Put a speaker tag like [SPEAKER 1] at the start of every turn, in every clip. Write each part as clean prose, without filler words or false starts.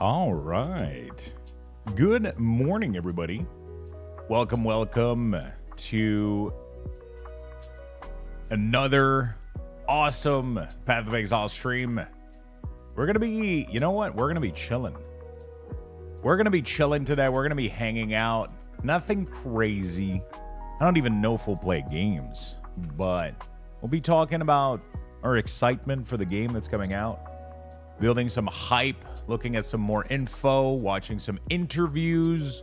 [SPEAKER 1] All right. Good morning, everybody. Welcome to another awesome Path of Exile stream. We're going to be, you know what? We're going to be chilling. We're going to be chilling today. We're going to be hanging out. Nothing crazy. I don't even know if we'll play games, but we'll be talking about our excitement for the game that's coming out, building some hype, looking at some more info, watching some interviews,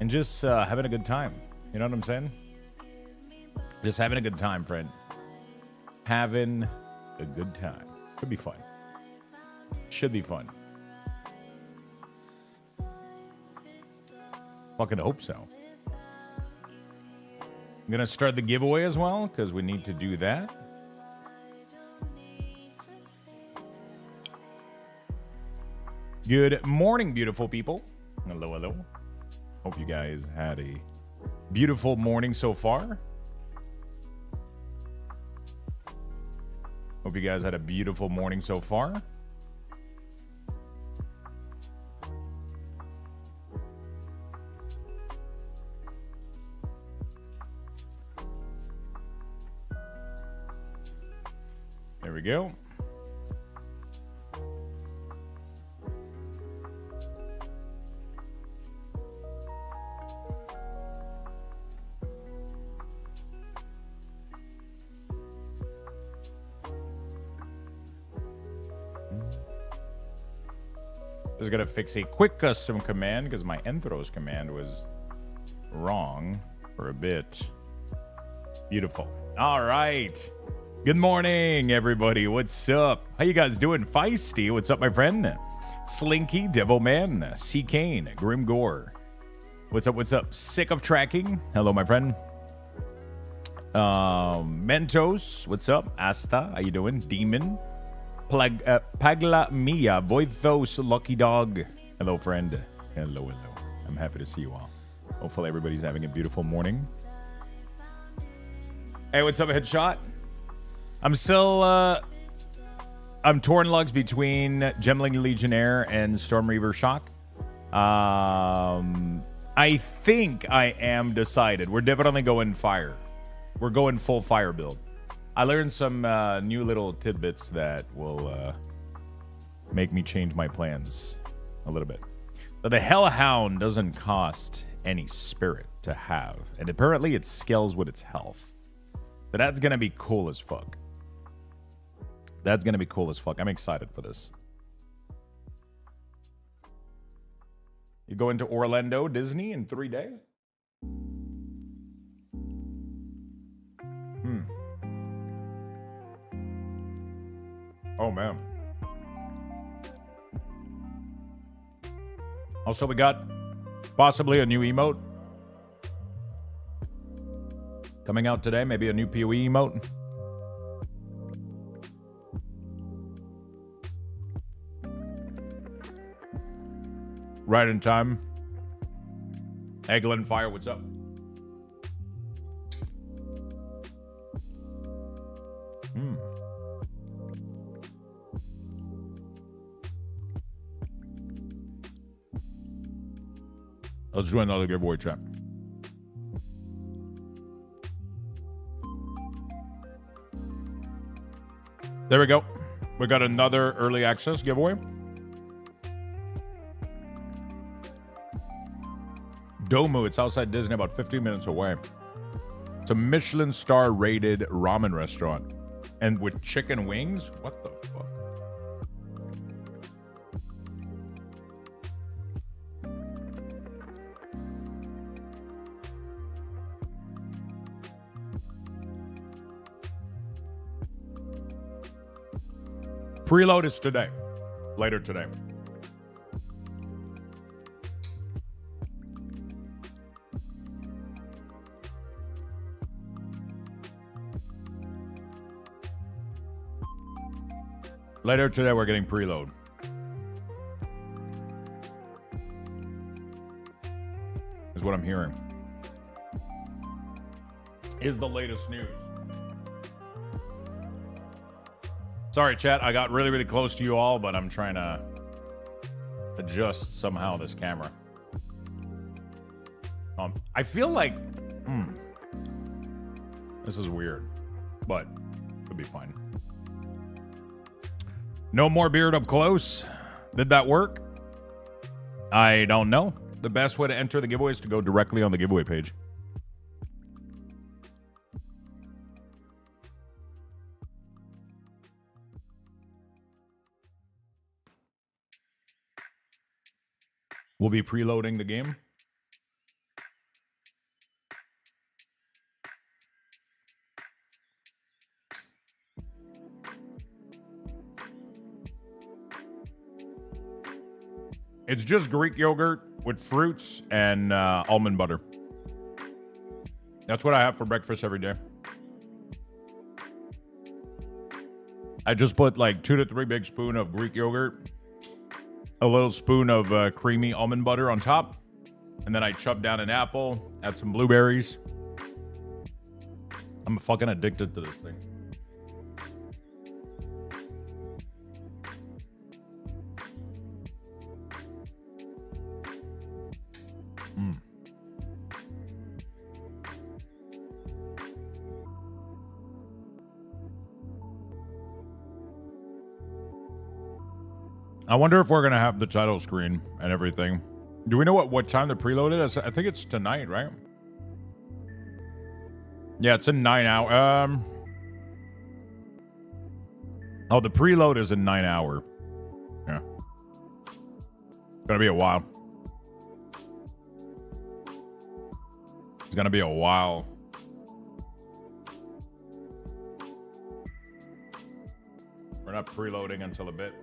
[SPEAKER 1] and just having a good time. You know what I'm saying? Just having a good time, friend. Having a good time. Could be fun. Should be fun. Fucking hope so. I'm going to start the giveaway as well, because we need to do that. Good morning, beautiful people. Hello, hello. Hope you guys had a beautiful morning so far. Hope you guys had a beautiful morning so far. There we go. Just gotta fix a quick custom command because my Enthros command was wrong for a bit. Beautiful. All right. Good morning, everybody. What's up? How you guys doing? Feisty. What's up, my friend? Slinky, Devilman, C. Kane, Grim Gore. What's up? What's up? Sick of tracking. Hello, my friend. Mentos. What's up? Asta. How you doing? Demon. Pagla Mia, Voidthos, Lucky Dog. Hello, friend. Hello, hello. I'm happy to see you all. Hopefully everybody's having a beautiful morning. Hey, what's up, Headshot? I'm still, I'm torn lugs between Gemling Legionnaire and Storm Reaver Shock. I think I am decided. We're definitely going fire. We're going full fire build. I learned some new little tidbits that will make me change my plans a little bit. But the Hellhound doesn't cost any spirit to have, and apparently it scales with its health. So that's gonna be cool as fuck. That's gonna be cool as fuck. I'm excited for this. You go into Orlando Disney in 3 days? Oh, man. Also, we got possibly a new emote coming out today. Maybe a new PoE emote. Right in time. Eglin Fire, what's up? Let's do another giveaway chat. There we go. We got another early access giveaway. Domu, it's outside Disney, about 15 minutes away. It's a Michelin star rated ramen restaurant. And with chicken wings? What the fuck? Preload is today. Later today. Later today, we're getting preload. Is what I'm hearing. Is the latest news. Sorry, chat. I got really, really close to you all, but I'm trying to adjust somehow this camera. I feel like this is weird, but it'll be fine. No more beard up close. Did that work? I don't know. The best way to enter the giveaway is to go directly on the giveaway page. We'll be preloading the game. It's just Greek yogurt with fruits and almond butter. That's what I have for breakfast every day. I just put like 2 to 3 big spoons of Greek yogurt, a little spoon of creamy almond butter on top, and then I chop down an apple, add some blueberries. I'm fucking addicted to this thing. I wonder if we're going to have the title screen and everything. Do we know what time the preload is? I think it's tonight, right? Yeah, it's in 9 hours. Oh, the preload is in 9 hours. Yeah. It's going to be a while. It's going to be a while. We're not preloading until a bit.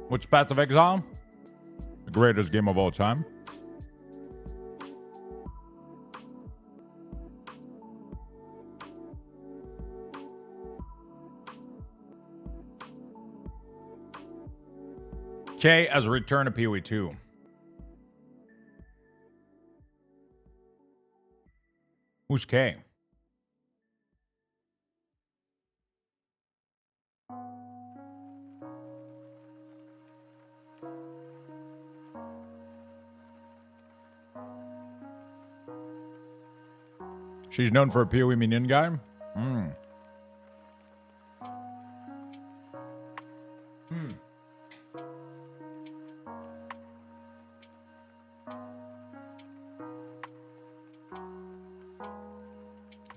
[SPEAKER 1] What's Path of Exile? The greatest game of all time. K as a return to PoE 2. Who's K? She's known for a PoE Minion guy?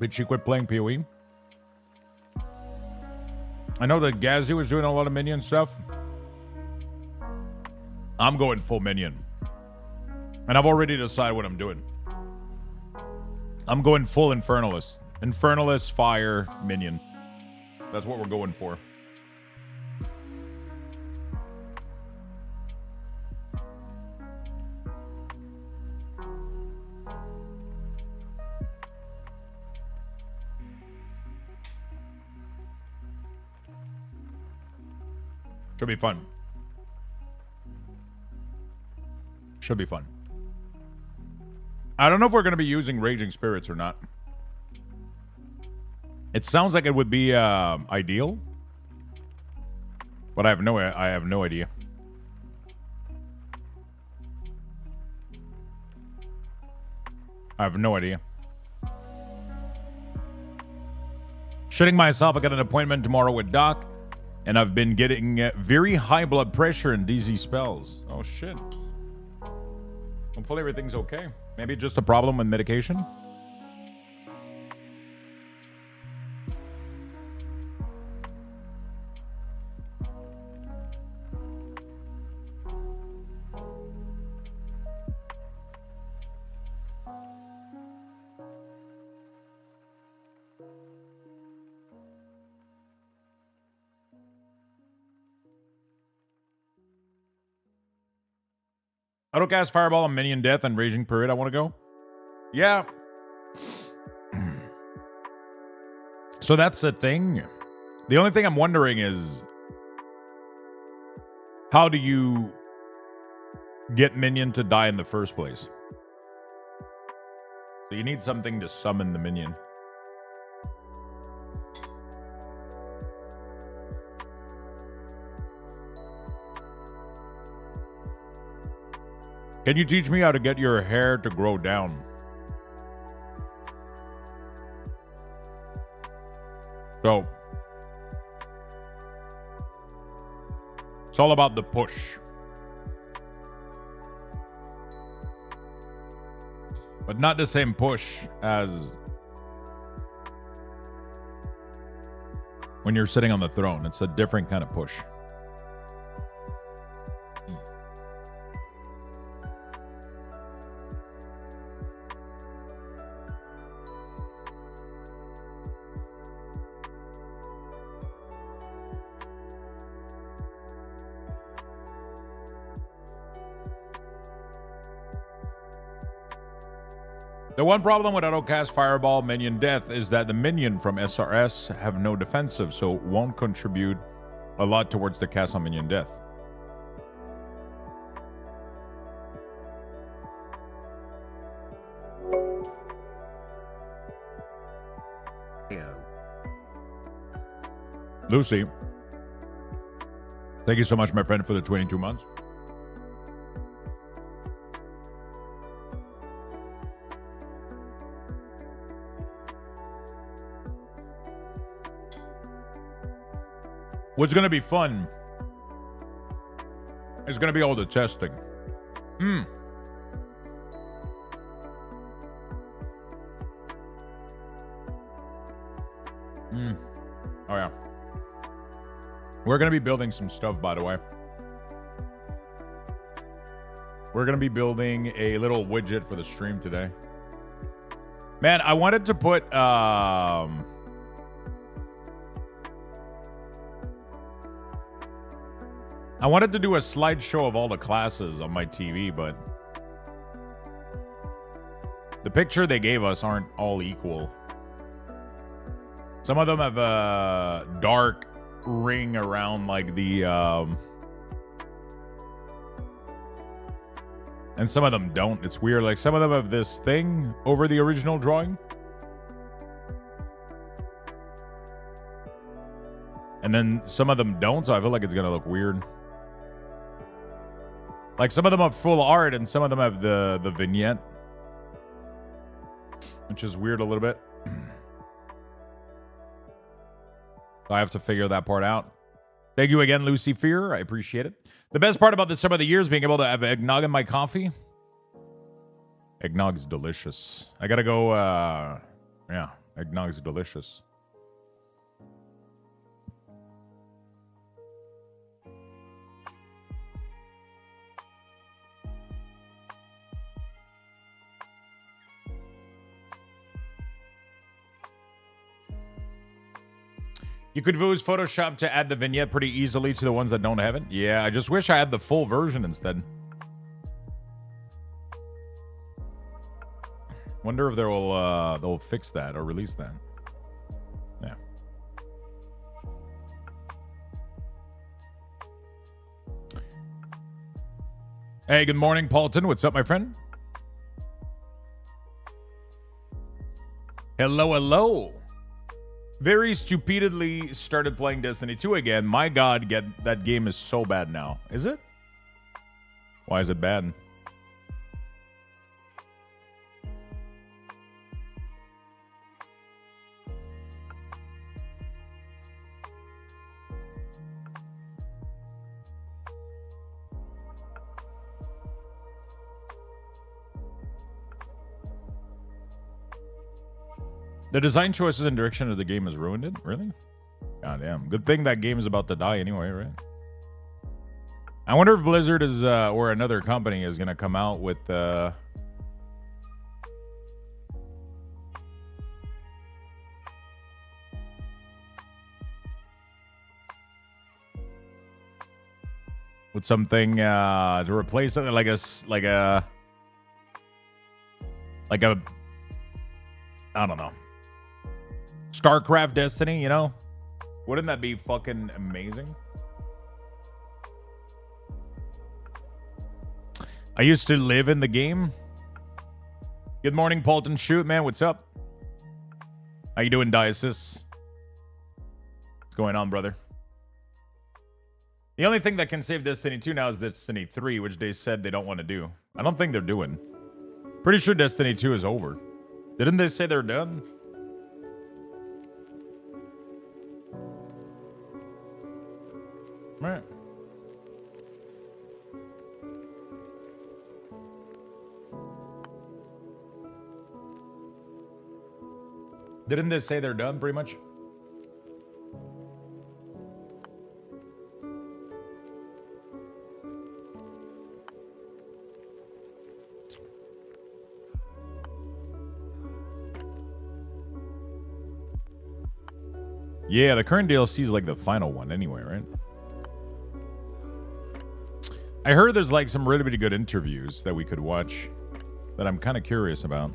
[SPEAKER 1] Did she quit playing PoE? I know that Gazzy was doing a lot of Minion stuff. I'm going full Minion. And I've already decided what I'm doing. I'm going full Infernalist. Infernalist, Fire, Minion. That's what we're going for. Should be fun. Should be fun. I don't know if we're going to be using Raging Spirits or not. It sounds like it would be ideal, but I have no idea. I have no idea. Shitting myself. I got an appointment tomorrow with Doc, and I've been getting very high blood pressure and dizzy spells. Oh shit. Hopefully everything's okay. Maybe just a problem with medication. Auto cast Fireball on Minion Death and Raging Period. I want to go. Yeah. So that's the thing. The only thing I'm wondering is, how do you get Minion to die in the first place? So you need something to summon the minion. Can you teach me how to get your hair to grow down? So, it's all about the push. But not the same push as when you're sitting on the throne. It's a different kind of push. The one problem with autocast Fireball Minion Death is that the minion from SRS have no defensive, so won't contribute a lot towards the cast on Minion Death. Lucy, thank you so much, my friend, for the 22 months. What's going to be fun is going to be all the testing. Oh, yeah. We're going to be building some stuff, by the way. We're going to be building a little widget for the stream today. Man, I wanted to put... I wanted to do a slideshow of all the classes on my TV, but the picture they gave us aren't all equal. Some of them have a dark ring around like the and some of them don't. It's weird. Like some of them have this thing over the original drawing. And then some of them don't, so I feel like it's gonna look weird. Like some of them have full art and some of them have the vignette, which is weird a little bit. So I have to figure that part out. Thank you again, Lucy Fear. I appreciate it. The best part about this time of the year is being able to have eggnog in my coffee. Eggnog's delicious. I gotta go, yeah, eggnog's delicious. You could use Photoshop to add the vignette pretty easily to the ones that don't have it. Yeah, I just wish I had the full version instead. Wonder if they'll fix that or release that. Yeah. Hey, good morning, Paulton. What's up, my friend? Hello, hello. Very stupidly started playing Destiny 2 again. My God, that game is so bad now. Is it? Why is it bad? The design choices and direction of the game has ruined it? Really? God damn. Good thing that game is about to die anyway, right? I wonder if Blizzard is, or another company is going to come out with, with something, to replace it, like a, I don't know. StarCraft Destiny, you know? Wouldn't that be fucking amazing? I used to live in the game. Good morning, Paulton Shoot, man. What's up? How you doing, Diocese? What's going on, brother? The only thing that can save Destiny 2 now is Destiny 3, which they said they don't want to do. I don't think they're doing. Pretty sure Destiny 2 is over. Didn't they say they're done? Right. Didn't they say they're done, pretty much? Yeah, the current DLC is like the final one anyway, right? I heard there's like some really, really good interviews that we could watch that I'm kind of curious about.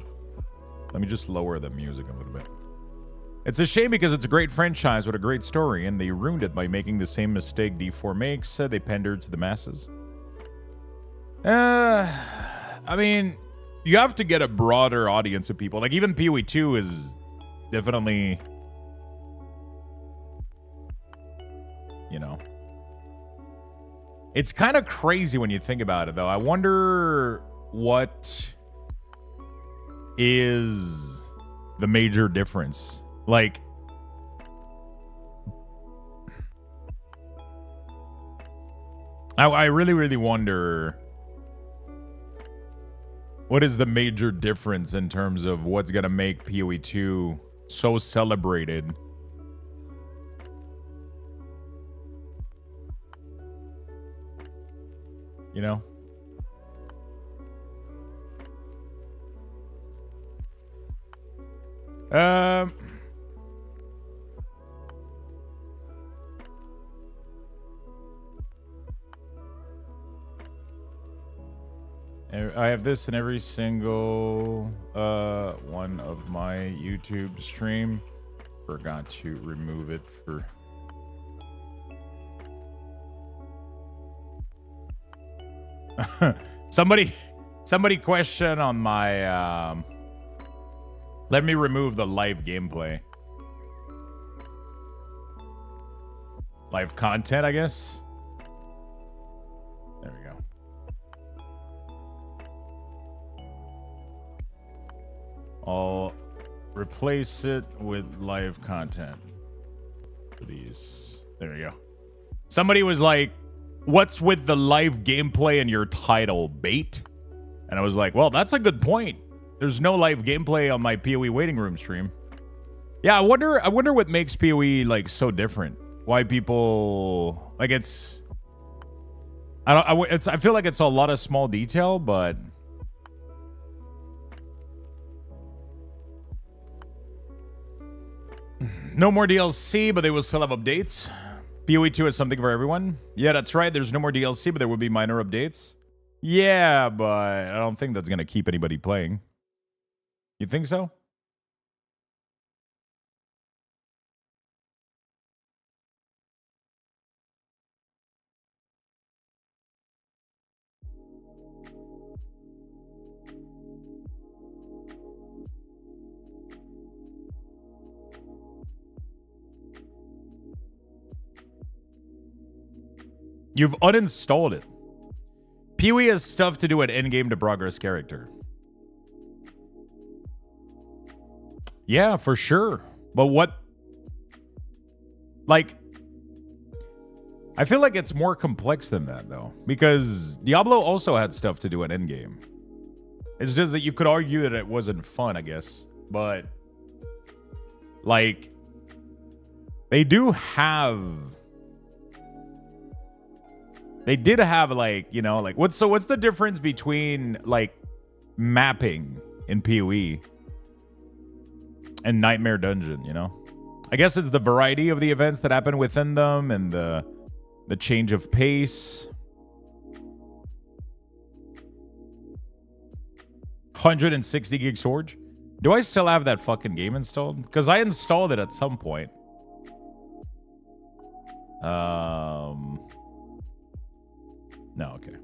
[SPEAKER 1] Let me just lower the music a little bit. It's a shame because it's a great franchise with a great story, and they ruined it by making the same mistake D4 makes. They pandered to the masses. I mean, you have to get a broader audience of people. Like, even PoE 2 is definitely, you know. It's kind of crazy when you think about it, though. I wonder what is the major difference. Like, I really, really wonder what is the major difference in terms of what's going to make PoE 2 so celebrated. You know? I have this in every single one of my YouTube stream. Forgot to remove it for... somebody question on my let me remove the live gameplay. Live content, I guess. There we go. I'll replace it with live content. These. There we go. Somebody was like, what's with the live gameplay in your title, bait? And I was like, well, that's a good point. There's no live gameplay on my PoE waiting room stream. Yeah, I wonder what makes PoE like so different. Why people like it's I feel like it's a lot of small detail, but no more DLC, but they will still have updates. PoE 2 is something for everyone. Yeah, that's right. There's no more DLC, but there will be minor updates. Yeah, but I don't think that's going to keep anybody playing. You think so? You've uninstalled it. PoE has stuff to do at Endgame to progress character. Yeah, for sure. But what... Like... I feel like it's more complex than that, though. Because Diablo also had stuff to do at Endgame. It's just that you could argue that it wasn't fun, I guess. But... Like... They do have... They did have, like, you know, like... What's the difference between, like, mapping in PoE and Nightmare Dungeon, you know? I guess it's the variety of the events that happen within them and the change of pace. 160 gig storage. Do I still have that fucking game installed? Because I installed it at some point. No, okay.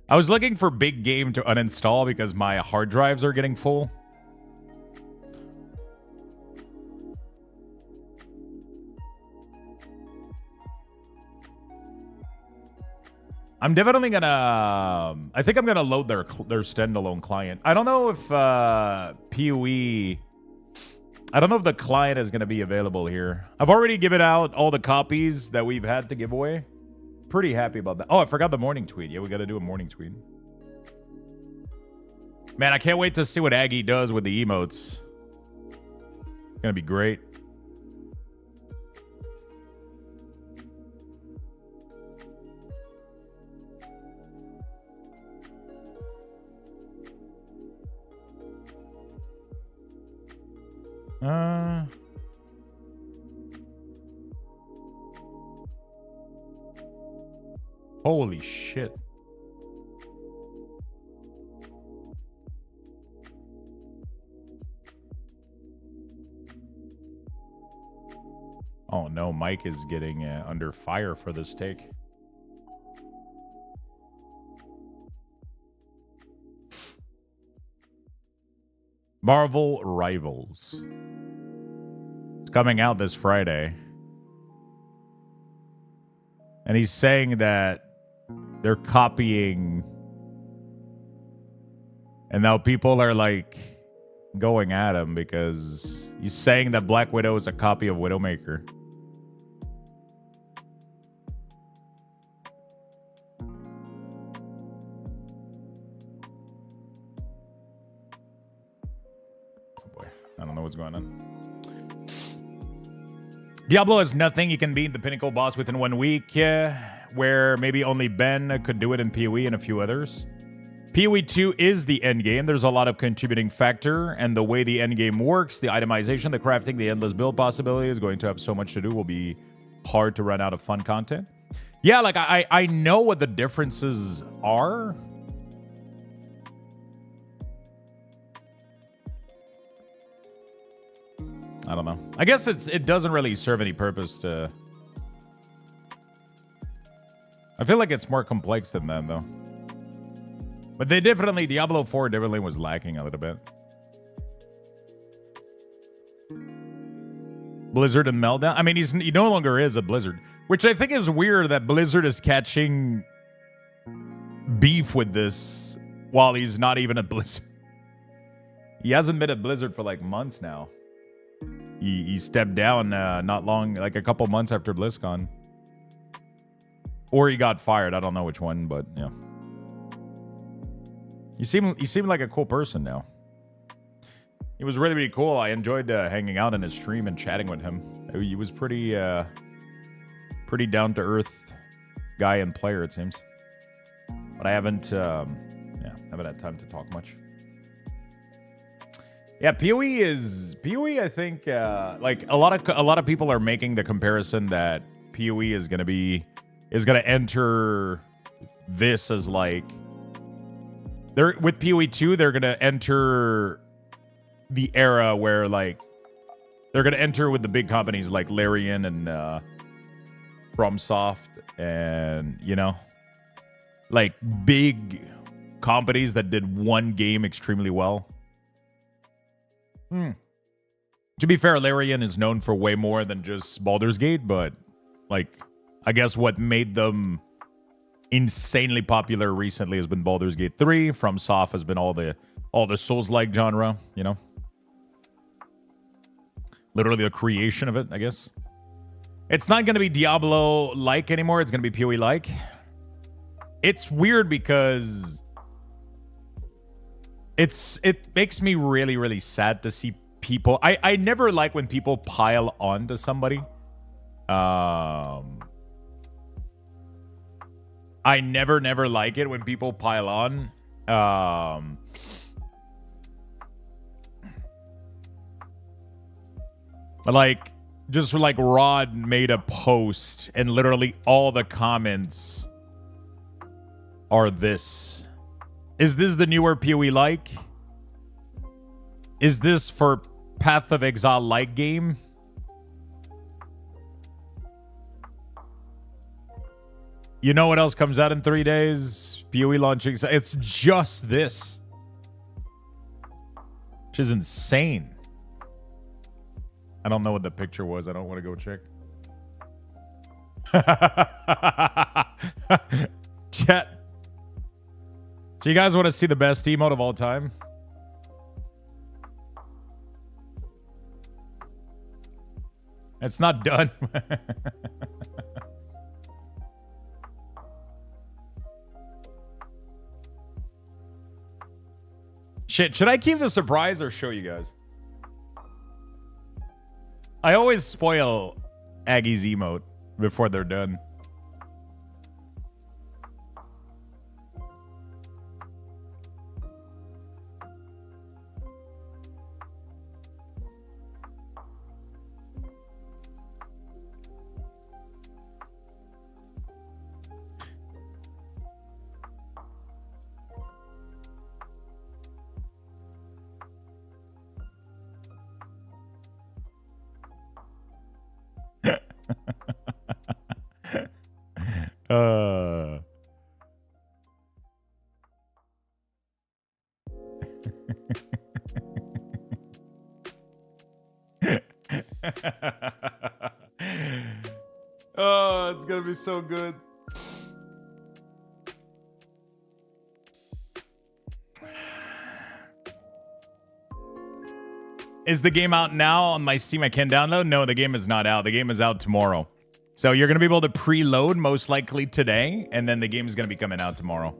[SPEAKER 1] I was looking for big game to uninstall because my hard drives are getting full. I'm definitely gonna. I think I'm gonna load their standalone client. I don't know if PoE. I don't know if the client is gonna be available here. I've already given out all the copies that we've had to give away. Pretty happy about that. Oh, I forgot the morning tweet. Yeah, we gotta do a morning tweet. Man, I can't wait to see what Aggie does with the emotes. It's gonna be great. Holy shit. Oh no, Mike is getting under fire for this take. Marvel Rivals. It's coming out this Friday. And he's saying that they're copying. And now people are like going at him because he's saying that Black Widow is a copy of Widowmaker. I don't know what's going on. Diablo has nothing. You can beat the pinnacle boss within 1 week, where maybe only Ben could do it in PoE and a few others. PoE 2 is the endgame. There's a lot of contributing factor, and the way the endgame works, the itemization, the crafting, the endless build possibility is going to have so much to do. Will be hard to run out of fun content. Yeah, like I know what the differences are. I don't know. I guess it doesn't really serve any purpose to... I feel like it's more complex than that, though. But they definitely... Diablo 4 definitely was lacking a little bit. Blizzard and Meltdown? I mean, he no longer is a Blizzard. Which I think is weird that Blizzard is catching beef with this while he's not even at Blizzard. He hasn't been at Blizzard for like months now. He stepped down not long, like a couple months after BlizzCon. Or he got fired. I don't know which one, but yeah. He seemed like a cool person now. He was really, really cool. I enjoyed hanging out in his stream and chatting with him. He was pretty down-to-earth guy and player, it seems. But I haven't had time to talk much. Yeah, PoE. I think like a lot of people are making the comparison that PoE is gonna enter this as like with PoE 2 they're gonna enter the era where like they're gonna enter with the big companies like Larian and FromSoft and like big companies that did one game extremely well. To be fair, Larian is known for way more than just Baldur's Gate, but like I guess what made them insanely popular recently has been Baldur's Gate 3. FromSoft has been all the Souls-like genre, Literally the creation of it, I guess. It's not going to be Diablo-like anymore. It's going to be PoE-like. It's weird because it makes me really, really sad to see people. I never like when people pile on to somebody. I never like it when people pile on. But like, just like Rod made a post and literally all the comments are this. Is this the newer PoE like? Is this for Path of Exile like game? You know what else comes out in 3 days? PoE launching. It's just this. Which is insane. I don't know what the picture was. I don't want to go check. Chat. Do you guys want to see the best emote of all time? It's not done. Shit, should I keep the surprise or show you guys? I always spoil Aggie's emote before they're done. Oh, it's gonna be so good. Is the game out now on my Steam? I can download? No, the game is not out. The game is out tomorrow. So you're going to be able to preload most likely today, and then the game is going to be coming out tomorrow.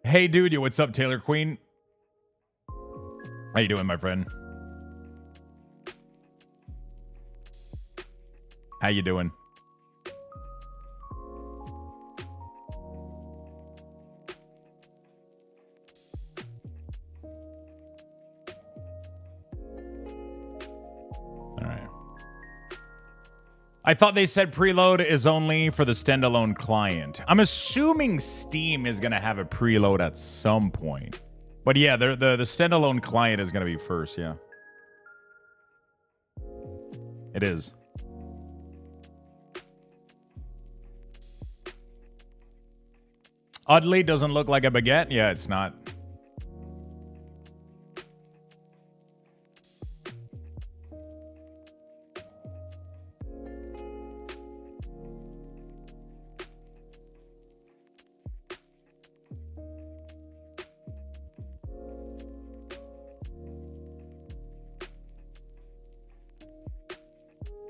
[SPEAKER 1] Hey, dude. Yo, what's up, Taylor Queen? How you doing, my friend? How you doing? I thought they said preload is only for the standalone client. I'm assuming Steam is going to have a preload at some point. But yeah, the standalone client is going to be first, yeah. It is. Oddly, doesn't look like a baguette. Yeah, it's not.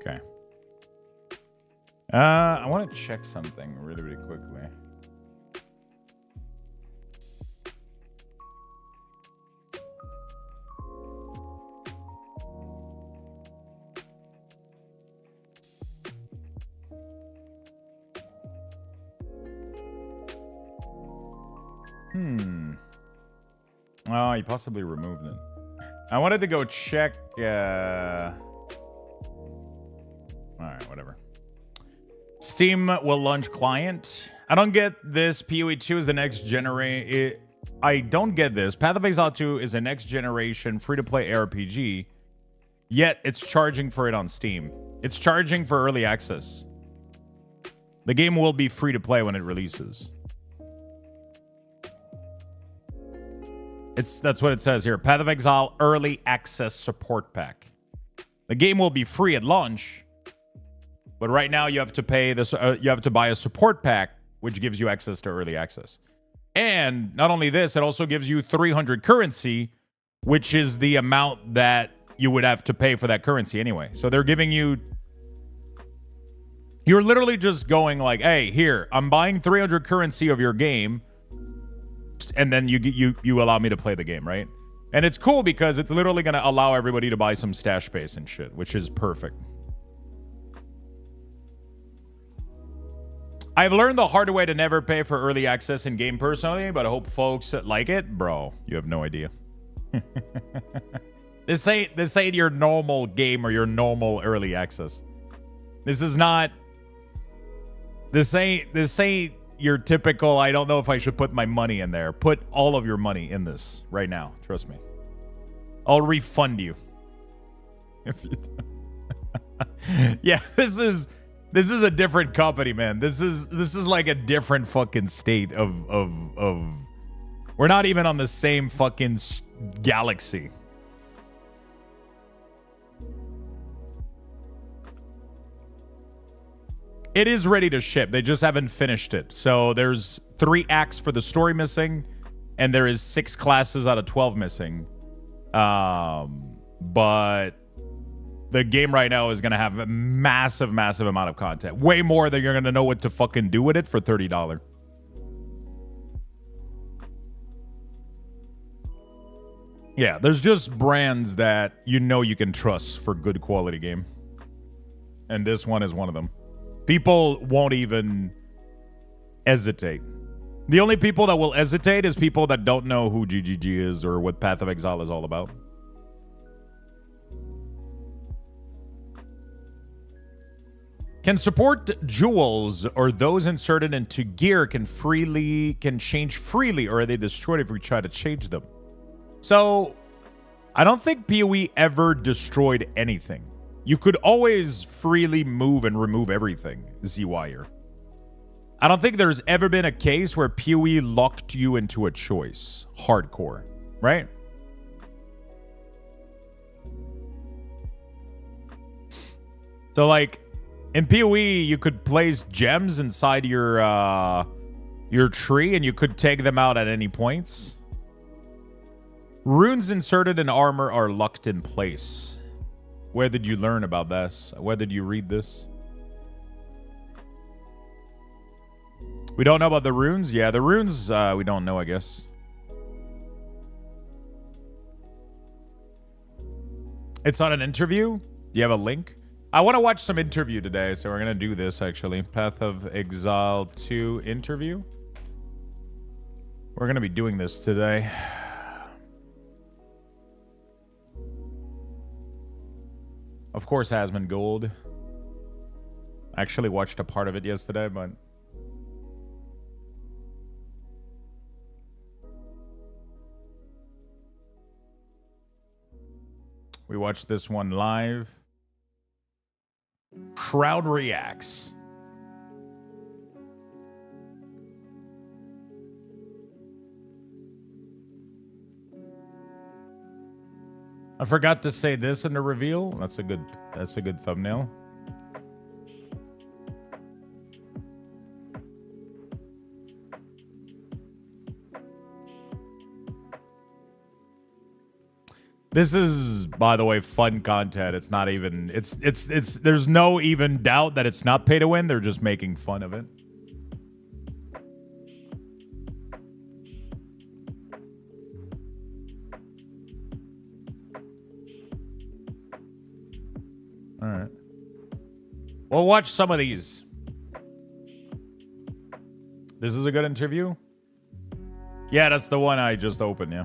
[SPEAKER 1] Okay. I want to check something really, really quickly. Oh, he possibly removed it. I wanted to go check. All right, whatever. Steam will launch client. I don't get this. PoE 2 is the next generation. I don't get this. Path of Exile 2 is a next generation free-to-play ARPG, yet it's charging for it on Steam. It's charging for early access. The game will be free-to-play when it releases. That's what it says here. Path of Exile Early Access Support Pack. The game will be free at launch, but right now you have to pay this. You have to buy a support pack, which gives you access to early access. And not only this, it also gives you 300 currency, which is the amount that you would have to pay for that currency anyway. So they're giving you. You're literally just going like, "Hey, here, I'm buying 300 currency of your game." And then you allow me to play the game, right? And it's cool because it's literally going to allow everybody to buy some stash space and shit, which is perfect. I've learned the hard way to never pay for early access in game personally, but I hope folks like it. Bro, you have no idea. This ain't your normal game or your normal early access. This ain't your typical, I don't know if I should put my money in there. Put all of your money in this right now. Trust me. I'll refund you. If you yeah, this is This is a different company, man. This is like a different fucking state of we're not even on the same fucking galaxy. It is ready to ship. They just haven't finished it. So there's 3 acts for the story missing, and there is 6 classes out of 12 missing. But the game right now is going to have a massive, massive amount of content. Way more than you're going to know what to fucking do with it for $30. Yeah, there's just brands that you know you can trust for good quality game. And this one is one of them. People won't even hesitate. The only people that will hesitate is people that don't know who GGG is or what Path of Exile is all about. Can support jewels or those inserted into gear can change freely, or are they destroyed if we try to change them? So, I don't think PoE ever destroyed anything. You could always freely move and remove everything, Z-Wire. I don't think there's ever been a case where PoE locked you into a choice. Hardcore, right? So, like, in PoE, you could place gems inside your tree, and you could take them out at any points. Runes inserted in armor are locked in place. Where did you learn about this? Where did you read this? We don't know about the runes? Yeah, the runes, we don't know, I guess. It's on an interview? Do you have a link? I want to watch some interview today, so we're going to do this, actually. Path of Exile 2 interview. We're going to be doing this today. Of course, Hasman Gold. I actually watched a part of it yesterday, but... we watched this one live. Shroud reacts. I forgot to say this in the reveal. That's a good thumbnail. This is, by the way, fun content. It's not even it's there's no even doubt that it's not pay to win. They're just making fun of it. All right. We'll watch some of these. This is a good interview. Yeah, that's the one I just opened, yeah.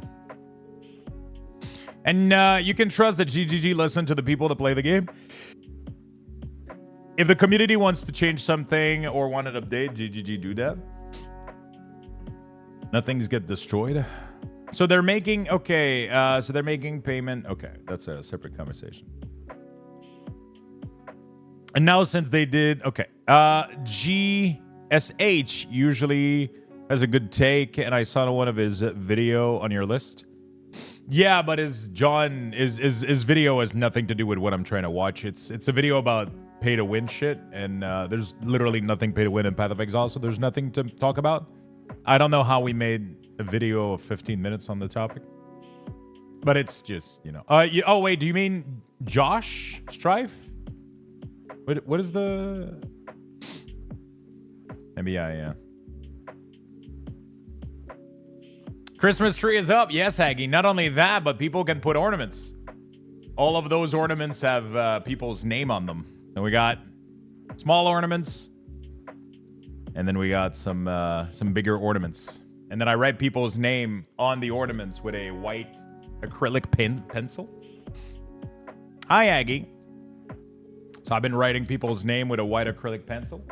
[SPEAKER 1] And you can trust that GGG listen to the people that play the game. If the community wants to change something or want an update, GGG do that. Nothing's get destroyed. So they're making, okay, so they're making payment. Okay, that's a separate conversation. And now since they did, okay, GSH usually has a good take, and I saw one of his video on your list. Yeah, but his video has nothing to do with what I'm trying to watch. It's a video about pay to win shit, and there's literally nothing pay to win in Path of Exile, so there's nothing to talk about. I don't know how we made a video of 15 minutes on the topic, but it's just, you know. Oh wait, do you mean Josh Strife? What is the? Maybe yeah. Christmas tree is up. Yes, Haggy. Not only that, but people can put ornaments. All of those ornaments have people's name on them. And we got small ornaments. And then we got some bigger ornaments. And then I write people's name on the ornaments with a white acrylic pencil. Hi, Aggie. So I've been writing people's name with a white acrylic pencil.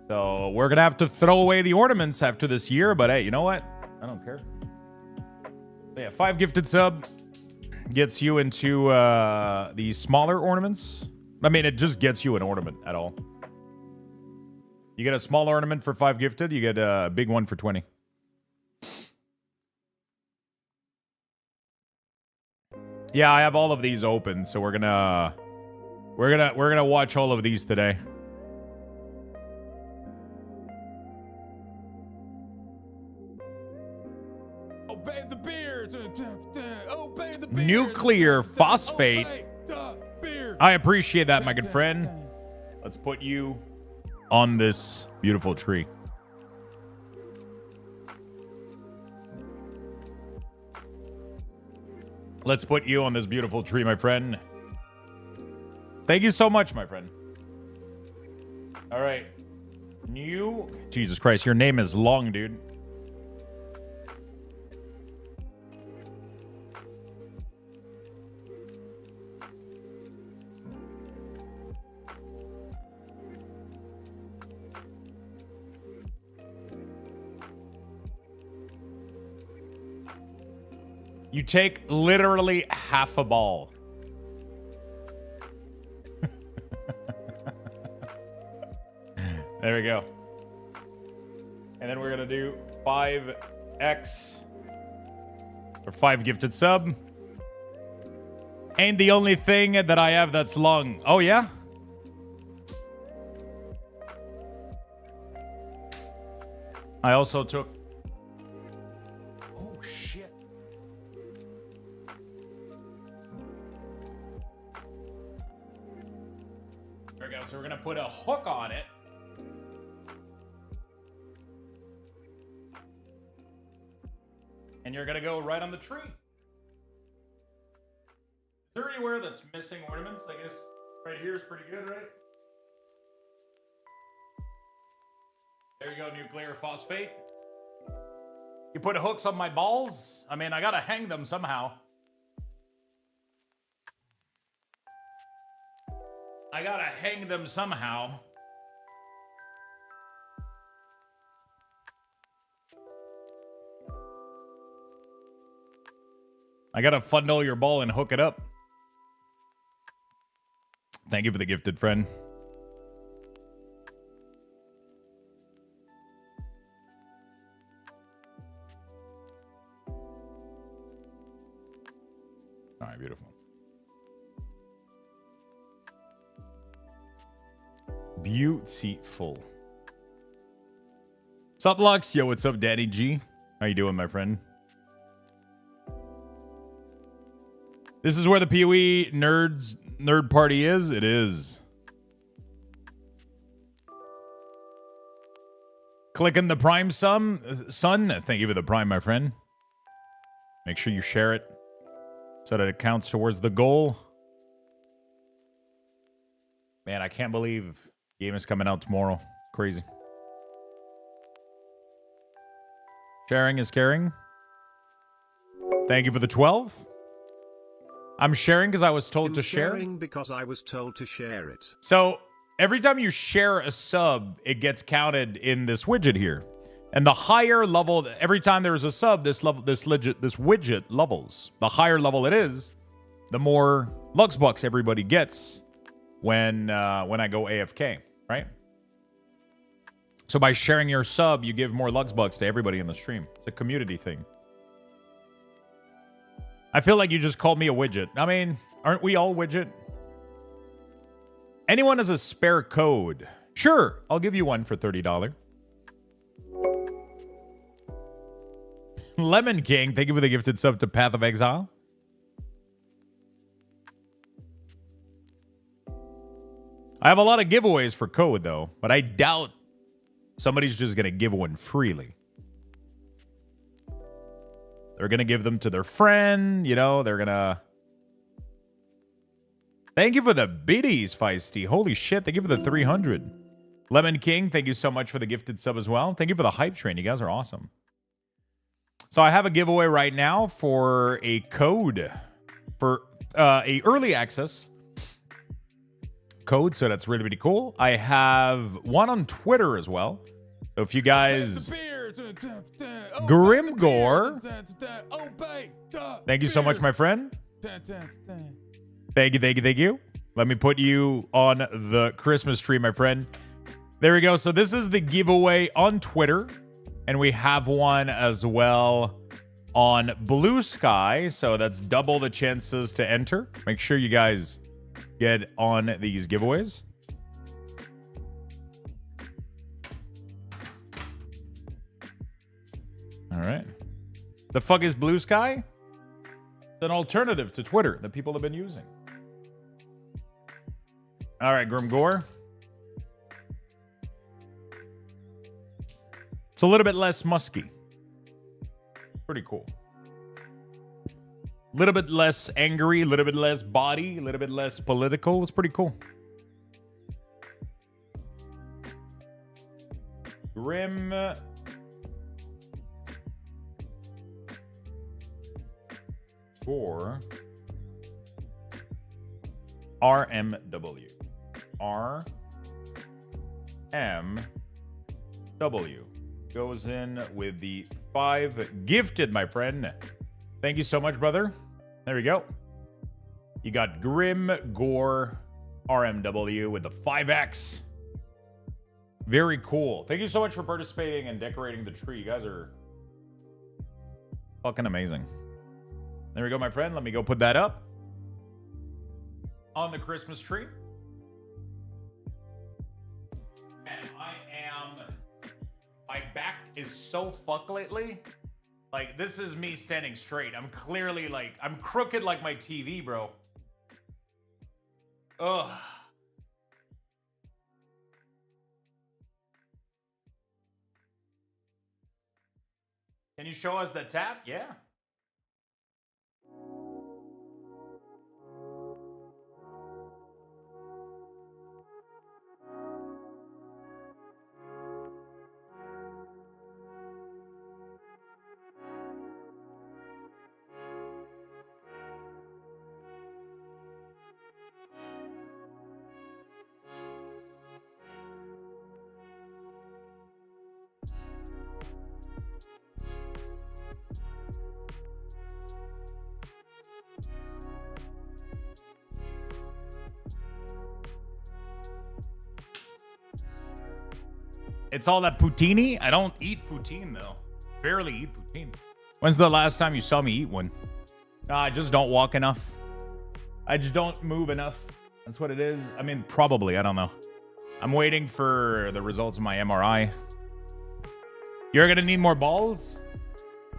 [SPEAKER 1] So we're going to have to throw away the ornaments after this year. But hey, you know what? I don't care. But yeah, 5 gifted sub gets you into the smaller ornaments. I mean, it just gets you an ornament at all. You get a small ornament for 5 gifted. You get a big one for 20. Yeah, I have all of these open, so we're gonna watch all of these today.
[SPEAKER 2] Obey the beer. Obey the beer.
[SPEAKER 1] Nuclear phosphate. I appreciate that, my good friend. Let's put you on this beautiful tree. Let's put you on this beautiful tree, my friend. Thank you so much, my friend. All right. Jesus Christ, your name is long, dude. You take literally half a ball. There we go. And then we're going to do 5x for 5 gifted sub. Ain't the only thing that I have that's long. Oh, yeah? I also took... Oh, shit. There we go. So we're going to put a hook on it. And you're going to go right on the tree. Is there anywhere that's missing ornaments? I guess right here is pretty good, right? There you go, nuclear phosphate. You put hooks on my balls? I mean, I got to hang them somehow. I got to hang them somehow. I gotta fundle your ball and hook it up. Thank you for the gifted, friend. All right, beautiful. Beautiful. What's up, Lux? Yo, what's up, Daddy G? How you doing, my friend? This is where the PoE nerd party is. It is. Clicking the Prime son. Thank you for the Prime, my friend. Make sure you share it so that it counts towards the goal. Man, I can't believe game is coming out tomorrow. Crazy. Sharing is caring. Thank you for the 12. I'm sharing because I was told to share.
[SPEAKER 3] Sharing because I was told to share it.
[SPEAKER 1] So every time you share a sub, it gets counted in this widget here. And the higher level, every time there's a sub, this widget levels. The higher level it is, the more Lux Bucks everybody gets when I go AFK, right? So by sharing your sub, you give more Lux Bucks to everybody in the stream. It's a community thing. I feel like you just called me a widget. I mean, aren't we all widget? Anyone has a spare code? Sure, I'll give you one for $30. Lemon King, thank you for the gifted sub to Path of Exile. I have a lot of giveaways for code, though, but I doubt somebody's just going to give one freely. They're going to give them to their friend, you know, they're going to... Thank you for the biddies, Feisty. Holy shit, thank you for the 300. Lemon King, thank you so much for the gifted sub as well. Thank you for the hype train. You guys are awesome. So I have a giveaway right now for a code for a early access code, so that's really, really cool. I have one on Twitter as well. So if you guys... Grimgore, thank you so much, my friend. Thank you. Let me put you on the Christmas tree, my friend. There we go. So this is the giveaway on Twitter. And we have one as well on Blue Sky. So that's double the chances to enter. Make sure you guys get on these giveaways. All right. The fuck is Blue Sky? It's an alternative to Twitter that people have been using. All right, Grimgore. It's a little bit less musky. Pretty cool. A little bit less angry, a little bit less body, a little bit less political. It's pretty cool. Grim. Gore. RMW. RMW. Goes in with the 5 gifted, my friend. Thank you so much, brother. There we go. You got Grim Gore RMW with the 5X. Very cool. Thank you so much for participating and decorating the tree. You guys are fucking amazing. There we go, my friend. Let me go put that up on the Christmas tree. My back is so fucked lately. Like, this is me standing straight. I'm clearly, like, I'm crooked like my TV, bro. Ugh. Can you show us the tap? Yeah. It's all that poutine. I don't eat poutine, though. Barely eat poutine. When's the last time you saw me eat one? I just don't walk enough. I just don't move enough. That's what it is. I mean, probably. I don't know. I'm waiting for the results of my MRI. You're going to need more balls?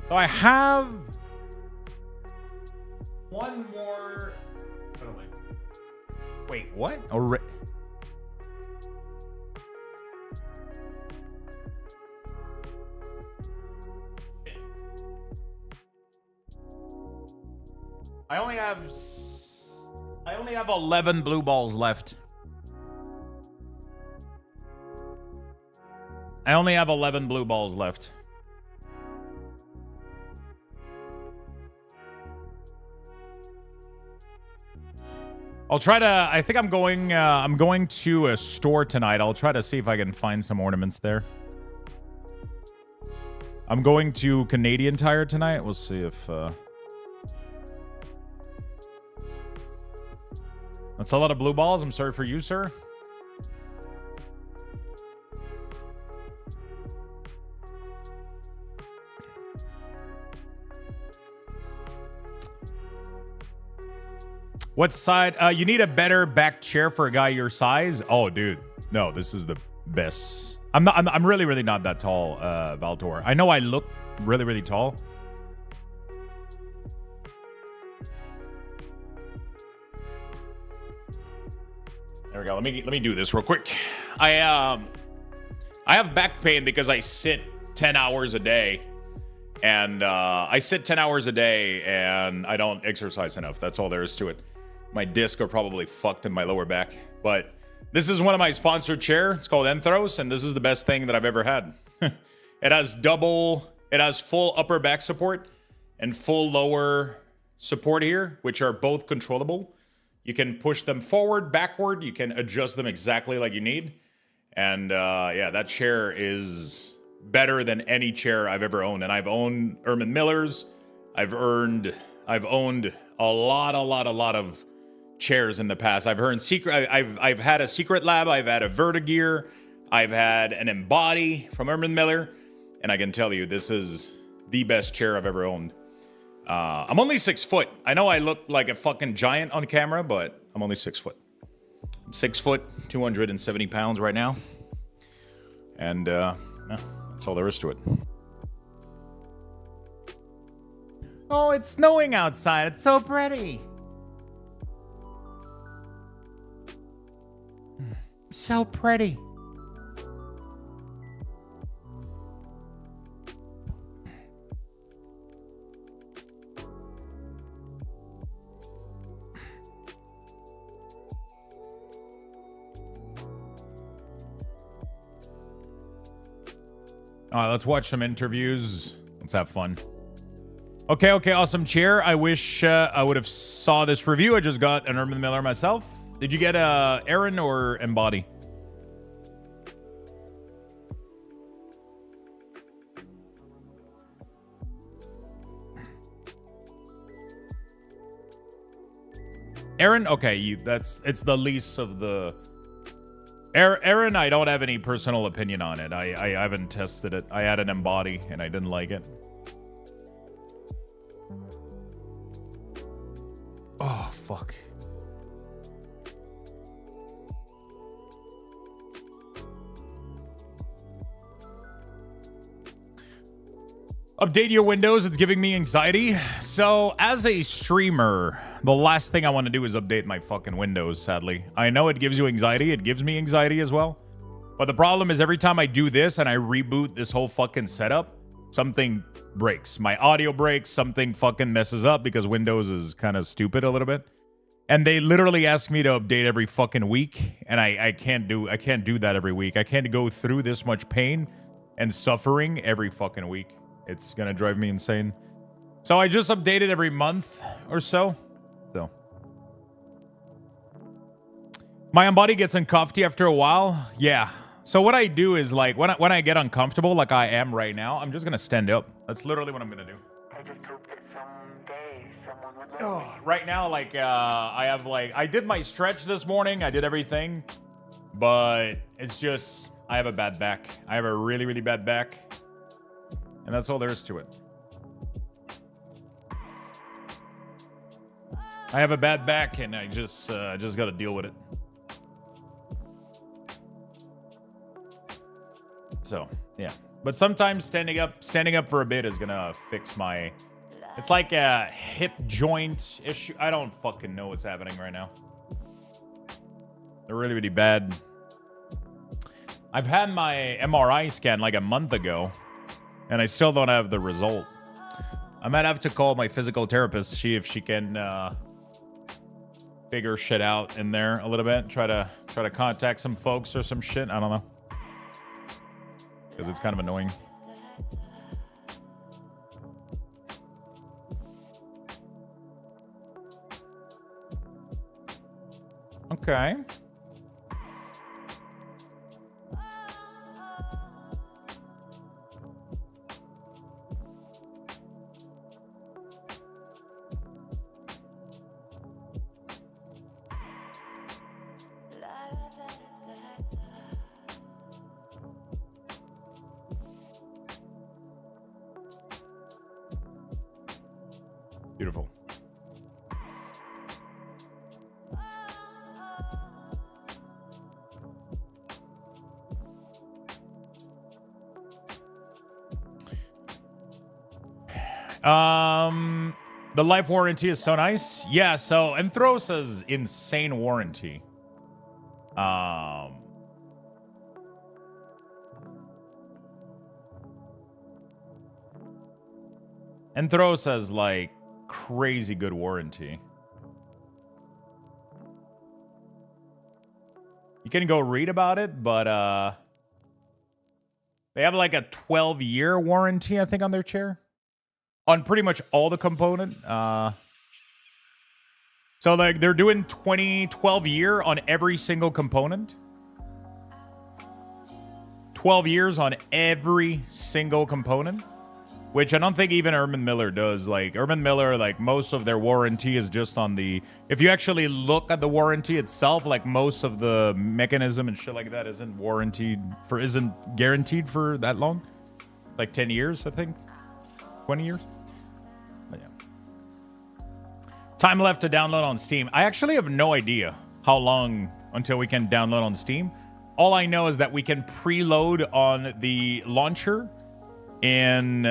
[SPEAKER 1] So I have one more. Wait, what? I only have 11 blue balls left. I only have 11 blue balls left. I'll try to, I think I'm going to a store tonight. I'll try to see if I can find some ornaments there. I'm going to Canadian Tire tonight. We'll see if, that's a lot of blue balls. I'm sorry for you, sir. What side? You need a better back chair for a guy your size. Oh, dude. No, this is the best. I'm really, really not that tall, Valtor. I know I look really, really tall. There we go. Let me do this real quick. I have back pain because I sit 10 hours a day. And I sit 10 hours a day and I don't exercise enough. That's all there is to it. My discs are probably fucked in my lower back. But this is one of my sponsored chair. It's called Enthros, and this is the best thing that I've ever had. It has full upper back support and full lower support here, which are both controllable. You can push them forward, backward. You can adjust them exactly like you need. And yeah, that chair is better than any chair I've ever owned. And I've owned Ermin Millers. I've owned a lot of chairs in the past. I've had a Secret Lab. I've had a Vertigear. I've had an Embody from Herman Miller, and I can tell you this is the best chair I've ever owned. I'm only 6 foot. I know I look like a fucking giant on camera, but I'm only 6 foot. I'm 6 foot, 270 pounds right now. And yeah, that's all there is to it. Oh, it's snowing outside. It's so pretty. So pretty. All right, let's watch some interviews. Let's have fun. Okay, awesome chair. I wish I would have saw this review. I just got an Herman Miller myself. Did you get Aaron or Embody? Aaron? Okay, it's the lease of the... Aaron, I don't have any personal opinion on it. I haven't tested it. I had an Embody and I didn't like it. Oh, fuck. Update your Windows. It's giving me anxiety. So, as a streamer, the last thing I want to do is update my fucking Windows, sadly. I know it gives you anxiety. It gives me anxiety as well. But the problem is every time I do this and I reboot this whole fucking setup, something breaks. My audio breaks. Something fucking messes up because Windows is kind of stupid a little bit. And they literally ask me to update every fucking week. And I can't do that every week. I can't go through this much pain and suffering every fucking week. It's gonna drive me insane. So I just update it every month or so. My Embody gets uncomfy after a while. Yeah. So what I do is like when I get uncomfortable, like I am right now, I'm just gonna stand up. That's literally what I'm gonna do.
[SPEAKER 4] I just hope that someday someone would let me.
[SPEAKER 1] Right now, like I did my stretch this morning. I did everything, but it's just I have a bad back. I have a really, really bad back. And that's all there is to it. I have a bad back, and I just got to deal with it. So yeah, but sometimes standing up for a bit is gonna fix my. It's like a hip joint issue. I don't fucking know what's happening right now. They're really, really bad. I've had my MRI scan like a month ago. And I still don't have the result. I might have to call my physical therapist, see if she can figure shit out in there a little bit. Try to contact some folks or some shit. I don't know. Because it's kind of annoying. Okay. Beautiful. The life warranty is so nice. Yeah, so Enthros has insane warranty. Enthros has like crazy good warranty. You can go read about it, but they have like a 12-year warranty, I think, on their chair. On pretty much all the component. So like they're doing 12 year on every single component. 12 years on every single component. which I don't think even Urban Miller does. Like Urban Miller, like most of their warranty is just on the, if you actually look at the warranty itself, like most of the mechanism and shit like that isn't guaranteed for that long. Like 10 years, I think. 20 years. But yeah. Time left to download on Steam. I actually have no idea how long until we can download on Steam. All I know is that we can preload on the launcher in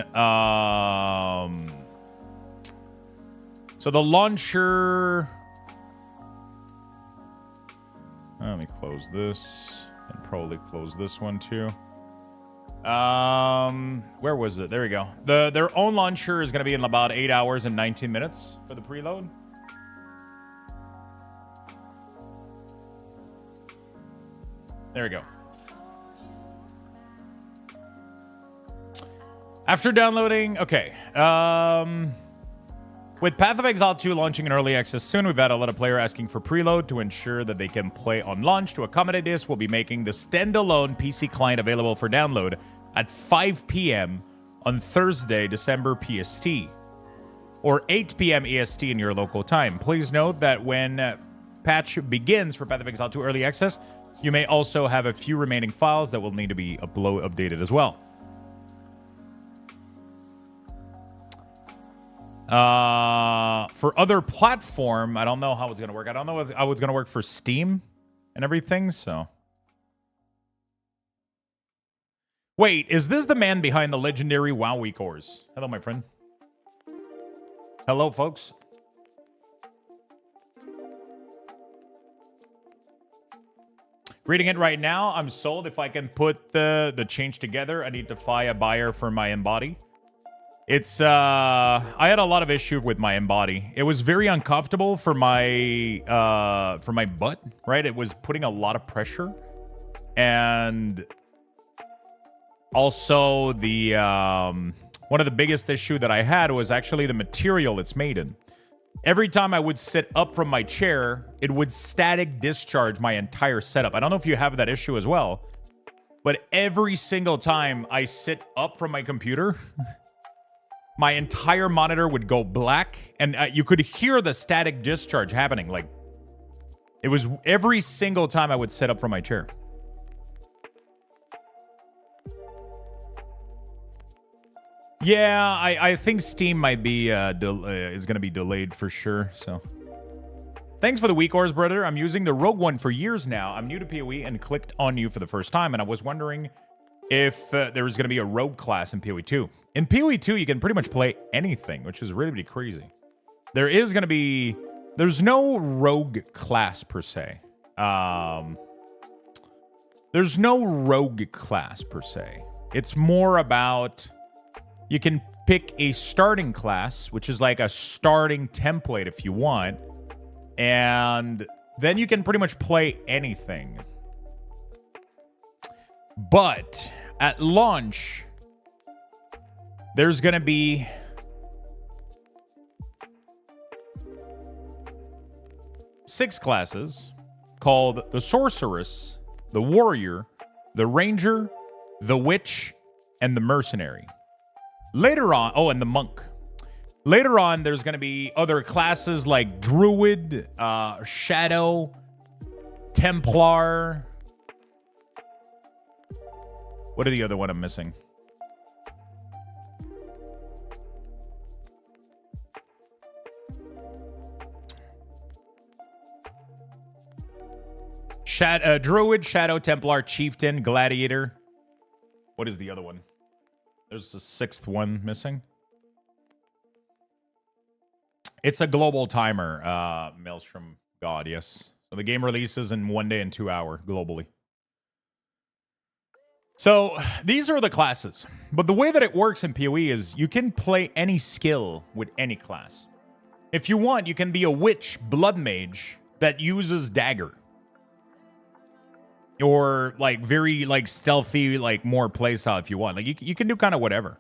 [SPEAKER 1] so the launcher, let me close this and probably close this one too. Where was it? There we go. Their own launcher is going to be in about 8 hours and 19 minutes for the preload. There we go. After downloading, okay. With Path of Exile 2 launching in early access soon, we've had a lot of players asking for preload to ensure that they can play on launch. To accommodate this, we'll be making the standalone PC client available for download at 5 p.m. on Thursday, December PST, or 8 p.m. EST in your local time. Please note that when patch begins for Path of Exile 2 early access, you may also have a few remaining files that will need to be updated as well. For other platform, I don't know how it's going to work. I don't know how it's going to work for Steam and everything, so. Wait, is this the man behind the legendary WoW Weekors? Hello, my friend. Hello, folks. Reading it right now. I'm sold. If I can put the change together, I need to find a buyer for my embody. It's I had a lot of issue with my embody. It was very uncomfortable for my butt, right? It was putting a lot of pressure. And also the one of the biggest issue that I had was actually the material it's made in. Every time I would sit up from my chair, it would static discharge my entire setup. I don't know if you have that issue as well, but every single time I sit up from my computer, my entire monitor would go black, and you could hear the static discharge happening. Like, it was every single time I would sit up from my chair. Yeah, I think Steam might be is going to be delayed for sure. So, thanks for the Weekors, brother. I'm using the Rogue One for years now. I'm new to PoE and clicked on you for the first time, and I was wondering if there was going to be a Rogue class in PoE 2. In PoE 2, you can pretty much play anything, which is really crazy. There's no Rogue class per se. There's no Rogue class per se. It's more about, you can pick a starting class, which is like a starting template if you want, and then you can pretty much play anything. But at launch, there's going to be six classes called the Sorceress, the Warrior, the Ranger, the Witch, and the Mercenary. Later on, oh, and the Monk. Later on, there's going to be other classes like Druid, Shadow, Templar. What are the other one I'm missing? Druid, Shadow, Templar, Chieftain, Gladiator. What is the other one? There's a sixth one missing. It's a global timer, Maelstrom God, yes. So the game releases in 1 day and 2 hours globally. So these are the classes. But the way that it works in PoE is you can play any skill with any class. If you want, you can be a witch blood mage that uses dagger. Or like very like stealthy, like more playstyle if you want. Like you can do kind of whatever.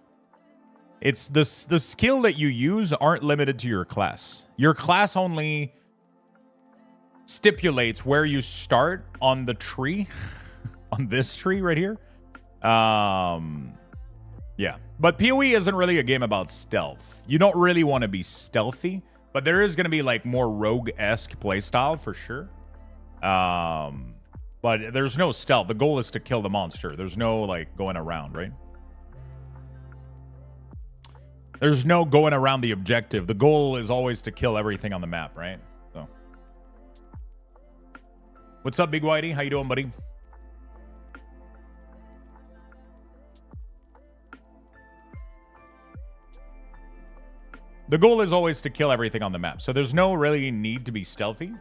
[SPEAKER 1] It's the skill that you use aren't limited to your class. Your class only stipulates where you start on the tree, on this tree right here. Yeah, But PoE isn't really a game about stealth. You don't really want to be stealthy, but there is going to be like more rogue-esque playstyle for sure. But there's no stealth. The goal is to kill the monster. There's no like going around, right? There's no going around the objective. The goal is always to kill everything on the map, right? So, what's up, Big Whitey? How you doing, buddy? The goal is always to kill everything on the map. So there's no really need to be stealthy.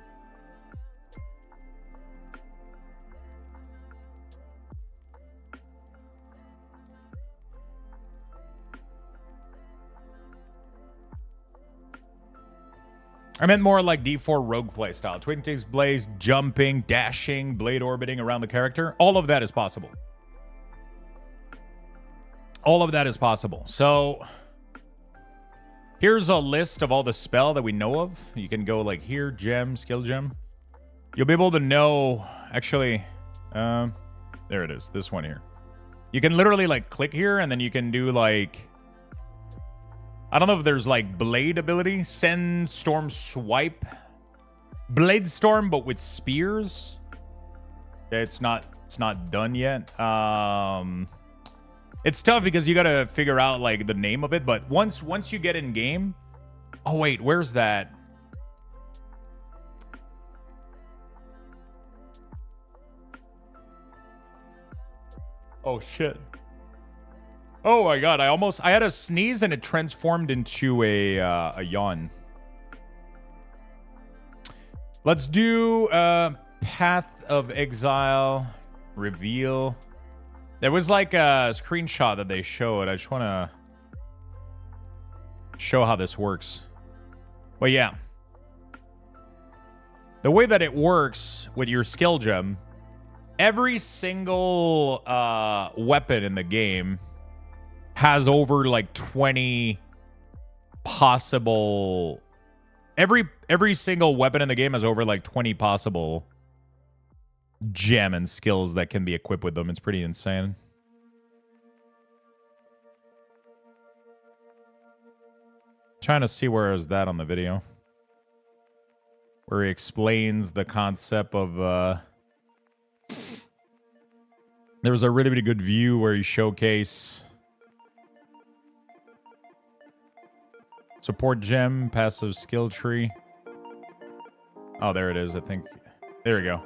[SPEAKER 1] I meant more like D4 rogue playstyle. Twin Tips Blaze, jumping, dashing, blade orbiting around the character. All of that is possible. All of that is possible. So here's a list of all the spell that we know of. You can go like here, gem, skill gem. You'll be able to know, actually, there it is, this one here. You can literally like click here and then you can do like, I don't know if there's like blade ability, send storm swipe, blade storm, but with spears. It's not done yet. It's tough because you gotta figure out like the name of it, but once you get in game, oh wait, where's that? Oh shit. Oh my god, I had a sneeze and it transformed into a yawn. Let's do Path of Exile reveal. There was like a screenshot that they showed. I just want to show how this works. Well, yeah. The way that it works with your skill gem, every single weapon in the game has over like 20 possible... Every single weapon in the game has over like 20 possible gem and skills that can be equipped with them. It's pretty insane. Trying to see where is that on the video. Where he explains the concept of... There was a really, really good view where he showcased... Support gem, passive skill tree. Oh, there it is, I think. There we go.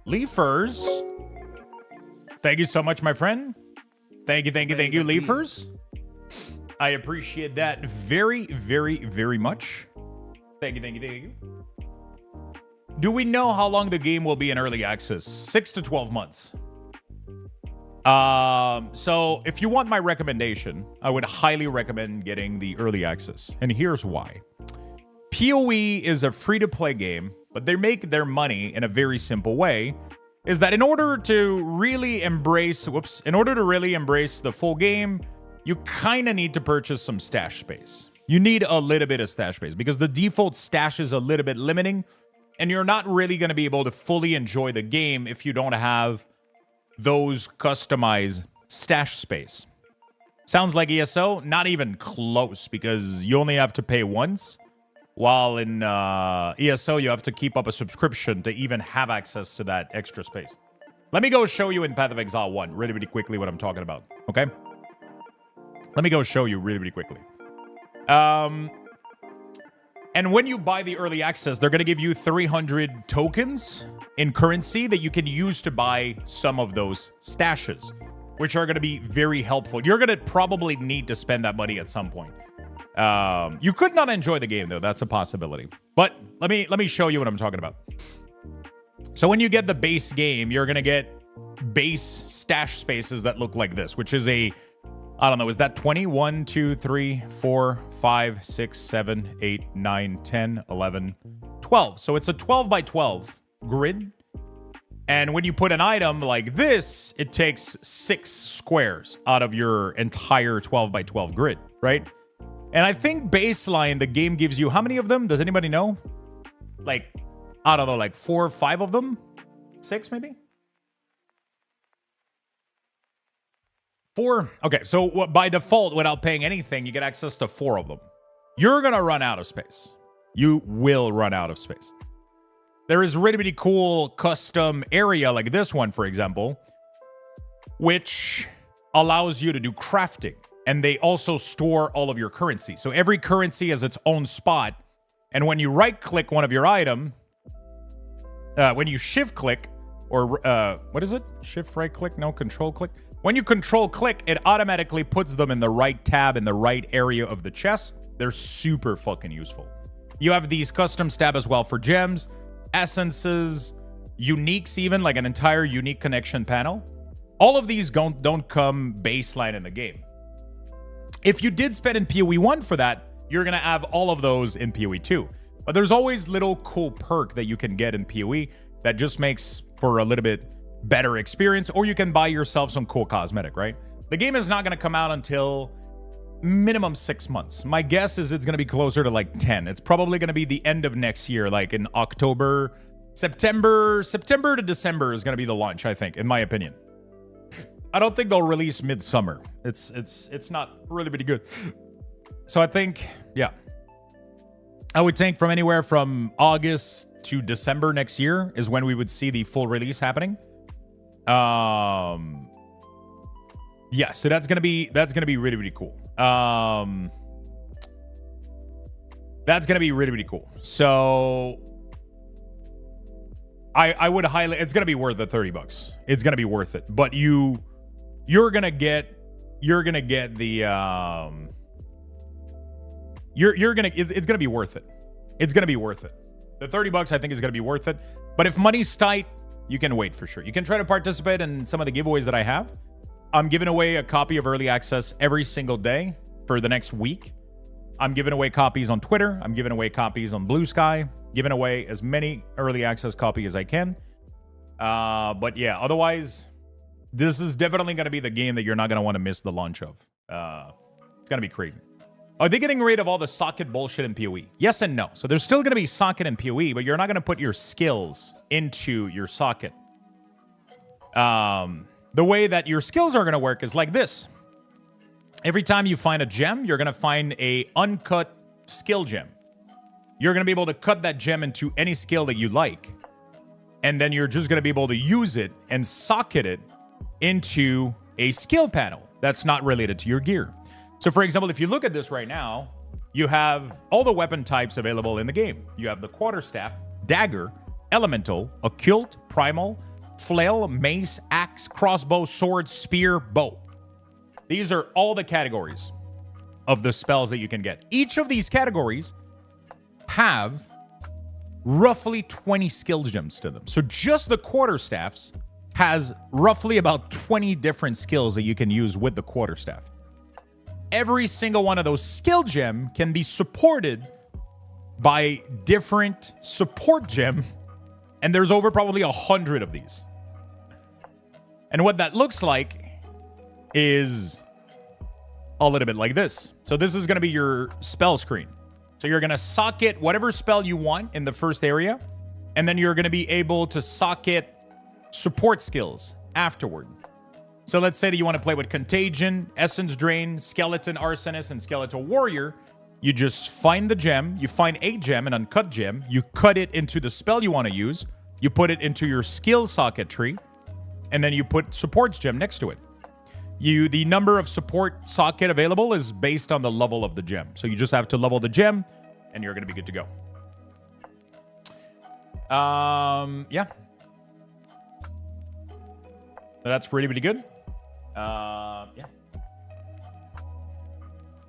[SPEAKER 1] Leafers. Thank you so much, my friend. Thank you, Leafers. I appreciate that very, very, very much. Thank you. Do we know how long the game will be in early access? 6 to 12 months. So if you want my recommendation, I would highly recommend getting the early access. And here's why. PoE is a free-to-play game, but they make their money in a very simple way. Is that in order to really embrace the full game, you kind of need to purchase some stash space. You need a little bit of stash space because the default stash is a little bit limiting, and you're not really going to be able to fully enjoy the game if you don't have those customized stash space. Sounds like ESO? Not even close, because you only have to pay once, while in ESO you have to keep up a subscription to even have access to that extra space. Let me go show you in Path of Exile 1 really, really quickly what I'm talking about, okay? Let me go show you really, really quickly. And when you buy the early access, they're going to give you 300 tokens in currency that you can use to buy some of those stashes, which are going to be very helpful. You're going to probably need to spend that money at some point. You could not enjoy the game, though. That's a possibility. But let me show you what I'm talking about. So when you get the base game, you're going to get base stash spaces that look like this, which is a... I don't know, is that 20? 1, 2, 3, 4, 5, 6, 7, 8, 9, 10, 11, 12. So it's a 12 by 12 grid. And when you put an item like this, it takes 6 squares out of your entire 12 by 12 grid, right? And I think baseline, the game gives you, how many of them? Does anybody know? Like, I don't know, like 4 or 5 of them? 6 maybe? 4? Okay, so by default, without paying anything, you get access to 4 of them. You're going to run out of space. You will run out of space. There is really, really cool custom area like this one, for example, which allows you to do crafting. And they also store all of your currency. So every currency has its own spot. And when you right-click one of your item, when you shift-click, or what is it? Shift right-click? No, control-click. When you control-click, it automatically puts them in the right tab in the right area of the chest. They're super fucking useful. You have these custom tab as well for gems, essences, uniques even, like an entire unique connection panel. All of these don't come baseline in the game. If you did spend in PoE 1 for that, you're going to have all of those in PoE 2. But there's always little cool perk that you can get in PoE that just makes for a little bit better experience, or you can buy yourself some cool cosmetic, right? The game is not going to come out until minimum 6 months. My guess is it's going to be closer to like 10. It's probably going to be the end of next year, like in October, September to December is going to be the launch, I think, in my opinion. I don't think they'll release midsummer. It's not really pretty good. So I think, yeah. I would think from anywhere from August to December next year is when we would see the full release happening. Yeah, so that's gonna be really, really cool. That's gonna be really, really cool. So I would highly, it's gonna be worth the $30. It's gonna be worth it. But you're gonna get the it's gonna be worth it. It's gonna be worth it. The $30 I think is gonna be worth it. But if money's tight, you can wait for sure. You can try to participate in some of the giveaways that I have. I'm giving away a copy of Early Access every single day for the next week. I'm giving away copies on Twitter. I'm giving away copies on Blue Sky. Giving away as many Early Access copies as I can. But yeah, otherwise, this is definitely going to be the game that you're not going to want to miss the launch of. It's going to be crazy. Are they getting rid of all the socket bullshit in PoE? Yes and no. So there's still going to be socket in PoE, but you're not going to put your skills into your socket. The way that your skills are going to work is like this. Every time you find a gem, you're going to find a uncut skill gem. You're going to be able to cut that gem into any skill that you like. And then you're just going to be able to use it and socket it into a skill panel that's not related to your gear. So for example, if you look at this right now, you have all the weapon types available in the game. You have the quarterstaff, dagger, elemental, occult, primal, flail, mace, axe, crossbow, sword, spear, bow. These are all the categories of the spells that you can get. Each of these categories have roughly 20 skill gems to them. So just the quarterstaffs has roughly about 20 different skills that you can use with the quarterstaff. Every single one of those skill gem can be supported by different support gem, and there's over probably 100 of these. And what that looks like is a little bit like this. So this is going to be your spell screen. So you're going to socket whatever spell you want in the first area, and then you're going to be able to socket support skills afterward. So let's say that you want to play with Contagion, Essence Drain, Skeleton Arsonist, and Skeletal Warrior. You just find the gem. You find a gem, an uncut gem. You cut it into the spell you want to use. You put it into your skill socket tree, and then you put supports gem next to it. The number of support socket available is based on the level of the gem. So you just have to level the gem, and you're going to be good to go. Yeah. So that's really, really good. Yeah.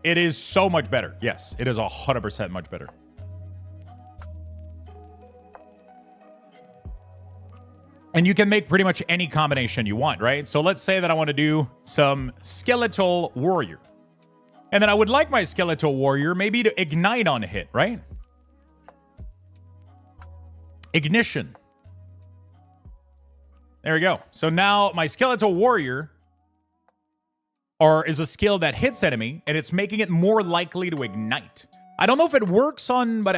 [SPEAKER 1] It is so much better. Yes, it is 100% much better. And you can make pretty much any combination you want, right? So let's say that I want to do some Skeletal Warrior. And then I would like my Skeletal Warrior maybe to ignite on a hit, right? Ignition. There we go. So now my Skeletal Warrior is a skill that hits enemy, and it's making it more likely to ignite. I don't know if it works on, but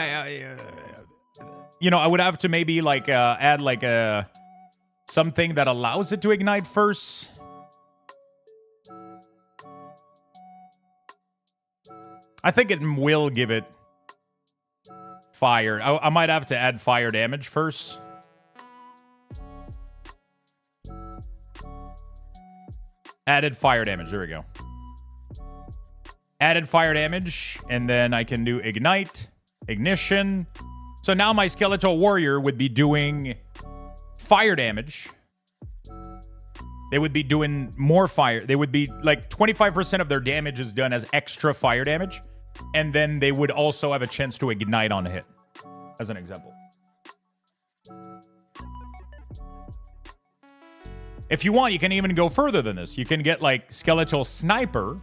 [SPEAKER 1] you know, I would have to maybe like add like something that allows it to ignite first. I think it will give it fire. I might have to add fire damage first. Added fire damage. There we go. Added fire damage. And then I can do ignite, ignition. So now my Skeletal Warrior would be doing fire damage. They would be doing more fire. They would be like 25% of their damage is done as extra fire damage. And then they would also have a chance to ignite on a hit, as an example. If you want, you can even go further than this. You can get like Skeletal Sniper,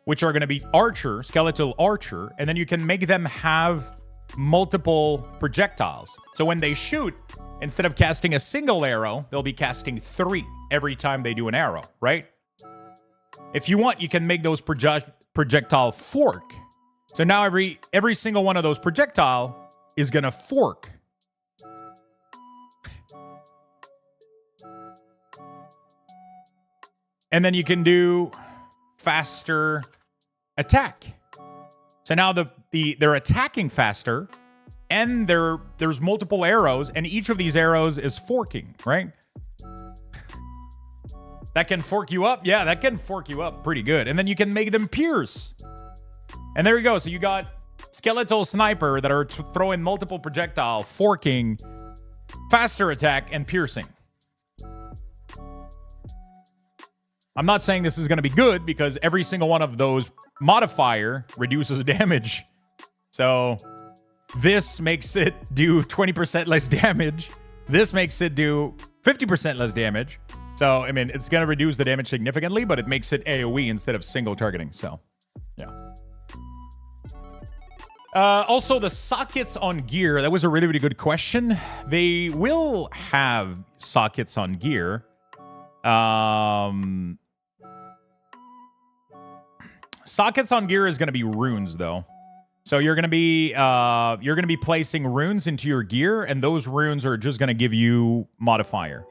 [SPEAKER 1] which are going to be Archer, Skeletal Archer, and then you can make them have multiple projectiles. So when they shoot, instead of casting a single arrow, they'll be casting 3 every time they do an arrow, right? If you want, you can make those projectile fork. So now every single one of those projectile is going to fork. And then you can do faster attack. So now they're attacking faster, and there's multiple arrows, and each of these arrows is forking, right? That can fork you up. Yeah, that can fork you up pretty good. And then you can make them pierce. And there you go. So you got Skeletal Sniper that are throwing multiple projectile, forking, faster attack, and piercing. I'm not saying this is going to be good because every single one of those modifier reduces damage. So this makes it do 20% less damage. This makes it do 50% less damage. So, I mean, it's going to reduce the damage significantly, but it makes it AoE instead of single targeting. So, yeah. Also, the sockets on gear. That was a really, really good question. They will have sockets on gear. Sockets on gear is going to be runes, though. So you're going to be placing runes into your gear, and those runes are just going to give you modifier.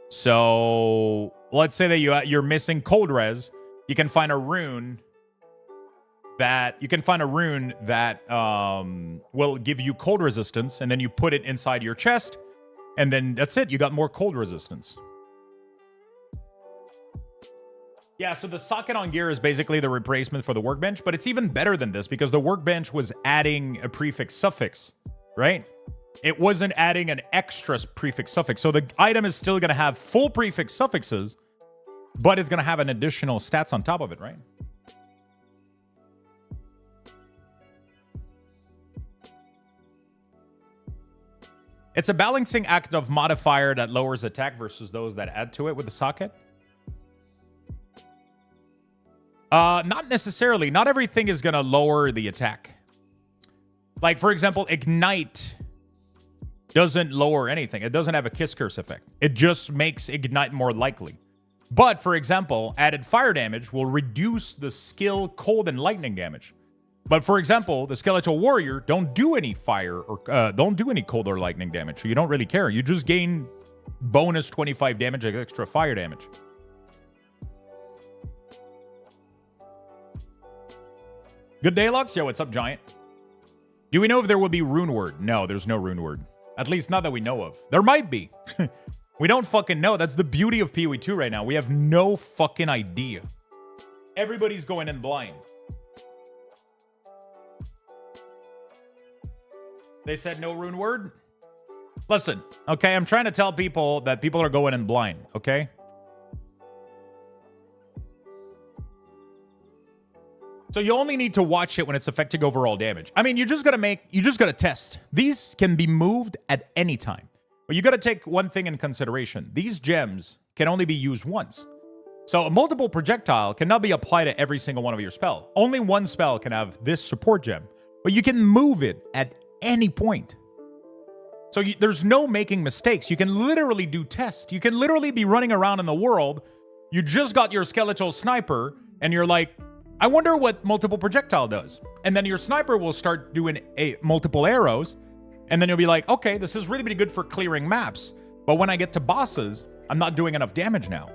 [SPEAKER 1] So let's say that you're missing cold res. You can find a rune that will give you cold resistance, and then you put it inside your chest, and then that's it. You got more cold resistance. Yeah, so the socket on gear is basically the replacement for the workbench, but it's even better than this because the workbench was adding a prefix suffix, right? It wasn't adding an extra prefix suffix. So the item is still going to have full prefix suffixes, but it's going to have an additional stats on top of it, right? It's a balancing act of modifier that lowers attack versus those that add to it with the socket. Not necessarily. Not everything is going to lower the attack. Like, for example, Ignite doesn't lower anything. It doesn't have a kiss curse effect. It just makes Ignite more likely. But, for example, added fire damage will reduce the skill cold and lightning damage. But, for example, the Skeletal Warrior don't do any fire or don't do any cold or lightning damage. So you don't really care. You just gain bonus 25 damage like extra fire damage. Good day, Lux. Yo, what's up, Giant? Do we know if there will be rune word? No, there's no rune word. At least not that we know of. There might be. We don't fucking know. That's the beauty of PoE 2 right now. We have no fucking idea. Everybody's going in blind. They said no rune word? Listen, okay? I'm trying to tell people that people are going in blind, okay? So you only need to watch it when it's affecting overall damage. I mean, you just gotta test. These can be moved at any time. But you gotta take one thing in consideration. These gems can only be used once. So a multiple projectile cannot be applied to every single one of your spell. Only one spell can have this support gem. But you can move it at any point. So there's no making mistakes. You can literally do tests. You can literally be running around in the world. You just got your skeletal sniper, and you're like, I wonder what multiple projectile does. And then your sniper will start doing multiple arrows, and then you'll be like, okay, this is really, really good for clearing maps. But when I get to bosses, I'm not doing enough damage now.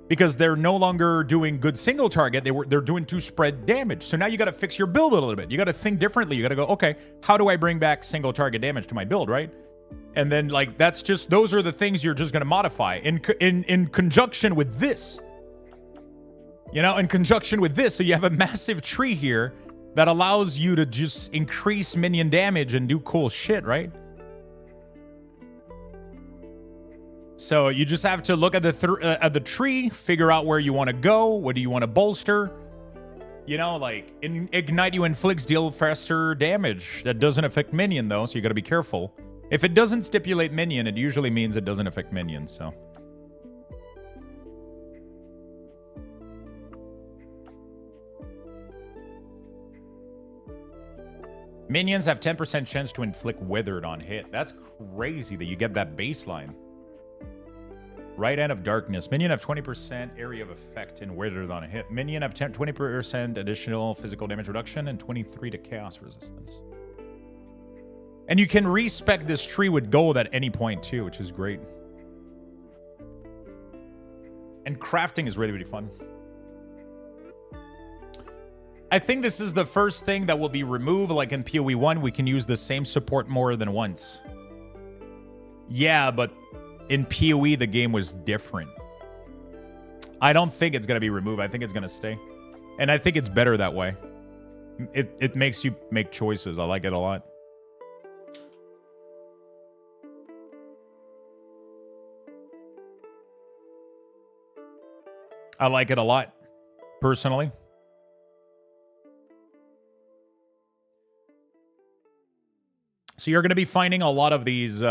[SPEAKER 1] Because they're no longer doing good single target. They're doing two spread damage. So now you got to fix your build a little bit. You got to think differently. You got to go, okay, how do I bring back single target damage to my build, right? And then like that's just those are the things you're just going to modify in conjunction with this. You know, in conjunction with this, so you have a massive tree here that allows you to just increase minion damage and do cool shit, right? So you just have to look at the tree, figure out where you want to go. What do you want to bolster? You know, like ignite you inflicts deal faster damage. That doesn't affect minion though, so you got to be careful. If it doesn't stipulate minion, it usually means it doesn't affect minions. So. Minions have 10% chance to inflict withered on hit. That's crazy that you get that baseline. Right Hand of Darkness. Minion have 20% area of effect in withered on a hit. Minion have 20% additional physical damage reduction and 23 to chaos resistance. And you can respec this tree with gold at any point too, which is great. And crafting is really, really fun. I think this is the first thing that will be removed. Like in PoE 1, we can use the same support more than once. Yeah, but in PoE, the game was different. I don't think it's going to be removed. I think it's going to stay. And I think it's better that way. It makes you make choices. I like it a lot. I like it a lot, personally. So you're going to be finding a lot of these...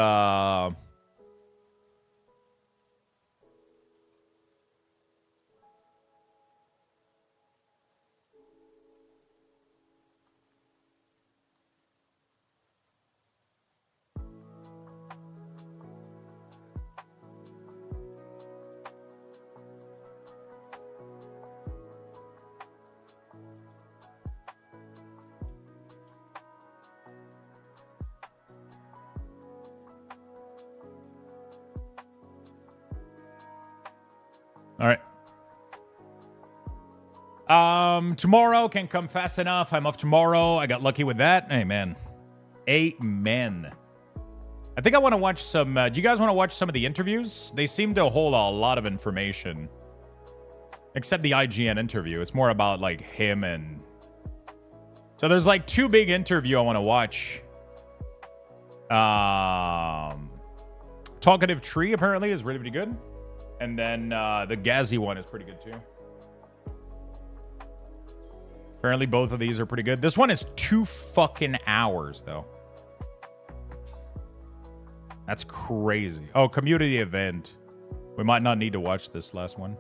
[SPEAKER 1] All right. Tomorrow can't come fast enough. I'm off tomorrow. I got lucky with that. Amen. Amen. I think I want to watch some... do you guys want to watch some of the interviews? They seem to hold a lot of information. Except the IGN interview. It's more about, like, him and... So there's, like, two big interviews I want to watch. Talkative Tree, apparently, is really, really good. And then the Gazi one is pretty good, too. Apparently, both of these are pretty good. This one is 2 fucking hours, though. That's crazy. Oh, community event. We might not need to watch this last one.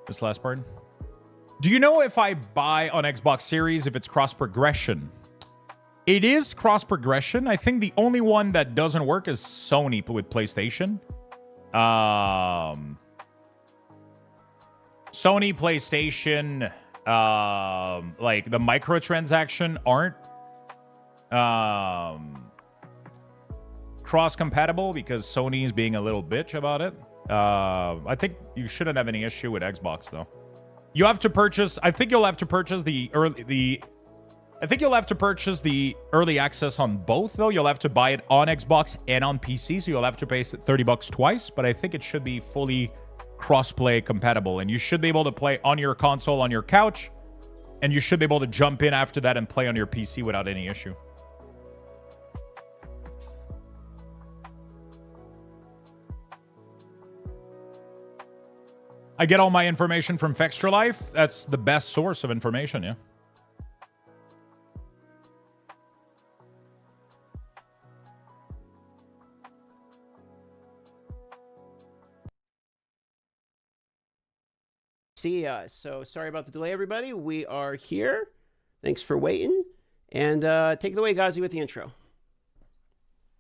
[SPEAKER 1] This last part. Do you know if I buy on Xbox Series if it's cross-progression? It is cross-progression. I think the only one that doesn't work is Sony with PlayStation. Sony, PlayStation, like the microtransaction aren't cross-compatible because Sony's being a little bitch about it. I think you shouldn't have any issue with Xbox though. You have to purchase. I think you'll have to purchase the early access on both though. You'll have to buy it on Xbox and on PC, so you'll have to pay $30 twice. But I think it should be fully cross-play compatible, and you should be able to play on your console on your couch, and you should be able to jump in after that and play on your PC without any issue. I get all my information from Fextra Life. That's the best source of information, yeah.
[SPEAKER 5] So sorry about the delay, everybody. We are here. Thanks for waiting. And take it away, Gazi, with the intro.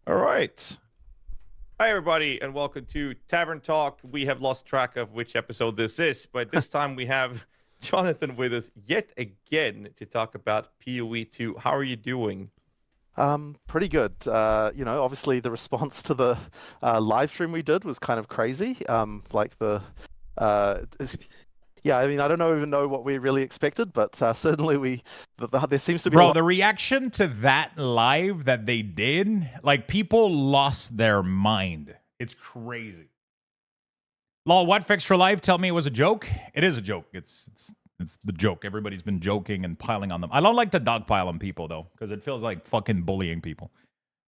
[SPEAKER 6] All right. Hi, everybody, and welcome to Tavern Talk. We have lost track of which episode this is, but this time we have Jonathan with us yet again to talk about PoE 2. How are you doing?
[SPEAKER 7] Pretty good. Obviously the response to the live stream we did was kind of crazy. I mean, I don't even know what we really expected, but certainly there seems to be
[SPEAKER 1] Bro, the reaction to that live that they did, like people lost their mind. It's crazy. Lol, what fixed for life? Tell me it was a joke. It is a joke. It's the joke. Everybody's been joking and piling on them. I don't like to dogpile on people though, because it feels like fucking bullying people.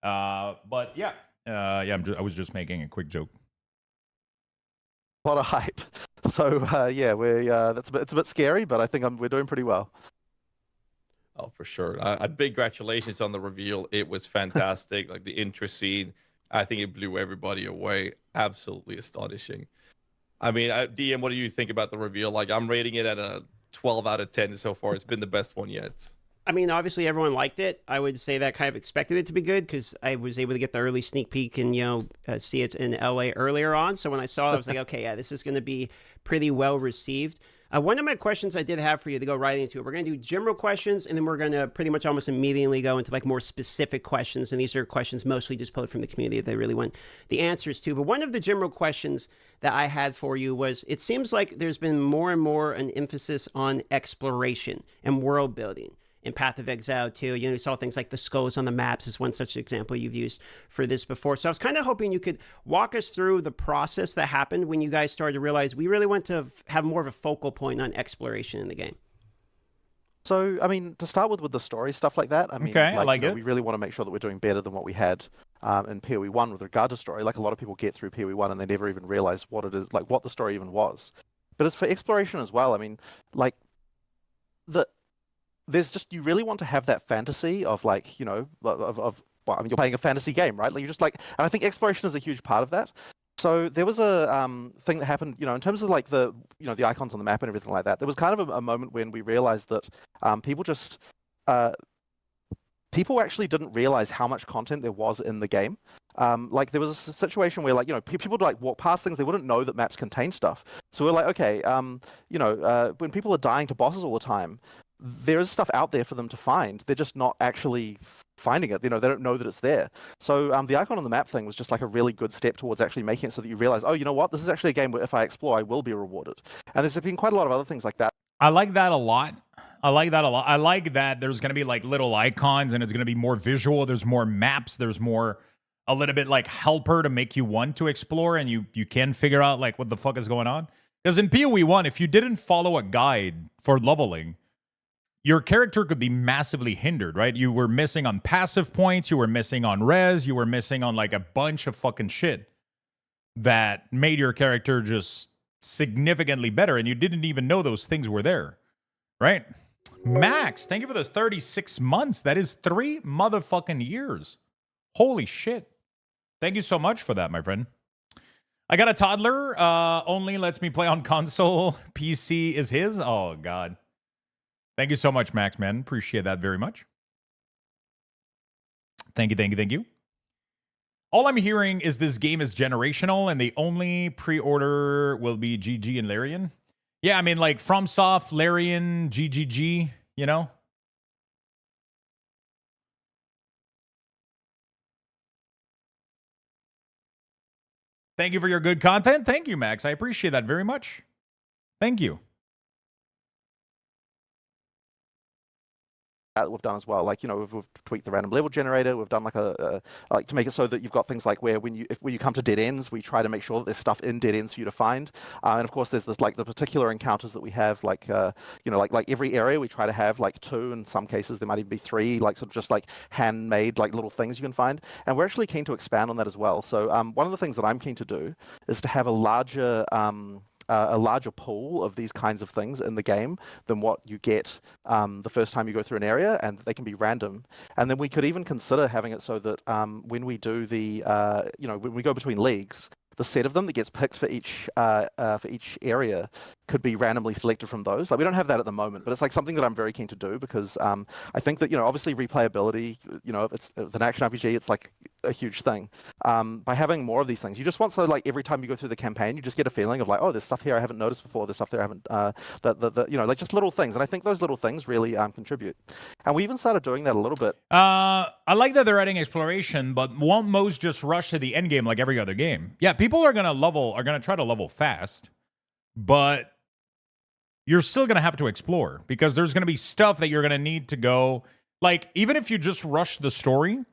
[SPEAKER 1] But yeah, I was just making a quick joke.
[SPEAKER 7] a lot of hype. So it's a bit scary, but I think we're doing pretty well.
[SPEAKER 6] Oh, for sure. Big congratulations on the reveal. It was fantastic. Like the intro scene, I think it blew everybody away. Absolutely astonishing. I mean, DM, what do you think about the reveal? Like, I'm rating it at a 12 out of 10 so far. It's been the best one yet.
[SPEAKER 5] I mean, obviously everyone liked it. I would say that kind of expected it to be good because I was able to get the early sneak peek and, see it in LA earlier on. So when I saw it, I was like, okay, yeah, this is going to be pretty well received. One of my questions I did have for you to go right into it, we're going to do general questions, and then we're going to pretty much almost immediately go into like more specific questions. And these are questions mostly just pulled from the community that I really want the answers to. But one of the general questions that I had for you was, it seems like there's been more and more an emphasis on exploration and world building. In Path of Exile too, you saw things like the skulls on the maps is one such example you've used for this before. So I was kind of hoping you could walk us through the process that happened when you guys started to realize we really want to have more of a focal point on exploration in the game.
[SPEAKER 7] So, I mean, to start with the story stuff like that, I mean,
[SPEAKER 1] Okay, I like it.
[SPEAKER 7] We really want to make sure that we're doing better than what we had in PoE 1 with regard to story. Like a lot of people get through PoE 1 and they never even realize what it is, like what the story even was. But as for exploration as well, I mean, like there's just, you really want to have that fantasy of like, well, I mean, you're playing a fantasy game, right? Like you just like, and I think exploration is a huge part of that. So there was a thing that happened, in terms of like the icons on the map and everything like that. There was kind of a moment when we realized that people actually didn't realize how much content there was in the game. Like there was a situation where like, people would like walk past things, they wouldn't know that maps contain stuff. So we're like, okay, when people are dying to bosses all the time, there is stuff out there for them to find. They're just not actually finding it. They don't know that it's there. So the icon on the map thing was just like a really good step towards actually making it so that you realize, oh, you know what? This is actually a game where if I explore, I will be rewarded. And there's been quite a lot of other things like that.
[SPEAKER 1] I like that a lot. I like that there's going to be like little icons and it's going to be more visual. There's more maps. There's more, a little bit like helper to make you want to explore and you can figure out like what the fuck is going on. Because in PoE 1, if you didn't follow a guide for leveling, your character could be massively hindered, right? You were missing on passive points, you were missing on res, you were missing on like a bunch of fucking shit that made your character just significantly better, and you didn't even know those things were there, right? Max, thank you for those 36 months. That is 3 motherfucking years. Holy shit. Thank you so much for that, my friend. I got a toddler, only lets me play on console. PC is his. Oh, God. Thank you so much, Max, man. Appreciate that very much. Thank you. All I'm hearing is this game is generational and the only pre-order will be GG and Larian. Yeah, I mean, like FromSoft, Larian, GGG, Thank you for your good content. Thank you, Max. I appreciate that very much. Thank you.
[SPEAKER 7] That we've done as well, like we've tweaked the random level generator. We've done like like to make it so that you've got things like where when you come to dead ends, we try to make sure that there's stuff in dead ends for you to find. And of course, there's this like the particular encounters that we have, like like every area we try to have like 2. In some cases, there might even be 3, like sort of just like handmade like little things you can find. And we're actually keen to expand on that as well. So one of the things that I'm keen to do is to have a larger pool of these kinds of things in the game than what you get the first time you go through an area, and they can be random. And then we could even consider having it so that when we do the, when we go between leagues, the set of them that gets picked for each area could be randomly selected from those. Like we don't have that at the moment, but it's like something that I'm very keen to do because I think that obviously replayability, if it's an action RPG, it's like a huge thing. By having more of these things, you just want like every time you go through the campaign, you just get a feeling of like, oh, there's stuff here I haven't noticed before. There's stuff there I haven't like just little things, and I think those little things really contribute. And we even started doing that a little bit.
[SPEAKER 1] I like that they're adding exploration, but won't most just rush to the end game like every other game? Yeah, people are gonna try to level fast, but you're still gonna have to explore because there's gonna be stuff that you're gonna need to go. Like, even if you just rush the story,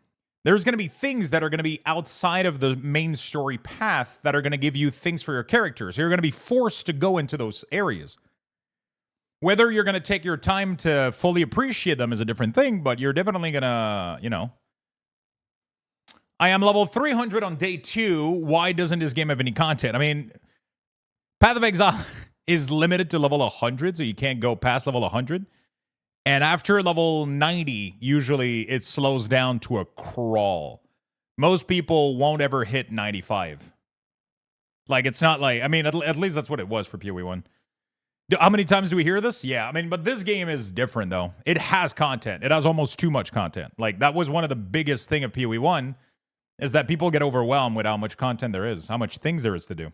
[SPEAKER 1] there's gonna be things that are gonna be outside of the main story path that are gonna give you things for your characters. You're gonna be forced to go into those areas. Whether you're gonna take your time to fully appreciate them is a different thing, but you're definitely gonna, I am level 300 on day 2. Why doesn't this game have any content? I mean, Path of Exile is limited to level 100, so you can't go past level 100. And after level 90, usually it slows down to a crawl. Most people won't ever hit 95. Like, it's not like, I mean, at least that's what it was for PoE1. How many times do we hear this? Yeah, I mean, but this game is different, though. It has content. It has almost too much content. Like, that was one of the biggest thing of PoE1, is that people get overwhelmed with how much content there is, how much things there is to do.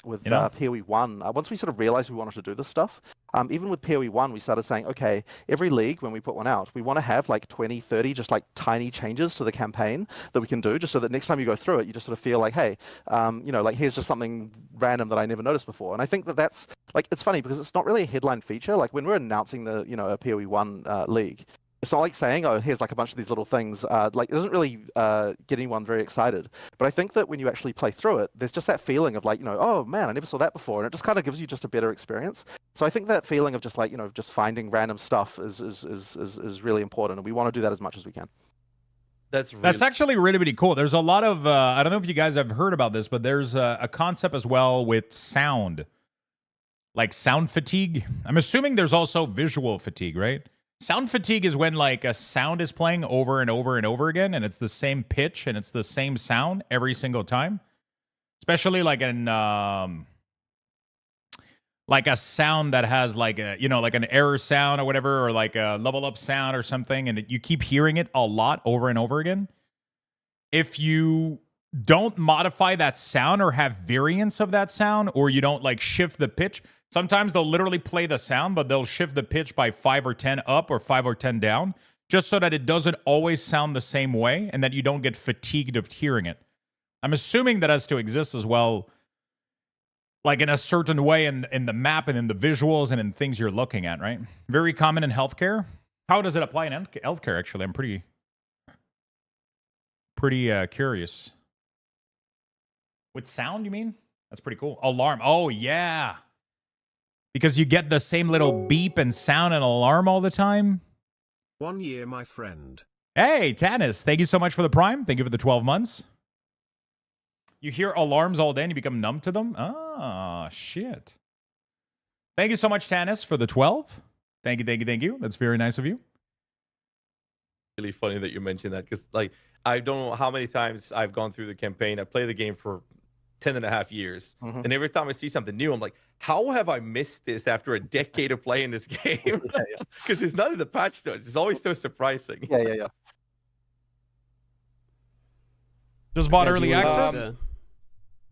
[SPEAKER 7] With PoE1, once we sort of realized we wanted to do this stuff, even with PoE1, we started saying, okay, every league, when we put one out, we want to have like 20, 30, just like tiny changes to the campaign that we can do, just so that next time you go through it, you just sort of feel like, hey, like here's just something random that I never noticed before. And I think that that's, like, it's funny because it's not really a headline feature. Like when we're announcing the, a PoE1 league, it's not like saying, oh, here's like a bunch of these little things. Like, it doesn't really get anyone very excited. But I think that when you actually play through it, there's just that feeling of like, oh man, I never saw that before. And it just kind of gives you just a better experience. So I think that feeling of just like, just finding random stuff is really important. And we want to do that as much as we can.
[SPEAKER 6] That's
[SPEAKER 1] actually really, really cool. There's a lot of, I don't know if you guys have heard about this, but there's a concept as well with sound. Like sound fatigue. I'm assuming there's also visual fatigue, right? Sound fatigue is when like a sound is playing over and over and over again, and it's the same pitch and it's the same sound every single time. Especially like an like a sound that has like a like an error sound or whatever, or like a level up sound or something, and you keep hearing it a lot over and over again. If you don't modify that sound or have variants of that sound, or you don't like shift the pitch. Sometimes they'll literally play the sound, but they'll shift the pitch by 5 or 10 up or 5 or 10 down, just so that it doesn't always sound the same way and that you don't get fatigued of hearing it. I'm assuming that has to exist as well, like in a certain way in the map and in the visuals and in things you're looking at, right? Very common in healthcare. How does it apply in healthcare, actually? I'm pretty curious. With sound, you mean? That's pretty cool. Alarm. Oh, yeah. Because you get the same little beep and sound and alarm all the time.
[SPEAKER 3] 1 year, my friend.
[SPEAKER 1] Hey, Tanis, thank you so much for the Prime. Thank you for the 12 months. You hear alarms all day and you become numb to them? Ah, shit. Thank you so much, Tanis, for the 12. Thank you. That's very nice of you.
[SPEAKER 6] Really funny that you mentioned that, because like I don't know how many times I've gone through the campaign. I play the game for 10.5 years. Mm-hmm. And every time I see something new, I'm like, how have I missed this after a decade of playing this game? Because it's not in the patch notes. It's always so surprising.
[SPEAKER 7] Yeah.
[SPEAKER 1] Just bought early access?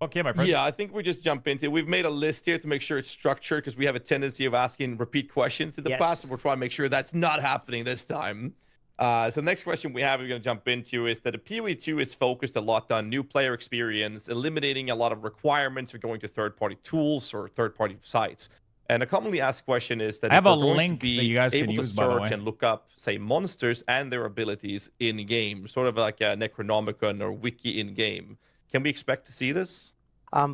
[SPEAKER 1] Okay, my friend.
[SPEAKER 6] Yeah, I think we just jump into it. We've made a list here to make sure it's structured, because we have a tendency of asking repeat questions in the past, and we're trying to make sure that's not happening this time. So the next question we have we're going to jump into is that the PoE2 is focused a lot on new player experience, eliminating a lot of requirements for going to third-party tools or third-party sites. And a commonly asked question is that
[SPEAKER 1] I have a link that you guys can use, by the way,
[SPEAKER 6] and look up, say, monsters and their abilities in-game, sort of like a Necronomicon or Wiki in-game. Can we expect to see this?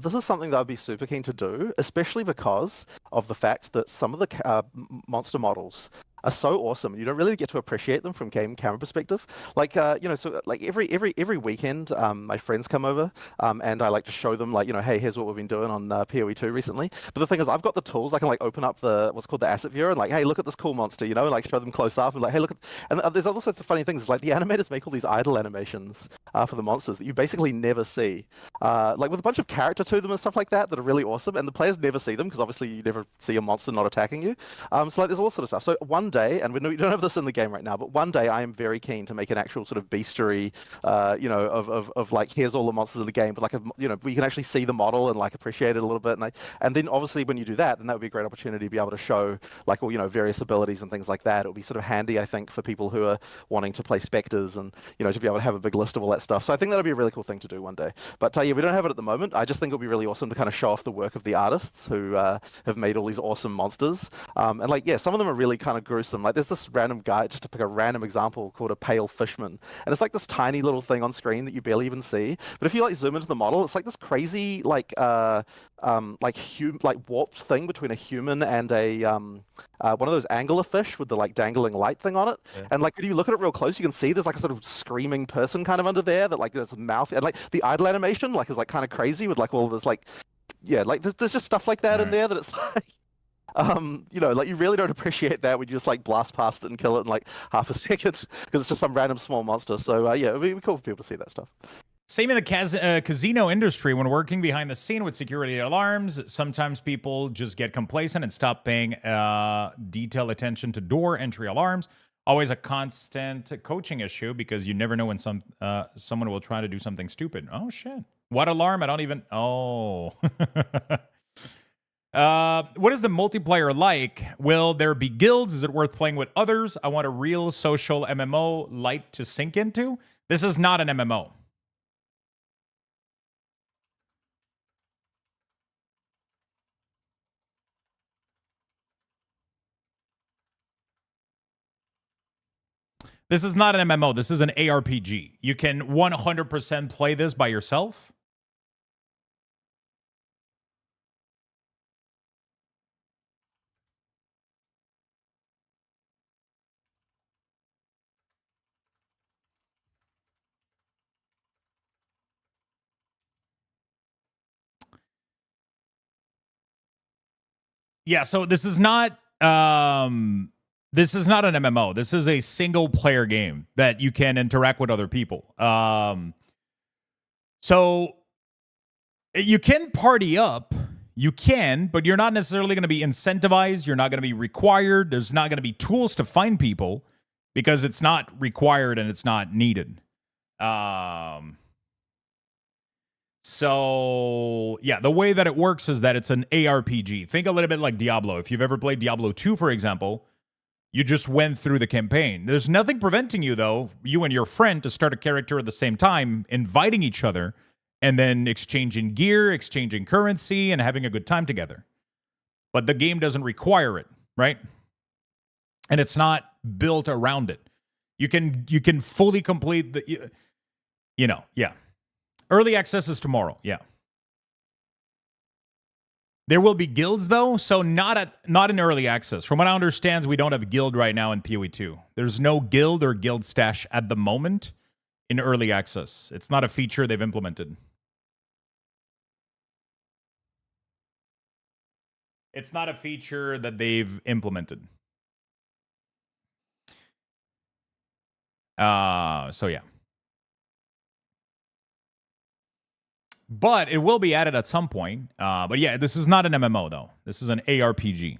[SPEAKER 7] This is something that I'd be super keen to do, especially because of the fact that some of the monster models are so awesome. You don't really get to appreciate them from game camera perspective. Like so like every weekend, my friends come over, and I like to show them like, hey, here's what we've been doing on PoE2 recently. But the thing is, I've got the tools. I can like open up the what's called the asset viewer and like, hey, look at this cool monster, and like show them close up and like, hey, look at. And there's also the funny things like the animators make all these idle animations for the monsters that you basically never see, like with a bunch of character to them and stuff like that are really awesome, and the players never see them because obviously you never see a monster not attacking you. So like there's all sort of stuff. So one day, and we don't have this in the game right now, but one day I am very keen to make an actual sort of bestiary, of like, here's all the monsters in the game, but like we can actually see the model and like appreciate it a little bit, and then obviously when you do that, then that would be a great opportunity to be able to show like all various abilities and things like that. It would be sort of handy, I think, for people who are wanting to play specters and to be able to have a big list of all that stuff. So I think that'll be a really cool thing to do one day. But yeah, we don't have it at the moment. I just think it'll be really awesome to kind of show off the work of the artists who have made all these awesome monsters. And like, yeah, some of them are really kind of gruesome. Like there's this random guy, just to pick a random example, called a pale fishman, and it's like this tiny little thing on screen that you barely even see. But if you like zoom into the model, it's like this crazy like warped thing between a human and a one of those anglerfish with the like dangling light thing on it. Yeah. And like when you look at it real close, you can see there's like a sort of screaming person kind of under there that like there's a mouth, and like the idle animation like is like kind of crazy with like all this like, yeah, like there's just stuff like that in there that it's like, like you really don't appreciate that when you just like blast past it and kill it in like half a second because it's just some random small monster. So yeah, it'd be cool for people to see that stuff.
[SPEAKER 1] Same in the casino industry. When working behind the scene with security alarms, sometimes people just get complacent and stop paying detailed attention to door entry alarms. Always a constant coaching issue because you never know when someone will try to do something stupid. Oh, shit. What alarm? I don't even... Oh. What is the multiplayer like? Will there be guilds? Is it worth playing with others? I want a real social MMO light to sink into. This is not an MMO. This is not an MMO. This is an ARPG. You can 100% play this by yourself. Yeah, so this is not an MMO. This is a single player game that you can interact with other people. So you can party up. You can, but you're not necessarily going to be incentivized. You're not going to be required. There's not going to be tools to find people because it's not required and it's not needed. So, yeah, the way that it works is that it's an ARPG. Think a little bit like Diablo. If you've ever played Diablo 2, for example, you just went through the campaign. There's nothing preventing you, though, you and your friend, to start a character at the same time, inviting each other, and then exchanging gear, exchanging currency, and having a good time together. But the game doesn't require it, right? And it's not built around it. You can fully complete the, yeah. Early access is tomorrow, yeah. There will be guilds, though, so not in early access. From what I understand, we don't have a guild right now in PoE2. There's no guild or guild stash at the moment in early access. It's not a feature they've implemented. It's not a feature that they've implemented. So yeah. But it will be added at some point. But yeah, this is not an MMO, though. This is an ARPG.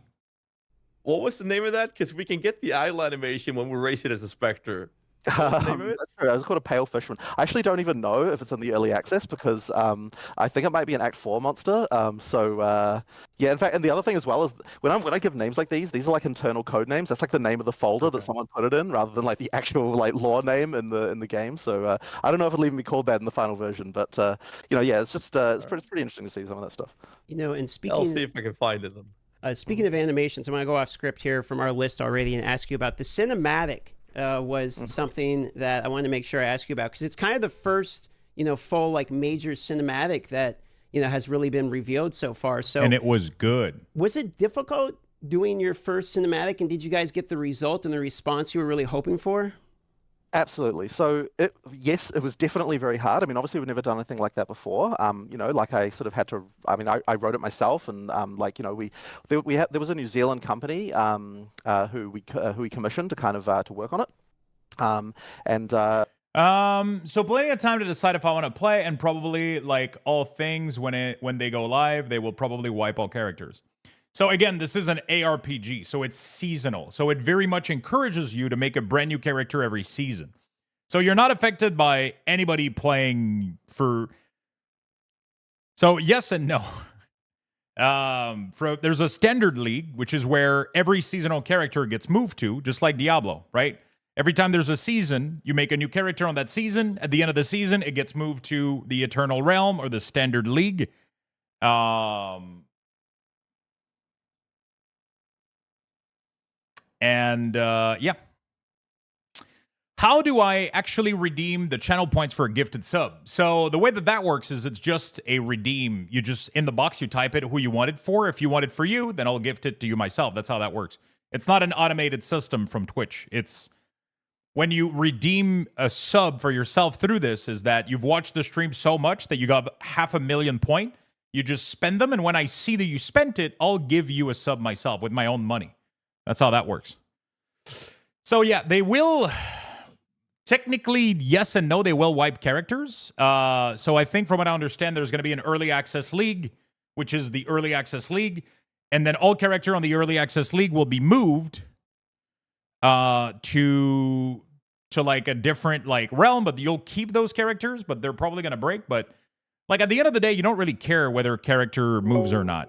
[SPEAKER 6] What was the name of that? Because we can get the idle animation when we race it as a Spectre.
[SPEAKER 7] That's true. It was called a pale fishman. I actually don't even know if it's in the early access because I think it might be an Act 4 monster. Yeah, in fact, and the other thing as well is when I give names like these are like internal code names. That's like the name of the folder that someone put it in, rather than like the actual like lore name in the game. So I don't know if it'll even be called that in the final version, but yeah, it's just it's pretty interesting to see some of that stuff.
[SPEAKER 5] And speaking,
[SPEAKER 6] I'll see if I can find it.
[SPEAKER 5] Speaking of animations, I'm going to go off script here from our list already and ask you about the cinematic. Was something that I wanted to make sure I ask you about, because it's kind of the first, full like major cinematic that has really been revealed so far. So,
[SPEAKER 1] and it was good.
[SPEAKER 5] Was it difficult doing your first cinematic, and did you guys get the result and the response you were really hoping for?
[SPEAKER 7] Absolutely. So yes, it was definitely very hard. I mean, obviously we've never done anything like that before. You know, like I sort of had to. I mean, I wrote it myself, and like you know, there was a New Zealand company who we commissioned to kind of to work on it,
[SPEAKER 1] So plenty of time to decide if I want to play, and probably like all things when they go live, they will probably wipe all characters. So again, this is an ARPG, so it's seasonal. So it very much encourages you to make a brand new character every season. So you're not affected by anybody playing for. So yes and no. There's a standard league, which is where every seasonal character gets moved to, just like Diablo, right? Every time there's a season, you make a new character on that season. At the end of the season, it gets moved to the Eternal Realm or the Standard League. Yeah. How do I actually redeem the channel points for a gifted sub? So the way that works is it's just a redeem. You just, in the box, you type it who you want it for. If you want it for you, then I'll gift it to you myself. That's how that works. It's not an automated system from Twitch. It's when you redeem a sub for yourself through this, is that you've watched the stream so much that you got 500,000 points. You just spend them, and when I see that you spent it, I'll give you a sub myself with my own money. That's how that works. So yeah, they will technically, yes and no, they will wipe characters. So I think from what I understand, there's going to be an early access league, which is the early access league, and then all character on the early access league will be moved to like a different like realm, but you'll keep those characters, but they're probably going to break. But like at the end of the day, you don't really care whether a character moves or not,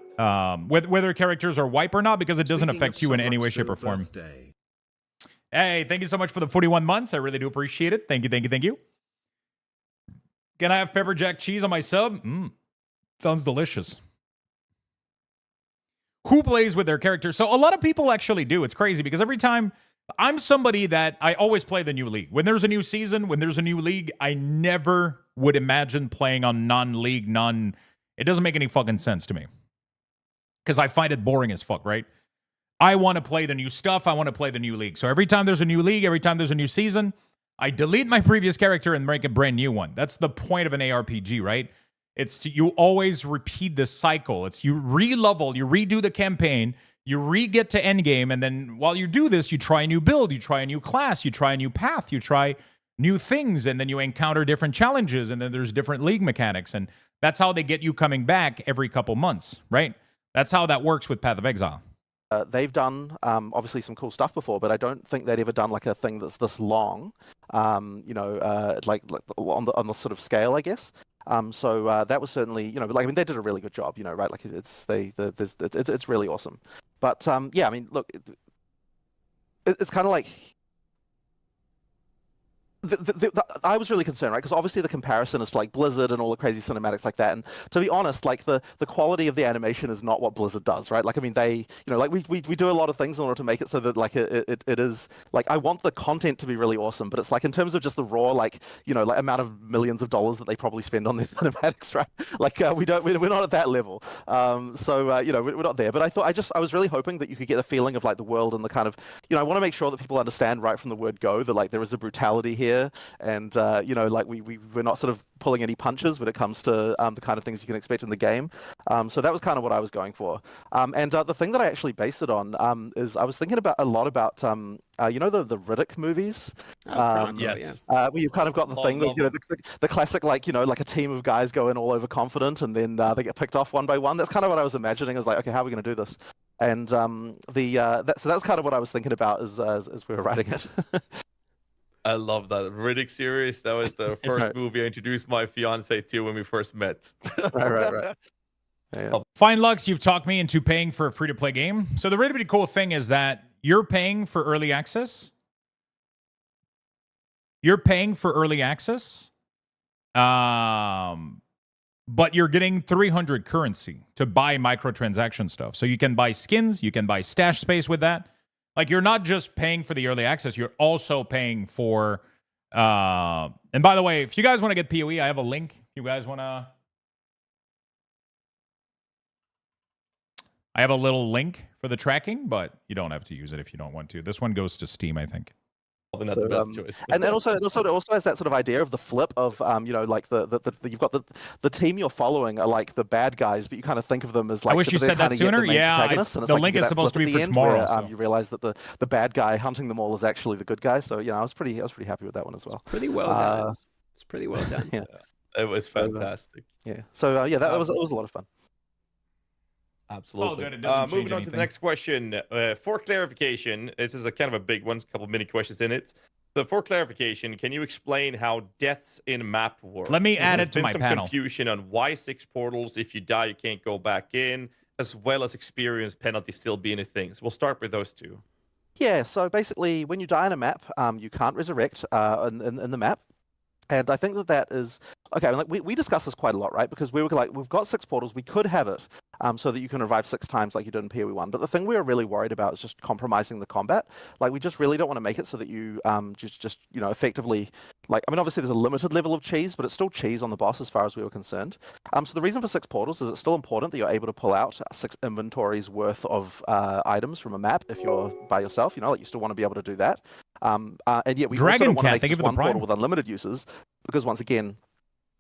[SPEAKER 1] whether characters are wipe or not, because it doesn't affect you in any way, shape, or form. Hey, thank you so much for the 41 months. I really do appreciate it. Thank you, thank you, thank you. Can I have pepper jack cheese on my sub? Sounds delicious. Who plays with their character? So a lot of people actually do. It's crazy because every time I'm somebody that I always play the new league. When there's a new season, when there's a new league, I never would imagine playing on non-league, it doesn't make any fucking sense to me. Because I find it boring as fuck, right? I want to play the new stuff. I want to play the new league. So every time there's a new league, every time there's a new season, I delete my previous character and make a brand new one. That's the point of an ARPG, right? You always repeat this cycle. It's you re-level, you redo the campaign, you re-get to endgame, and then while you do this, you try a new build, you try a new class, you try a new path, you try new things, and then you encounter different challenges, and then there's different league mechanics, and that's how they get you coming back every couple months, right? That's how that works with Path of Exile.
[SPEAKER 7] They've done obviously some cool stuff before, but I don't think they'd ever done like a thing that's this long, like on the sort of scale, I guess. So that was certainly, like I mean, they did a really good job, right? Like it's really awesome. But yeah, I mean, look, it's kind of like. I was really concerned, right? Because obviously the comparison is to like Blizzard and all the crazy cinematics like that. And to be honest, like the quality of the animation is not what Blizzard does, right? Like, I mean, they, like we do a lot of things in order to make it so that like it is like, I want the content to be really awesome, but it's like in terms of just the raw, like, like amount of millions of dollars that they probably spend on these cinematics, right? Like we're not at that level. So we're not there. But I was really hoping that you could get a feeling of like the world and the kind of, I want to make sure that people understand right from the word go that like there is a brutality here. And like we're not sort of pulling any punches when it comes to the kind of things you can expect in the game. So that was kind of what I was going for. And the thing that I actually based it on is I was thinking a lot about the Riddick movies.
[SPEAKER 6] Yes.
[SPEAKER 7] Where you've kind of got the thing with the classic like a team of guys go in all overconfident and then they get picked off one by one. That's kind of what I was imagining. Is like, okay, how are we going to do this? And so that's kind of what I was thinking about as we were writing it.
[SPEAKER 6] I love that Riddick series. That was the first movie I introduced my fiance to when we first met.
[SPEAKER 7] Right. Yeah.
[SPEAKER 1] Fine, Lux, you've talked me into paying for a free-to-play game. So the really cool thing is that you're paying for early access. But you're getting 300 currency to buy microtransaction stuff. So you can buy skins, you can buy stash space with that. Like, you're not just paying for the early access, you're also paying for... and by the way, if you guys want to get PoE, I have a link. You guys want to... I have a little link for the tracking, but you don't have to use it if you don't want to. This one goes to Steam, I think.
[SPEAKER 6] Probably not the best choice.
[SPEAKER 7] And then also it also has that sort of idea of the flip of you know, like the you've got the team you're following are like the bad guys, but you kind of think of them as like
[SPEAKER 1] I wish you said that sooner. Yeah,
[SPEAKER 7] the
[SPEAKER 1] link is supposed to be for tomorrow.
[SPEAKER 7] Where,
[SPEAKER 1] so.
[SPEAKER 7] You realize that the bad guy hunting them all is actually the good guy. So I was pretty happy with that one as well.
[SPEAKER 5] Pretty well done. It's pretty well done.
[SPEAKER 7] Yeah,
[SPEAKER 6] it was fantastic.
[SPEAKER 7] Yeah. So that was a lot of fun.
[SPEAKER 6] Absolutely.
[SPEAKER 1] Good. It doesn't change
[SPEAKER 6] moving on to the
[SPEAKER 1] anything.
[SPEAKER 6] next question. For clarification, this is a kind of a big one, a couple mini questions in it. So for clarification, can you explain how deaths in map work?
[SPEAKER 1] Let me add
[SPEAKER 6] There's
[SPEAKER 1] it to
[SPEAKER 6] been
[SPEAKER 1] my
[SPEAKER 6] some
[SPEAKER 1] panel.
[SPEAKER 6] confusion on why 6 portals, if you die, you can't go back in, as well as experience penalty still being a thing. So we'll start with those two.
[SPEAKER 7] Yeah. So basically, when you die in a map, you can't resurrect in the map. And I think that is okay. Like we discussed this quite a lot, right? Because we were like, we've got 6 portals, we could have it so that you can revive 6 times like you did in PoE1. But the thing we were really worried about is just compromising the combat. Like we just really don't want to make it so that you just effectively, like, I mean, obviously there's a limited level of cheese, but it's still cheese on the boss as far as we were concerned. So the reason for 6 portals is it's still important that you're able to pull out 6 inventories worth of items from a map if you're by yourself. Like you still want to be able to do that. And yet we also don't want to make just one portal with unlimited uses, because once again,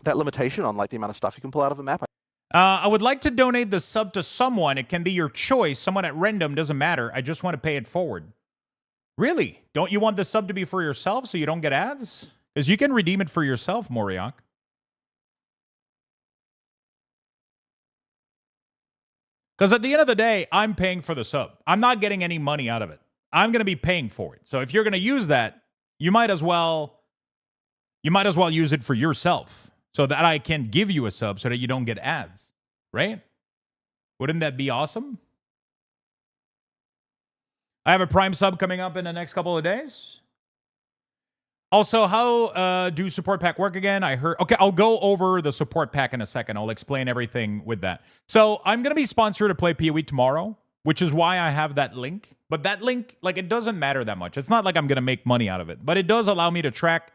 [SPEAKER 7] that limitation on like the amount of stuff you can pull out of a map.
[SPEAKER 1] I would like to donate the sub to someone. It can be your choice. Someone at random, doesn't matter. I just want to pay it forward. Really? Don't you want the sub to be for yourself so you don't get ads? Because you can redeem it for yourself, Moriak. Because at the end of the day, I'm paying for the sub. I'm not getting any money out of it. I'm going to be paying for it. So if you're going to use that, you might as well use it for yourself so that I can give you a sub so that you don't get ads, right? Wouldn't that be awesome? I have a Prime sub coming up in the next couple of days. Also, how do support pack work again? I heard. Okay, I'll go over the support pack in a second. I'll explain everything with that. So I'm going to be sponsored to play PoE tomorrow, which is why I have that link. But that link, like, it doesn't matter that much. It's not like I'm going to make money out of it. But it does allow me to track.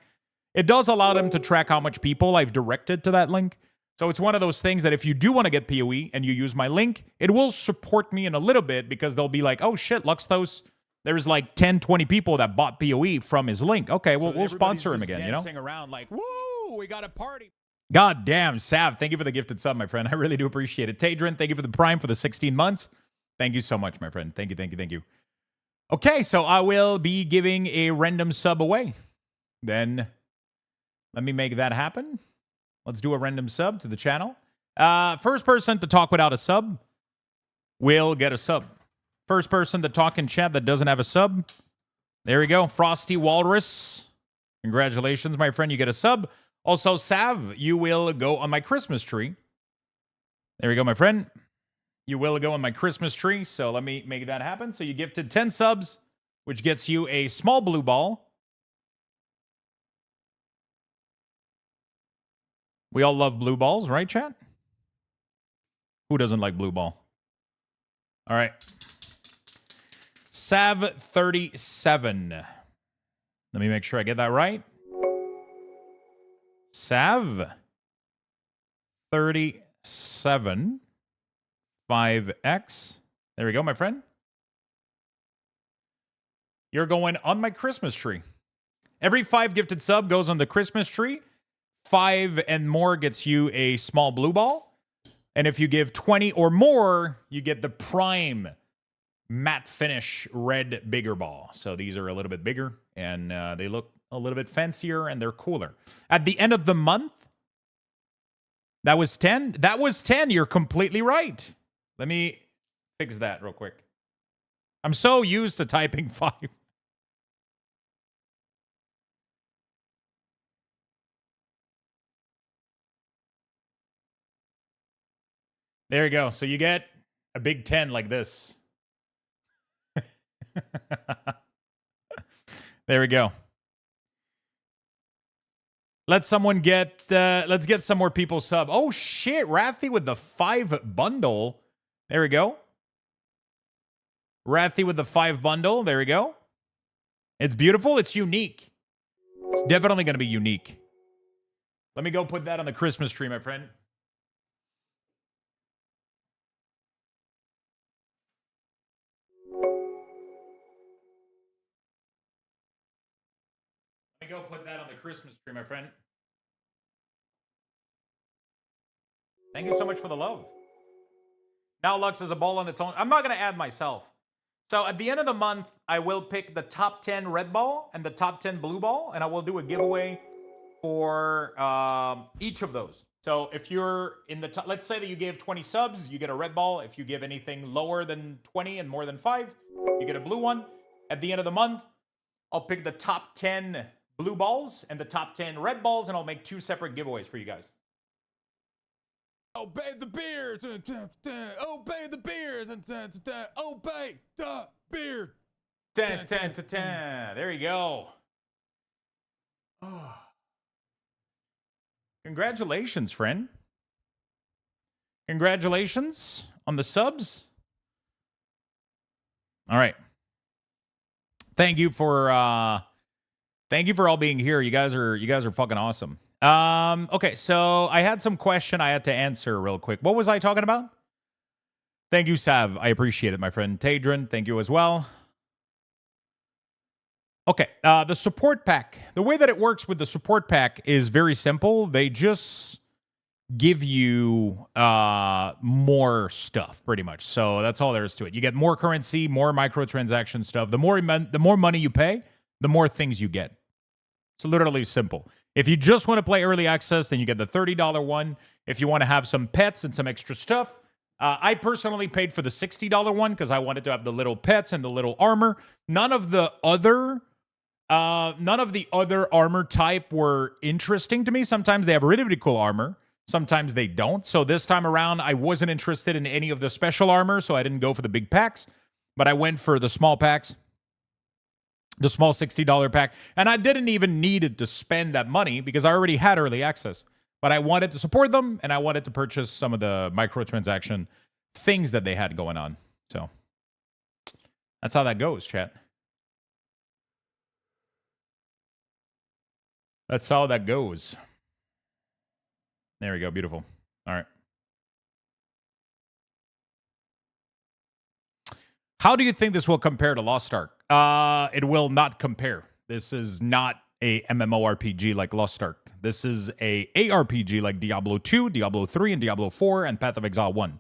[SPEAKER 1] It does allow them to track how much people I've directed to that link. So it's one of those things that if you do want to get PoE and you use my link, it will support me in a little bit because they'll be like, oh shit, Luxthos, there's like 10, 20 people that bought PoE from his link. Okay, well, we'll sponsor him again, dancing around like, woo, we got a party. God damn, Sav, thank you for the gifted sub, my friend. I really do appreciate it. Tadrin, thank you for the Prime for the 16 months. Thank you so much, my friend. Thank you, thank you, thank you. Okay, so I will be giving a random sub away. Then let me make that happen. Let's do a random sub to the channel. First person to talk without a sub will get a sub. First person to talk in chat that doesn't have a sub. There we go. Frosty Walrus. Congratulations, my friend. You get a sub. Also, Sav, you will go on my Christmas tree. There we go, my friend. You will go on my Christmas tree. So let me make that happen. So you gifted 10 subs, which gets you a small blue ball. We all love blue balls, right, chat? Who doesn't like blue ball? All right. Sav 37. Let me make sure I get that right. Sav 37. 5X. There we go, my friend. You're going on my Christmas tree. Every 5 gifted sub goes on the Christmas tree. 5 and more gets you a small blue ball. And if you give 20 or more, you get the Prime matte finish red bigger ball. So these are a little bit bigger and they look a little bit fancier and they're cooler. At the end of the month, that was 10. That was 10. You're completely right. Let me fix that real quick. I'm so used to typing 5. There you go. So you get a big 10 like this. There we go. Let's get some more people sub. Oh shit, Rathy with the 5 bundle. There we go. Rathy with the 5 bundle. There we go. It's beautiful. It's unique. It's definitely going to be unique. Let me go put that on the Christmas tree, my friend. go put that on the Christmas tree, my friend. Thank you so much for the love. Now Lux is a ball on its own. I'm not going to add myself. So at the end of the month, I will pick the top 10 red ball and the top 10 blue ball, and I will do a giveaway for each of those. So if you're in the top, let's say that you gave 20 subs, you get a red ball. If you give anything lower than 20 and more than 5, you get a blue one. At the end of the month, I'll pick the top 10 blue balls and the top 10 red balls, and I'll make 2 separate giveaways for you guys.
[SPEAKER 2] Obey the beard. Obey the beard. Obey the beard.
[SPEAKER 1] There you go. Oh. Congratulations, friend. Congratulations on the subs. All right. Thank you for all being here. You guys are fucking awesome. Okay, so I had some question I had to answer real quick. What was I talking about? Thank you, Sav. I appreciate it, my friend. Tadrin, thank you as well. Okay, the support pack. The way that it works with the support pack is very simple. They just give you more stuff, pretty much. So that's all there is to it. You get more currency, more microtransaction stuff. The more money you pay, the more things you get. It's literally simple. If you just want to play early access, then you get the $30 one. If you want to have some pets and some extra stuff, I personally paid for the $60 one because I wanted to have the little pets and the little armor. None of the other armor type were interesting to me. Sometimes they have really cool armor. Sometimes they don't. So this time around, I wasn't interested in any of the special armor, so I didn't go for the big packs. But I went for the small packs. The small $60 pack. And I didn't even need it to spend that money because I already had early access. But I wanted to support them, and I wanted to purchase some of the microtransaction things that they had going on. So that's how that goes, chat. That's how that goes. There we go. Beautiful. All right. How do you think this will compare to Lost Ark? It will not compare. This is not a MMORPG like Lost Ark. This is a ARPG like Diablo 2, Diablo 3, and Diablo 4, and Path of Exile 1.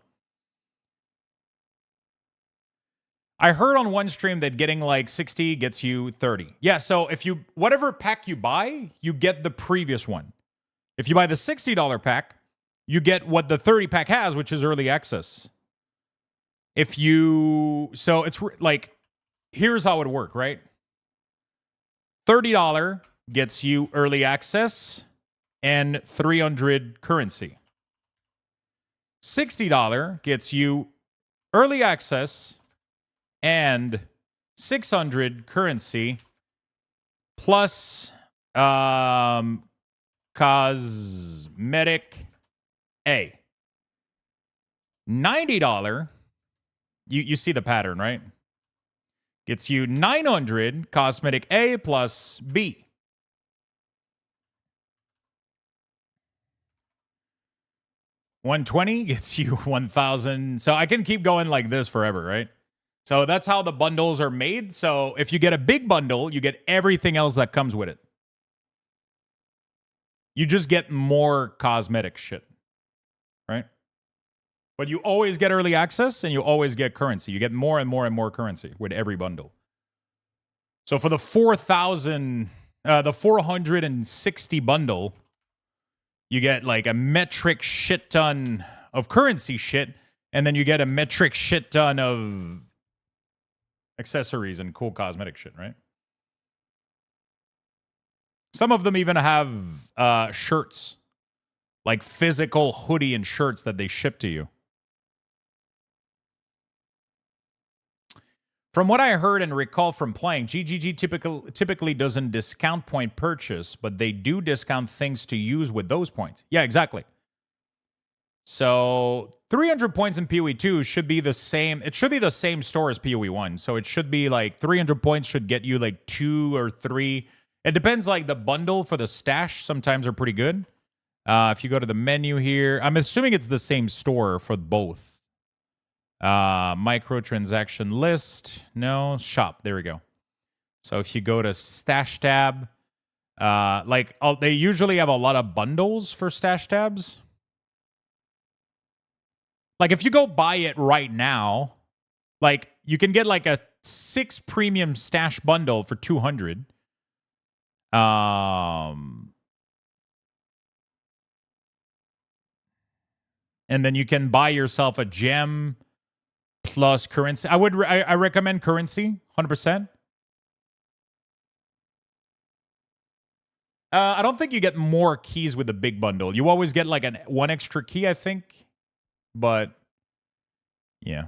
[SPEAKER 1] I heard on one stream that getting like 60 gets you 30. Yeah, so if you, whatever pack you buy, you get the previous one. If you buy the $60 pack, you get what the 30 pack has, which is early access. If you, so it's like, here's how it would work, right? $30 gets you early access and 300 currency. $60 gets you early access and 600 currency plus cosmetic A. $90, you see the pattern, right? Gets you 900 cosmetic A plus B. $120 gets you 1,000. So I can keep going like this forever, right? So that's how the bundles are made. So if you get a big bundle, you get everything else that comes with it. You just get more cosmetic shit, right? But you always get early access and you always get currency. You get more and more and more currency with every bundle. So for the 460 bundle, you get like a metric shit ton of currency shit, and then you get a metric shit ton of accessories and cool cosmetic shit, right? Some of them even have shirts, like physical hoodie and shirts that they ship to you. From what I heard and recall from playing, GGG typically doesn't discount point purchase, but they do discount things to use with those points. Yeah, exactly. So 300 points in PoE 2 should be the same. It should be the same store as PoE 1. So it should be like 300 points should get you like 2 or 3. It depends, like the bundle for the stash sometimes are pretty good. If you go to the menu here, I'm assuming it's the same store for both. Microtransaction list. No, shop. There we go. So if you go to stash tab, Like, they usually have a lot of bundles for stash tabs. Like, if you go buy it right now, like, you can get like a 6 premium stash bundle for 200. And then you can buy yourself a gem plus currency. I recommend currency 100%. I don't think you get more keys with the big bundle. You always get like one extra key, I think. But yeah.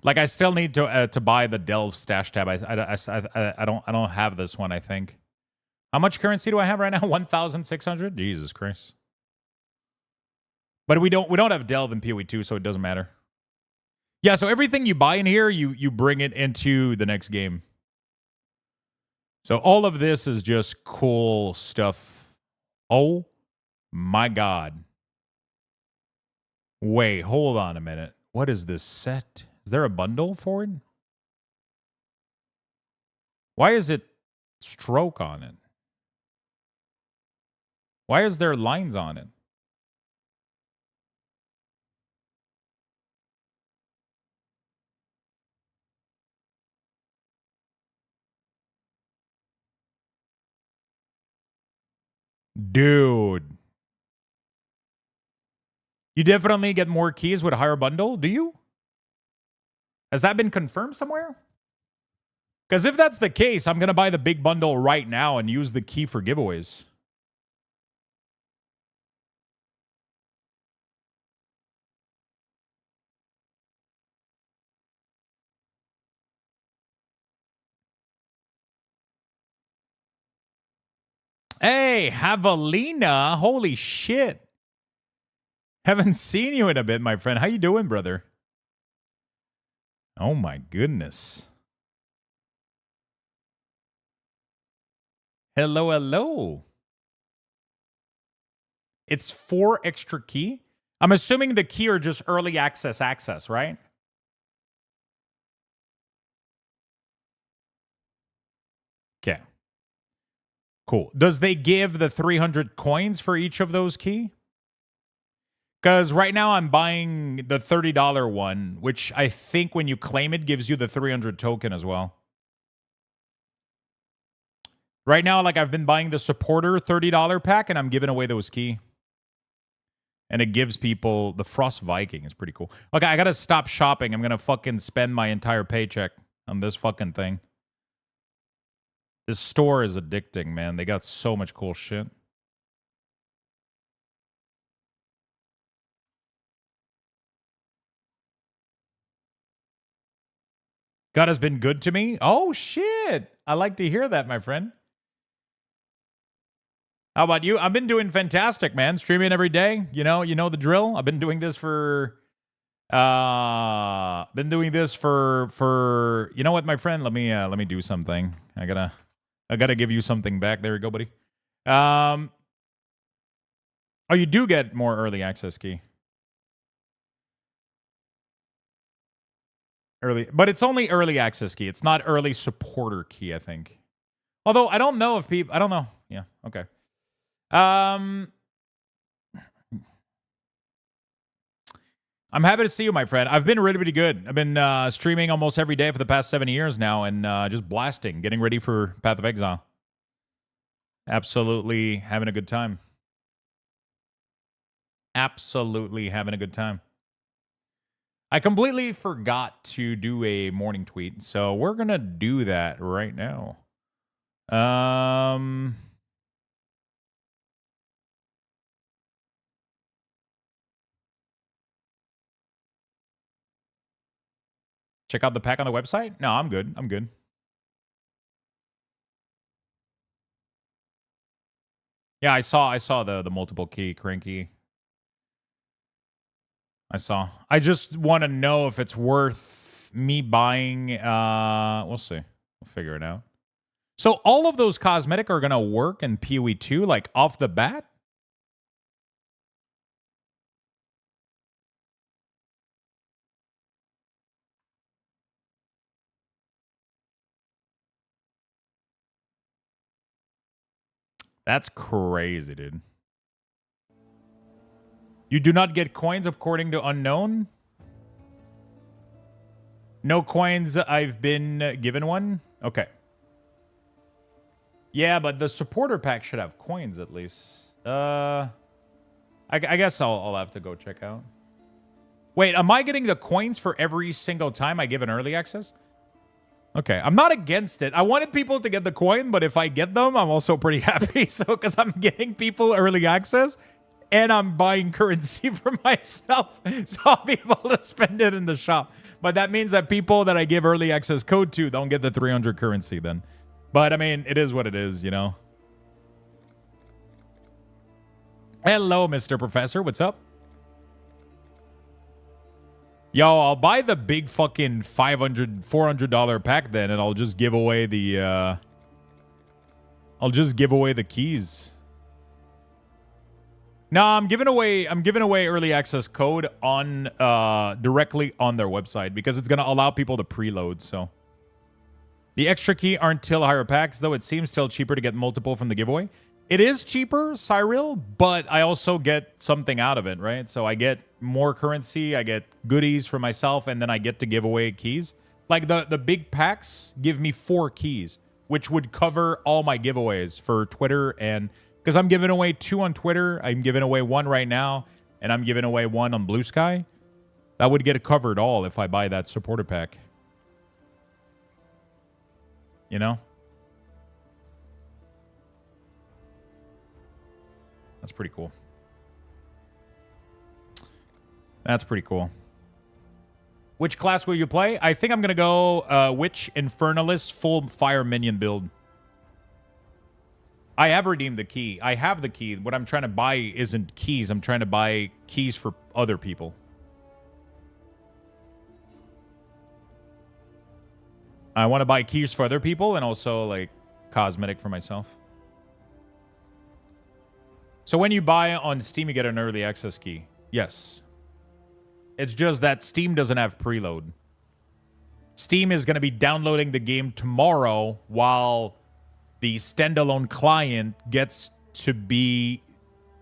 [SPEAKER 1] Like, I still need to buy the Delve stash tab. I don't have this one, I think. How much currency do I have right now? 1,600? Jesus Christ. But we don't have Delve in PoE 2, so it doesn't matter. Yeah, so everything you buy in here, you bring it into the next game. So all of this is just cool stuff. Oh my God. Wait, hold on a minute. What is this set? Is there a bundle for it? Why is it stroke on it? Why is there lines on it? Dude. You definitely get more keys with a higher bundle, do you? Has that been confirmed somewhere? Because if that's the case, I'm going to buy the big bundle right now and use the key for giveaways. Hey, Javelina. Holy shit. Haven't seen you in a bit, my friend. How you doing, brother? Oh, my goodness. Hello, hello. It's 4 extra key. I'm assuming the key are just early access, right? Okay. Cool. Does they give the 300 coins for each of those key? Because right now I'm buying the $30 one, which I think when you claim it gives you the 300 token as well. Right now, like, I've been buying the supporter $30 pack and I'm giving away those key. And it gives people the Frost Viking. It's pretty cool. Okay, I gotta stop shopping. I'm gonna fucking spend my entire paycheck on this fucking thing. This store is addicting, man. They got so much cool shit. God has been good to me. Oh, shit. I like to hear that, my friend. How about you? I've been doing fantastic, man. Streaming every day. You know the drill. I've been doing this for you know what, my friend? Let me do something. I gotta give you something back. There you go, buddy. Oh, you do get more early access key. But it's only early access key. It's not early supporter key, I think. Although I don't know if people, I don't know. Yeah, okay. I'm happy to see you, my friend. I've been really, really good. I've been streaming almost every day for the past 7 years now and just blasting, getting ready for Path of Exile. Absolutely having a good time. Absolutely having a good time. I completely forgot to do a morning tweet, so we're going to do that right now. Check out the pack on the website? No, I'm good. I'm good. Yeah, I saw the multiple key cranky. I saw. I just want to know if it's worth me buying. We'll see. We'll figure it out. So all of those cosmetic are gonna work in PoE 2, like off the bat. That's crazy, dude. You do not get coins according to unknown? No coins. I've been given one. Okay. Yeah, but the supporter pack should have coins at least. I guess I'll have to go check out. Wait, am I getting the coins for every single time I give an early access? Okay, I'm not against it. I wanted people to get the coin, but if I get them, I'm also pretty happy. So, because I'm getting people early access and I'm buying currency for myself, so I'll be able to spend it in the shop. But that means that people that I give early access code to don't get the 300 currency then. But I mean, it is what it is, you know. Hello, Mr. Professor. What's up? Yo, I'll buy the big fucking $500, $400 pack then, and I'll just give away the, keys. No, I'm giving away early access code on, directly on their website because it's going to allow people to preload, so. The extra key aren't till higher packs, though it seems still cheaper to get multiple from the giveaway. It is cheaper, Cyril, but I also get something out of it, right? So I get more currency, I get goodies for myself, and then I get to give away keys. Like the big packs give me 4 keys, which would cover all my giveaways for Twitter. And because I'm giving away 2 on Twitter, I'm giving away 1 right now, and I'm giving away 1 on Blue Sky. That would get it covered all if I buy that supporter pack. You know? That's pretty cool. That's pretty cool. Which class will you play? I think I'm going to go Witch Infernalist full fire minion build. I have redeemed the key. I have the key. What I'm trying to buy isn't keys. I'm trying to buy keys for other people. I want to buy keys for other people and also, like, cosmetic for myself. So when you buy on Steam, you get an early access key. Yes. It's just that Steam doesn't have preload. Steam is going to be downloading the game tomorrow while the standalone client gets to be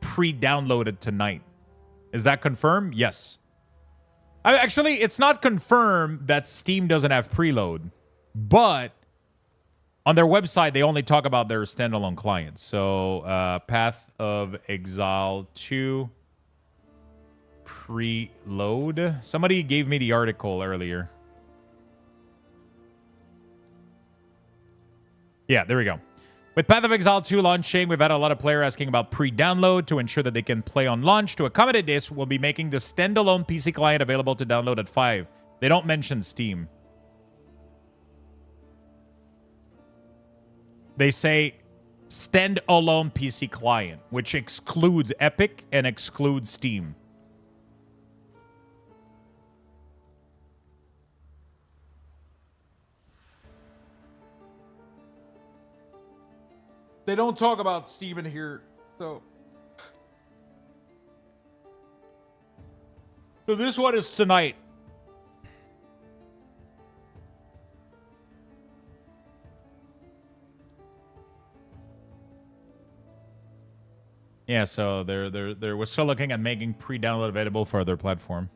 [SPEAKER 1] pre-downloaded tonight. Is that confirmed? Yes. Actually, it's not confirmed that Steam doesn't have preload. But on their website, they only talk about their standalone clients. So, Path of Exile 2 preload. Somebody gave me the article earlier. Yeah, there we go. With Path of Exile 2 launching, we've had a lot of players asking about pre-download to ensure that they can play on launch. To accommodate this, we'll be making the standalone PC client available to download at 5. They don't mention Steam. They say standalone PC client, which excludes Epic and excludes Steam.
[SPEAKER 2] They don't talk about Steam in here, so
[SPEAKER 1] this one is tonight. Yeah, so we're still looking at making pre-download available for other platform.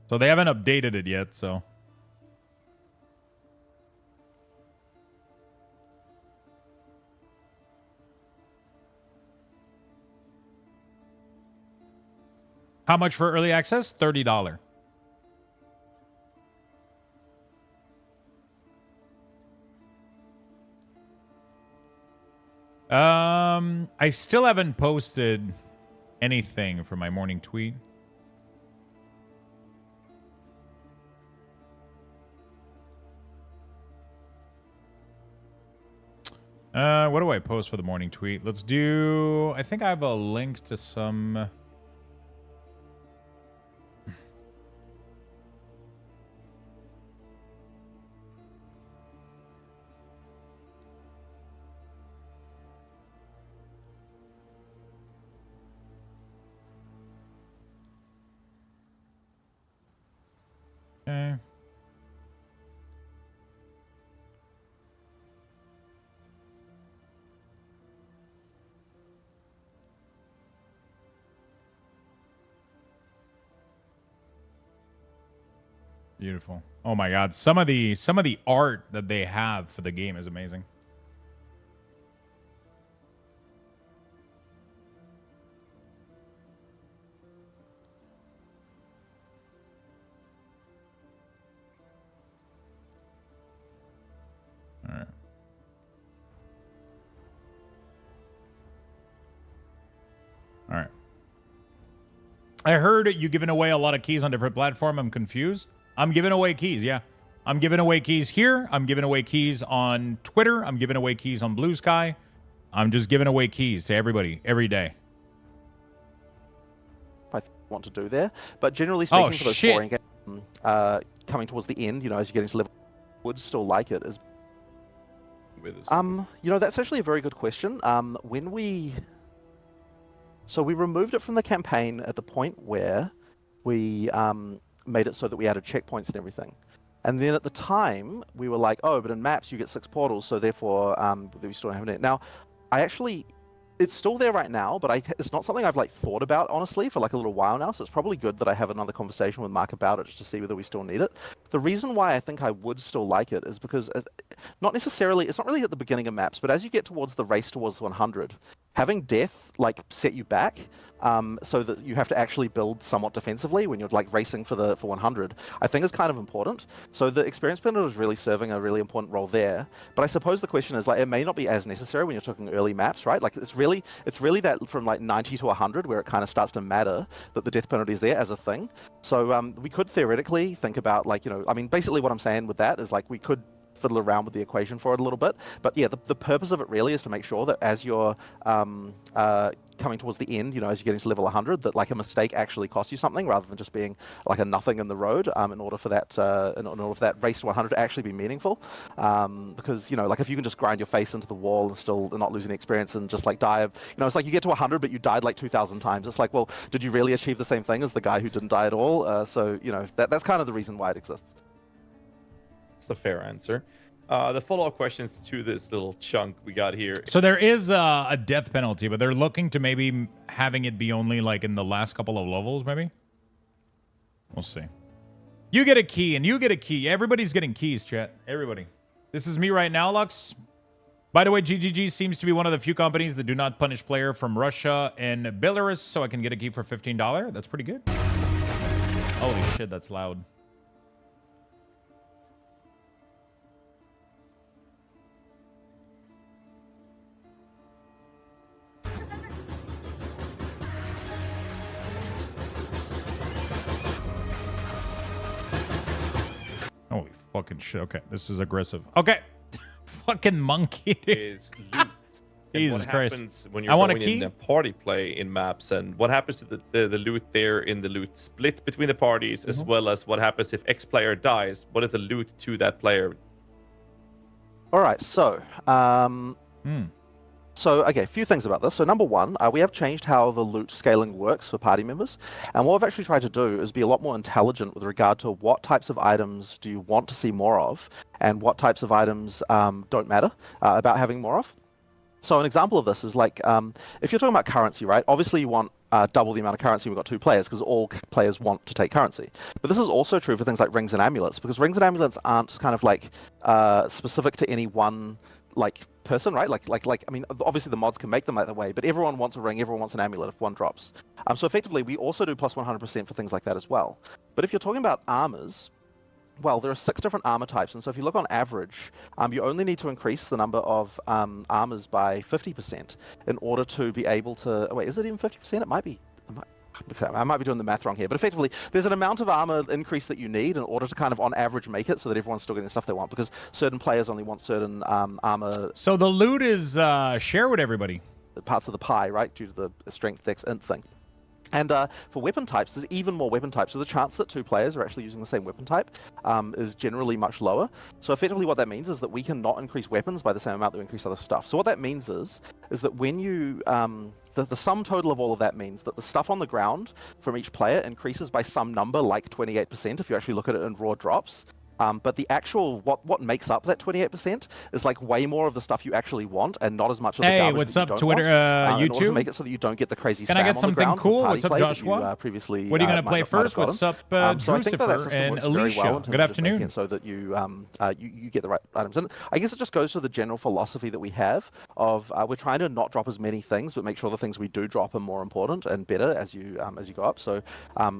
[SPEAKER 1] So they haven't updated it yet, so. How much for early access? $30. I still haven't posted anything for my morning tweet. What do I post for the morning tweet? Let's do... I think I have a link to some... Okay. Beautiful. Oh my god, some of the art that they have for the game is amazing. All right. All right. I heard you giving away a lot of keys on different platforms. I'm confused. I'm giving away keys, yeah. I'm giving away keys here. I'm giving away keys on Twitter. I'm giving away keys on Blue Sky. I'm just giving away keys to everybody every day.
[SPEAKER 7] I want to do there, but generally speaking, for those
[SPEAKER 1] shit.
[SPEAKER 7] scoring games, coming towards the end, you know, as you get into level, would still like it. That's actually a very good question. So we removed it from the campaign at the point where we made it so that we added checkpoints and everything. And then at the time, we were like, oh, but in maps you get 6 portals, so therefore we still don't have it. Now, it's still there right now, but it's not something I've thought about, honestly, for a little while now, so it's probably good that I have another conversation with Mark about it just to see whether we still need it. The reason why I think I would still like it is because it's not really at the beginning of maps, but as you get towards the race towards 100, having death set you back, so that you have to actually build somewhat defensively when you're racing for 100, I think is kind of important. So the experience penalty is really serving a really important role there. But I suppose the question is it may not be as necessary when you're talking early maps, right? It's really that from 90 to 100 where it kind of starts to matter that the death penalty is there as a thing. So we could theoretically think about basically what I'm saying with that is we could fiddle around with the equation for it a little bit, but yeah, the purpose of it really is to make sure that as you're coming towards the end, as you get into level 100, that a mistake actually costs you something rather than just being a nothing in the road. In order for that race to 100 to actually be meaningful, because if you can just grind your face into the wall and still not losing experience and just die, it's you get to 100 but you died 2,000 times. It's well, did you really achieve the same thing as the guy who didn't die at all? So that's kind of the reason why it exists.
[SPEAKER 6] That's a fair answer. The follow-up questions to this little chunk we got here.
[SPEAKER 1] So there is a death penalty, but they're looking to maybe having it be only in the last couple of levels, maybe? We'll see. You get a key, and you get a key. Everybody's getting keys, chat. Everybody. This is me right now, Lux. By the way, GGG seems to be one of the few companies that do not punish player from Russia and Belarus, so I can get a key for $15. That's pretty good. Holy shit, that's loud. Holy fucking shit. Okay, this is aggressive. Okay. Fucking monkey.
[SPEAKER 6] Is loot.
[SPEAKER 1] Jesus
[SPEAKER 6] what
[SPEAKER 1] Christ.
[SPEAKER 6] happens when you're
[SPEAKER 1] I want a
[SPEAKER 6] going
[SPEAKER 1] key.
[SPEAKER 6] in a party play in maps, and what happens to the loot there in the loot split between the parties, as well as what happens if X player dies? What is the loot to that player?
[SPEAKER 7] All right, so okay, a few things about this. So number one, we have changed how the loot scaling works for party members. And what I've actually tried to do is be a lot more intelligent with regard to what types of items do you want to see more of and what types of items don't matter about having more of. So an example of this is if you're talking about currency, right? Obviously you want double the amount of currency. We've got 2 players because all players want to take currency. But this is also true for things like rings and amulets, because rings and amulets aren't kind of specific to any one person, right? I mean, obviously the mods can make them that way, but everyone wants a ring, everyone wants an amulet if one drops. So effectively, we also do plus 100% for things like that as well. But if you're talking about armors, well, there are 6 different armor types, and so if you look on average, you only need to increase the number of armors by 50% in order to be able to. Wait, is it even 50%? It might be. Okay, I might be doing the math wrong here, but effectively, there's an amount of armor increase that you need in order to kind of, on average, make it so that everyone's still getting the stuff they want, because certain players only want certain armor.
[SPEAKER 1] So the loot is share with everybody.
[SPEAKER 7] Parts of the pie, right, due to the strength, dex, int thing. And for weapon types, there's even more weapon types. So the chance that 2 players are actually using the same weapon type is generally much lower. So effectively what that means is that we can not increase weapons by the same amount that we increase other stuff. So what that means is that when you, the sum total of all of that means that the stuff on the ground from each player increases by some number like 28% if you actually look at it in raw drops. But the actual what makes up that 28% is like way more of the stuff you actually want, and not as much of the
[SPEAKER 1] Hey,
[SPEAKER 7] garbage
[SPEAKER 1] what's
[SPEAKER 7] that you
[SPEAKER 1] up,
[SPEAKER 7] don't
[SPEAKER 1] Twitter,
[SPEAKER 7] want, in order to
[SPEAKER 1] YouTube?
[SPEAKER 7] make it so that you don't get the crazy
[SPEAKER 1] Can I
[SPEAKER 7] spam
[SPEAKER 1] get
[SPEAKER 7] on the
[SPEAKER 1] something
[SPEAKER 7] ground
[SPEAKER 1] cool?
[SPEAKER 7] from party
[SPEAKER 1] What's up,
[SPEAKER 7] play that you,
[SPEAKER 1] Joshua?
[SPEAKER 7] previously,
[SPEAKER 1] What are you gonna
[SPEAKER 7] might
[SPEAKER 1] play
[SPEAKER 7] have- might have
[SPEAKER 1] first? What's
[SPEAKER 7] gotten.
[SPEAKER 1] up,
[SPEAKER 7] So I think that
[SPEAKER 1] Drucifer
[SPEAKER 7] system
[SPEAKER 1] and
[SPEAKER 7] works very well in
[SPEAKER 1] Alicia?
[SPEAKER 7] terms
[SPEAKER 1] Good
[SPEAKER 7] of just making
[SPEAKER 1] afternoon.
[SPEAKER 7] it so that you get the right items. And I guess it just goes to the general philosophy that we have of we're trying to not drop as many things, but make sure the things we do drop are more important and better as you go up. So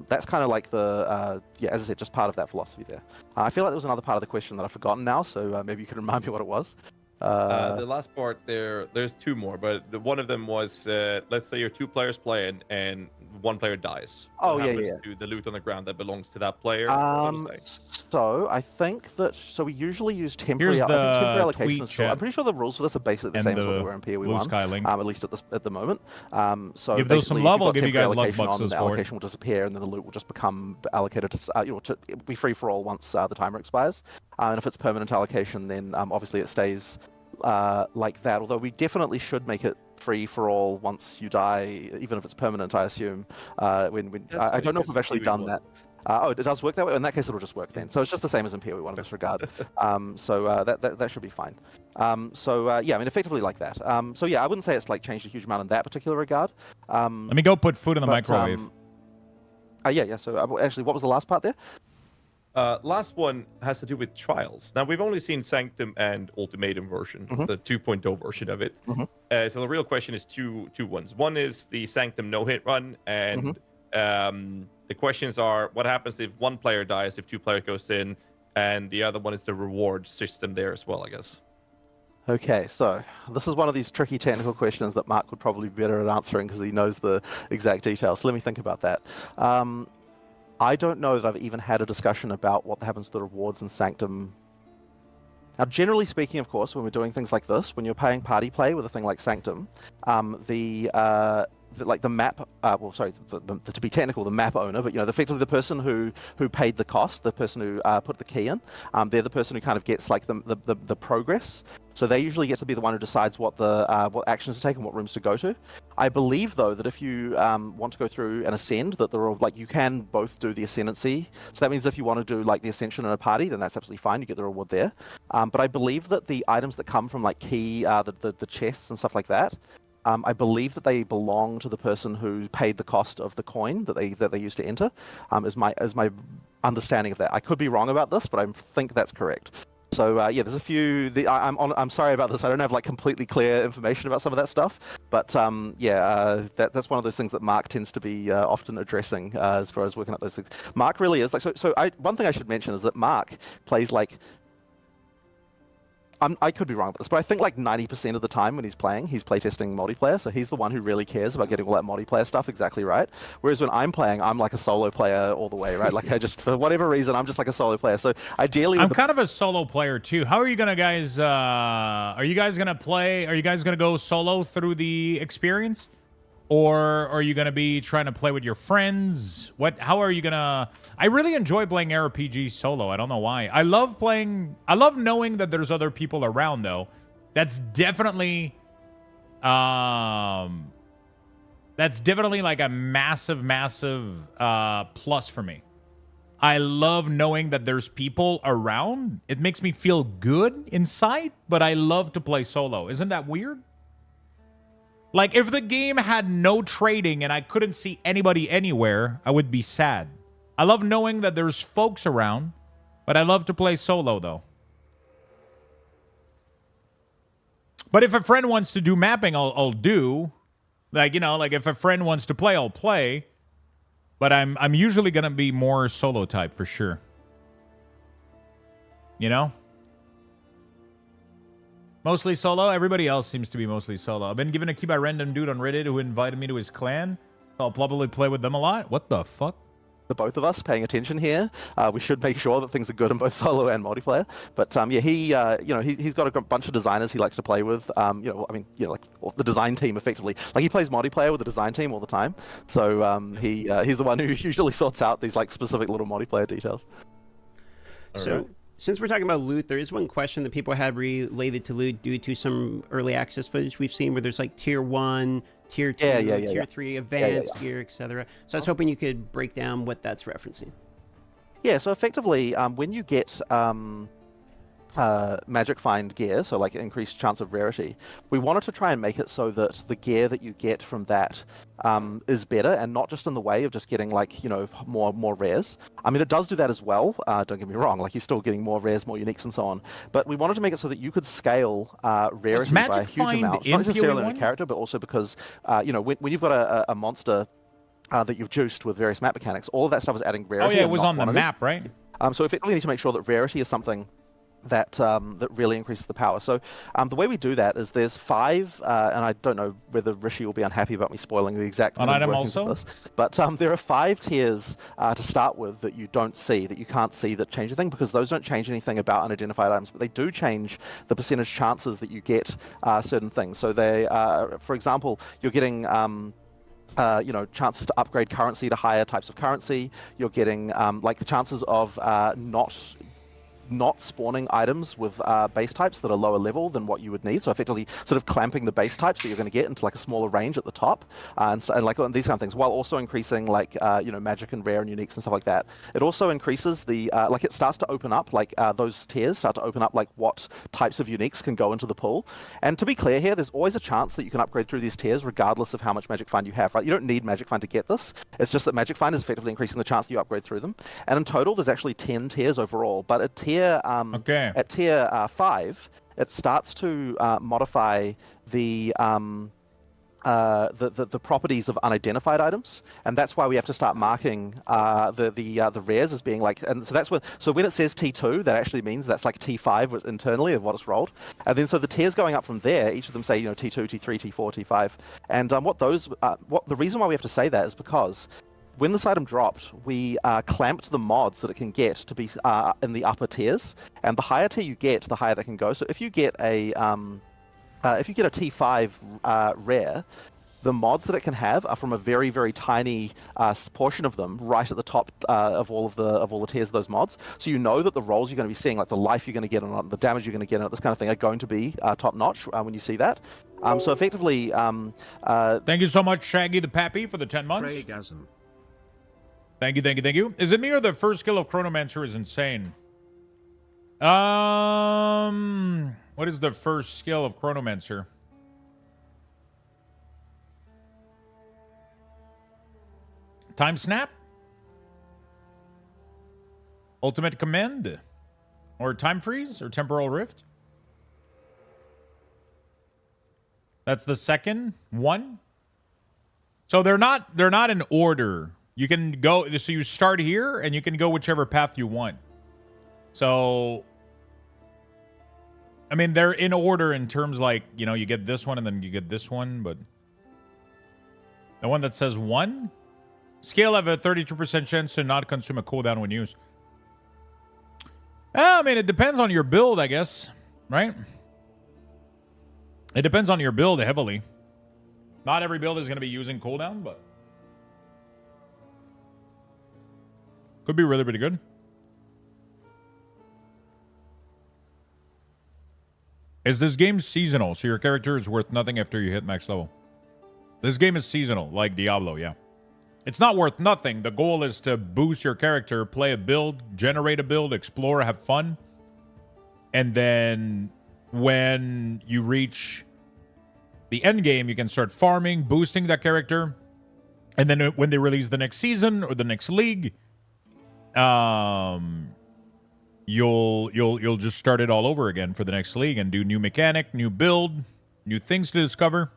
[SPEAKER 7] that's kind of like the as I said, just part of that philosophy there. I feel like there was another part of the question that I've forgotten now, so maybe you could remind me what it was.
[SPEAKER 6] The last part there's two more, but one of them was let's say you're two players playing and one player dies.
[SPEAKER 7] Oh,
[SPEAKER 6] What
[SPEAKER 7] yeah,
[SPEAKER 6] happens
[SPEAKER 7] yeah.
[SPEAKER 6] to the loot on the ground that belongs to that player? So to say?
[SPEAKER 7] So I think that we usually use temporary.
[SPEAKER 1] Here's
[SPEAKER 7] I think temporary
[SPEAKER 1] the
[SPEAKER 7] allocation
[SPEAKER 1] tweet
[SPEAKER 7] is still.
[SPEAKER 1] chat
[SPEAKER 7] I'm pretty sure the rules for this are basically the
[SPEAKER 1] and
[SPEAKER 7] same as what
[SPEAKER 1] the
[SPEAKER 7] they were in PoE
[SPEAKER 1] Blue
[SPEAKER 7] 1.
[SPEAKER 1] Sky link.
[SPEAKER 7] At least at the moment. So
[SPEAKER 1] Give those some
[SPEAKER 7] basically,
[SPEAKER 1] love.
[SPEAKER 7] if
[SPEAKER 1] I'll give you
[SPEAKER 7] you've got
[SPEAKER 1] guys love
[SPEAKER 7] temporary allocation on,
[SPEAKER 1] boxes
[SPEAKER 7] the
[SPEAKER 1] for it.
[SPEAKER 7] allocation will disappear, and then the loot will just become allocated to it'll be free for all once the timer expires. And if it's permanent allocation, then obviously it stays like that. Although we definitely should make it free for all once you die, even if it's permanent. I assume. I don't know if we've actually done that. Oh, it does work that way. In that case, it'll just work then. So it's just the same as in PoE 1 in this regard. So that should be fine. Yeah, I mean, effectively like that. So yeah, I wouldn't say it's like changed a huge amount in that particular regard.
[SPEAKER 1] Let me go put food in the microwave.
[SPEAKER 7] Yeah. So actually, what was the last part there?
[SPEAKER 6] Last one has to do with trials. Now we've only seen Sanctum and Ultimatum version, the 2.0 version of it. So the real question is two ones. One is the Sanctum no-hit run, and the questions are what happens if one player dies, if two players goes in, and the other one is the reward system there as well, I guess.
[SPEAKER 7] Okay, so this is one of these tricky technical questions that Mark would probably be better at answering because he knows the exact details. So let me think about that. I don't know that I've even had a discussion about what happens to the rewards in Sanctum. Now, generally speaking, of course, when we're doing things like this, when you're paying party play with a thing like Sanctum, the map, to be technical, the map owner, but effectively the person who paid the cost, the person who put the key in, they're the person who kind of gets like the progress. So they usually get to be the one who decides what actions to take and what rooms to go to. I believe though that if you want to go through and ascend, that there are you can both do the ascendancy. So that means if you want to do like the ascension in a party, then that's absolutely fine. You get the reward there. But I believe that the items that come from like key, the chests and stuff like that, I believe that they belong to the person who paid the cost of the coin that they used to enter. Is my understanding of that. I could be wrong about this, but I think that's correct. So yeah, there's a few. I'm sorry about this. I don't have like completely clear information about some of that stuff, but that's one of those things that Mark tends to be often addressing as far as working out those things. Mark really is like so. One thing I should mention is that Mark plays like. I could be wrong about this, but I think like 90% of the time when he's playing, he's playtesting multiplayer, so he's the one who really cares about getting all that multiplayer stuff exactly right. Whereas when I'm playing, I'm like a solo player all the way, right? Like for whatever reason, I'm just like a solo player. So ideally...
[SPEAKER 1] I'm kind of a solo player too. How are you gonna guys, are you guys gonna go solo through the experience? Or are you going to be trying to play with your friends? How are you going to... I really enjoy playing RPG solo. I don't know why. I love knowing that there's other people around, though. That's definitely... that's definitely like a massive plus for me. I love knowing that there's people around. It makes me feel good inside, but I love to play solo. Isn't that weird? Like, if the game had no trading and I couldn't see anybody anywhere, I would be sad. I love knowing that there's folks around, but I love to play solo, though. But if a friend wants to do mapping, I'll do. Like, like if a friend wants to play, I'll play. But I'm usually going to be more solo type, for sure. Mostly solo. Everybody else seems to be mostly solo. I've been given a key by a random dude on Reddit who invited me to his clan. I'll probably play with them a lot. What the fuck?
[SPEAKER 7] The both of us paying attention here. We should make sure that things are good in both solo and multiplayer. But yeah, he's got a bunch of designers he likes to play with. Like the design team effectively. Like he plays multiplayer with the design team all the time. So he's the one who usually sorts out these like specific little multiplayer details.
[SPEAKER 5] Since we're talking about loot, there is one question that people have related to loot due to some early access footage we've seen where there's like tier 1, tier 2, tier 3, advanced tier, etc. So I was hoping you could break down what that's referencing.
[SPEAKER 7] Yeah, so effectively, when you get magic find gear, so like increased chance of rarity, we wanted to try and make it so that the gear that you get from that is better, and not just in the way of just getting like, you know, more rares. I mean, it does do that as well, don't get me wrong, like you're still getting more rares, more uniques and so on, but we wanted to make it so that you could scale rarity by a
[SPEAKER 1] Magic
[SPEAKER 7] huge
[SPEAKER 1] Find
[SPEAKER 7] amount,
[SPEAKER 1] in
[SPEAKER 7] not necessarily in
[SPEAKER 1] PoE1?
[SPEAKER 7] a character, but also because you know, when you've got a monster that you've juiced with various map mechanics, all of that stuff is adding rarity.
[SPEAKER 1] Oh yeah, it
[SPEAKER 7] and
[SPEAKER 1] was
[SPEAKER 7] not
[SPEAKER 1] on the
[SPEAKER 7] quantity.
[SPEAKER 1] map, right?
[SPEAKER 7] So effectively, we need to make sure that rarity is something that that really increases the power. So the way we do that is there's 5, and I don't know whether Rishi will be unhappy about me spoiling the exact
[SPEAKER 1] An item also?
[SPEAKER 7] this, but there are 5 tiers to start with that you don't see, that you can't see, that change a thing, because those don't change anything about unidentified items, but they do change the percentage chances that you get certain things. So they, for example, you're getting you know, chances to upgrade currency to higher types of currency. You're getting like the chances of not spawning items with base types that are lower level than what you would need. So effectively sort of clamping the base types that you're going to get into like a smaller range at the top, and like these kind of things, while also increasing like you know, magic and rare and uniques and stuff like that. It also increases the like, it starts to open up, like those tiers start to open up like what types of uniques can go into the pool. And to be clear here, there's always a chance that you can upgrade through these tiers regardless of how much magic find you have, right? You don't need magic find to get this. It's just that magic find is effectively increasing the chance that you upgrade through them. And in total, there's actually 10 tiers overall, but at tier at tier 5, it starts to modify the properties of unidentified items, and that's why we have to start marking the rares as being like, and so that's when it says T2, that actually means that's like T5 internally of what it's rolled, and then so the tiers going up from there, each of them say, you know, T2, T3, T4, T5, and what the reason why we have to say that is because when this item dropped, we clamped the mods that it can get to be in the upper tiers, and the higher tier you get, the higher they can go. So if you get a T5 rare, the mods that it can have are from a very, very tiny portion of them, right at the top of all the tiers of those mods. So you know that the rolls you're going to be seeing, like the life you're going to get on it, the damage you're going to get on it, this kind of thing, are going to be top notch when you see that. So effectively,
[SPEAKER 1] thank you so much, Shaggy the Pappy, for the 10 months.
[SPEAKER 3] Craigasm.
[SPEAKER 1] Thank you, thank you, thank you. Is it me or the first skill of Chronomancer is insane? What is the first skill of Chronomancer? Time Snap? Ultimate Command? Or Time Freeze? Or Temporal Rift? That's the second one? So they're not in order. You can go, so you start here, and you can go whichever path you want. So, I mean, they're in order in terms like, you know, you get this one, and then you get this one, but the one that says 1? Scale have a 32% chance to not consume a cooldown when used. I mean, it depends on your build, I guess, right? It depends on your build heavily. Not every build is going to be using cooldown, but could be really, really good. Is this game seasonal, so your character is worth nothing after you hit max level? This game is seasonal, like Diablo, yeah. It's not worth nothing. The goal is to boost your character, play a build, generate a build, explore, have fun. And then when you reach the end game, you can start farming, boosting that character. And then when they release the next season or the next league, you'll just start it all over again for the next league and do new mechanic, new build, new things to discover.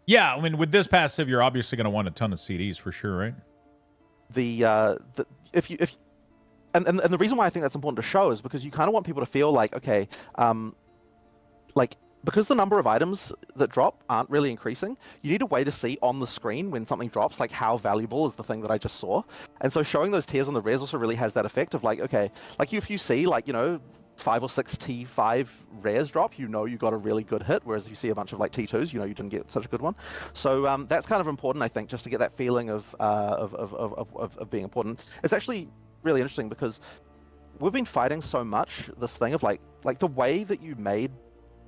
[SPEAKER 1] Yeah, I mean, with this passive, you're obviously going to want a ton of CDs for sure, right?
[SPEAKER 7] And the reason why I think that's important to show is because you kind of want people to feel like, okay, like, because the number of items that drop aren't really increasing, you need a way to see on the screen when something drops, like how valuable is the thing that I just saw. And so showing those tiers on the res also really has that effect of like, okay, like if you see like, you know, 5 or 6 T5 rares drop, you know you got a really good hit, whereas if you see a bunch of like T2s, you know you didn't get such a good one. So that's kind of important, I think, just to get that feeling of being important. It's actually really interesting because we've been fighting so much this thing of like the way that you made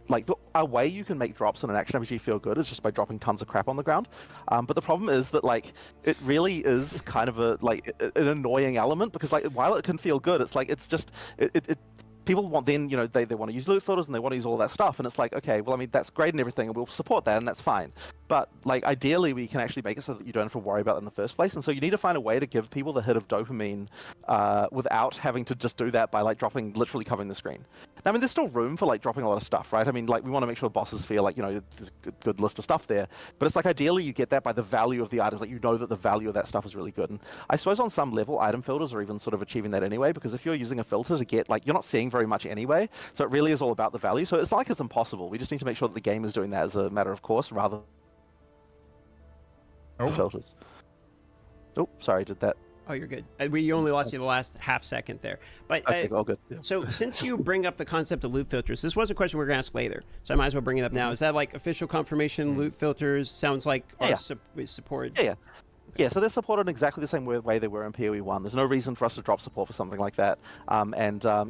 [SPEAKER 7] like a way you can make drops in an action RPG feel good is just by dropping tons of crap on the ground. But the problem is that like it really is kind of an annoying element, because like while it can feel good, it's like it's just it people want then, you know, they want to use loot filters and they want to use all that stuff, and it's like, okay, well, I mean, that's great and everything, and we'll support that, and that's fine. But like ideally we can actually make it so that you don't have to worry about it in the first place, and so you need to find a way to give people the hit of dopamine without having to just do that by like literally covering the screen. Now, I mean, there's still room for like dropping a lot of stuff, right? I mean, like we want to make sure bosses feel like, you know, there's a good list of stuff there, but it's like ideally you get that by the value of the items, like you know that the value of that stuff is really good. And I suppose on some level item filters are even sort of achieving that anyway, because if you're using a filter to get, like, you're not seeing very much anyway, so it really is all about the value. So it's not like it's impossible. We just need to make sure that the game is doing that as a matter of course rather than filters. Oh, sorry, did that.
[SPEAKER 5] Oh, you're good. We only lost you the last half second there. But
[SPEAKER 7] Okay, all good. Yeah.
[SPEAKER 5] So since you bring up the concept of loot filters, this was a question we are going to ask later, so I might as well bring it up now. Is that like official confirmation loot filters? Sounds like are supported.
[SPEAKER 7] Yeah. Yeah, so they're supported in exactly the same way they were in PoE 1. There's no reason for us to drop support for something like that. You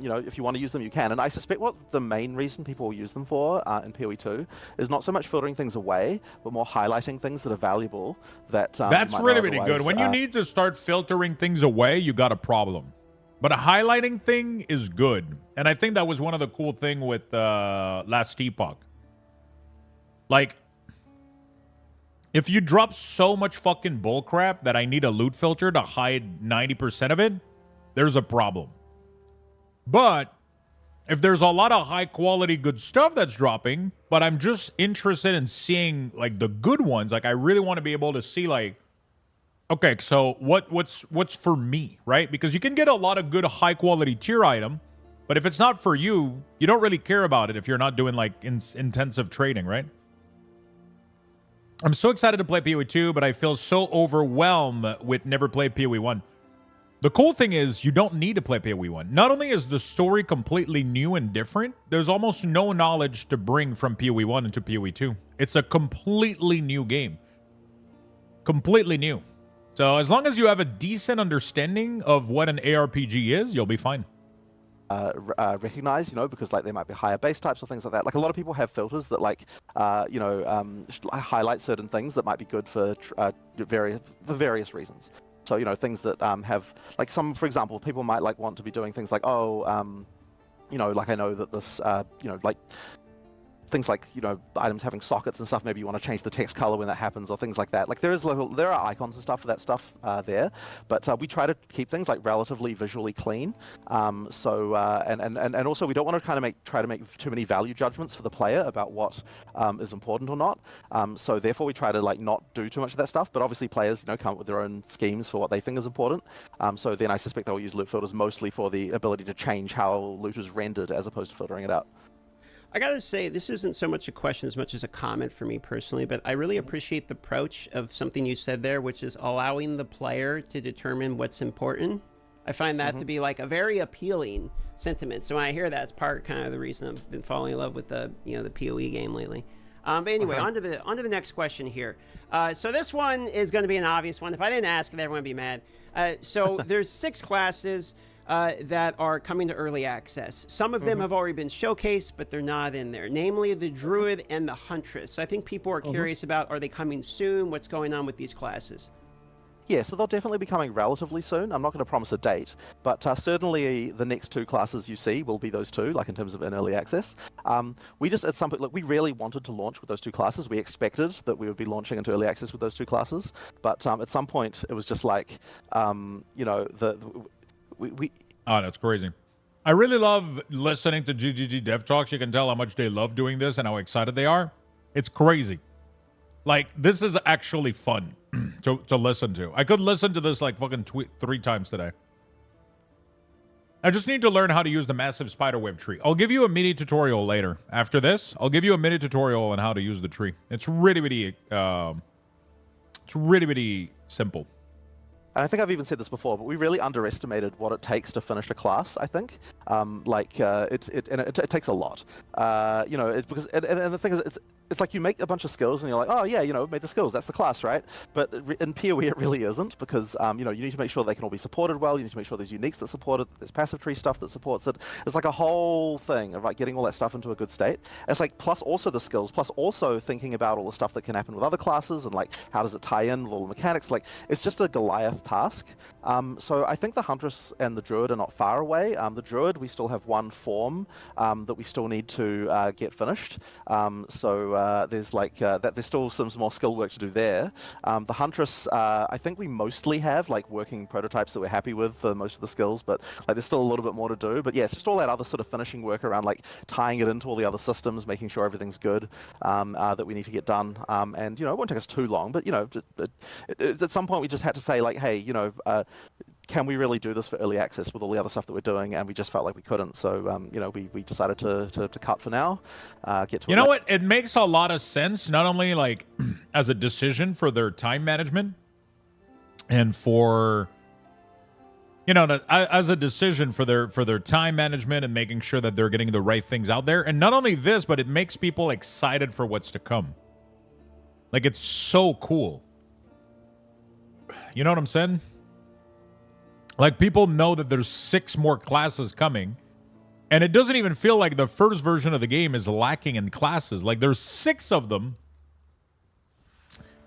[SPEAKER 7] know, if you want to use them, you can. And I suspect what the main reason people will use them for in PoE 2 is not so much filtering things away, but more highlighting things that are valuable.
[SPEAKER 1] That's really good. When you need to start filtering things away, you got a problem. But a highlighting thing is good. And I think that was one of the cool thing with Last Epoch. Like, if you drop so much fucking bullcrap that I need a loot filter to hide 90% of it, there's a problem. But if there's a lot of high quality good stuff that's dropping, but I'm just interested in seeing like the good ones, like I really want to be able to see like, okay, so what's for me, right? Because you can get a lot of good high quality tier item, but if it's not for you, you don't really care about it if you're not doing like intensive trading, right? I'm so excited to play PoE 2, but I feel so overwhelmed with never played PoE 1. The cool thing is you don't need to play PoE 1. Not only is the story completely new and different, there's almost no knowledge to bring from PoE 1 into PoE 2. It's a completely new game. Completely new. So as long as you have a decent understanding of what an ARPG is, you'll be fine.
[SPEAKER 7] Recognize, you know, because like there might be higher base types or things like that. Like a lot of people have filters that like, highlight certain things that might be good for various reasons. So, you know, things that have like some, for example, people might like want to be doing things like, you know, like I know that this, you know, like things like, you know, items having sockets and stuff, maybe you want to change the text color when that happens or things like that. Like there are icons and stuff for that stuff there, but we try to keep things like relatively visually clean. And also we don't want to try to make too many value judgments for the player about what is important or not. So therefore we try to like not do too much of that stuff, but obviously players, you know, come up with their own schemes for what they think is important. So then I suspect they'll use loot filters mostly for the ability to change how loot is rendered as opposed to filtering it out.
[SPEAKER 5] I gotta say, this isn't so much a question as much as a comment for me personally, but I really appreciate the approach of something you said there, which is allowing the player to determine what's important. I find that to be like a very appealing sentiment. So when I hear that, it's kind of the reason I've been falling in love with the PoE game lately. But anyway, on to the next question here. So this one is going to be an obvious one. If I didn't ask it, everyone would be mad. So there's 6 classes that are coming to early access. Some of them have already been showcased, but they're not in there, namely the Druid and the Huntress. So I think people are curious about, are they coming soon? What's going on with these classes?
[SPEAKER 7] Yeah, so they'll definitely be coming relatively soon. I'm not going to promise a date, but certainly the next 2 classes you see will be those 2, like in terms of in early access. We just, at some point, look, we really wanted to launch with those 2 classes. We expected that we would be launching into early access with those 2 classes, but at some point it was just like, you know,
[SPEAKER 1] Oh, that's crazy. I really love listening to GGG Dev Talks. You can tell how much they love doing this and how excited they are. It's crazy. Like, this is actually fun to listen to. I could listen to this like fucking 3 times today. I just need to learn how to use the massive spiderweb tree. I'll give you a mini tutorial later. After this, I'll give you a mini tutorial on how to use the tree. It's really, really simple.
[SPEAKER 7] and I think I've even said this before, but we really underestimated what it takes to finish a class. I think, it takes a lot. It's because and the thing is, it's like you make a bunch of skills and you're like, oh yeah, made the skills, that's the class, right? But in PoE it really isn't, because you need to make sure they can all be supported well. You need to make sure there's uniques that support it, there's passive tree stuff that supports it. It's like a whole thing of like getting all that stuff into a good state. It's like plus also the skills, plus also thinking about all the stuff that can happen with other classes and like how does it tie in with all the mechanics. Like it's just a Goliath task. So I think the Huntress and the Druid are not far away. The Druid, we still have one form that we still need to get finished. There's there's still some more skill work to do there. The Huntress, I think we mostly have like working prototypes that we're happy with for most of the skills, but like there's still a little bit more to do. But yeah, it's just all that other sort of finishing work around like tying it into all the other systems, making sure everything's good that we need to get done. And it won't take us too long, but at some point we just had to say like, hey, can we really do this for early access with all the other stuff that we're doing? And we just felt like we couldn't. So, we decided to cut for now. Get to
[SPEAKER 1] what? It makes a lot of sense, not only like as a decision for their time management and for, as a decision for their time management and making sure that they're getting the right things out there. And not only this, but it makes people excited for what's to come. Like, it's so cool. You know what I'm saying? Like, people know that there's 6 more classes coming, and it doesn't even feel like the first version of the game is lacking in classes. Like, there's 6 of them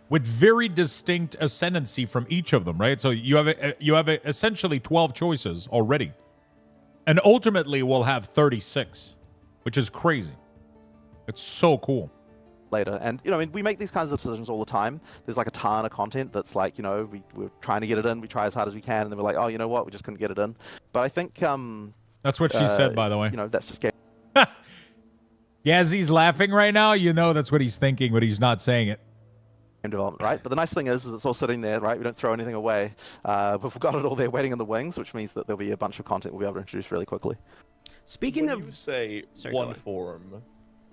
[SPEAKER 1] with very distinct ascendancy from each of them, right? So you have essentially 12 choices already, and ultimately we'll have 36, which is crazy. It's so cool.
[SPEAKER 7] Later, and we make these kinds of decisions all the time. There's like a ton of content that's like, we're trying to get it in, we try as hard as we can, and then we're like, oh, you know what, we just couldn't get it in. But I think
[SPEAKER 1] that's what she said, by the way.
[SPEAKER 7] That's just game.
[SPEAKER 1] Yazzy's laughing right now. That's what he's thinking, but he's not saying it.
[SPEAKER 7] Game development, right? But the nice thing is it's all sitting there, right? We don't throw anything away. We've got it all there waiting in the wings, which means that there'll be a bunch of content we'll be able to introduce really quickly.
[SPEAKER 5] Speaking
[SPEAKER 6] when you say one forum,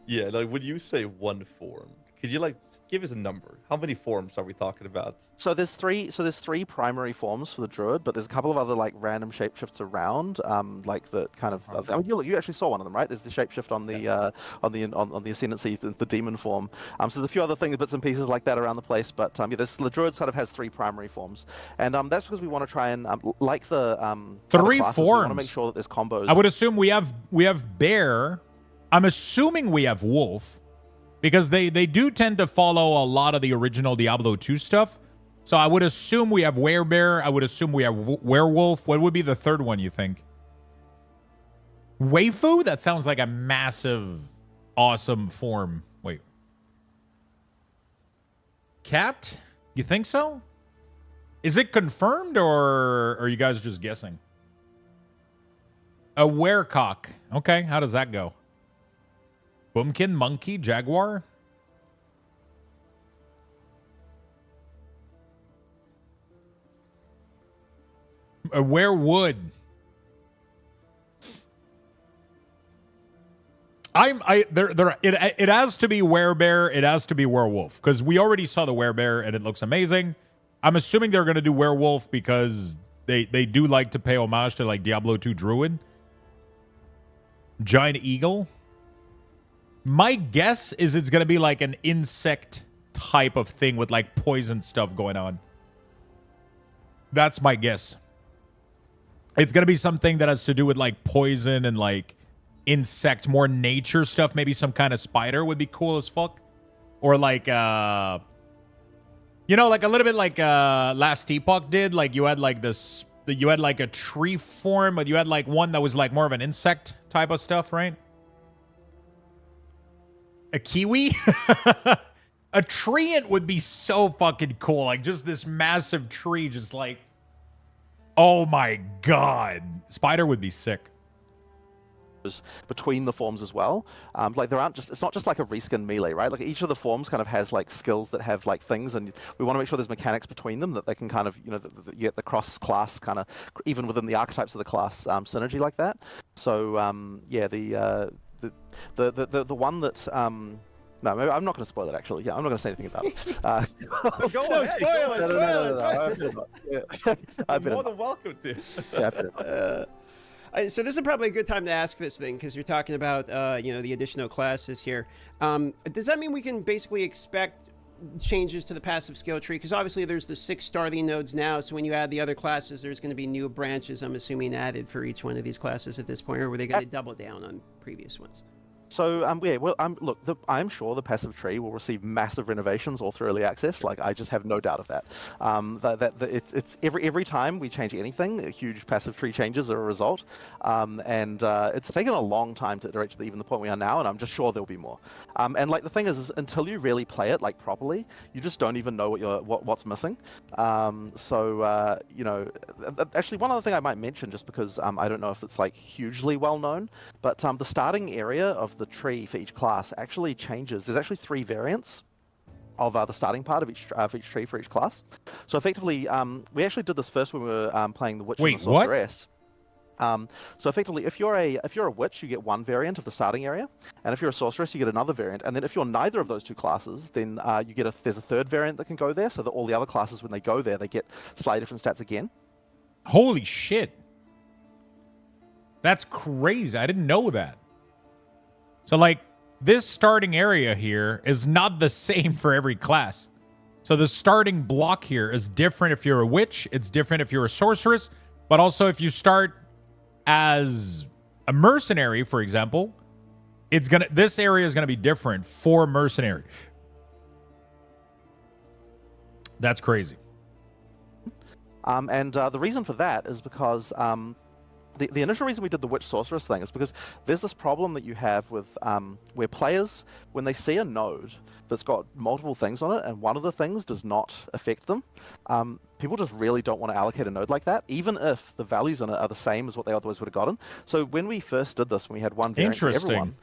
[SPEAKER 6] yeah, like when you say one forum, could you like give us a number? How many forums are we talking about?
[SPEAKER 7] So there's three primary forms for the Druid, but there's a couple of other like random shapeshifts around, like the kind of. I mean, you actually saw one of them, right? There's the shapeshift on the Ascendancy, the demon form. So there's a few other things, bits and pieces like that around the place, but the Druid sort of has 3 primary forms, and that's because we want to try and like the
[SPEAKER 1] 3
[SPEAKER 7] classes,
[SPEAKER 1] forms.
[SPEAKER 7] We want to make sure that there's combos.
[SPEAKER 1] I would assume we have bear. I'm assuming we have wolf. Because they do tend to follow a lot of the original Diablo 2 stuff. So I would assume we have werebear. I would assume we have werewolf. What would be the third one, you think? Waifu? That sounds like a massive, awesome form. Wait. Cat? You think so? Is it confirmed, or are you guys just guessing? A werecock. Okay, how does that go? Boomkin, monkey, jaguar? A werewood. It has to be werebear, it has to be werewolf, because we already saw the werebear and it looks amazing. I'm assuming they're gonna do werewolf because they do like to pay homage to like Diablo 2 Druid. Giant eagle. My guess is it's going to be like an insect type of thing with like poison stuff going on. That's my guess. It's going to be something that has to do with like poison and like insect, more nature stuff. Maybe some kind of spider would be cool as fuck. Or like, like a little bit like Last Epoch did. Like you had like this, you had like a tree form, but you had like one that was like more of an insect type of stuff, right? A kiwi? A treant would be so fucking cool. Like, just this massive tree, just like... Oh my god. Spider would be sick.
[SPEAKER 7] Between the forms as well. Like, there aren't just... It's not just like a reskin melee, right? Like, each of the forms kind of has, like, skills that have, like, things, and we want to make sure there's mechanics between them that they can kind of, you get the cross-class kind of... Even within the archetypes of the class, synergy like that. So, yeah, the one that No, maybe, I'm not going to spoil it. Actually, yeah, I'm not going to say anything about it.
[SPEAKER 6] Go
[SPEAKER 5] No,
[SPEAKER 6] ahead,
[SPEAKER 5] spoil it,
[SPEAKER 7] No, I better
[SPEAKER 6] More
[SPEAKER 7] not.
[SPEAKER 6] than welcome to.
[SPEAKER 7] Yeah, I better not.
[SPEAKER 5] So this is probably a good time to ask this thing because you're talking about the additional classes here. Does that mean we can basically expect changes to the passive skill tree? Because obviously there's the 6 starting nodes now, so when you add the other classes, there's going to be new branches, I'm assuming, added for each one of these classes at this point, or were they going to double down on previous ones?
[SPEAKER 7] So yeah, well, look, I'm sure the passive tree will receive massive renovations all through early access. Like, I just have no doubt of that. It's every time we change anything, huge passive tree changes are a result, and it's taken a long time to reach even the point we are now, and I'm just sure there'll be more. And like the thing is until you really play it like properly, you just don't even know what's missing. Actually, one other thing I might mention, just because I don't know if it's like hugely well known, but the starting area of the tree for each class actually changes. There's actually 3 variants of the starting part of each tree for each class. So effectively, we actually did this first when we were playing the Witch and the Sorceress. So effectively, if you're a witch, you get one variant of the starting area, and if you're a sorceress, you get another variant. And then if you're neither of those 2 classes, then there's a 3rd variant that can go there, so that all the other classes, when they go there, they get slightly different stats again.
[SPEAKER 1] Holy shit. That's crazy. I didn't know that. So, like, this starting area here is not the same for every class. So the starting block here is different if you're a witch. It's different if you're a sorceress. But also if you start as a mercenary, for example, this area is gonna be different for mercenary. That's crazy.
[SPEAKER 7] And the reason for that is because the initial reason we did the Witch Sorceress thing is because there's this problem that you have with where players, when they see a node that's got multiple things on it and one of the things does not affect them, people just really don't want to allocate a node like that, even if the values on it are the same as what they otherwise would have gotten. So when we first did this, when we had one variant for everyone,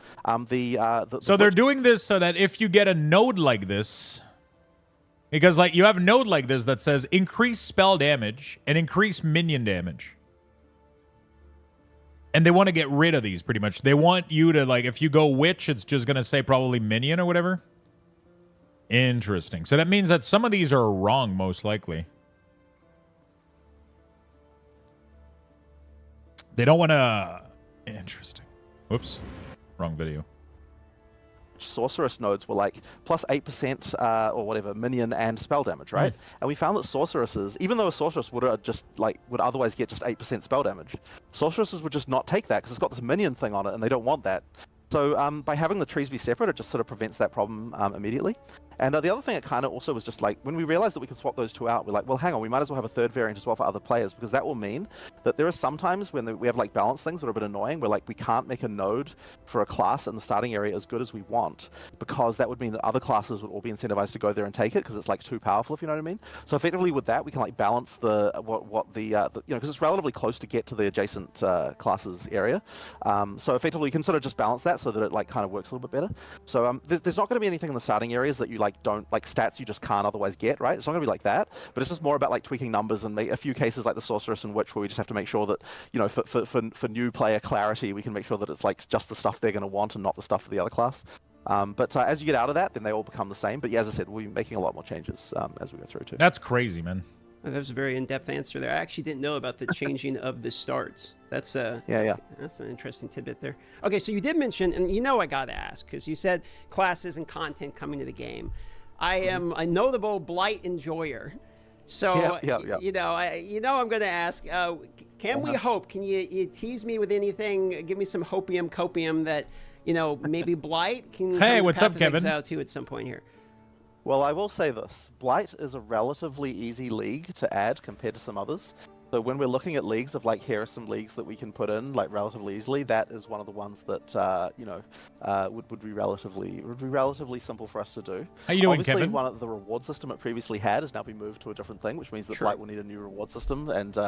[SPEAKER 1] so they're doing this so that if you get a node like this, because like you have a node like this that says increase spell damage and increase minion damage. And they want to get rid of these, pretty much. They want you to, like, if you go witch, it's just going to say probably minion or whatever. Interesting. So that means that some of these are wrong, most likely. They don't want to... Interesting. Whoops. Wrong video.
[SPEAKER 7] Sorceress nodes were like plus 8% or whatever minion and spell damage, right? And we found that sorceresses, even though a sorceress would otherwise get just 8% spell damage, sorceresses would just not take that because it's got this minion thing on it and they don't want that. So by having the trees be separate, it just sort of prevents that problem immediately. And the other thing it kind of also was just like, when we realized that we could swap those 2 out, we're like, well, hang on, we might as well have a 3rd variant as well for other players, because that will mean that there are some times when we have like balance things that are a bit annoying, where like we can't make a node for a class in the starting area as good as we want, because that would mean that other classes would all be incentivized to go there and take it, because it's like too powerful, if you know what I mean. So effectively with that, we can like balance because it's relatively close to get to the adjacent classes area. So effectively you can sort of just balance that so that it like kind of works a little bit better. So there's not going to be anything in the starting areas that you like don't like stats you just can't otherwise get, right? It's not going to be like that, but it's just more about like tweaking numbers and a few cases like the sorceress and witch where we just have to make sure that, you know, for new player clarity, we can make sure that it's like just the stuff they're going to want and not the stuff for the other class. But as you get out of that, then they all become the same. But yeah, as I said, we'll be making a lot more changes as we go through too.
[SPEAKER 1] That's crazy, man.
[SPEAKER 5] That was a very in-depth answer there. I actually didn't know about the changing of the starts. That's that's an interesting tidbit there. Okay, so you did mention, and you know I gotta ask, because you said classes and content coming to the game. I am a notable Blight enjoyer. So, you know I'm going to ask, can we hope? Can you tease me with anything? Give me some hopium copium that, you know, maybe Blight can...
[SPEAKER 1] Hey, what's up, Kevin?
[SPEAKER 5] ...out to at some point here.
[SPEAKER 7] Well, I will say this. Blight is a relatively easy league to add compared to some others. So when we're looking at leagues of like, here are some leagues that we can put in like relatively easily, that is one of the ones that would be relatively simple for us to do.
[SPEAKER 1] How you doing,
[SPEAKER 7] Obviously,
[SPEAKER 1] Kevin?
[SPEAKER 7] one of the reward system it previously had has now been moved to a different thing, which means that Blight will need a new reward system, and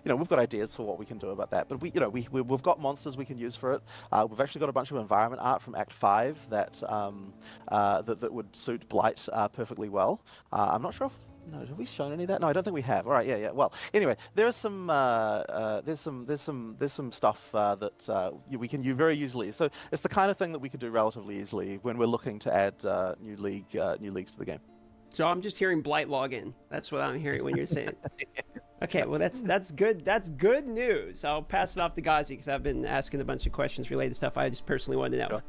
[SPEAKER 7] we've got ideas for what we can do about that. But we've got monsters we can use for it. We've actually got a bunch of environment art from Act 5 that would suit Blight perfectly well. I'm not sure if No, have we shown any of that? No, I don't think we have. All right, yeah. Well, anyway, there's some stuff that we can use very easily. So it's the kind of thing that we could do relatively easily when we're looking to add new leagues to the game.
[SPEAKER 5] So I'm just hearing blight login. That's what I'm hearing when you're saying. Okay, well that's good. That's good news. I'll pass it off to Gazi because I've been asking a bunch of questions related to stuff I just personally wanted to know.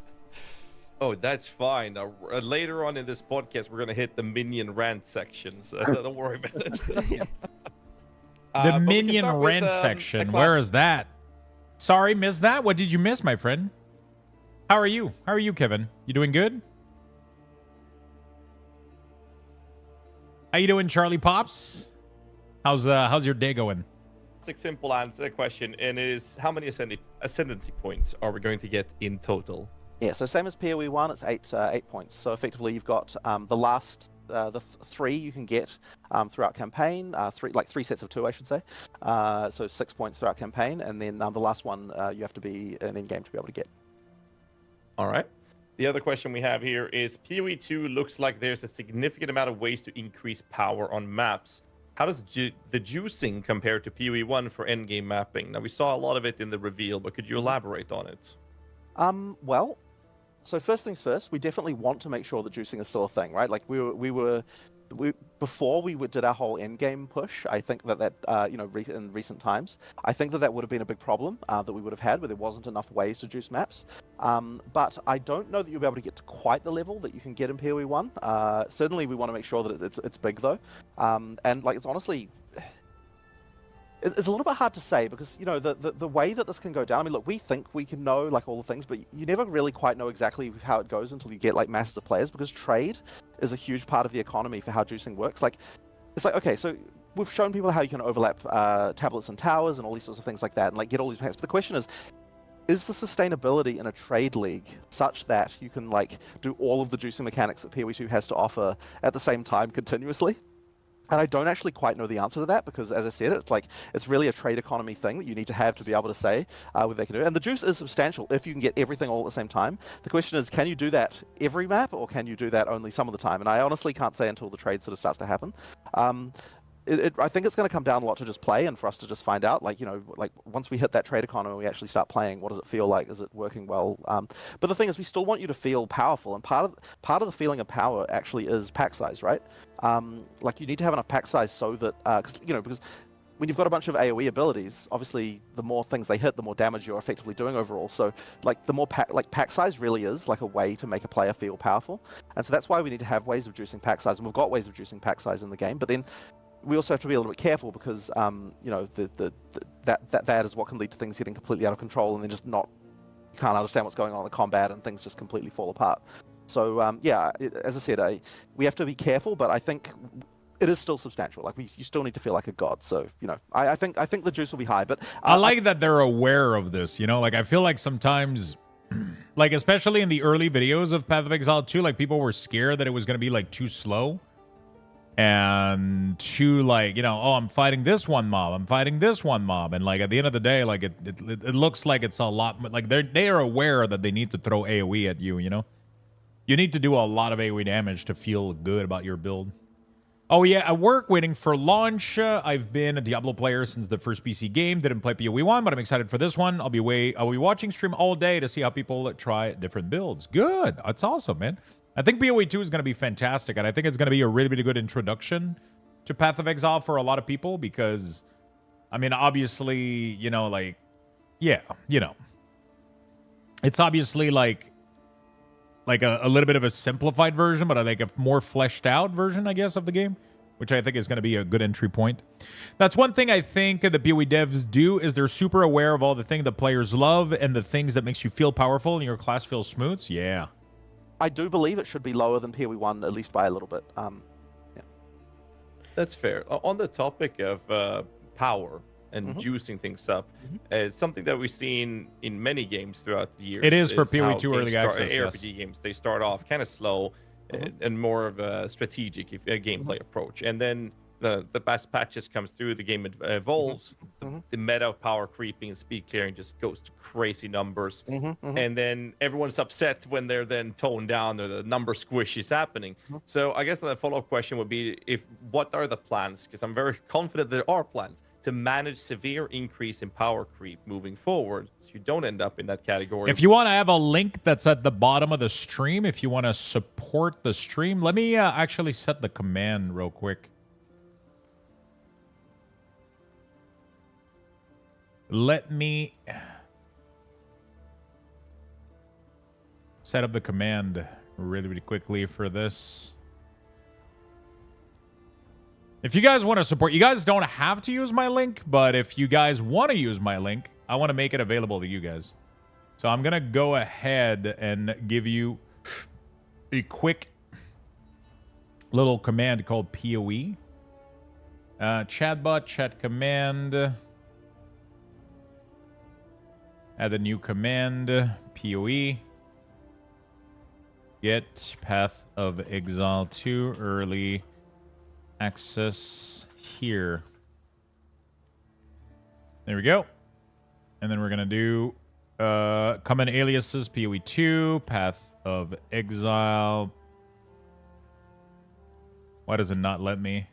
[SPEAKER 6] Oh, that's fine. Later on in this podcast, we're going to hit the Minion rant section, so don't worry about it.
[SPEAKER 1] The Minion rant section. Where is that? Sorry, missed that. What did you miss, my friend? How are you? How are you, Kevin? You doing good? How you doing, Charlie Pops? How's your day going?
[SPEAKER 6] It's a simple answer question, and it is how many ascendancy points are we going to get in total?
[SPEAKER 7] Yeah, so same as PoE 1, it's 8 points. So effectively, you've got the last three you can get throughout campaign, three sets of 2, I should say. So 6 points throughout campaign, and then the last one you have to be an in-game to be able to get.
[SPEAKER 6] All right. The other question we have here is PoE 2 looks like there's a significant amount of ways to increase power on maps. How does the juicing compare to PoE 1 for endgame mapping? Now, we saw a lot of it in the reveal, but could you elaborate on it?
[SPEAKER 7] Well, so first things first, we definitely want to make sure that juicing is still a thing, right? Like before we did our whole endgame push, I think that in recent times, I think that would have been a big problem that we would have had where there wasn't enough ways to juice maps. But I don't know that you'll be able to get to quite the level that you can get in PoE 1. Certainly, we want to make sure that it's big though, and like it's honestly. It's a little bit hard to say because, the way that this can go down, I mean, look, we think we can know, like, all the things, but you never really quite know exactly how it goes until you get, like, masses of players because trade is a huge part of the economy for how juicing works. Like, it's like, okay, so we've shown people how you can overlap tablets and towers and all these sorts of things like that and, like, get all these packs. But the question is the sustainability in a trade league such that you can, like, do all of the juicing mechanics that PoE 2 has to offer at the same time continuously? And I don't actually quite know the answer to that because, as I said, it's really a trade economy thing that you need to be able to say what they can do. And the juice is substantial if you can get everything all at the same time. The question is, can you do that every map or can you do that only some of the time? And I honestly can't say until the trade sort of starts to happen. I think it's going to come down a lot to just play and for us to just find out, like once we hit that trade economy, we actually start playing. What does it feel like? Is it working well? But the thing is, we still want you to feel powerful, and part of the feeling of power actually is pack size, right? Like you need to have enough pack size so that because when you've got a bunch of AoE abilities, obviously the more things they hit, the more damage you're effectively doing overall. So like the more pack size really is like a way to make a player feel powerful, and so that's why we need to have ways of juicing pack size, and we've got ways of juicing pack size in the game. But then we also have to be a little bit careful because that is what can lead to things getting completely out of control and then just you can't understand what's going on in the combat and things just completely fall apart. So as I said, we have to be careful, but I think it is still substantial. Like you still need to feel like a god. So I think the juice will be high. But
[SPEAKER 1] I like that they're aware of this. Like I feel like sometimes, like especially in the early videos of Path of Exile 2, like people were scared that it was going to be like too slow. And to like, I'm fighting this one mob, I'm fighting this one mob. And like at the end of the day, like it looks like it's a lot, like they are aware that they need to throw AoE at you, You need to do a lot of AoE damage to feel good about your build. Oh yeah, at work, waiting for launch. I've been a Diablo player since the first PC game. Didn't play PoE 1, but I'm excited for this one. I'll be watching stream all day to see how people try different builds. Good. That's awesome, man. I think PoE 2 is going to be fantastic, and I think it's going to be a really, really good introduction to Path of Exile for a lot of people because, I mean, obviously, it's obviously like a little bit of a simplified version, but I think a more fleshed out version, I guess, of the game, which I think is going to be a good entry point. That's one thing I think the PoE devs do is they're super aware of all the things the players love and the things that makes you feel powerful and your class feels smooth. Yeah.
[SPEAKER 7] I do believe it should be lower than PoE 1, at least by a little bit. Yeah.
[SPEAKER 6] That's fair. On the topic of power and juicing things up, it's something that we've seen in many games throughout the years.
[SPEAKER 1] It is for PoE 2 early access.
[SPEAKER 6] ARPG games, they start off kind of slow and more of a strategic gameplay approach. And then the best patches comes through, the game evolves, the meta of power creeping and speed clearing just goes to crazy numbers. And then everyone's upset when they're then toned down or the number squish is happening. So I guess the follow-up question would be, what are the plans? Because I'm very confident there are plans to manage severe increase in power creep moving forward, so you don't end up in that category.
[SPEAKER 1] If you want to have a link that's at the bottom of the stream, if you want to support the stream, let me actually set the command real quick. Let me set up the command really quickly for this. If you guys want to support, you guys don't have to use my link, but if you guys want to use my link, I want to make it available to you guys. So I'm going to go ahead and give you a quick little command called PoE. Chatbot, chat command. Add a new command, PoE. Get Path of Exile to early access here. There we go. And then we're going to do common aliases, PoE2, Path of Exile. Why does it not let me?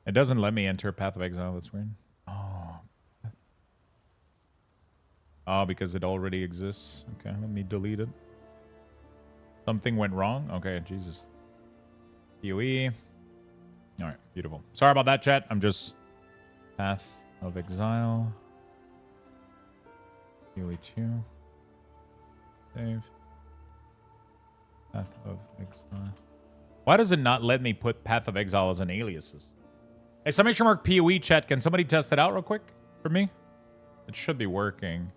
[SPEAKER 1] It doesn't let me enter Path of Exile. That's weird. Oh, because it already exists. Okay, let me delete it. Something went wrong? Okay, Jesus. PoE. All right, beautiful. Sorry about that, chat. I'm just... Path of Exile. PoE2. Save. Path of Exile. Why does it not let me put Path of Exile as an aliases? Exclamation mark PoE, chat. Can somebody test it out real quick for me? It should be working.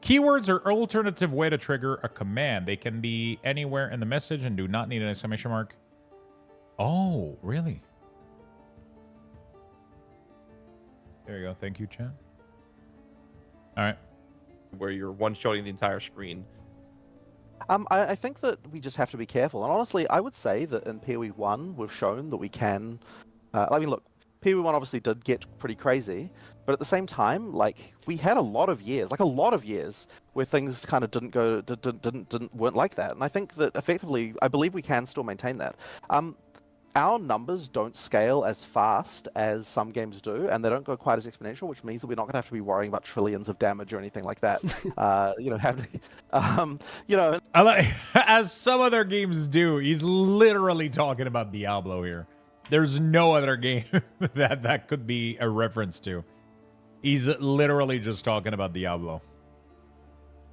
[SPEAKER 1] Keywords are alternative way to trigger a command. They can be anywhere in the message and do not need an exclamation mark. Oh, really? There you go. Thank you, chat. All right.
[SPEAKER 6] Where you're one-shotting the entire screen.
[SPEAKER 7] I think that we just have to be careful. And honestly, I would say that in PoE 1, we've shown that we can... I mean, look, PoE 1 obviously did get pretty crazy, but at the same time, like, we had a lot of years, where things kind of weren't like that. And I think that effectively, I believe we can still maintain that. Our numbers don't scale as fast as some games do, and they don't go quite as exponential, which means that we're not going to have to be worrying about trillions of damage or anything like that.
[SPEAKER 1] I like, as some other games do. He's literally talking about Diablo here. There's no other game that could be a reference to. He's literally just talking about Diablo.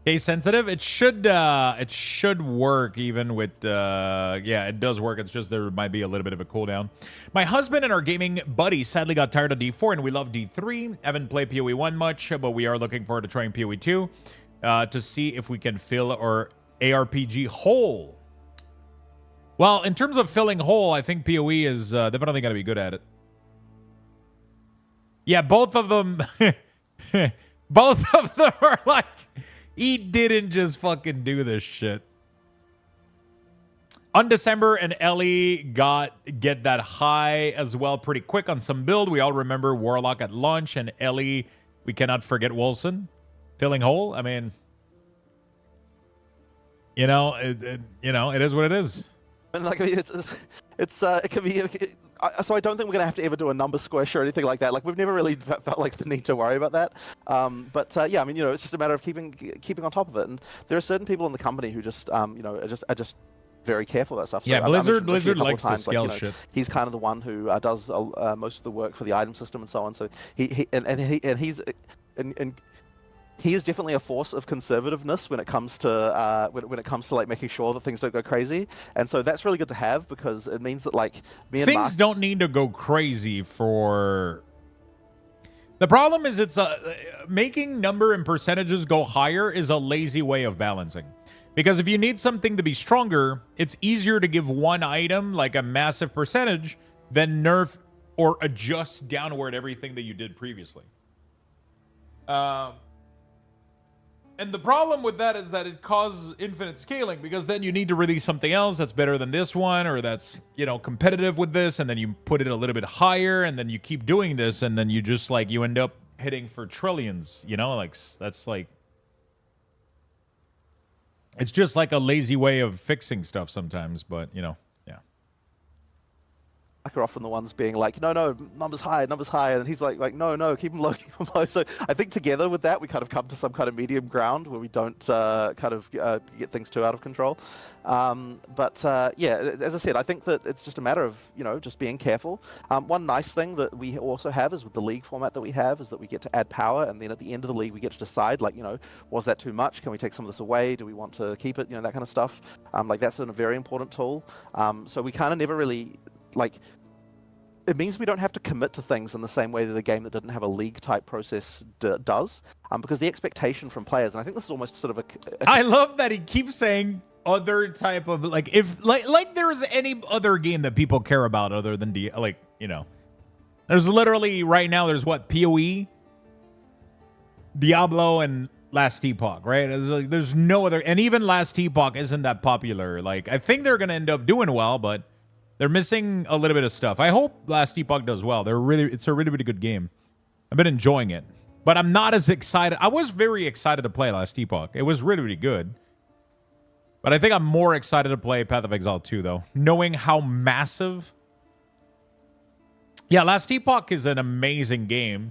[SPEAKER 1] Case sensitive, it should work even with yeah, it does work. It's just there might be a little bit of a cooldown. My husband and our gaming buddy sadly got tired of D4 and we love D3. Haven't played PoE 1 much, but we are looking forward to trying PoE 2 to see if we can fill our ARPG hole. Well, in terms of filling hole, I think PoE is definitely going to be good at it. Yeah, both of them both of them are like, he didn't just fucking do this shit. Undecember and Ellie get that high as well pretty quick on some build. We all remember Warlock at launch, and Ellie, we cannot forget Wilson. Filling hole, I mean, it is what it is.
[SPEAKER 7] And like, I mean, it can be. So I don't think we're gonna have to ever do a number squish or anything like that. Like, we've never really felt like the need to worry about that. Yeah, I mean, it's just a matter of keeping on top of it. And there are certain people in the company who just, are just very careful about stuff. So,
[SPEAKER 1] yeah, Blizzard likes to scale shit.
[SPEAKER 7] He's kind of the one who does most of the work for the item system and so on. So he is definitely a force of conservativeness when it comes to when it comes to like making sure that things don't go crazy. And so that's really good to have, because it means that like
[SPEAKER 1] things don't need to go crazy for. The problem is it's making number and percentages go higher is a lazy way of balancing. Because if you need something to be stronger, it's easier to give one item like a massive percentage than nerf or adjust downward everything that you did previously. And the problem with that is that it causes infinite scaling, because then you need to release something else that's better than this one, or that's, you know, competitive with this, and then you put it a little bit higher, and then you keep doing this, and then you just like, you end up hitting for trillions, you know, like that's like, it's just like a lazy way of fixing stuff sometimes, but you know.
[SPEAKER 7] Are often the ones being like, no, numbers high, and he's like, no, keep them low, keep them low. So I think together with that, we kind of come to some kind of medium ground where we don't get things too out of control. Yeah, as I said, I think that it's just a matter of, you know, just being careful. One nice thing that we also have is with the league format that we have is that we get to add power, and then at the end of the league, we get to decide, like, you know, was that too much? Can we take some of this away? Do we want to keep it? You know, that kind of stuff. Like that's a very important tool. So we kind of never really, like, it means we don't have to commit to things in the same way that a game that didn't have a league type process does, because the expectation from players, and I think this is almost sort of a
[SPEAKER 1] I love that he keeps saying other type of, like, if like there's any other game that people care about other than like, you know, there's literally right now there's what, PoE, Diablo, and Last Epoch, right? There's no other, and even Last Epoch isn't that popular. Like, I think they're gonna end up doing well, but they're missing a little bit of stuff. I hope Last Epoch does well. It's a really good game. I've been enjoying it, but I'm not as excited. I was very excited to play Last Epoch. It was really good. But I think I'm more excited to play Path of Exile 2, though, knowing how massive. Yeah, Last Epoch is an amazing game,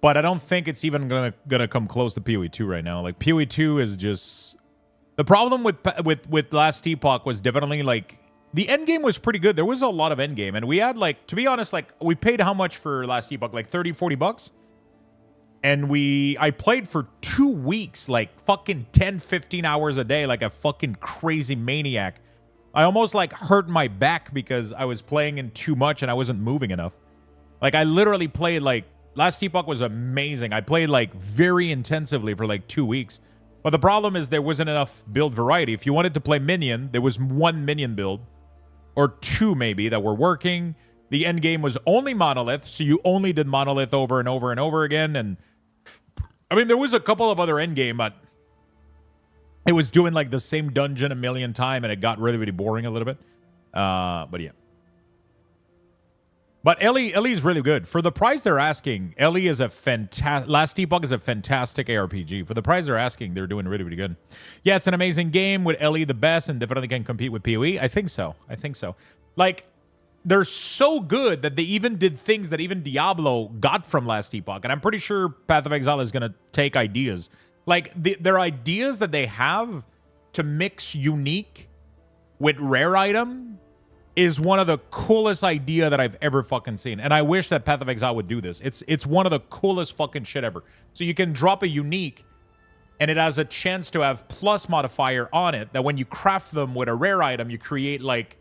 [SPEAKER 1] but I don't think it's even gonna come close to PoE 2 right now. Like, PoE 2 is just, the problem with Last Epoch was definitely like, the end game was pretty good. There was a lot of end game, and we had, like, to be honest, like, we paid how much for Last Epoch? Like 30-40 bucks. And I played for 2 weeks, like fucking 10-15 hours a day, like a fucking crazy maniac. I almost like hurt my back because I was playing in too much and I wasn't moving enough. Like, I literally played, like, Last Epoch was amazing. I played like very intensively for like 2 weeks. But the problem is there wasn't enough build variety. If you wanted to play Minion, there was one Minion build. Or two, maybe, that were working. The end game was only Monolith, so you only did Monolith over and over and over again. And I mean, there was a couple of other end game, but it was doing like the same dungeon a million times, and it got really boring a little bit. But yeah. But Ellie's really good. For the price they're asking, Ellie is a fantastic... Last Epoch is a fantastic ARPG. For the price they're asking, they're doing really good. Yeah, it's an amazing game with Ellie the best and definitely can compete with PoE. I think so. Like, they're so good that they even did things that even Diablo got from Last Epoch. And I'm pretty sure Path of Exile is going to take ideas. Like, their ideas that they have to mix unique with rare item is one of the coolest idea that I've ever fucking seen. And I wish that Path of Exile would do this. It's one of the coolest fucking shit ever. So you can drop a unique, and it has a chance to have plus modifier on it, that when you craft them with a rare item, you create like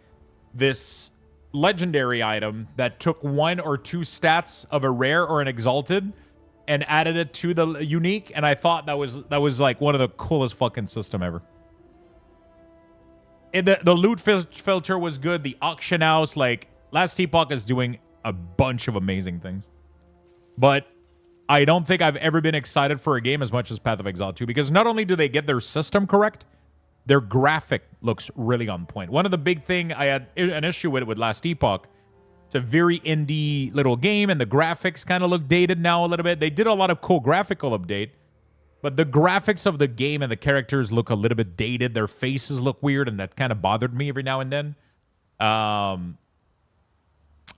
[SPEAKER 1] this legendary item that took 1 or 2 stats of a rare or an exalted and added it to the unique. And I thought that was like one of the coolest fucking system ever. The loot filter was good. The auction house, like, Last Epoch is doing a bunch of amazing things. But I don't think I've ever been excited for a game as much as Path of Exile 2, because not only do they get their system correct, their graphic looks really on point. One of the big thing I had an issue with Last Epoch, it's a very indie little game, and the graphics kind of look dated now a little bit. They did a lot of cool graphical update, but the graphics of the game and the characters look a little bit dated. Their faces look weird, and that kind of bothered me every now and then.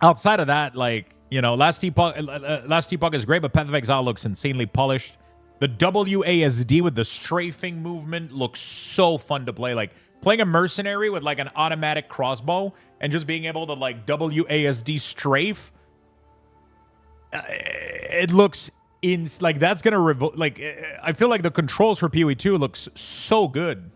[SPEAKER 1] Outside of that, like, you know, Last Epoch is great, but Path of Exile looks insanely polished. The WASD with the strafing movement looks so fun to play. Like, playing a mercenary with, like, an automatic crossbow and just being able to, like, WASD strafe, it looks... like, that's gonna like, I feel like the controls for PoE 2 looks so good.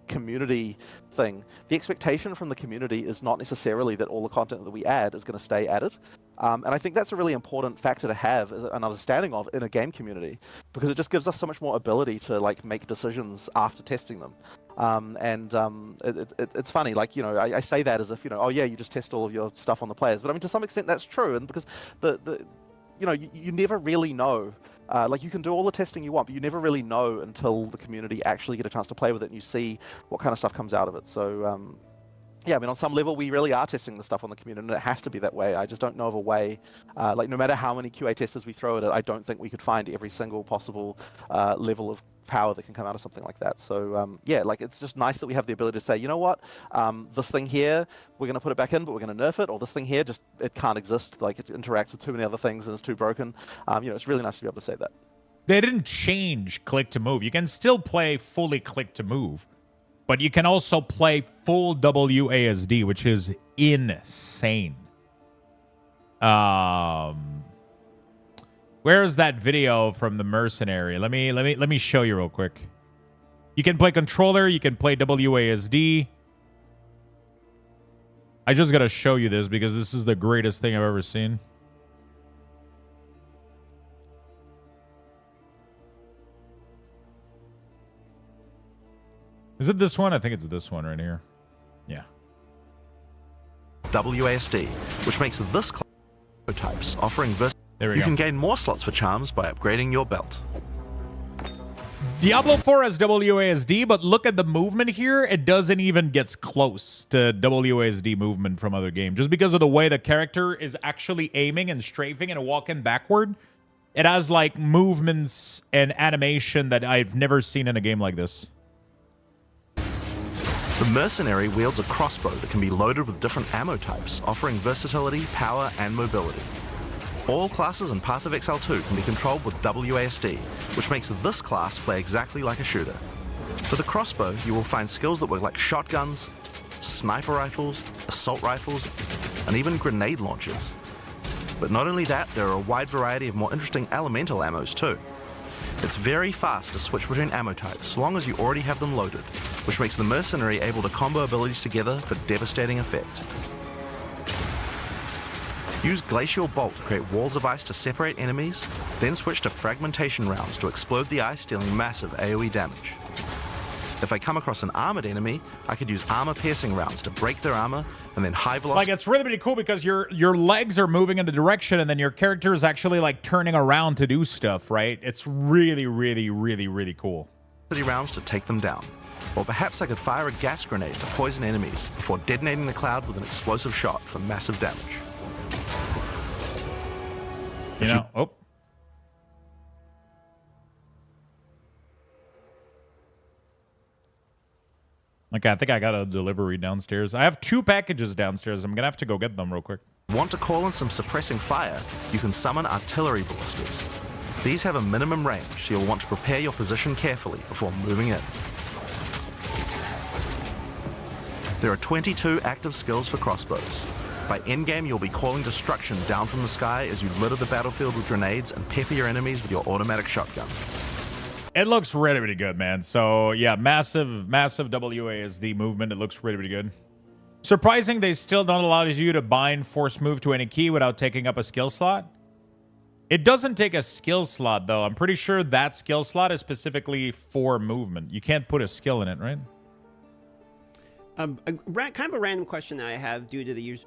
[SPEAKER 7] Community thing. The expectation from the community is not necessarily that all the content that we add is going to stay added. And I think that's a really important factor to have an understanding of in a game community, because it just gives us so much more ability to, like, make decisions after testing them. It's funny, like, you know, I say that as if, you know, oh yeah, you just test all of your stuff on the players, but I mean, to some extent that's true, and because you know, you never really know. Like, you can do all the testing you want, but you never really know until the community actually get a chance to play with it and you see what kind of stuff comes out of it. So, yeah, I mean, on some level, we really are testing the stuff on the community, and it has to be that way. I just don't know of a way, like, no matter how many QA testers we throw at it, I don't think we could find every single possible level of power that can come out of something like that. So, yeah, like, it's just nice that we have the ability to say, you know what, this thing here, we're going to put it back in, but we're going to nerf it, or this thing here, just, it can't exist. Like, it interacts with too many other things and it's too broken. You know, it's really nice to be able to say that.
[SPEAKER 1] They didn't change click to move. You can still play fully click to move, but you can also play full WASD, which is insane. Where is that video from the mercenary? Let me show you real quick. You can play controller, you can play WASD. I just gotta show you this because this is the greatest thing I've ever seen. Is it this one? I think it's this one right here. Yeah.
[SPEAKER 8] WASD, which makes this class types offering this.
[SPEAKER 1] There we
[SPEAKER 8] You
[SPEAKER 1] go.
[SPEAKER 8] can gain more slots for charms by upgrading your belt.
[SPEAKER 1] Diablo 4 has WASD, but look at the movement here. It doesn't even get close to WASD movement from other games. Just because of the way the character is actually aiming and strafing and walking backward, it has like movements and animation that I've never seen in a game like this.
[SPEAKER 8] The mercenary wields a crossbow that can be loaded with different ammo types, offering versatility, power, and mobility. All classes in Path of Exile 2 can be controlled with WASD, which makes this class play exactly like a shooter. For the crossbow, you will find skills that work like shotguns, sniper rifles, assault rifles, and even grenade launchers. But not only that, there are a wide variety of more interesting elemental ammos too. It's very fast to switch between ammo types, so long as you already have them loaded, which makes the mercenary able to combo abilities together for devastating effect. Use Glacial Bolt to create walls of ice to separate enemies, then switch to Fragmentation rounds to explode the ice, dealing massive AoE damage. If I come across an armored enemy, I could use Armor Piercing rounds to break their armor, and then high velocity.
[SPEAKER 1] Like, it's really, really cool because your legs are moving in a direction and then your character is actually like turning around to do stuff, right? It's really, really, really, really cool.
[SPEAKER 8] rounds to take them down. Or perhaps I could fire a gas grenade to poison enemies before detonating the cloud with an explosive shot for massive damage.
[SPEAKER 1] You know, oh. Okay, I think I got a delivery downstairs. I have 2 packages downstairs. I'm going to have to go get them real quick.
[SPEAKER 8] Want to call in some suppressing fire? You can summon artillery ballistas. These have a minimum range, so you'll want to prepare your position carefully before moving in. There are 22 active skills for crossbows. By endgame, you'll be calling destruction down from the sky as you litter the battlefield with grenades and pepper your enemies with your automatic shotgun.
[SPEAKER 1] It looks really, really good, man. So, yeah, massive WASD movement. It looks really, really good. Surprising they still don't allow you to bind force move to any key without taking up a skill slot. It doesn't take a skill slot, though. I'm pretty sure that skill slot is specifically for movement. You can't put a skill in it, right?
[SPEAKER 5] Kind of a random question that I have due to the use.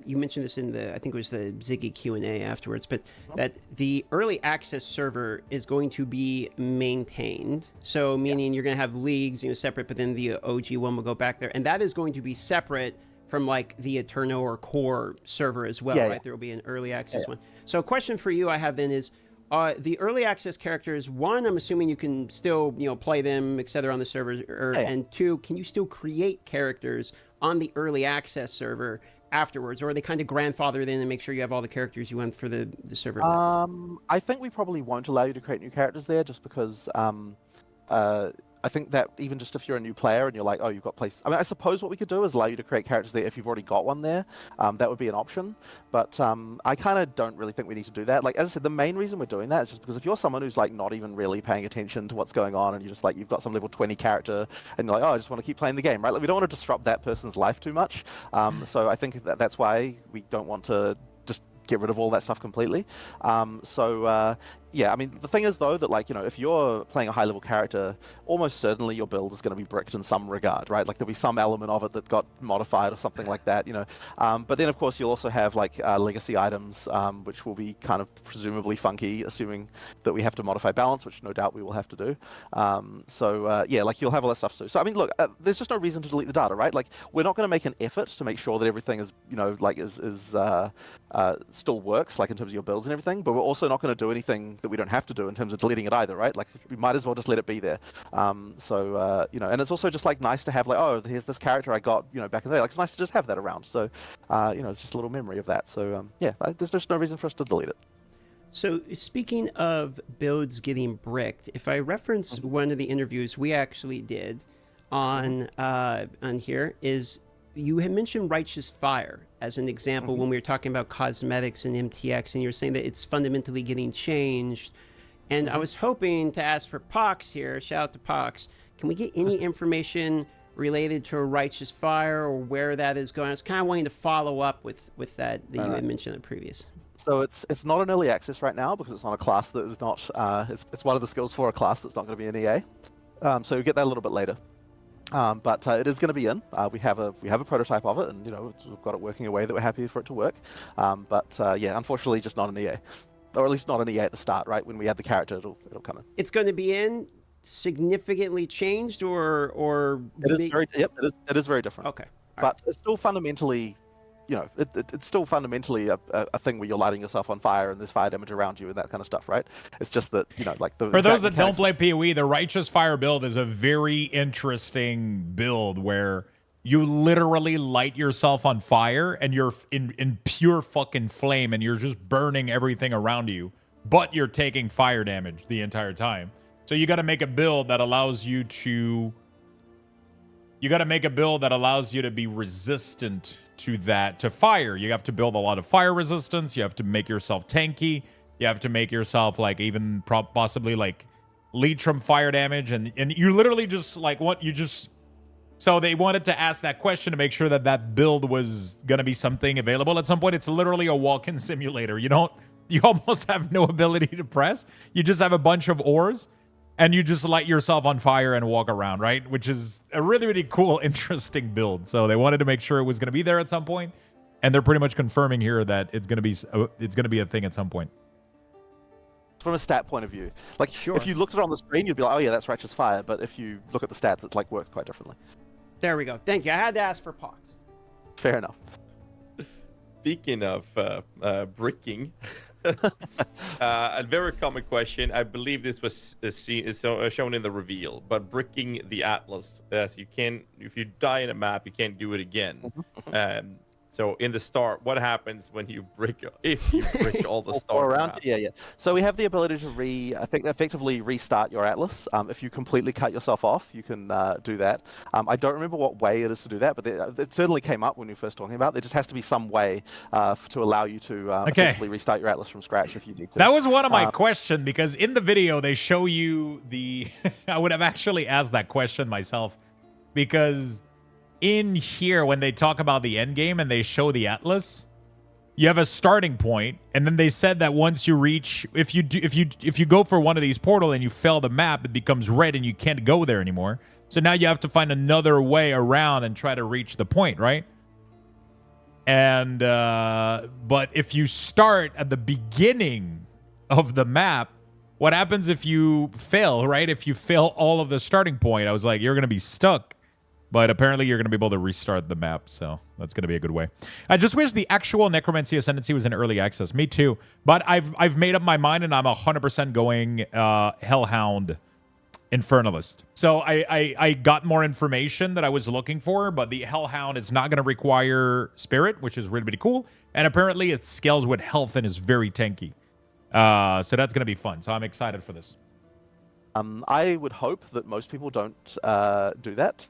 [SPEAKER 5] You mentioned this in the, I think it was the Ziggy Q&A afterwards, but that the early access server is going to be maintained. So meaning you're going to have leagues, separate, but then the OG one will go back there, and that is going to be separate from like the Eterno or Core server as well, right? There will be an early access one. So a question for you I have then is, the early access characters, one, I'm assuming you can still, play them, etc. on the server, and 2, can you still create characters on the early access server afterwards, or are they kind of grandfathered in and make sure you have all the characters you want for the server?
[SPEAKER 7] I think we probably won't allow you to create new characters there, just because I think that even just if you're a new player and you're like, oh, you've got place. I mean, I suppose what we could do is allow you to create characters there if you've already got one there. That would be an option. But I kind of don't really think we need to do that. Like, as I said, the main reason we're doing that is just because if you're someone who's like not even really paying attention to what's going on and you're just like, you've got some level 20 character and you're like, oh, I just want to keep playing the game, right? Like, we don't want to disrupt that person's life too much. So I think that's why we don't want to just get rid of all that stuff completely. Yeah, I mean, the thing is, though, that, like, if you're playing a high-level character, almost certainly your build is going to be bricked in some regard, right? Like, there'll be some element of it that got modified or something like that, But then, of course, you'll also have, like, legacy items, which will be kind of presumably funky, assuming that we have to modify balance, which no doubt we will have to do. Yeah, like, you'll have all that stuff too. So, I mean, look, there's just no reason to delete the data, right? Like, we're not going to make an effort to make sure that everything is, still works, like, in terms of your builds and everything, but we're also not going to do anything that we don't have to do in terms of deleting it either, right? Like, we might as well just let it be there. And it's also just, like, nice to have, like, oh, here's this character I got, back in the day. Like, it's nice to just have that around. So, it's just a little memory of that. So, there's just no reason for us to delete it.
[SPEAKER 5] So speaking of builds getting bricked, if I reference one of the interviews we actually did on here, is you had mentioned Righteous Fire as an example when we were talking about cosmetics and MTX, and you were saying that it's fundamentally getting changed. And I was hoping to ask for Pox here, shout out to Pox, can we get any information related to Righteous Fire or where that is going? I was kind of wanting to follow up with that you had mentioned in the previous.
[SPEAKER 7] So it's not an early access right now because it's not a class that is not, it's one of the skills for a class that's not going to be in EA. So you'll get that a little bit later. But it is going to be in. We have a prototype of it, and we've got it working a way that we're happy for it to work. Yeah, unfortunately, just not an EA, or at least not an EA at the start. Right when we add the character, it'll come in.
[SPEAKER 5] It's going to be in significantly changed, or
[SPEAKER 7] it is very it is very different.
[SPEAKER 5] Okay,
[SPEAKER 7] but it's still fundamentally. It's still fundamentally a thing where you're lighting yourself on fire and there's fire damage around you and that kind of stuff, right? It's just that, like the...
[SPEAKER 1] For those that don't play PoE, the Righteous Fire build is a very interesting build where you literally light yourself on fire and you're in pure fucking flame and you're just burning everything around you, but you're taking fire damage the entire time. So you got to make a build that allows you to... You got to make a build that allows you to be resistant to fire. You have to build a lot of fire resistance. You have to make yourself tanky. You have to make yourself like even possibly like leech from fire damage. And you literally just like so they wanted to ask that question to make sure that build was going to be something available at some point. It's literally a walk-in simulator. You almost have no ability to press. You just have a bunch of ores. And you just light yourself on fire and walk around, right? Which is a really, really cool, interesting build. So they wanted to make sure it was going to be there at some point, and they're pretty much confirming here that it's going to be a thing at some point.
[SPEAKER 7] From a stat point of view, like if you looked at it on the screen, you'd be like, oh yeah, that's Righteous Fire. But if you look at the stats, it's like works quite differently.
[SPEAKER 5] There we go. Thank you. I had to ask for Pox.
[SPEAKER 7] Fair enough.
[SPEAKER 6] Speaking of bricking. A very common question. I believe this was shown in the reveal, but bricking the Atlas, as you can, if you die in a map, you can't do it again. So in the start, what happens when you brick all the start
[SPEAKER 7] around? Yeah. So we have the ability to effectively restart your Atlas. If you completely cut yourself off, you can do that. I don't remember what way it is to do that, but it certainly came up when we were first talking about it. There just has to be some way to allow you to effectively restart your Atlas from scratch if you need to.
[SPEAKER 1] That was one of my questions, because in the video they show you the... I would have actually asked that question myself, because... in here, when they talk about the end game and they show the Atlas, you have a starting point, and then they said that once you reach, if you go for one of these portal and you fail the map, it becomes red and you can't go there anymore. So now you have to find another way around and try to reach the point, right? And but if you start at the beginning of the map, what happens if you fail, right? If you fail all of the starting point, I was like, you're gonna be stuck. But apparently you're going to be able to restart the map, so that's going to be a good way. I just wish the actual Necromancy Ascendancy was in early access. Me too. But I've made up my mind, and I'm 100% going Hellhound Infernalist. So I got more information that I was looking for, but the Hellhound is not going to require Spirit, which is really, really cool. And apparently it scales with health and is very tanky. So that's going to be fun. So I'm excited for this.
[SPEAKER 7] I would hope that most people don't do that.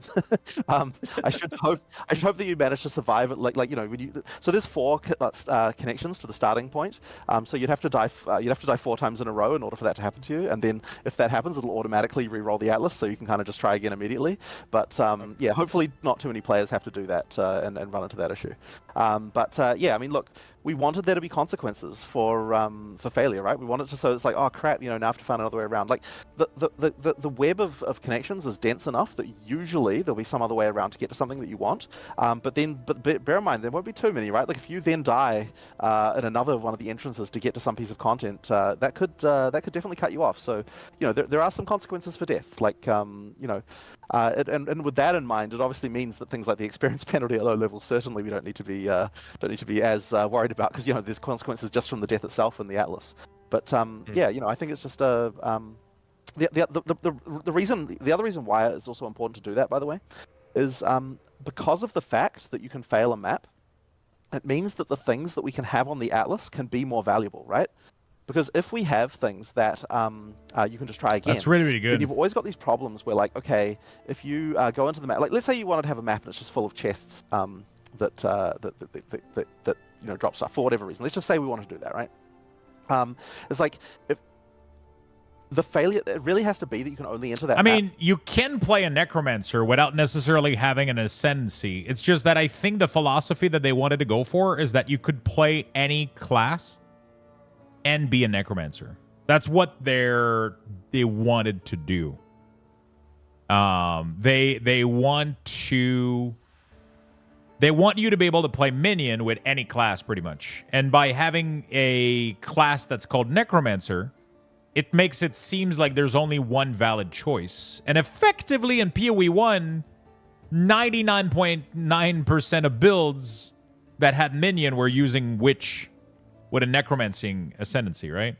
[SPEAKER 7] I should hope that you manage to survive it. So there's 4 connections to the starting point. So you'd have to die 4 times in a row in order for that to happen to you. And then if that happens, it'll automatically re-roll the Atlas, so you can kind of just try again immediately. But yeah, hopefully not too many players have to do that and run into that issue. Yeah, I mean, look, we wanted there to be consequences for failure, right? We wanted to, so it's like, oh crap, now I have to find another way around. Like the web of connections is dense enough that usually there'll be some other way around to get to something that you want. But bear in mind, there won't be too many, right? Like if you then die in another one of the entrances to get to some piece of content, that could definitely cut you off. So there are some consequences for death. Like and with that in mind, it obviously means that things like the experience penalty at low levels, certainly we don't need to be as worried about, because there's consequences just from the death itself in the Atlas. But yeah, I think it's just the other reason why it's also important to do that, by the way, is because of the fact that you can fail a map. It means that the things that we can have on the Atlas can be more valuable, right? Because if we have things that you can just try again,
[SPEAKER 1] that's really, really good.
[SPEAKER 7] Then you've always got these problems where, like, okay, if you go into the map, like let's say you wanted to have a map and it's just full of chests that drop stuff for whatever reason. Let's just say we want to do that, right? It's like if the failure, it really has to be that you can only enter that.
[SPEAKER 1] I mean, you can play a Necromancer without necessarily having an Ascendancy. It's just that I think the philosophy that they wanted to go for is that you could play any class and be a Necromancer. That's what they wanted to do. They want you to be able to play Minion with any class, pretty much. And by having a class that's called Necromancer, it makes it seems like there's only one valid choice. And effectively in PoE 1, 99.9% of builds that had Minion were using Witch with a Necromancing Ascendancy, right?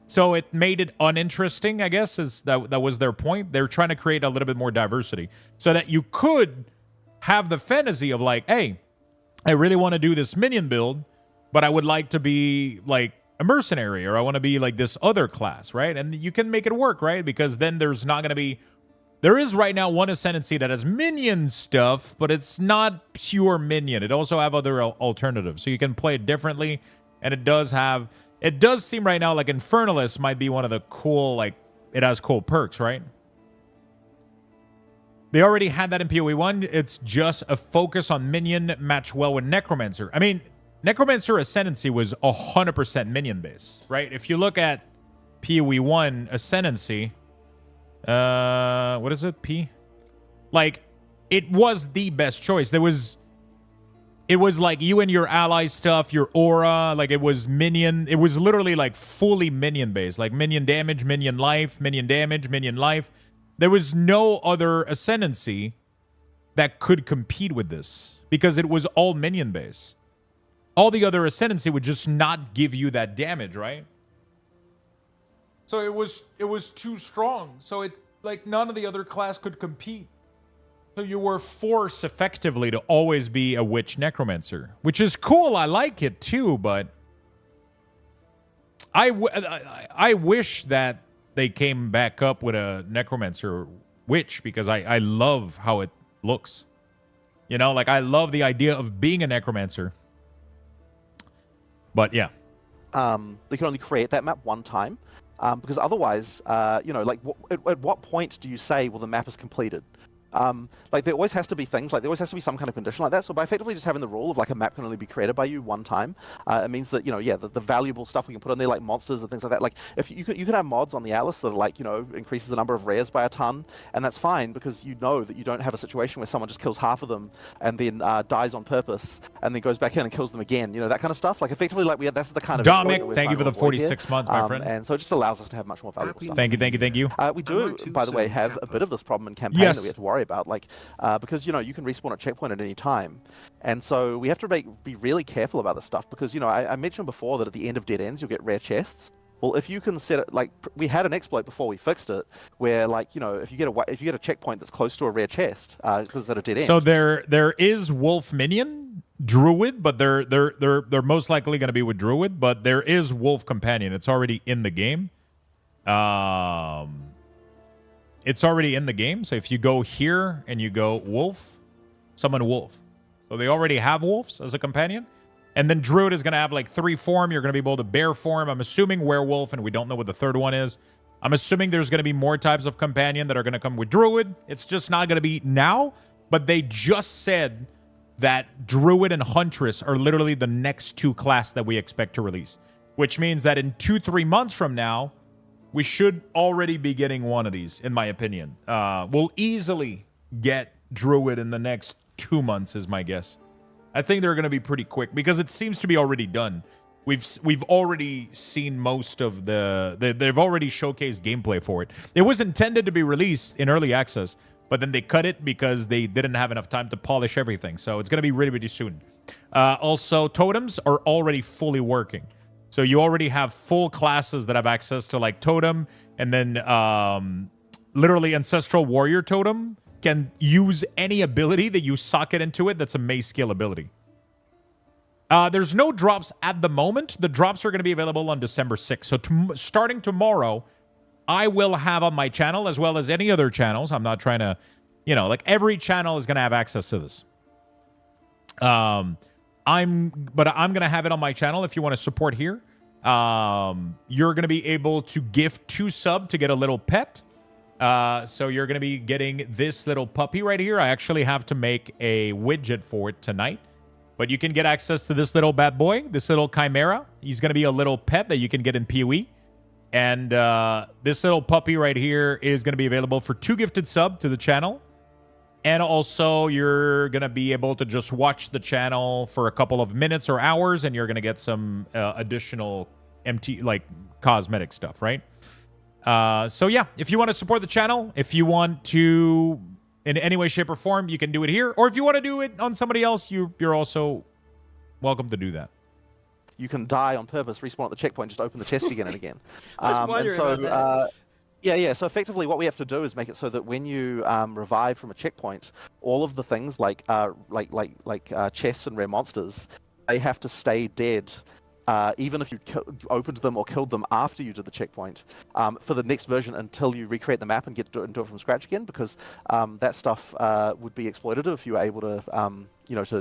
[SPEAKER 1] So it made it uninteresting, I guess, that was their point. They're trying to create a little bit more diversity so that you could have the fantasy of like, hey, I really want to do this Minion build, but I would like to be like a mercenary, or I want to be like this other class, right? And you can make it work, right? Because then there's not going to be... There is right now one Ascendancy that has Minion stuff, but it's not pure Minion. It also have other alternatives. So you can play it differently, and it does have... It does seem right now like Infernalist might be one of the cool, like, it has cool perks, right? They already had that in PoE 1. It's just a focus on Minion match well with Necromancer. I mean, Necromancer Ascendancy was 100% Minion base, right? If you look at PoE 1 Ascendancy, what is it? P? Like, it was the best choice. It was like you and your ally stuff, your aura, like it was Minion. It was literally like fully Minion based, like Minion damage, Minion life, Minion damage, Minion life. There was no other Ascendancy that could compete with this because it was all Minion base. All the other Ascendancy would just not give you that damage, right? So it was too strong. So it, like, none of the other class could compete. So you were forced effectively to always be a Witch Necromancer, which is cool. I like it too, but I wish that they came back up with a Necromancer Witch, because I love how it looks. Like, I love the idea of being a Necromancer. But yeah.
[SPEAKER 7] They can only create that map one time, because otherwise, like, at what point do you say, well, the map is completed? Like, there always has to be things, like there always has to be some kind of condition like that. So by effectively just having the rule of like a map can only be created by you one time, it means that, the valuable stuff we can put on there, like monsters and things like that. Like, if you can have mods on the Atlas that are like, increases the number of rares by a ton, and that's fine, because you know that you don't have a situation where someone just kills half of them and then dies on purpose and then goes back in and kills them again. That kind of stuff. Like, effectively, like, that's the kind of...
[SPEAKER 1] Dominic, thank you for the 46 months, my friend.
[SPEAKER 7] And so it just allows us to have much more valuable stuff.
[SPEAKER 1] Thank you.
[SPEAKER 7] We do, by the way, have a bit of this problem in campaign that we have to worry about. Like, because you can respawn at checkpoint at any time, and so we have to be really careful about this stuff, because I mentioned before that at the end of Dead Ends you'll get rare chests. Well, if you can set it, like, we had an exploit before we fixed it, where, like, if you get a checkpoint that's close to a rare chest, because it's at a dead end.
[SPEAKER 1] So there is Wolf Minion Druid, but they're most likely going to be with Druid, but there is Wolf Companion. It's already in the game. It's already in the game. So if you go here and you go Wolf, summon Wolf. So they already have Wolves as a companion. And then Druid is going to have like 3 form. You're going to be able to bear form. I'm assuming Werewolf, and we don't know what the third one is. I'm assuming there's going to be more types of companion that are going to come with Druid. It's just not going to be now. But they just said that Druid and Huntress are literally the next 2 class that we expect to release, which means that in 2-3 months from now, we should already be getting one of these, in my opinion. We'll easily get Druid in the next 2 months, is my guess. I think they're going to be pretty quick because it seems to be already done. We've already seen most of they've already showcased gameplay for it. It was intended to be released in early access, but then they cut it because they didn't have enough time to polish everything. So it's going to be really, really soon. Also, totems are already fully working. So you already have full classes that have access to like totem, and then literally Ancestral Warrior Totem can use any ability that you socket into it that's a Mace skill ability. There's no drops at the moment. The drops are going to be available on December 6th. So starting tomorrow, I will have on my channel, as well as any other channels. I'm not trying to, like every channel is going to have access to this. I'm going to have it on my channel if you want to support here. You're going to be able to gift 2 sub to get a little pet. So you're going to be getting this little puppy right here. I actually have to make a widget for it tonight. But you can get access to this little bad boy, this little chimera. He's going to be a little pet that you can get in PoE. And this little puppy right here is going to be available for 2 gifted sub to the channel. And also, you're going to be able to just watch the channel for a couple of minutes or hours, and you're going to get some additional cosmetic stuff, right? So yeah, if you want to support the channel, if you want to in any way, shape, or form, you can do it here. Or if you want to do it on somebody else, you're also welcome to do that.
[SPEAKER 7] You can die on purpose, respawn at the checkpoint, just open the chest again and again. Yeah. So effectively, what we have to do is make it so that when you revive from a checkpoint, all of the things like chests and rare monsters, they have to stay dead. Even if you opened them or killed them after you did the checkpoint, for the next version until you recreate the map and get to do it from scratch again, because that stuff would be exploitative if you were able to,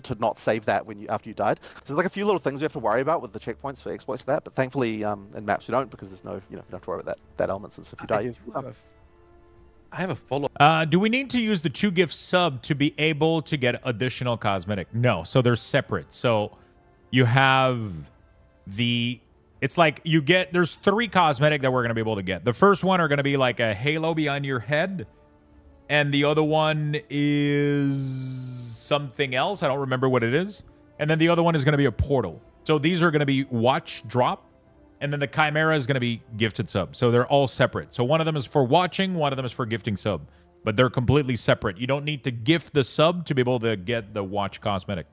[SPEAKER 7] to not save that after you died. So there's like a few little things we have to worry about with the checkpoints for exploits of that, but thankfully in maps you don't, because there's no, you don't have to worry about that element. Since if you die,
[SPEAKER 6] I have a follow-up.
[SPEAKER 1] Do we need to use the 2 gift sub to be able to get additional cosmetic? No, so they're separate. So you have it's like there's 3 cosmetic that we're going to be able to get. The first one are going to be like a halo behind your head, and the other one is something else. I don't remember what it is. And then the other one is going to be a portal. So these are going to be watch, drop, and then the chimera is going to be gifted sub. So they're all separate. So one of them is for watching, one of them is for gifting sub, but they're completely separate. You don't need to gift the sub to be able to get the watch cosmetic.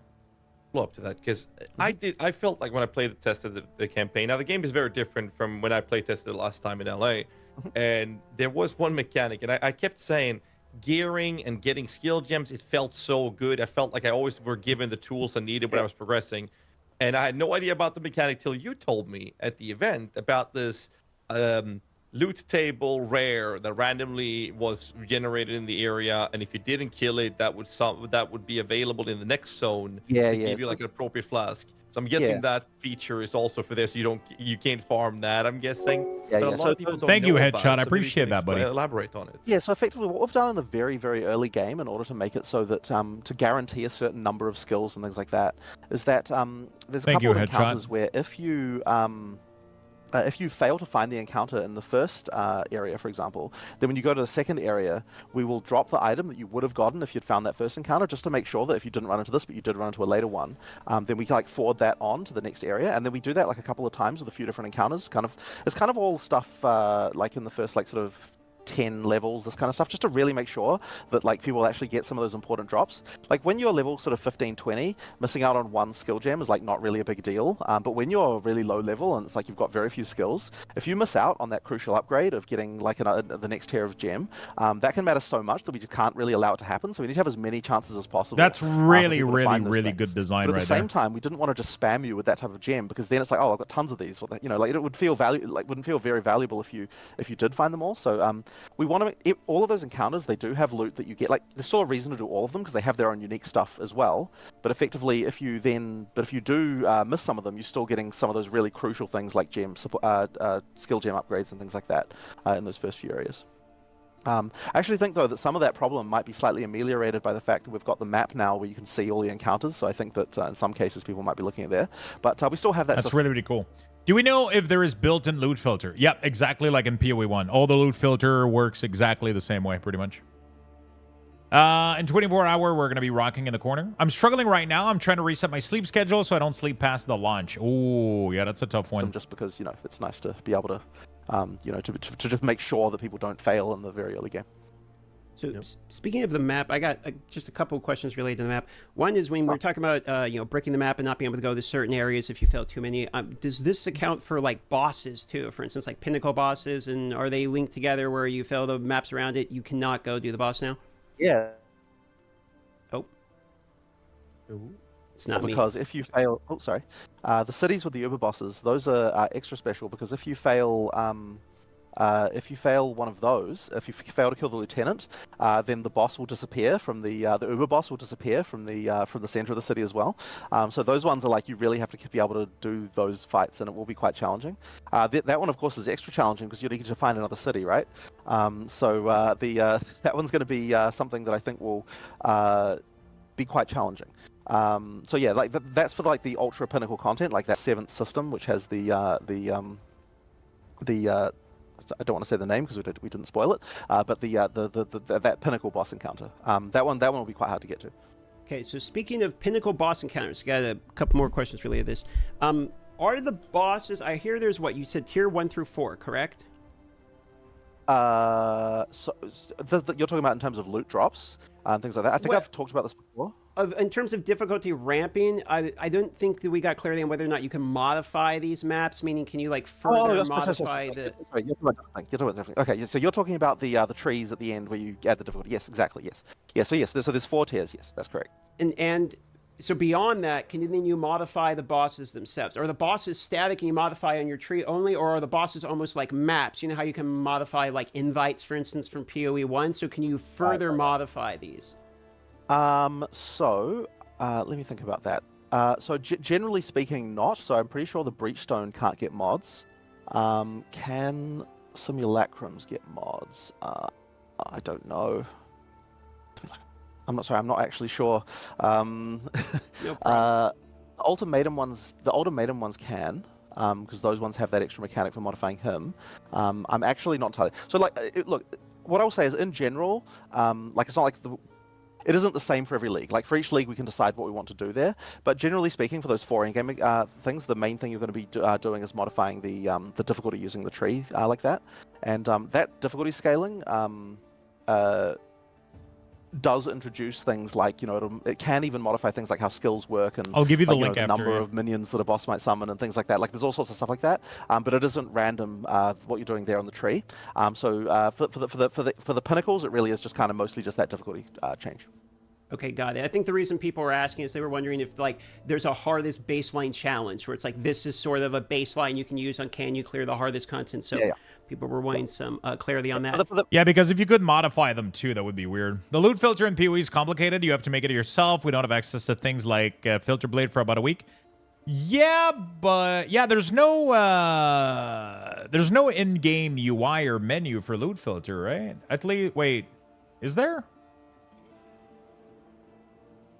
[SPEAKER 6] Up to that, because I felt like when I tested the campaign, now the game is very different from when I tested it last time in LA, and there was one mechanic, and I kept saying gearing and getting skill gems, it felt so good. I felt like I always were given the tools I needed when I was progressing, and I had no idea about the mechanic till you told me at the event about this loot table rare that randomly was generated in the area, and if you didn't kill it, that would be available in the next zone to give you like an appropriate flask. So I'm guessing that feature is also for this. You can't farm that, I'm guessing.
[SPEAKER 1] So thank you, Headshot. I appreciate that, buddy.
[SPEAKER 6] Elaborate on it.
[SPEAKER 7] Yeah, so effectively what we've done in the very, very early game in order to make it so that to guarantee a certain number of skills and things like that is that there's a couple of encounters where if you fail to find the encounter in the first area, for example, then when you go to the second area, we will drop the item that you would have gotten if you'd found that first encounter, just to make sure that if you didn't run into this, but you did run into a later one, then we forward that on to the next area, and then we do that like a couple of times with a few different encounters. It's kind of all stuff like in the first sort of 10 levels, this kind of stuff, just to really make sure that people actually get some of those important drops. Like when you're level sort of 15, 20, missing out on 1 skill gem is not really a big deal. But when you're really low level and it's you've got very few skills, if you miss out on that crucial upgrade of getting the next tier of gem, that can matter so much that we just can't really allow it to happen. So we need to have as many chances as possible.
[SPEAKER 1] That's really, really good design.
[SPEAKER 7] But at the same time, we didn't want to just spam you with that type of gem, because then it's oh, I've got tons of these. It would feel wouldn't feel very valuable if you did find them all. So we want to all of those encounters, they do have loot that you get. There's still a reason to do all of them because they have their own unique stuff as well. But effectively, if you do miss some of them, you're still getting some of those really crucial things like skill gem upgrades and things like that in those first few areas. I actually think, though, that some of that problem might be slightly ameliorated by the fact that we've got the map now where you can see all the encounters. So I think that in some cases people might be looking at there. But we still have that
[SPEAKER 1] That's
[SPEAKER 7] system.
[SPEAKER 1] really, really cool. Do we know if there is built-in loot filter? Yep, exactly like in PoE 1. All the loot filter works exactly the same way, pretty much. In 24 hour, we're going to be rocking in the corner. I'm struggling right now. I'm trying to reset my sleep schedule so I don't sleep past the launch. Oh, yeah, that's a tough one.
[SPEAKER 7] Just because, it's nice to be able to, to just make sure that people don't fail in the very early game.
[SPEAKER 5] So speaking of the map, I got just a couple of questions related to the map. One is when we're talking about breaking the map and not being able to go to certain areas if you fail too many. Does this account for like bosses too? For instance, like pinnacle bosses, and are they linked together where you fail the maps around it? You cannot go do the boss now.
[SPEAKER 7] Yeah.
[SPEAKER 5] Oh. It's not me.
[SPEAKER 7] Because if you fail, the cities with the Uber bosses, those are extra special because if you fail one of those, if you fail to kill the lieutenant, then the boss will disappear from the Uber boss will disappear from the center of the city as well. So those ones are like you really have to be able to do those fights, and it will be quite challenging. That one, of course, is extra challenging because you need to find another city, right? That one's going to be something that I think will be quite challenging. So yeah, like that's for like the ultra pinnacle content, like that 7th system, which has I don't want to say the name because we didn't spoil it, but that pinnacle boss encounter, that one will be quite hard to get to.
[SPEAKER 5] Okay, so speaking of pinnacle boss encounters, I got a couple more questions related to this. Are the bosses? I hear there's what you said, tier 1 through 4, correct?
[SPEAKER 7] You're talking about in terms of loot drops and things like that. I think I've talked about this before.
[SPEAKER 5] In terms of difficulty ramping, I don't think that we got clarity on whether or not you can modify these maps. Meaning, can you like further modify the?
[SPEAKER 7] Sorry, you're talking about different. Okay, so you're talking about the trees at the end where you add the difficulty. Yes, exactly. Yes. Yeah. So yes, there's 4 tiers. Yes, that's correct.
[SPEAKER 5] And so beyond that, can you modify the bosses themselves? Are the bosses static and you modify on your tree only, or are the bosses almost like maps? You know how you can modify like invites, for instance, from PoE 1. So can you further modify these?
[SPEAKER 7] Let me think about that. Generally speaking, not. So I'm pretty sure the Breachstone can't get mods. Can Simulacrums get mods? I don't know. I'm not actually sure.
[SPEAKER 5] No problem.
[SPEAKER 7] The Ultimatum ones can, because those ones have that extra mechanic for modifying him. I'm actually not entirely. So look, what I'll say is in general, it's not like it isn't the same for every league. Like for each league, we can decide what we want to do there. But generally speaking, for those 4 in-game things, the main thing you're going to be doing is modifying the difficulty using the tree like that. And that difficulty scaling does introduce things like, it can even modify things like how skills work and
[SPEAKER 1] I'll give you the link
[SPEAKER 7] the
[SPEAKER 1] after,
[SPEAKER 7] number of minions that a boss might summon and things like that. Like there's all sorts of stuff like that, but it isn't random what you're doing there on the tree. For the pinnacles, it really is just kind of mostly just that difficulty change.
[SPEAKER 5] Okay, got it. I think the reason people were asking is they were wondering if like there's a hardest baseline challenge where it's like this is sort of a baseline you can use on can you clear the hardest content. So yeah. People were wanting some clarity on that.
[SPEAKER 1] Yeah, because if you could modify them too, that would be weird. The loot filter in PoE is complicated. You have to make it yourself. We don't have access to things like Filter Blade for about a week. Yeah, but yeah, there's no in-game UI or menu for loot filter, right? At least, wait, is there?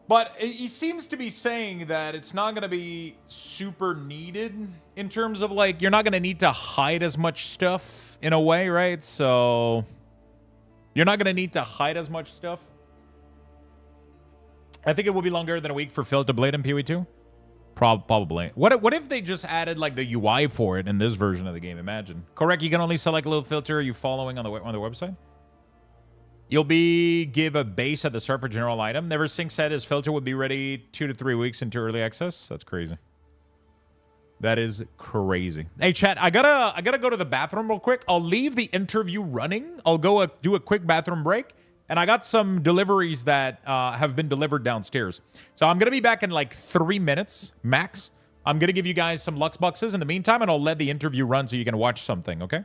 [SPEAKER 1] But he seems to be saying that it's not going to be super needed in terms of like, you're not going to need to hide as much stuff in a way, right? So you're not going to need to hide as much stuff. I think it will be longer than a week for Filter Blade in PoE 2. Probably. What if they just added like the UI for it in this version of the game? Imagine. Correct, you can only select a little filter. Are you following on the website? You'll give a base at the start for general item. Neversink said his filter would be ready 2 to 3 weeks into early access. That's crazy. That is crazy. Hey, chat, I gotta go to the bathroom real quick. I'll leave the interview running. I'll go do a quick bathroom break. And I got some deliveries that have been delivered downstairs. So I'm going to be back in like 3 minutes, max. I'm going to give you guys some Lux Boxes in the meantime, and I'll let the interview run so you can watch something, okay?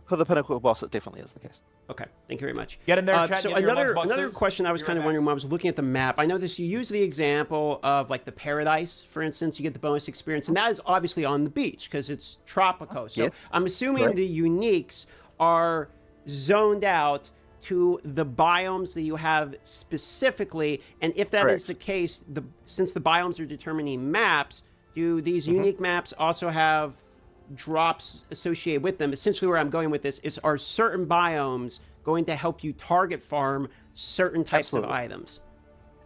[SPEAKER 7] For the Pinnacle boss, it definitely is the case.
[SPEAKER 5] Okay, thank you very much.
[SPEAKER 1] Get in there, chat.
[SPEAKER 5] So another question I was kind of wondering when I was looking at the map. I noticed you use the example of like the Paradise, for instance. You get the bonus experience, and that is obviously on the beach because it's tropical. So
[SPEAKER 7] yeah.
[SPEAKER 5] I'm assuming the uniques are zoned out to the biomes that you have specifically? And if that is
[SPEAKER 7] Correct.
[SPEAKER 5] the case, since the biomes are determining maps, do these unique maps also have drops associated with them? Essentially, where I'm going with this is, are certain biomes going to help you target farm certain types of items?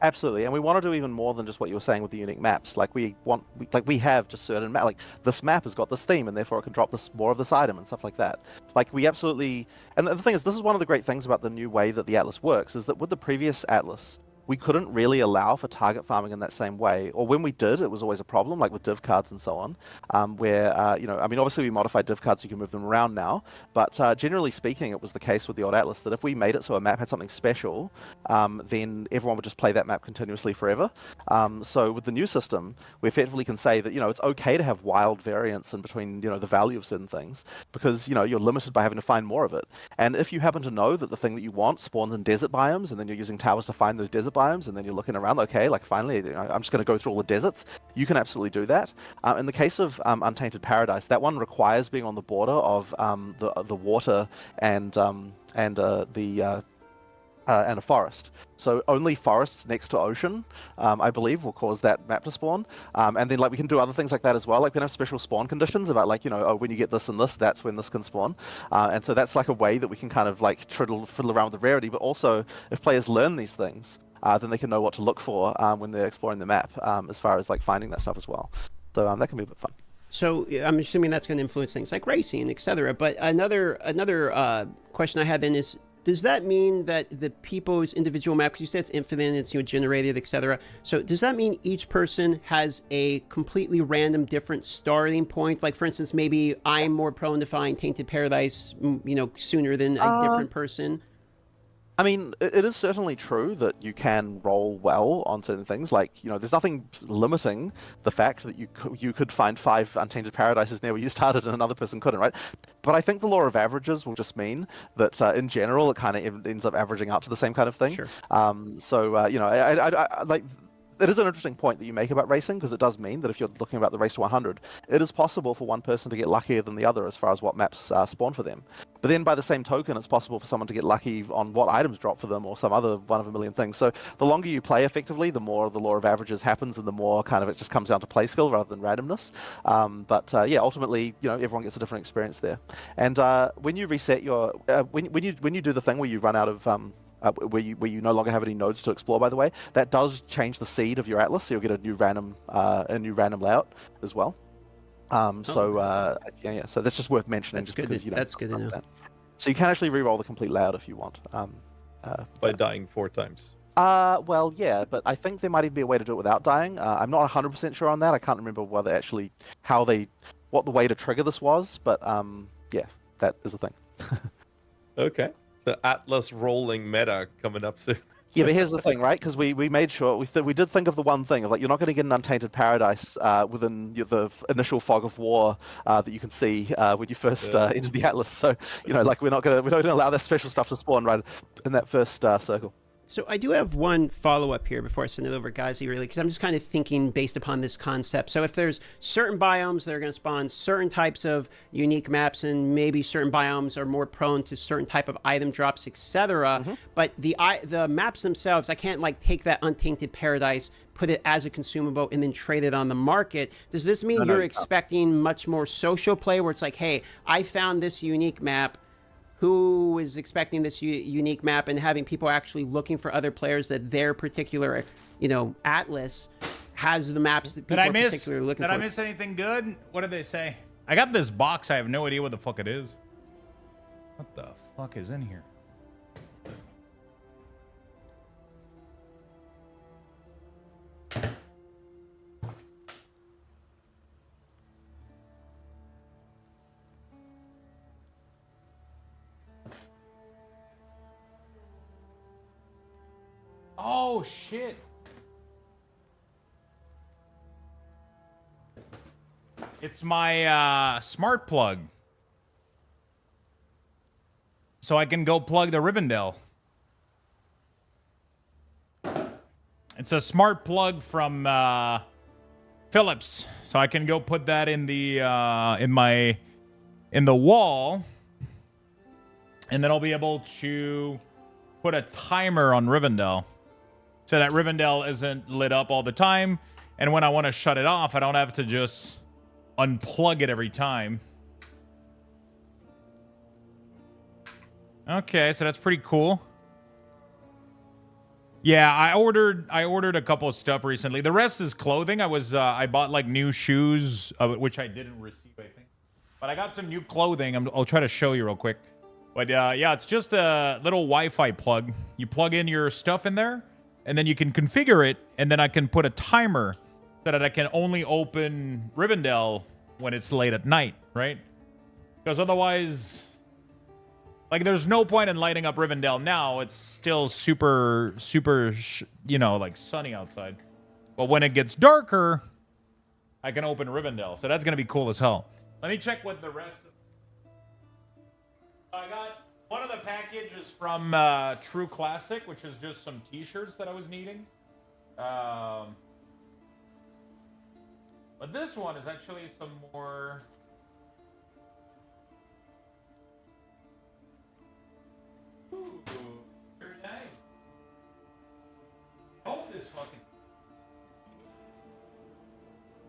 [SPEAKER 7] Absolutely, and we want to do even more than just what you were saying with the unique maps. Like we have just certain like this map has got this theme, and therefore it can drop this more of this item and stuff like that. Like we absolutely, and the thing is, this is one of the great things about the new way that the Atlas works, is that with the previous Atlas, we couldn't really allow for target farming in that same way, or when we did, it was always a problem, like with div cards and so on, where, you know, I mean, obviously we modified div cards so you can move them around now, but generally speaking, it was the case with the old Atlas that if we made it so a map had something special, then everyone would just play that map continuously forever. So with the new system, we effectively can say that, you know, it's okay to have wild variance in between, you know, the value of certain things, because, you know, you're limited by having to find more of it. And if you happen to know that the thing that you want spawns in desert biomes, and then you're using towers to find those desert biomes, and then you're looking around, okay, like finally, you know, I'm just going to go through all the deserts. You can absolutely do that. In the case of Untainted Paradise, that one requires being on the border of the water and a forest. So only forests next to ocean, I believe, will cause that map to spawn. And then like we can do other things like that as well. Like we can have special spawn conditions about like, you know, oh, when you get this and this, that's when this can spawn. And so that's like a way that we can kind of like fiddle around with the rarity. But also, if players learn these things, then they can know what to look for when they're exploring the map, as far as like finding that stuff as well. So that can be a bit fun.
[SPEAKER 5] So I'm assuming that's going to influence things like racing, etc. But another question I had then is, does that mean that the people's individual map, because you said it's infinite, it's, you know, generated, etc. So does that mean each person has a completely random different starting point? Like, for instance, maybe I'm more prone to find Tainted Paradise, you know, sooner than a different person?
[SPEAKER 7] I mean, it is certainly true that you can roll well on certain things. Like, you know, there's nothing limiting the fact that you could find 5 Untainted Paradises near where you started and another person couldn't, right? But I think the law of averages will just mean that in general, it kind of ends up averaging out to the same kind of thing.
[SPEAKER 5] Sure.
[SPEAKER 7] So, you know, I like... It is an interesting point that you make about racing, because it does mean that if you're looking about the race to 100, it is possible for one person to get luckier than the other as far as what maps spawn for them. But then by the same token, it's possible for someone to get lucky on what items drop for them, or some other one of a million things. So the longer you play effectively, the more the law of averages happens, and the more kind of it just comes down to play skill rather than randomness. Yeah, ultimately, you know, everyone gets a different experience there. And when you reset your, when you do the thing where you run out of where you no longer have any nodes to explore, by the way, that does change the seed of your atlas, so you'll get a new random layout as well. Yeah, so that's just worth mentioning.
[SPEAKER 5] That's
[SPEAKER 7] just
[SPEAKER 5] good.
[SPEAKER 7] Because, you know,
[SPEAKER 5] That's good to know.
[SPEAKER 7] that. So you can actually re-roll the complete layout if you want.
[SPEAKER 6] By dying 4 times.
[SPEAKER 7] Well, yeah, but I think there might even be a way to do it without dying. I'm not 100% sure on that. I can't remember whether actually what the way to trigger this was, but yeah, that is a thing.
[SPEAKER 6] Okay. The Atlas rolling meta coming up soon.
[SPEAKER 7] Yeah, but here's the thing, right? Because we made sure, we did think of the one thing of like, you're not going to get an Untainted Paradise within the initial fog of war that you can see when you first enter the Atlas. So, you know, like we don't allow that special stuff to spawn right in that first circle.
[SPEAKER 5] So I do have one follow-up here before I send it over, guys, really, because I'm just kind of thinking based upon this concept. So if there's certain biomes that are going to spawn certain types of unique maps, and maybe certain biomes are more prone to certain type of item drops, etc. But the maps themselves, I can't like take that Untainted Paradise, put it as a consumable, and then trade it on the market. Does this mean you're expecting much more social play, where it's like, hey, I found this unique map, who is expecting this unique map, and having people actually looking for other players that their particular, you know, atlas has the maps that people are particularly looking for?
[SPEAKER 1] Did I miss anything good? What did they say? I got this box. I have no idea what the fuck it is. What the fuck is in here? Oh, shit. It's my smart plug. So I can go plug the Rivendell. It's a smart plug from Philips. So I can go put that in the in the wall. And then I'll be able to put a timer on Rivendell so that Rivendell isn't lit up all the time. And when I want to shut it off, I don't have to just unplug it every time. Okay, so that's pretty cool. Yeah, I ordered a couple of stuff recently. The rest is clothing. I bought like new shoes, which I didn't receive, I think. But I got some new clothing. I'll try to show you real quick. But yeah, it's just a little Wi-Fi plug. You plug in your stuff in there, and then you can configure it, and then I can put a timer so that I can only open Rivendell when it's late at night, right? Because otherwise, like, there's no point in lighting up Rivendell now. It's still super, like sunny outside. But when it gets darker, I can open Rivendell. So that's going to be cool as hell. Let me check what the rest... I got one of the packages from True Classic, which is just some t-shirts that I was needing. But this one is actually some more... Ooh, very nice. I hope this fucking...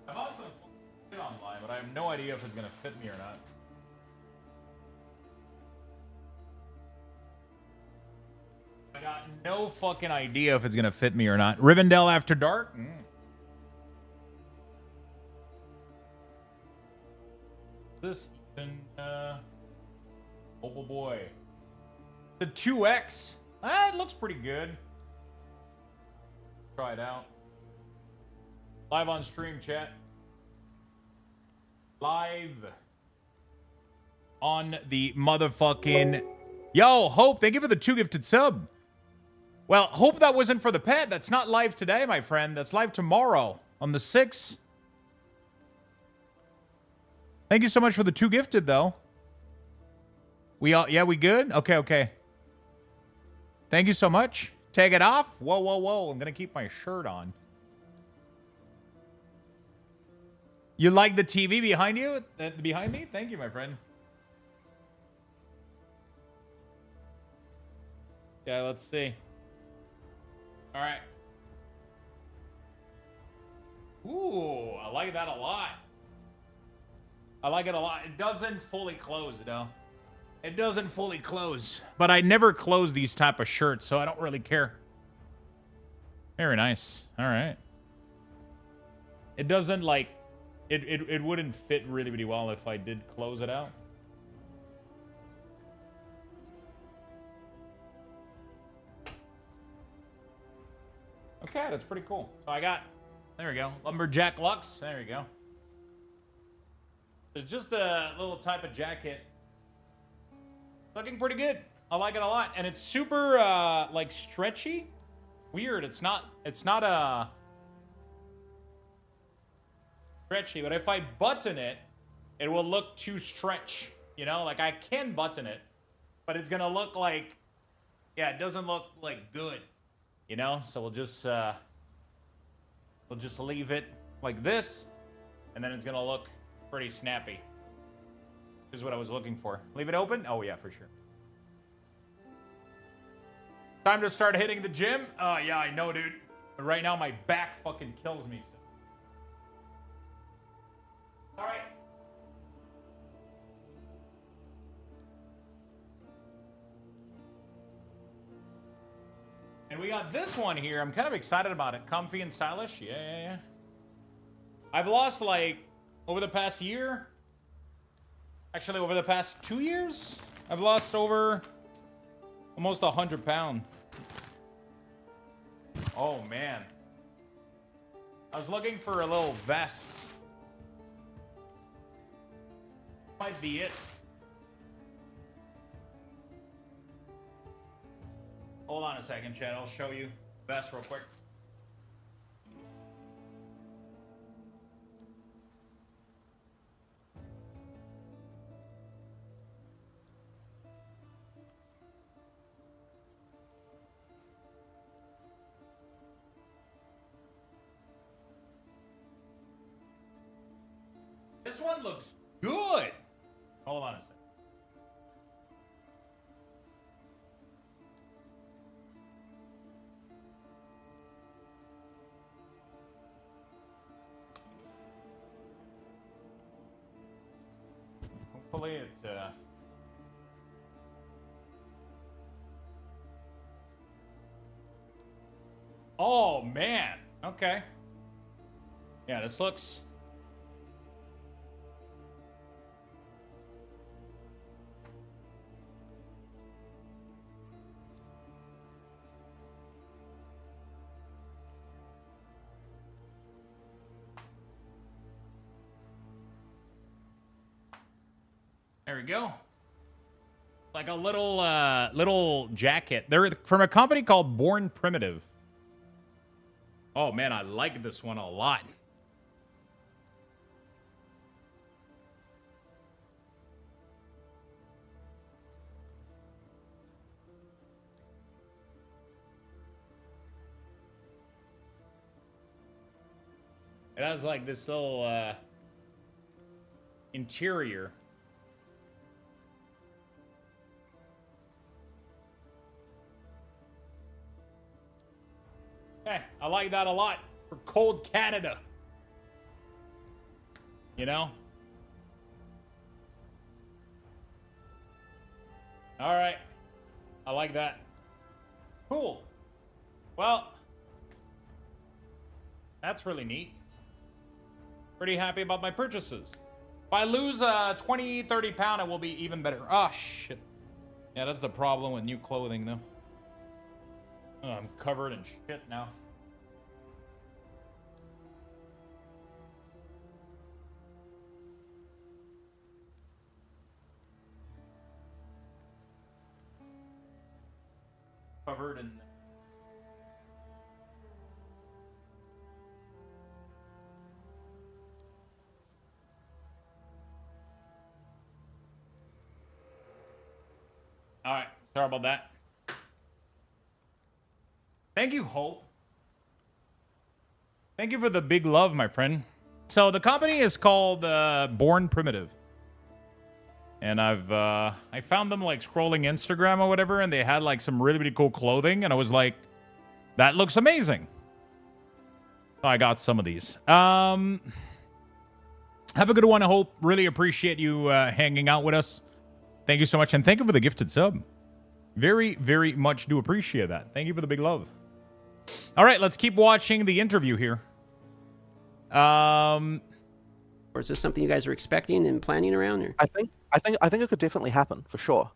[SPEAKER 1] I bought some shit online, but I have no idea if it's gonna fit me or not. I got no fucking idea if it's gonna fit me or not. Rivendell After Dark? This even, oh boy. The 2X. It looks pretty good. Try it out. Live on stream, chat. Live on the motherfucking... Yo, Hope, thank you for the 2 gifted sub. Well, Hope that wasn't for the pet. That's not live today, my friend. That's live tomorrow on the 6th. Thank you so much for the 2 gifted, though. We good? Okay. Thank you so much. Take it off. Whoa. I'm going to keep my shirt on. You like the TV behind you? Behind me? Thank you, my friend. Yeah, let's see. All right. Ooh, I like that a lot. I like it a lot. It doesn't fully close, though. It doesn't fully close. But I never close these type of shirts, so I don't really care. Very nice. All right. It doesn't, like... It wouldn't fit really, really well if I did close it out. Okay, that's pretty cool. So I got... There we go. Lumberjack Lux. There we go. It's just a little type of jacket. Looking pretty good. I like it a lot. And it's super, like, stretchy. Weird. It's not stretchy. But if I button it, it will look too stretch. You know? Like, I can button it. But it's going to look like... Yeah, it doesn't look, like, good. You know? So we'll just leave it like this. And then it's going to look pretty snappy. This is what I was looking for. Leave it open? Oh, yeah, for sure. Time to start hitting the gym? Yeah, I know, dude. But right now, my back fucking kills me. So. All right. And we got this one here. I'm kind of excited about it. Comfy and stylish. Yeah. I've lost, like, over the past year... Actually, over the past 2 years, I've lost over almost 100 pounds. Oh, man. I was looking for a little vest. Might be it. Hold on a second, Chad. I'll show you the vest real quick. This one looks good. Hold on a second. hopefully it. Oh man. Okay. Yeah, this looks. There we go. Like a little jacket. They're from a company called Born Primitive. Oh man, I like this one a lot. It has like this little interior. Hey, I like that a lot for cold Canada. You know? All right. I like that. Cool. Well, that's really neat. Pretty happy about my purchases. If I lose 20, 30 pound, it will be even better. Oh, shit. Yeah, that's the problem with new clothing, though. Oh, I'm covered in shit now. Covered in... All right, sorry about that. Thank you, Hope. Thank you for the big love, my friend. So the company is called Born Primitive. And I found them like scrolling Instagram or whatever, and they had like some really, really cool clothing, and I was like, that looks amazing. So I got some of these. Have a good one, I hope. Really appreciate you hanging out with us. Thank you so much, and thank you for the gifted sub. Very, very much do appreciate that. Thank you for the big love. All right, let's keep watching the interview here.
[SPEAKER 5] Or is this something you guys are expecting and planning around? Or?
[SPEAKER 7] I think it could definitely happen for sure.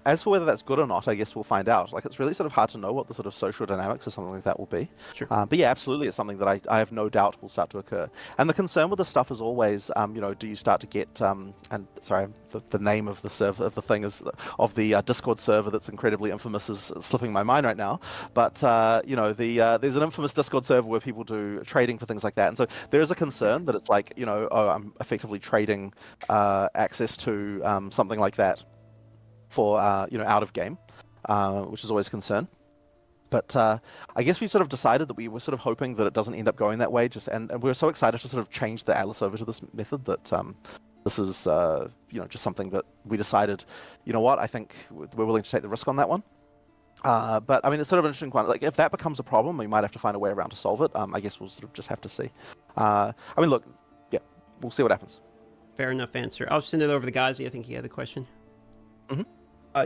[SPEAKER 7] As for whether that's good or not, I guess we'll find out. Like, it's really sort of hard to know what the sort of social dynamics of something like that will be.
[SPEAKER 5] Sure.
[SPEAKER 7] But yeah, absolutely, it's something that I have no doubt will start to occur. And the concern with this stuff is always, you know, do you start to get and sorry, the name of the server of the thing is of the Discord server that's incredibly infamous is slipping my mind right now. But you know, there's an infamous Discord server where people do trading for things like that, and so there is a concern that it's like, you know, oh, I'm effectively trading access to something like that for you know, out of game, which is always a concern. But I guess we sort of decided that we were sort of hoping that it doesn't end up going that way. And we were so excited to sort of change the atlas over to this method that this is you know, just something that we decided, you know what, I think we're willing to take the risk on that one. But I mean, it's sort of an interesting one. Like, if that becomes a problem, we might have to find a way around to solve it. I guess we'll sort of just have to see. I mean, look, yeah, we'll see what happens.
[SPEAKER 5] Fair enough answer. I'll send it over to Gazi. I think he had a question.
[SPEAKER 7] Mm-hmm.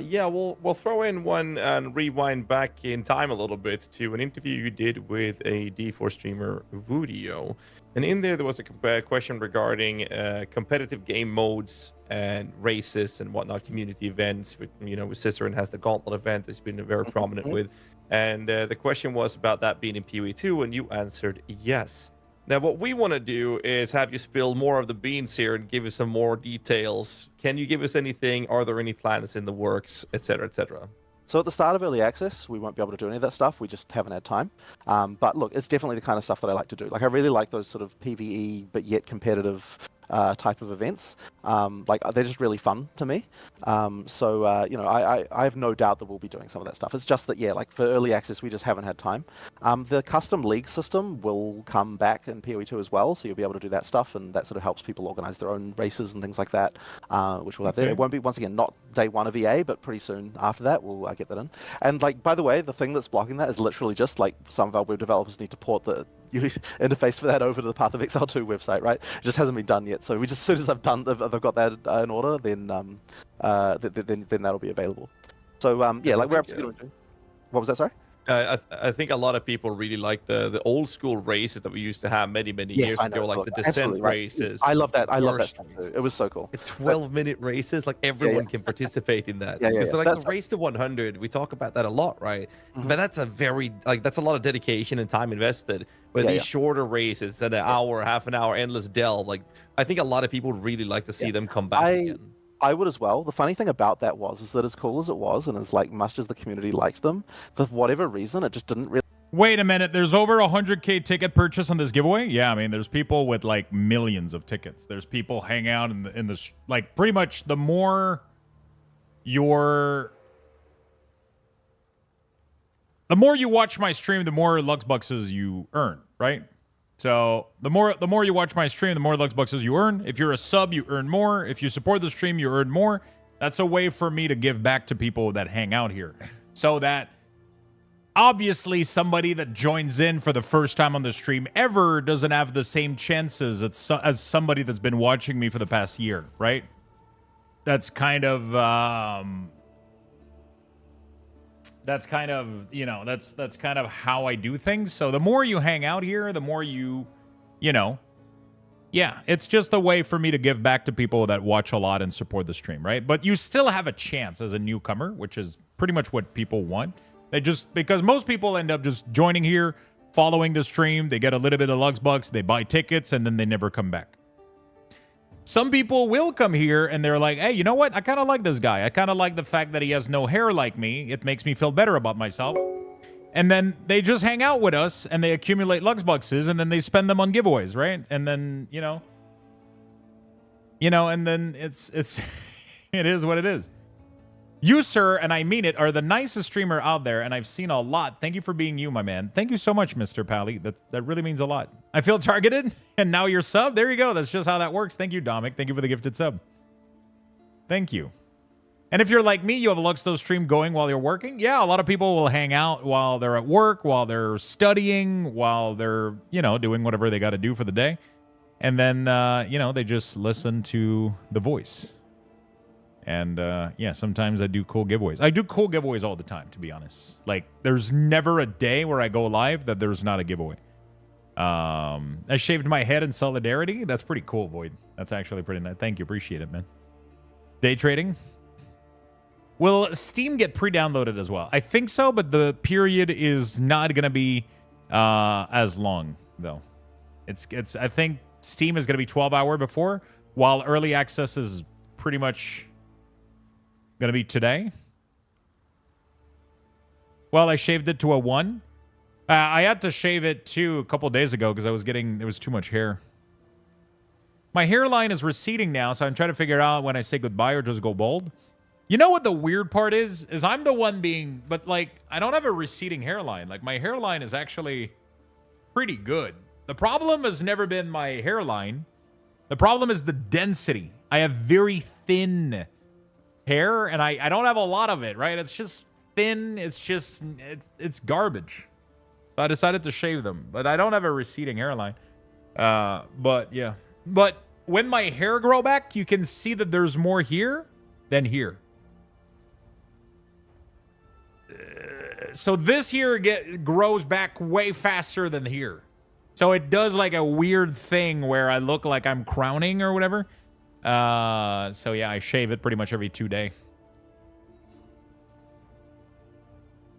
[SPEAKER 6] Yeah, we'll throw in one and rewind back in time a little bit to an interview you did with a D4 streamer, Vudio. And in there was a question regarding competitive game modes and races and whatnot, community events. With, you know, with Cicerin has the Gauntlet event that's been very prominent with. And the question was about that being in PoE2, and you answered yes. Now, what we want to do is have you spill more of the beans here and give us some more details. Can you give us anything? Are there any plans in the works, etc., etc.?
[SPEAKER 7] So at the start of early access, we won't be able to do any of that stuff. We just haven't had time. But look, it's definitely the kind of stuff that I like to do. Like, I really like those sort of PvE, but yet competitive type of events. Like, they're just really fun to me. So you know, I have no doubt that we'll be doing some of that stuff. It's just that, yeah, like for early access, we just haven't had time. The custom league system will come back in PoE2 as well, so you'll be able to do that stuff, and that sort of helps people organize their own races and things like that, which we'll have there. It won't be, once again, not day one of EA, but pretty soon after that, we'll get that in. And like, by the way, the thing that's blocking that is literally just like some of our web developers need to port interface for that over to the Path of Exile 2 website, right? It just hasn't been done yet. So as soon as they've got that in order, then that'll be available. So yeah, like we're absolutely doing. What was that? Sorry.
[SPEAKER 6] I think a lot of people really like the old school races that we used to have many years ago, like the descent races.
[SPEAKER 7] I love that. I love that stuff too. It was so cool.
[SPEAKER 6] 12-minute races, like everyone can participate in that. Because like the race to 100, we talk about that a lot, right? But that's that's a lot of dedication and time invested. But these shorter races, an hour, half an hour, endless delve, like I think a lot of people would really like to see them come back again.
[SPEAKER 7] I would as well. The funny thing about that is that as cool as it was, and as like much as the community liked them, for whatever reason, it just didn't really.
[SPEAKER 1] Wait a minute. There's over 100K ticket purchase on this giveaway? Yeah, I mean, there's people with like millions of tickets. There's people hang out in the like pretty much the more you watch my stream, the more Luxbucks you earn, right? So the more you watch my stream, the more Luxbucks you earn. If you're a sub, you earn more. If you support the stream, you earn more. That's a way for me to give back to people that hang out here. So that obviously somebody that joins in for the first time on the stream ever doesn't have the same chances as somebody that's been watching me for the past year, right? That's kind of that's kind of how I do things. So the more you hang out here, the more yeah, it's just a way for me to give back to people that watch a lot and support the stream, right? But you still have a chance as a newcomer, which is pretty much what people want. Because most people end up just joining here, following the stream, they get a little bit of Luxbucks, they buy tickets, and then they never come back. Some people will come here and they're like, hey, you know what? I kind of like this guy. I kind of like the fact that he has no hair like me. It makes me feel better about myself. And then they just hang out with us and they accumulate Luxbucks and then they spend them on giveaways, right? And then, and then it's it is what it is. You, sir, and I mean it, are the nicest streamer out there, and I've seen a lot. Thank you for being you, my man. Thank you so much, Mr. Pally. That really means a lot. I feel targeted, and now you're sub. There you go. That's just how that works. Thank you, Dominic. Thank you for the gifted sub. Thank you. And if you're like me, you have a Luxthos stream going while you're working. Yeah, a lot of people will hang out while they're at work, while they're studying, while they're, doing whatever they got to do for the day. And then, they just listen to the voice. And, yeah, sometimes I do cool giveaways. I do cool giveaways all the time, to be honest. Like, there's never a day where I go live that there's not a giveaway. I shaved my head in solidarity. That's pretty cool, Void. That's actually pretty nice. Thank you. Appreciate it, man. Day trading. Will Steam get pre-downloaded as well? I think so, but the period is not going to be as long, though. I think Steam is going to be 12-hour before, while early access is pretty much going to be today. Well, I shaved it to a 1. I had to shave it too a couple days ago because there was too much hair. My hairline is receding now, so I'm trying to figure out when I say goodbye or just go bald. You know what the weird part is I'm the one but like, I don't have a receding hairline. Like, my hairline is actually pretty good. The problem has never been my hairline. The problem is the density. I have very thin hair, and I don't have a lot of it, right? It's just thin. It's garbage. So I decided to shave them, but I don't have a receding hairline. But yeah. But when my hair grow back, you can see that there's more here than here. So this here grows back way faster than here. So it does like a weird thing where I look like I'm crowning or whatever. So yeah, I shave it pretty much every 2 days.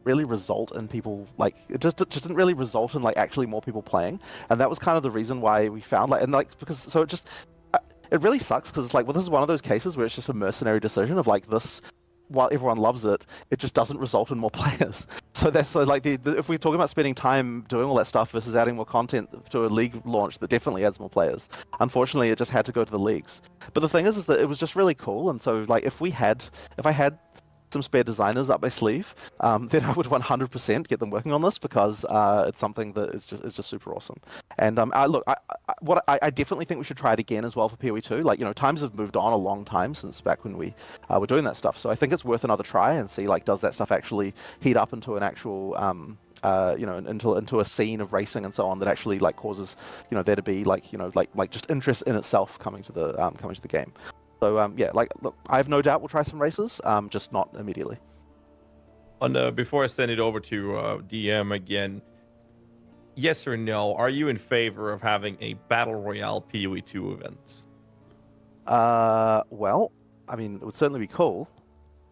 [SPEAKER 7] Really result in people it just didn't really result in like actually more people playing, and that was kind of the reason why we found it really sucks because this is one of those cases where it's just a mercenary decision of like this. While everyone loves it, it just doesn't result in more players. So that's if we're talking about spending time doing all that stuff versus adding more content to a league launch that definitely adds more players. Unfortunately, it just had to go to the leagues. But the thing is that it was just really cool, and so like if I had some spare designers up my sleeve, then I would 100% get them working on this because it's something that is just super awesome. And I definitely think we should try it again as well for PoE2. Like, times have moved on a long time since back when we were doing that stuff. So I think it's worth another try and see does that stuff actually heat up into an actual into a scene of racing and so on that actually like causes there to be like just interest in itself coming to the game. So yeah, like look, I have no doubt we'll try some races, just not immediately.
[SPEAKER 6] Before I send it over to DM again, yes or no, are you in favor of having a battle royale PoE2 event?
[SPEAKER 7] Well, I mean, it would certainly be cool.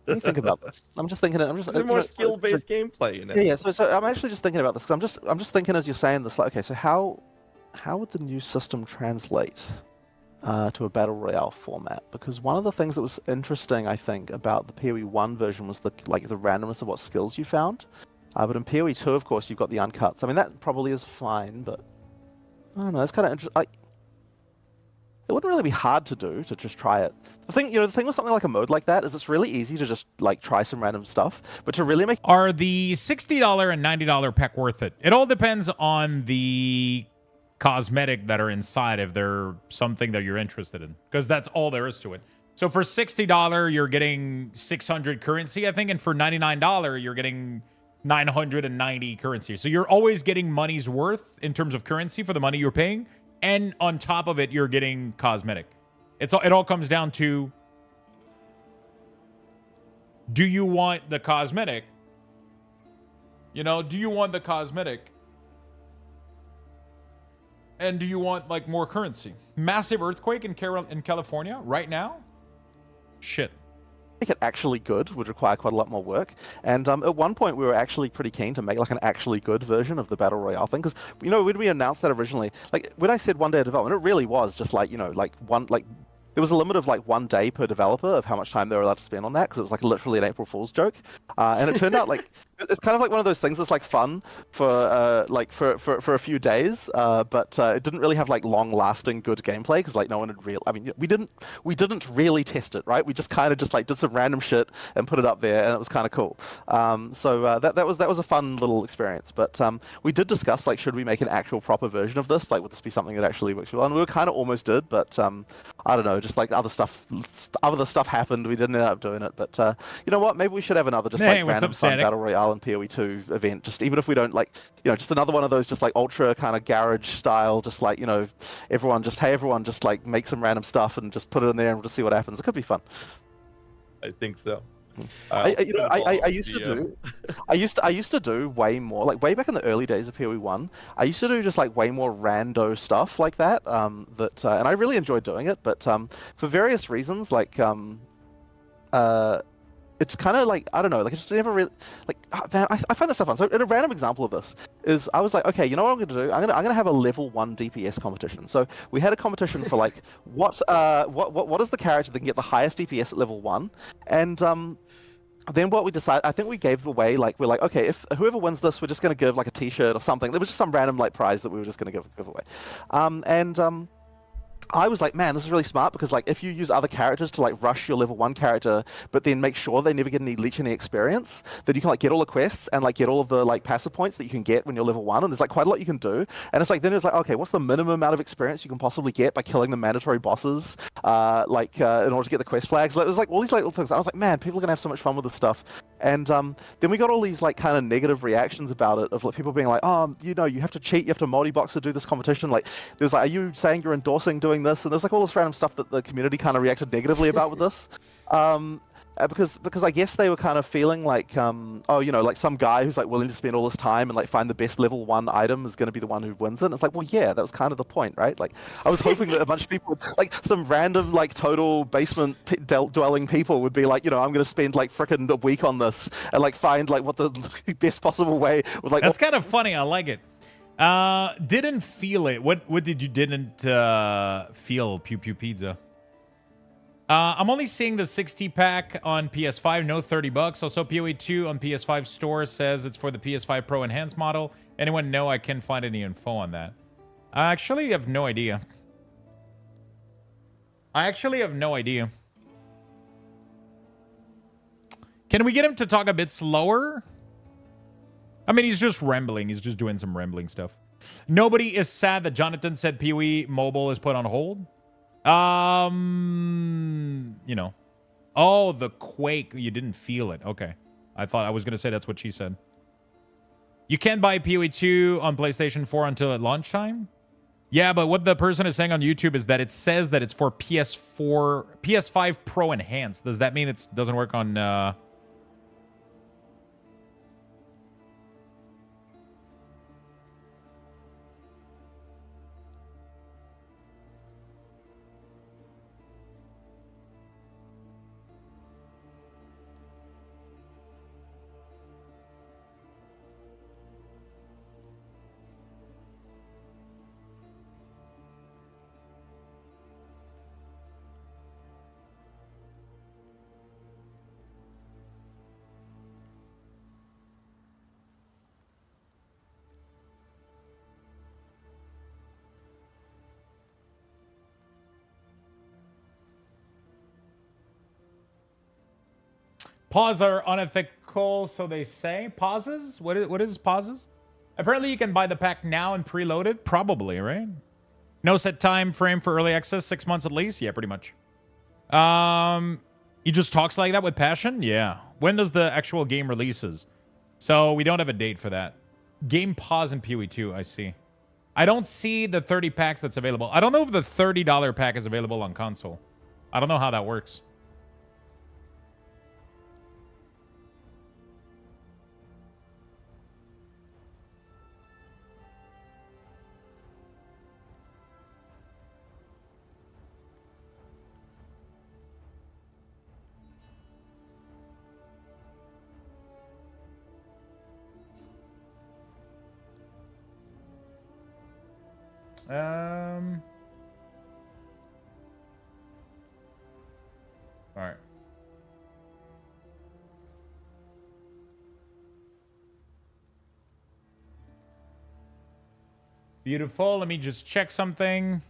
[SPEAKER 7] Let me think about this. I'm just thinking. I'm just.
[SPEAKER 6] Is it more skill-based gameplay?
[SPEAKER 7] Yeah. So I'm actually just thinking about this because I'm just thinking as you're saying this. Like, okay, so how would the new system translate to a battle royale format? Because one of the things that was interesting, I think, about the PoE1 version was the randomness of what skills you found. But in PoE2, of course, you've got the uncuts. I mean, that probably is fine, but I don't know. It's kind of interesting. Like, it wouldn't really be hard to do to just try it. The thing with something like a mode like that is it's really easy to just like try some random stuff, but to really make
[SPEAKER 1] Are the $60 and $90 pack worth it? It all depends on the cosmetic that are inside if they're something that you're interested in, because that's all there is to it. So for $60, you're getting 600 currency, I think, and for $99, you're getting 990 currency. So you're always getting money's worth in terms of currency for the money you're paying. And on top of it, you're getting cosmetic. It all comes down to, do you want the cosmetic? Do you want the cosmetic? And do you want like more currency? Massive earthquake in California right now? Shit.
[SPEAKER 7] Make it actually good would require quite a lot more work. And at one point, we were actually pretty keen to make like an actually good version of the Battle Royale thing. Because, when we announced that originally, like when I said 1 day of development, it really was just like, there was a limit of like 1 day per developer of how much time they were allowed to spend on that, because it was like literally an April Fool's joke. And it turned out like it's kind of like one of those things that's like fun for a few days, but it didn't really have like long-lasting good gameplay because like no one had I mean, we didn't really test it, right? We just kind of just like did some random shit and put it up there, and it was kind of cool. So that was a fun little experience. But we did discuss like, should we make an actual proper version of this? Like, would this be something that actually works well? And we were kind of almost did, but I don't know, just like other stuff happened. We didn't end up doing it. But you know what? Maybe we should have another just like random fun battle royale and PoE2 event. Just even if we don't like, just another one of those just like ultra kind of garage style. Just like everyone just like make some random stuff and just put it in there and we'll just see what happens. It could be fun.
[SPEAKER 6] I think so.
[SPEAKER 7] I used to do way more, like way back in the early days of PoE1. I used to do just like way more rando stuff like that. And I really enjoyed doing it, but for various reasons, like it's kind of like, I don't know, like I just never really like, man, I find this stuff fun. So a random example of this is I was like, okay, you know what I'm going to do? I'm going to have a level 1 DPS competition. So we had a competition for like what is the character that can get the highest DPS at level 1, and then what we decided, I think we gave away, like, we're like, okay, if whoever wins this, we're just going to give like a t-shirt or something. There was just some random like prize that we were just going to give away. I was like, man, this is really smart, because like if you use other characters to like rush your level 1 character, but then make sure they never get any leech any experience, then you can like get all the quests and like get all of the like passive points that you can get when you're level 1, and there's like quite a lot you can do. And it's like, then it's like, okay, what's the minimum amount of experience you can possibly get by killing the mandatory bosses, in order to get the quest flags? Like, it was like all these like little things. I was like, man, people are gonna have so much fun with this stuff. And then we got all these like kind of negative reactions about it, of like people being like, oh, you have to cheat, you have to multi-box to do this competition. Like, there was like, are you saying you're endorsing doing this? And there's like all this random stuff that the community kind of reacted negatively about with this. Because I guess they were kind of feeling like, like some guy who's like willing to spend all this time and like find the best level 1 item is going to be the one who wins it. And it's like, well, yeah, that was kind of the point, right? Like, I was hoping that a bunch of people, like some random like total basement dwelling people would be like, I'm going to spend like frickin' a week on this and like find like what the best possible way with like.
[SPEAKER 1] That's kind of funny. I like it. Didn't feel it. What did you didn't feel, Pew Pew Pizza? I'm only seeing the 60 pack on PS5, no $30. Also, PoE2 on PS5 store says it's for the PS5 Pro Enhanced model. Anyone know? I can't find any info on that. I actually have no idea. Can we get him to talk a bit slower? I mean, he's just rambling. He's just doing some rambling stuff. Nobody is sad that Jonathan said PoE Mobile is put on hold. Oh, the quake. You didn't feel it. Okay. I thought I was going to say that's what she said. You can't buy PoE 2 on PlayStation 4 until at launch time? Yeah, but what the person is saying on YouTube is that it says that it's for PS4, PS5 Pro Enhanced. Does that mean it doesn't work on... Pause are unethical, so they say. Pauses? What is pauses? Apparently you can buy the pack now and preload it. Probably, right? No set time frame for early access, 6 months at least? Yeah, pretty much. He just talks like that with passion? Yeah. When does the actual game releases? So we don't have a date for that. Game pause in PoE 2, I see. I don't see the 30 packs that's available. I don't know if the $30 pack is available on console. I don't know how that works. All right. Beautiful. Let me just check something.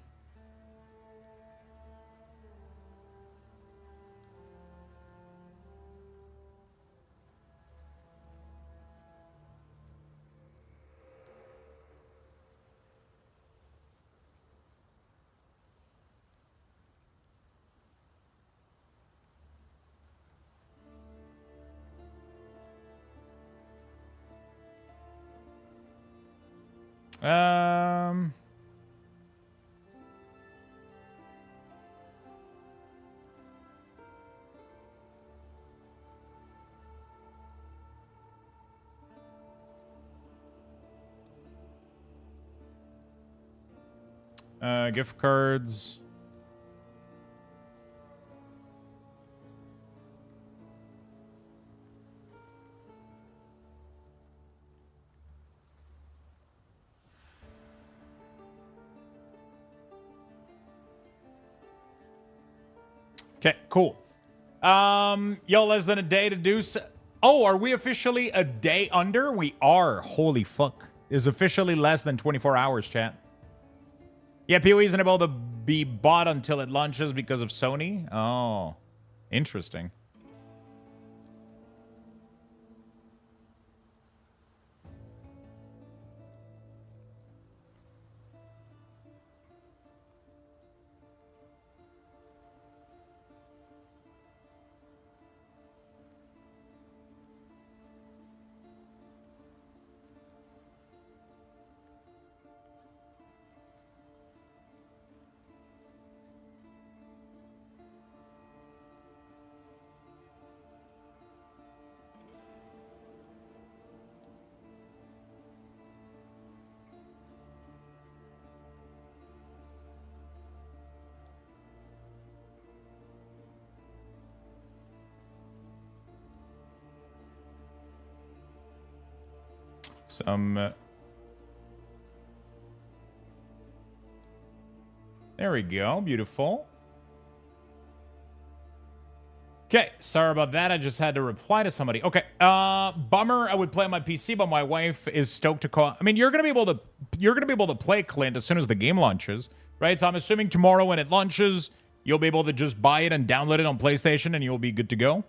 [SPEAKER 1] Gift cards. Okay, cool. Yo, less than a day to do so. Oh, are we officially a day under? We are. Holy fuck. Is officially less than 24 hours, chat. Yeah, PoE isn't able to be bought until it launches because of Sony. Oh, interesting. Some... there we go. Beautiful. Okay, sorry about that. I just had to reply to somebody. Okay, bummer. I would play on my PC, but my wife is stoked to call. I mean, you're gonna be able to play Clint as soon as the game launches, right? So I'm assuming tomorrow when it launches, you'll be able to just buy it and download it on PlayStation, and you'll be good to go.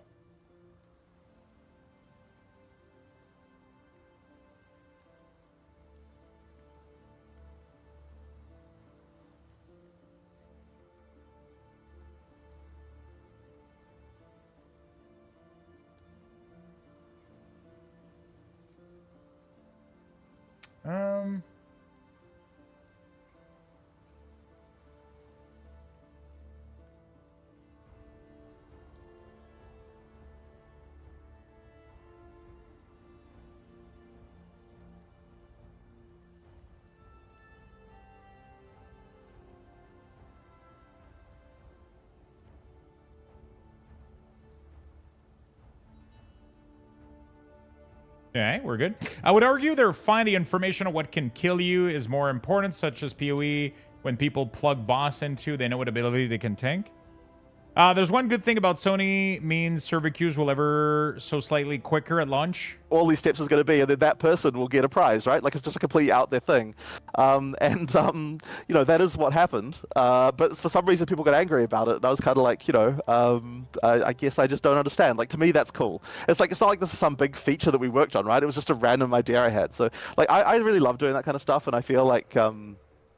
[SPEAKER 1] Okay, we're good. I would argue they're finding information on what can kill you is more important, such as PoE. When people plug boss into, they know what ability they can tank. There's one good thing about Sony means server queues will ever so slightly quicker at launch.
[SPEAKER 7] All these steps is going to be, and then that person will get a prize, right? Like, it's just a completely out there thing. You know, that is what happened. But for some reason, people got angry about it. And I was kind of like, you know, I guess I just don't understand. Like, to me, that's cool. It's like, it's not like this is some big feature that we worked on, right? It was just a random idea I had. So, like, I really love doing that kind of stuff, and I feel like,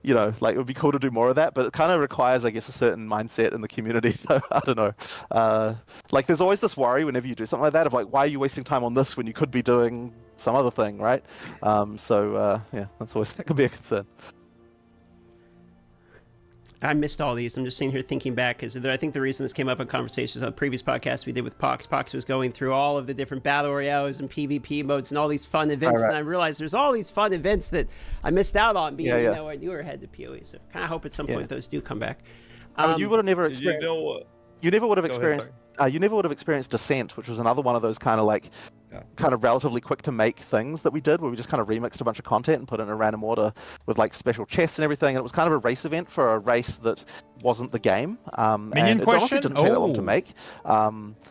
[SPEAKER 7] you know, like, it would be cool to do more of that, but it kind of requires, I guess, a certain mindset in the community. So I don't know. Like, there's always this worry whenever you do something like that of like, why are you wasting time on this when you could be doing some other thing, right? Yeah, that could be a concern.
[SPEAKER 5] I missed all these. I'm just sitting here thinking back because I think the reason this came up in conversations on previous podcasts we did with Pox. Pox was going through all of the different battle royales and PvP modes and all these fun events, and I realized there's all these fun events that I missed out on being, you know, I knew I had to PoE. So kind of hope at some point those do come back.
[SPEAKER 7] You would have never experienced. You never would have experienced. You never would have experienced Descent, which was another one of those kind of like, kind of relatively quick to make things that we did, where we just kind of remixed a bunch of content and put it in a random order with like special chests and everything. And it was kind of a race event for a race that wasn't the game.
[SPEAKER 1] Minion
[SPEAKER 7] and
[SPEAKER 1] question?
[SPEAKER 7] It didn't take that long to make.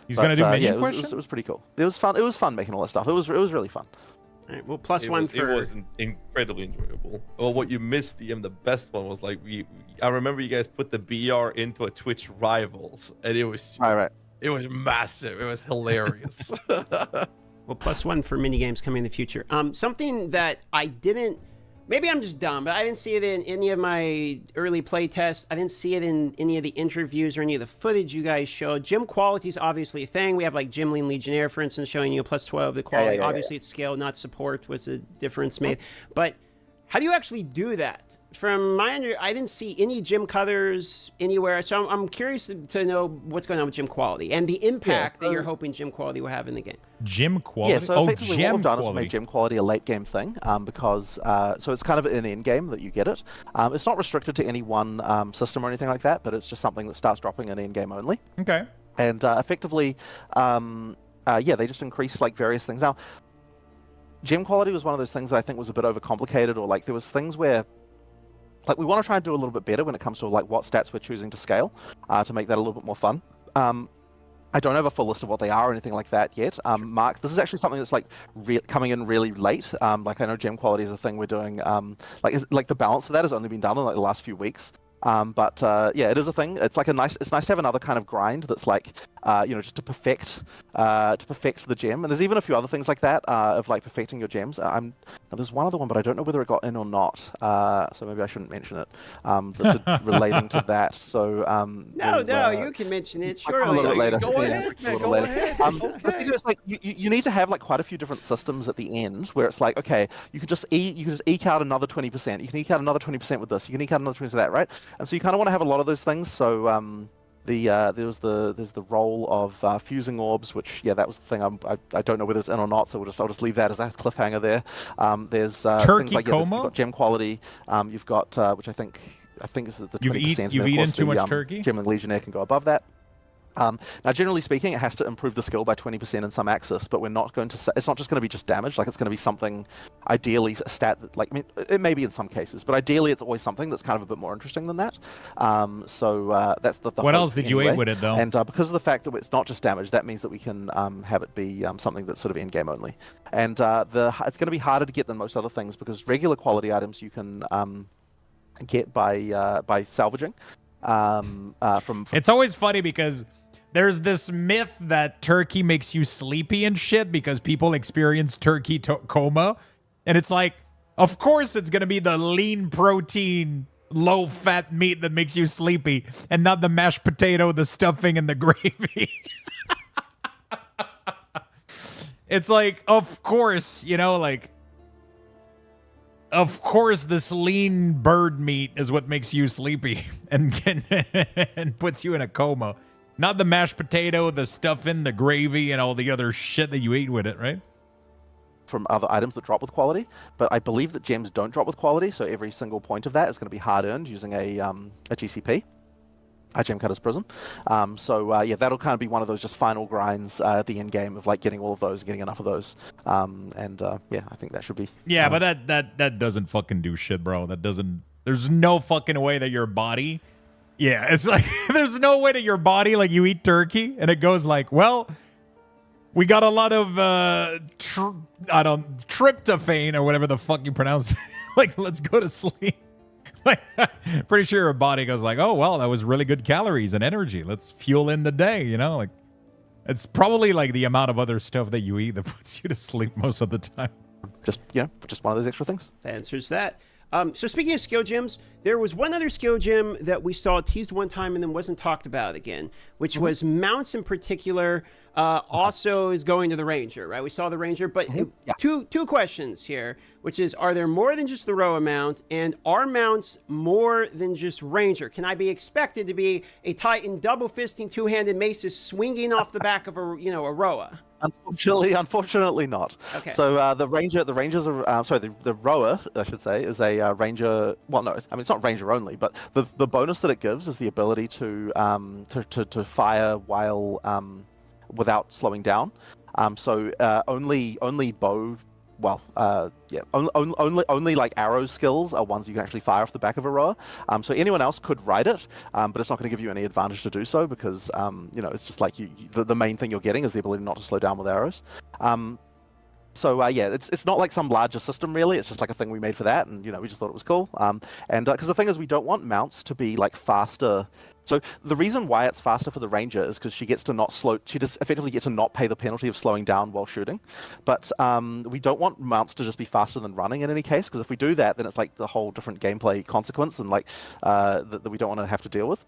[SPEAKER 1] He's gonna do Minion question?
[SPEAKER 7] It was pretty cool. It was fun. It was fun making all that stuff. It was really fun.
[SPEAKER 5] All right, well, plus one for...
[SPEAKER 6] It was incredibly enjoyable. Well, what you missed, DM, the best one was like, I remember you guys put the BR into a Twitch Rivals, and it was... It was massive. It was hilarious.
[SPEAKER 5] Well, plus one for mini games coming in the future. Something that I didn't... Maybe I'm just dumb, but I didn't see it in any of my early play tests. I didn't see it in any of the interviews or any of the footage you guys showed. Gym quality is obviously a thing. We have like Gym Lean Legionnaire, for instance, showing you a plus 12 the quality. Obviously, it's scale, not support, was a difference made. But how do you actually do that? From my I didn't see any gym colors anywhere, so I'm curious to know what's going on with gym quality and the impact that you're hoping gym quality will have in the game.
[SPEAKER 1] Gym quality?
[SPEAKER 7] Yeah, so effectively what we've done is made gym quality a late game thing, because so it's kind of an end game that you get it. It's not restricted to any one system or anything like that, but it's just something that starts dropping in end game only.
[SPEAKER 1] Okay.
[SPEAKER 7] And effectively, they just increase like various things. Now, gym quality was one of those things that I think was a bit overcomplicated, or like there was things where like we want to try and do a little bit better when it comes to like what stats we're choosing to scale to make that a little bit more fun. I don't have a full list of what they are or anything like that yet. Mark, this is actually something that's like coming in really late. Like I know gem quality is a thing we're doing. Like the balance of that has only been done in like the last few weeks. Yeah, it is a thing. It's like it's nice to have another kind of grind that's like, just to perfect the gem. And there's even a few other things like that of like perfecting your gems. There's one other one, but I don't know whether it got in or not. So maybe I shouldn't mention it. Relating to that. So
[SPEAKER 5] you can mention it. Surely.
[SPEAKER 7] A little bit later.
[SPEAKER 6] Go ahead.
[SPEAKER 7] The thing is, like, you need to have like quite a few different systems at the end where it's like, okay, you can just eke out another 20%. You can eke out another 20% with this. You can eke out another 20% with that, right? And so you kind of want to have a lot of those things. So there's the role of fusing orbs, which that was the thing. I don't know whether it's in or not, so I'll just leave that as a cliffhanger there. There's
[SPEAKER 1] Turkey
[SPEAKER 7] things like you've got gem quality. You've got which I think is the 20%.
[SPEAKER 1] You've eaten too much turkey.
[SPEAKER 7] Gem and Legionnaire can go above that. Now, generally speaking, it has to improve the skill by 20% in some axis, but we're not going to. It's not just going to be just damage. Like, it's going to be something, ideally a stat that, like, I mean, it may be in some cases, but ideally it's always something that's kind of a bit more interesting than that. That's the.
[SPEAKER 1] What else did you eat with it though?
[SPEAKER 7] And because of the fact that it's not just damage, that means that we can have it be something that's sort of end game only. And it's going to be harder to get than most other things because regular quality items you can get by salvaging.
[SPEAKER 1] It's always funny because there's this myth that turkey makes you sleepy and shit because people experience turkey coma. And it's like, of course it's going to be the lean protein, low fat meat that makes you sleepy and not the mashed potato, the stuffing, and the gravy. It's like, of course, of course this lean bird meat is what makes you sleepy and puts you in a coma. Not the mashed potato, the stuffing, the gravy, and all the other shit that you eat with it, right?
[SPEAKER 7] From other items that drop with quality, but I believe that gems don't drop with quality, so every single point of that is going to be hard earned using a GCP. Gemcutter's Prism. Yeah, that'll kind of be one of those just final grinds at the end game of like getting all of those, getting enough of those. Yeah, I think that should be.
[SPEAKER 1] Yeah, but that doesn't fucking do shit, bro. That doesn't. There's no fucking way that your body. Yeah, it's like there's no way that your body, like you eat turkey and it goes like, well, we got a lot of tryptophan or whatever the fuck you pronounce it. Like, let's go to sleep. Like, pretty sure your body goes like, oh well, that was really good calories and energy. Let's fuel in the day, you know? Like, it's probably like the amount of other stuff that you eat that puts you to sleep most of the time.
[SPEAKER 7] Just one of those extra things.
[SPEAKER 5] That answers that. So speaking of skill gems, there was one other skill gem that we saw teased one time and then wasn't talked about again, which was mounts in particular. Also is going to the Ranger, right? We saw the Ranger, but two questions here, which is, are there more than just the Roa mount, and are mounts more than just Ranger? Can I be expected to be a Titan double-fisting two-handed maces swinging off the back of a Roa?
[SPEAKER 7] Unfortunately not.
[SPEAKER 5] Okay.
[SPEAKER 7] So the Rangers are the Roa, I should say, is a Ranger. Well, no, I mean it's not Ranger only, but the bonus that it gives is the ability to fire while without slowing down. Only bow. Well, only like arrow skills are ones you can actually fire off the back of a Roa. So anyone else could ride it, but it's not going to give you any advantage to do so because it's just like the main thing you're getting is the ability not to slow down with arrows. It's not like some larger system really. It's just like a thing we made for that, and we just thought it was cool. Because the thing is, we don't want mounts to be like faster. So the reason why it's faster for the Ranger is because she gets to not slow. She just effectively gets to not pay the penalty of slowing down while shooting. But we don't want mounts to just be faster than running in any case, because if we do that, then it's like the whole different gameplay consequence and like that we don't want to have to deal with.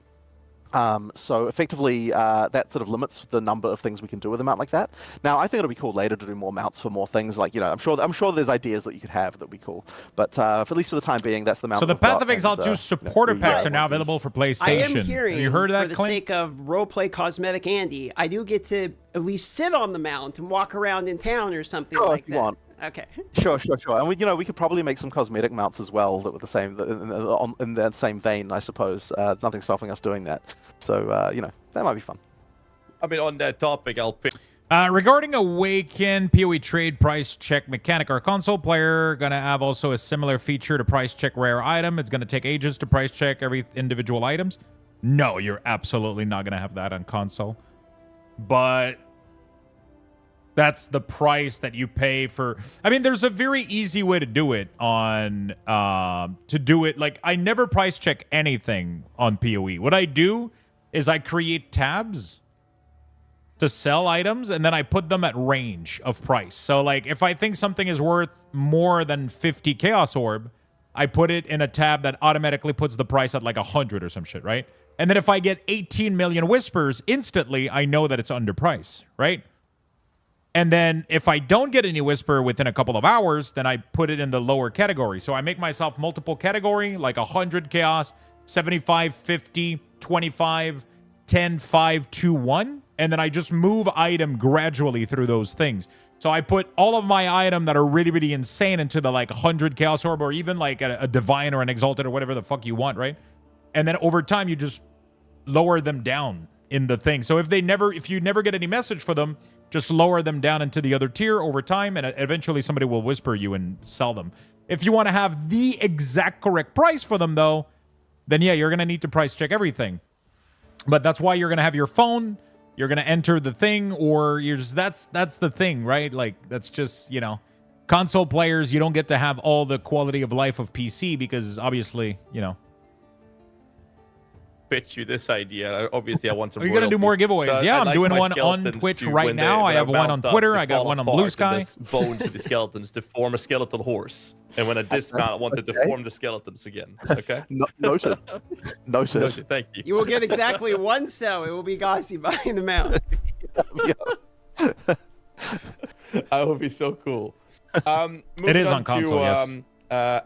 [SPEAKER 7] So effectively, that sort of limits the number of things we can do with a mount like that. Now, I think it'll be cool later to do more mounts for more things. Like, I'm sure there's ideas that you could have that would be cool. But at least for the time being, that's the mount.
[SPEAKER 1] So the Path of Exile 2 supporter packs are now available for PlayStation.
[SPEAKER 5] I am hearing,
[SPEAKER 1] have you heard of that,
[SPEAKER 5] for the
[SPEAKER 1] Clint?
[SPEAKER 5] sake of roleplay cosmetic Andy, I do get to at least sit on the mount and walk around in town or something like that. Want. Okay.
[SPEAKER 7] Sure. And we could probably make some cosmetic mounts as well that were the same in that same vein, I suppose. Nothing's stopping us doing that. So that might be fun.
[SPEAKER 6] I mean, on that topic, I'll pick.
[SPEAKER 1] Regarding Awaken, PoE trade price check mechanic, our console player gonna have also a similar feature to price check rare item. It's gonna take ages to price check every individual items. No, you're absolutely not gonna have that on console. But that's the price that you pay for. I mean, there's a very easy way to do it on like I never price check anything on PoE. What I do is I create tabs to sell items and then I put them at range of price. So like if I think something is worth more than 50 Chaos Orb, I put it in a tab that automatically puts the price at like 100 or some shit, right? And then if I get 18 million whispers instantly, I know that it's underpriced, right? And then if I don't get any whisper within a couple of hours, then I put it in the lower category. So I make myself multiple category, like 100 chaos, 75, 50, 25, 10, 5, 2, 1. And then I just move item gradually through those things. So I put all of my item that are really, really insane into the like 100 chaos orb or even like a divine or an exalted or whatever the fuck you want, right? And then over time, you just lower them down in the thing. So if you never get any message for them, just lower them down into the other tier over time, and eventually somebody will whisper you and sell them. If you want to have the exact correct price for them, though, then yeah, you're going to need to price check everything. But that's why you're going to have your phone, you're going to enter the thing, or you're just, that's the thing, right? Like, that's just, console players, you don't get to have all the quality of life of PC because obviously,
[SPEAKER 6] pitch you this idea. Obviously, I want some.
[SPEAKER 1] Are you going to do more giveaways?
[SPEAKER 6] So
[SPEAKER 1] yeah,
[SPEAKER 6] I'm
[SPEAKER 1] like doing one on Twitch right now. I have one on Twitter. I got one on Blue Sky.
[SPEAKER 6] Bone to the skeletons to form a skeleton horse. And when I dismount, I wanted to form the skeletons again. Okay?
[SPEAKER 7] Noted.
[SPEAKER 6] Thank you.
[SPEAKER 5] You will get exactly one cell. It will be Gossi behind the mount.
[SPEAKER 6] That would be so cool.
[SPEAKER 1] It is on console, yes.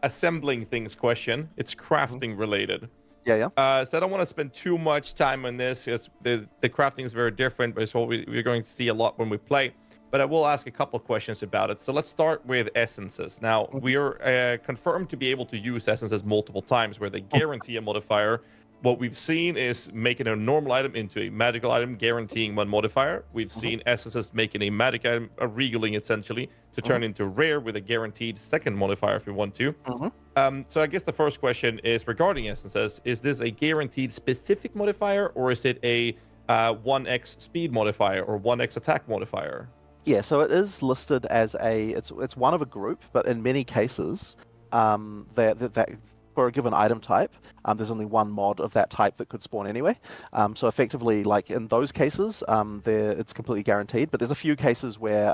[SPEAKER 6] Assembling things question. It's crafting related.
[SPEAKER 7] Yeah.
[SPEAKER 6] So I don't want to spend too much time on this because the crafting is very different, but it's what we're going to see a lot when we play. But I will ask a couple questions about it. So let's start with essences. Now, we are confirmed to be able to use essences multiple times where they guarantee a modifier, what we've seen is making a normal item into a magical item, guaranteeing one modifier. We've seen essences making a magic item, a regaling essentially, to turn into rare with a guaranteed second modifier if we want to. So I guess the first question is regarding essences: is this a guaranteed specific modifier, or is it a 1x speed modifier or 1x attack modifier?
[SPEAKER 7] Yeah, so it is listed as it's one of a group, but in many cases, that for a given item type, there's only one mod of that type that could spawn anyway. So effectively, like in those cases, it's completely guaranteed. But there's a few cases where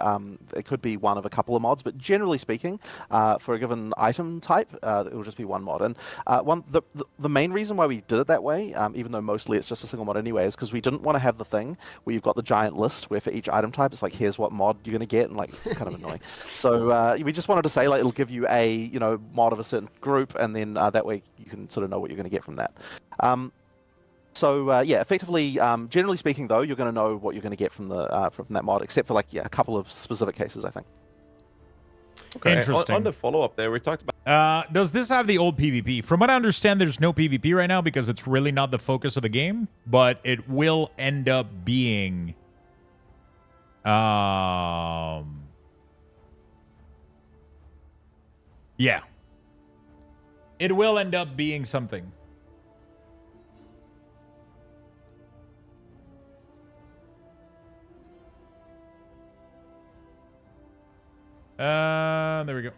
[SPEAKER 7] it could be one of a couple of mods. But generally speaking, for a given item type, it will just be one mod. And the main reason why we did it that way, even though mostly it's just a single mod anyway, is because we didn't want to have the thing where you've got the giant list where for each item type it's like, here's what mod you're going to get, and like it's kind of annoying. So we just wanted to say, like, it'll give you a mod of a certain group, and then that way you can sort of know what you're going to get from that. Yeah, effectively, generally speaking, though, you're going to know what you're going to get from that mod, except for a couple of specific cases, I think.
[SPEAKER 6] Okay.
[SPEAKER 1] Interesting.
[SPEAKER 6] On the follow-up there, we talked about...
[SPEAKER 1] does this have the old PvP? From what I understand, there's no PvP right now because it's really not the focus of the game, but it will end up being... Yeah. It will end up being something. There we go.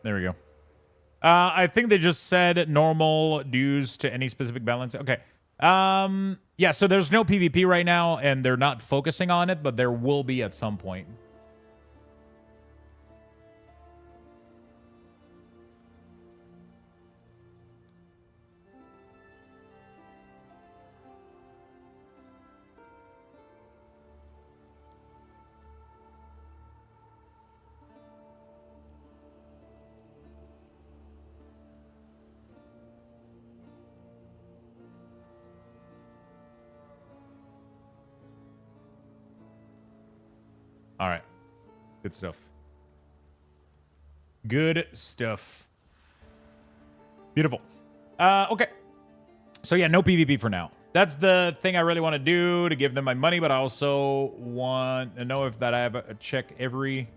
[SPEAKER 1] There we go. I think they just said normal dues to any specific balance. Okay. Yeah, so there's no PvP right now, and they're not focusing on it, but there will be at some point. All right. Good stuff. Good stuff. Beautiful. Okay. So yeah, no PvP for now. That's the thing I really want to do, to give them my money, but I also want to know if that I have a check every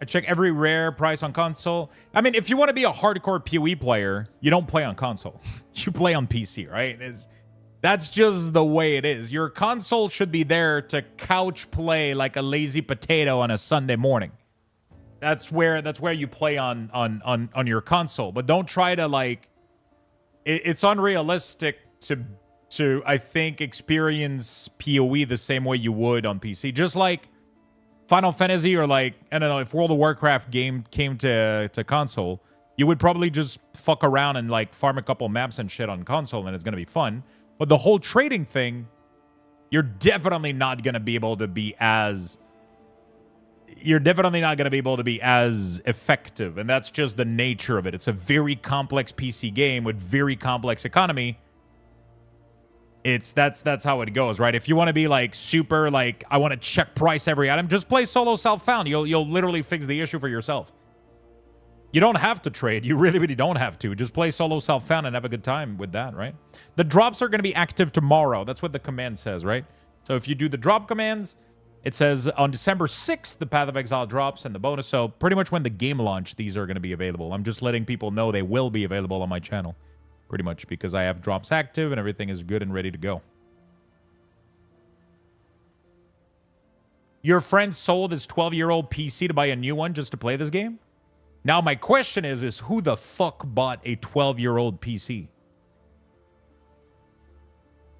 [SPEAKER 1] rare price on console. I mean, if you want to be a hardcore PoE player, you don't play on console. You play on PC, right? That's just the way it is. Your console should be there to couch play like a lazy potato on a Sunday morning. That's where you play on your console. But don't try to it's unrealistic to I think experience PoE the same way you would on PC. Just like Final Fantasy, or I don't know, if World of Warcraft game came to console, you would probably just fuck around and farm a couple maps and shit on console, and it's gonna be fun. But the whole trading thing, you're definitely not going to be able to be as... You're definitely not going to be able to be as effective. And that's just the nature of it. It's a very complex PC game with very complex economy. That's how it goes, right? If you want to be super, I want to check price every item, just play solo self-found. You'll literally fix the issue for yourself. You don't have to trade. You really, really don't have to. Just play solo self-found and have a good time with that, right? The drops are going to be active tomorrow. That's what the command says, right? So if you do the drop commands, it says on December 6th, the Path of Exile drops and the bonus. So pretty much when the game launch, these are going to be available. I'm just letting people know they will be available on my channel, pretty much, because I have drops active and everything is good and ready to go. Your friend sold his 12-year-old PC to buy a new one just to play this game? Now, my question is who the fuck bought a 12-year-old PC?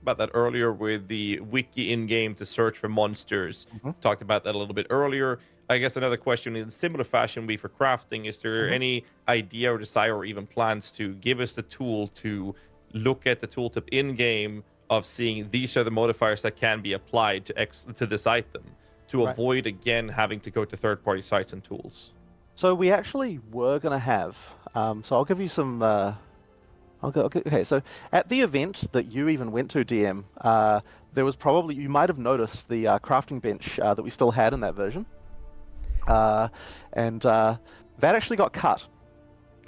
[SPEAKER 6] About that earlier with the wiki in-game to search for monsters. Talked about that a little bit earlier. I guess another question in similar fashion would be for crafting. Is there any idea or desire or even plans to give us the tool to look at the tooltip in-game of seeing these are the modifiers that can be applied to this item? to
[SPEAKER 7] Right.
[SPEAKER 6] avoid again having to go to third-party sites and tools?
[SPEAKER 7] So we actually were going to have. So I'll give you some. Okay, so at the event that you even went to, DM, there was probably, you might have noticed the crafting bench that we still had in that version. And that actually got cut.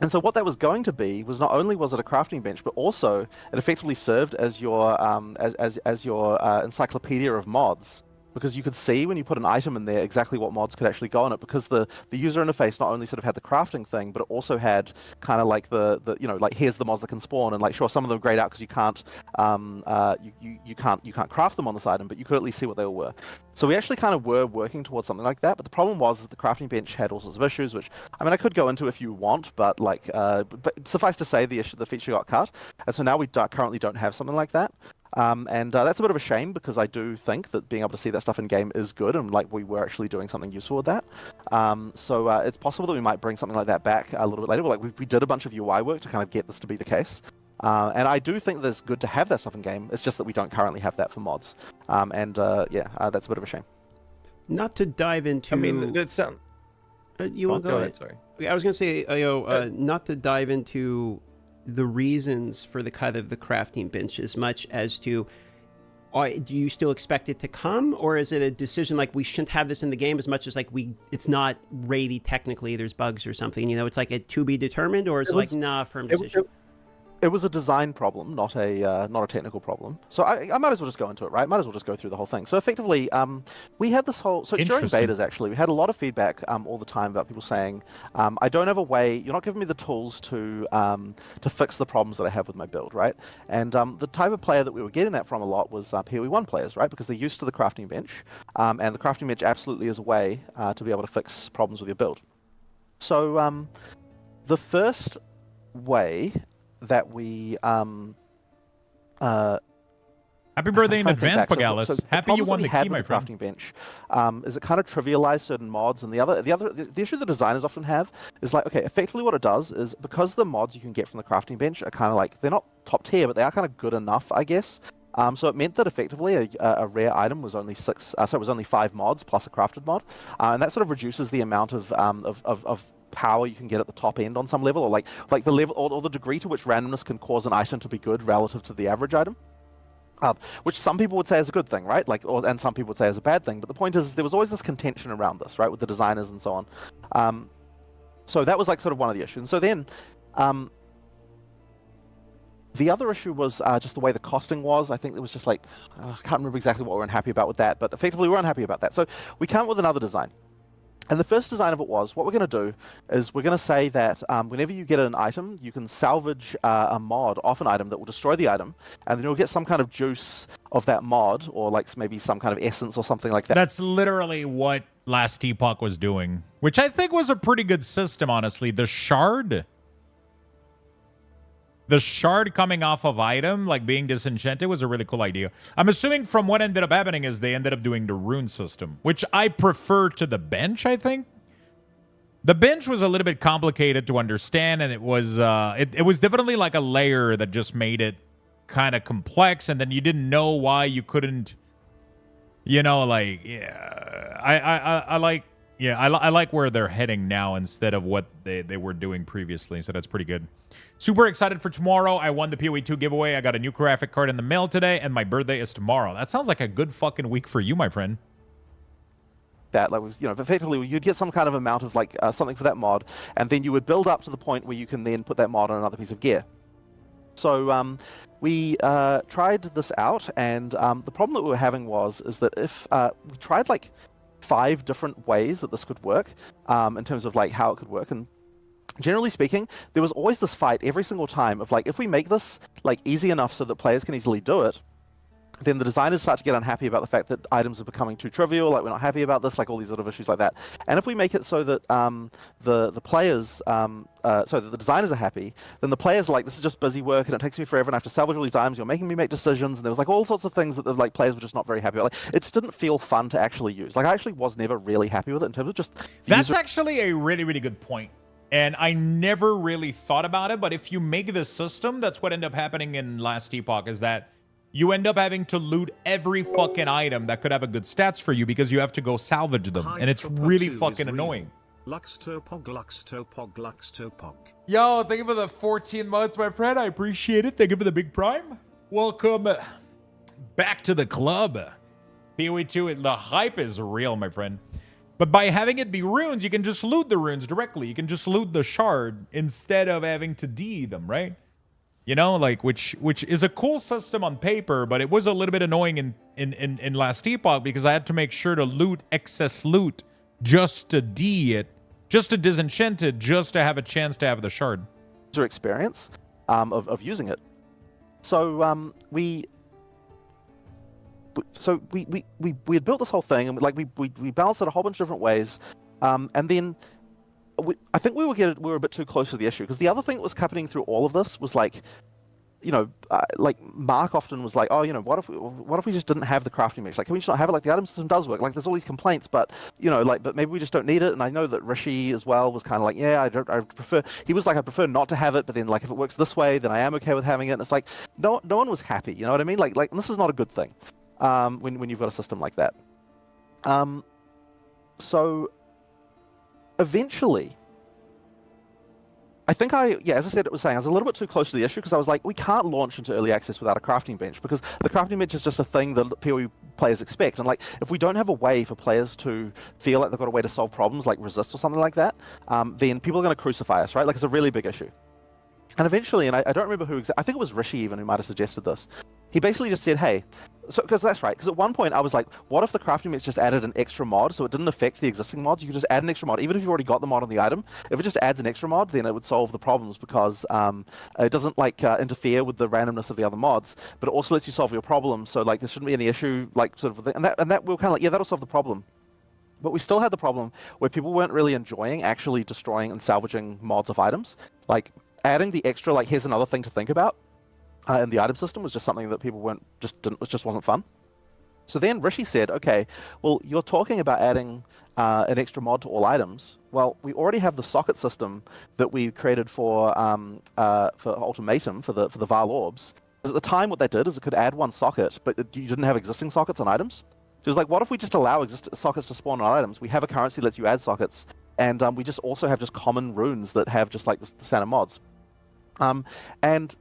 [SPEAKER 7] And so what that was going to be was, not only was it a crafting bench, but also it effectively served as your as your encyclopedia of mods, because you could see when you put an item in there exactly what mods could actually go on it, because the user interface not only sort of had the crafting thing, but it also had kind of like the you know, like, here's the mods that can spawn, and like, sure, some of them are grayed out because you can't you can't craft them on this item, but you could at least see what they all were. So we actually kind of were working towards something like that, but the problem was that the crafting bench had all sorts of issues, which, I mean, I could go into if you want, but like, but suffice to say, the feature got cut, and so now we currently don't have something like that. And that's a bit of a shame, because I do think that being able to see that stuff in game is good, and like, we were actually doing something useful with that. So it's possible that we might bring something like that back a little bit later. Like, we did a bunch of UI work to kind of get this to be the case. And I do think that it's good to have that stuff in game. It's just that we don't currently have that for mods. Yeah, that's a bit of a shame.
[SPEAKER 5] Not to dive into.
[SPEAKER 6] I mean, that sound.
[SPEAKER 5] You want to
[SPEAKER 6] Go
[SPEAKER 5] go
[SPEAKER 6] ahead. Sorry.
[SPEAKER 5] I was going to say, not to dive into the reasons for the cut of the crafting bench as much as to, do you still expect it to come, or is it a decision like we shouldn't have this in the game as much as like it's not ready technically, there's bugs or something, you know, it's like a to be determined, or is it like, nah, firm decision?
[SPEAKER 7] It was a design problem, not a technical problem. So I might as well just go into it, right? Might as well just go through the whole thing. So effectively, we had this whole. So during betas, actually, we had a lot of feedback all the time about people saying, "I don't have a way. You're not giving me the tools to fix the problems that I have with my build, right?" And the type of player that we were getting that from a lot was PoE1 players, right? Because they're used to the crafting bench, and the crafting bench absolutely is a way to be able to fix problems with your build. So the first way that we
[SPEAKER 1] Happy birthday in advance, Pagalis.
[SPEAKER 7] So
[SPEAKER 1] Happy you won the key, my friend.
[SPEAKER 7] Crafting bench is it kind of trivialized certain mods, and the issue that designers often have is like, okay, effectively what it does is, because the mods you can get from the crafting bench are kind of like, they're not top tier, but they are kind of good enough, I guess. So it meant that effectively a rare item was only it was only 5 mods plus a crafted mod, and that sort of reduces the amount of power you can get at the top end on some level, or like the level or the degree to which randomness can cause an item to be good relative to the average item. Which some people would say is a good thing, right? Like, and some people would say is a bad thing. But the point is, there was always this contention around this, right, with the designers and so on. So that was like sort of one of the issues. And so then, the other issue was just the way the costing was. I think it was just like, I can't remember exactly what we were unhappy about with that, but effectively we were unhappy about that. So we came up with another design. And the first design of it was, what we're going to do is we're going to say that whenever you get an item, you can salvage a mod off an item that will destroy the item, and then you'll get some kind of juice of that mod, or like maybe some kind of essence or something like that.
[SPEAKER 1] That's literally what Last Epoch was doing, which I think was a pretty good system, honestly. The shard coming off of item, like being disenchanted, was a really cool idea. I'm assuming from what ended up happening is they ended up doing the rune system, which I prefer to the bench, I think. The bench was a little bit complicated to understand, and it was definitely like a layer that just made it kind of complex, and then you didn't know why you couldn't, you know, like, yeah. I like where they're heading now instead of what they were doing previously, so that's pretty good. Super excited for tomorrow. I won the PoE2 giveaway. I got a new graphic card in the mail today, and my birthday is tomorrow. That sounds like a good fucking week for you, my friend.
[SPEAKER 7] That, like, was, you know, effectively you'd get some kind of amount of like something for that mod, and then you would build up to the point where you can then put that mod on another piece of gear. So we tried this out, and the problem that we were having is that if we tried like 5 different ways that this could work in terms of like how it could work, and generally speaking, there was always this fight every single time of like, if we make this like easy enough so that players can easily do it, then the designers start to get unhappy about the fact that items are becoming too trivial, like we're not happy about this, like all these sort of issues like that. And if we make it so that the players, so that the designers are happy, then the players are like, this is just busy work and it takes me forever and I have to salvage all these items, you're making me make decisions, and there was like all sorts of things that the like players were just not very happy about. Like, it just didn't feel fun to actually use. Like, I actually was never really happy with it in terms of just...
[SPEAKER 1] That's actually a really, really good point. And I never really thought about it, but if you make this system, that's what ended up happening in Last Epoch, is that you end up having to loot every fucking item that could have a good stats for you because you have to go salvage them. And it's really fucking annoying.
[SPEAKER 3] Luxtopog, Luxtopog, Luxtopog.
[SPEAKER 1] Yo, thank you for the 14 months, my friend. I appreciate it. Thank you for the big prime. Welcome back to the club. PoE 2, the hype is real, my friend. But by having it be runes, you can just loot the runes directly. You can just loot the shard instead of having to DE them, right? You know, like, which is a cool system on paper, but it was a little bit annoying in last epoch because I had to make sure to loot excess loot just to DE it, just to disenchant it, just to have a chance to have the shard.
[SPEAKER 7] Experience of using it. So we had built this whole thing, and like we balanced it a whole bunch of different ways, and then I think we were a bit too close to the issue because the other thing that was happening through all of this was like, you know, like Mark often was like, oh, you know, what if we just didn't have the crafting mix? Like, can we just not have it? Like, the item system does work. Like, there's all these complaints, but you know, like, but maybe we just don't need it. And I know that Rishi as well was kind of like, yeah, I prefer. He was like, I prefer not to have it, but then like if it works this way, then I am okay with having it. And it's like, no one was happy. You know what I mean? Like this is not a good thing when you've got a system like that. So eventually, I think as I said, it was saying I was a little bit too close to the issue because I was like, we can't launch into early access without a crafting bench because the crafting bench is just a thing that PoE players expect. And like, if we don't have a way for players to feel like they've got a way to solve problems like resist or something like that, then people are going to crucify us, right? Like, it's a really big issue. And eventually, and I don't remember who I think it was Rishi even who might have suggested this. He basically just said, hey, so because that's right. Because at one point I was like, what if the crafting bench just added an extra mod so it didn't affect the existing mods? You could just add an extra mod, even if you've already got the mod on the item. If it just adds an extra mod, then it would solve the problems because it doesn't like interfere with the randomness of the other mods, but it also lets you solve your problem. So like there shouldn't be any issue, like sort of, and that we were kind of like, yeah, that'll solve the problem. But we still had the problem where people weren't really enjoying actually destroying and salvaging mods of items. Like adding the extra, like here's another thing to think about. In the item system was just something that people just wasn't fun. So then Rishi said, okay, well, you're talking about adding an extra mod to all items. Well, we already have the socket system that we created for Ultimatum for the Val Orbs. Because at the time, what that did is it could add one socket, but you didn't have existing sockets on items. So it was like, what if we just allow sockets to spawn on items? We have a currency that lets you add sockets, and we just also have just common runes that have just like the standard mods. And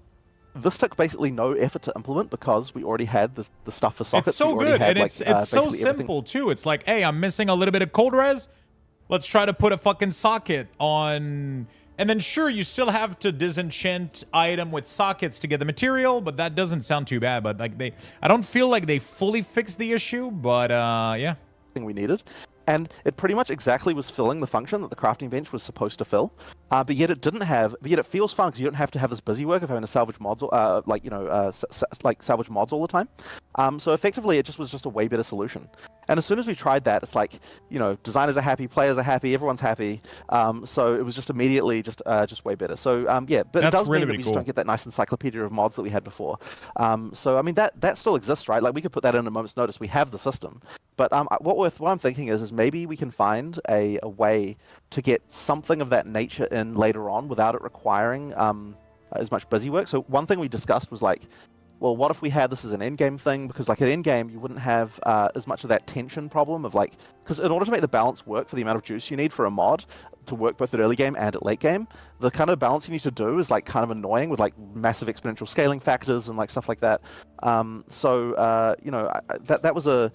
[SPEAKER 7] this took basically no effort to implement because we already had the stuff for sockets.
[SPEAKER 1] It's so good, and it's so simple too. It's like, hey, I'm missing a little bit of cold res. Let's try to put a fucking socket on, and then sure, you still have to disenchant item with sockets to get the material, but that doesn't sound too bad. But like I don't feel like they fully fixed the issue, but yeah.
[SPEAKER 7] We needed. And it pretty much exactly was filling the function that the crafting bench was supposed to fill, but yet it didn't have. But yet it feels fun because you don't have to have this busy work of having to salvage mods, like salvage mods all the time. So effectively, it was just a way better solution. And as soon as we tried that, it's like, you know, designers are happy, players are happy, everyone's happy. So it was just immediately just way better. So yeah, but it does mean that we just don't get that nice encyclopedia of mods that we had before. So I mean that still exists, right? Like we could put that in a moment's notice. We have the system. But what I'm thinking is maybe we can find a way to get something of that nature in later on without it requiring as much busy work. So one thing we discussed was like, well, what if we had this as an endgame thing? Because like at endgame, you wouldn't have as much of that tension problem of like, because in order to make the balance work for the amount of juice you need for a mod to work both at early game and at late game, the kind of balance you need to do is like kind of annoying with like massive exponential scaling factors and like stuff like that. You know, that was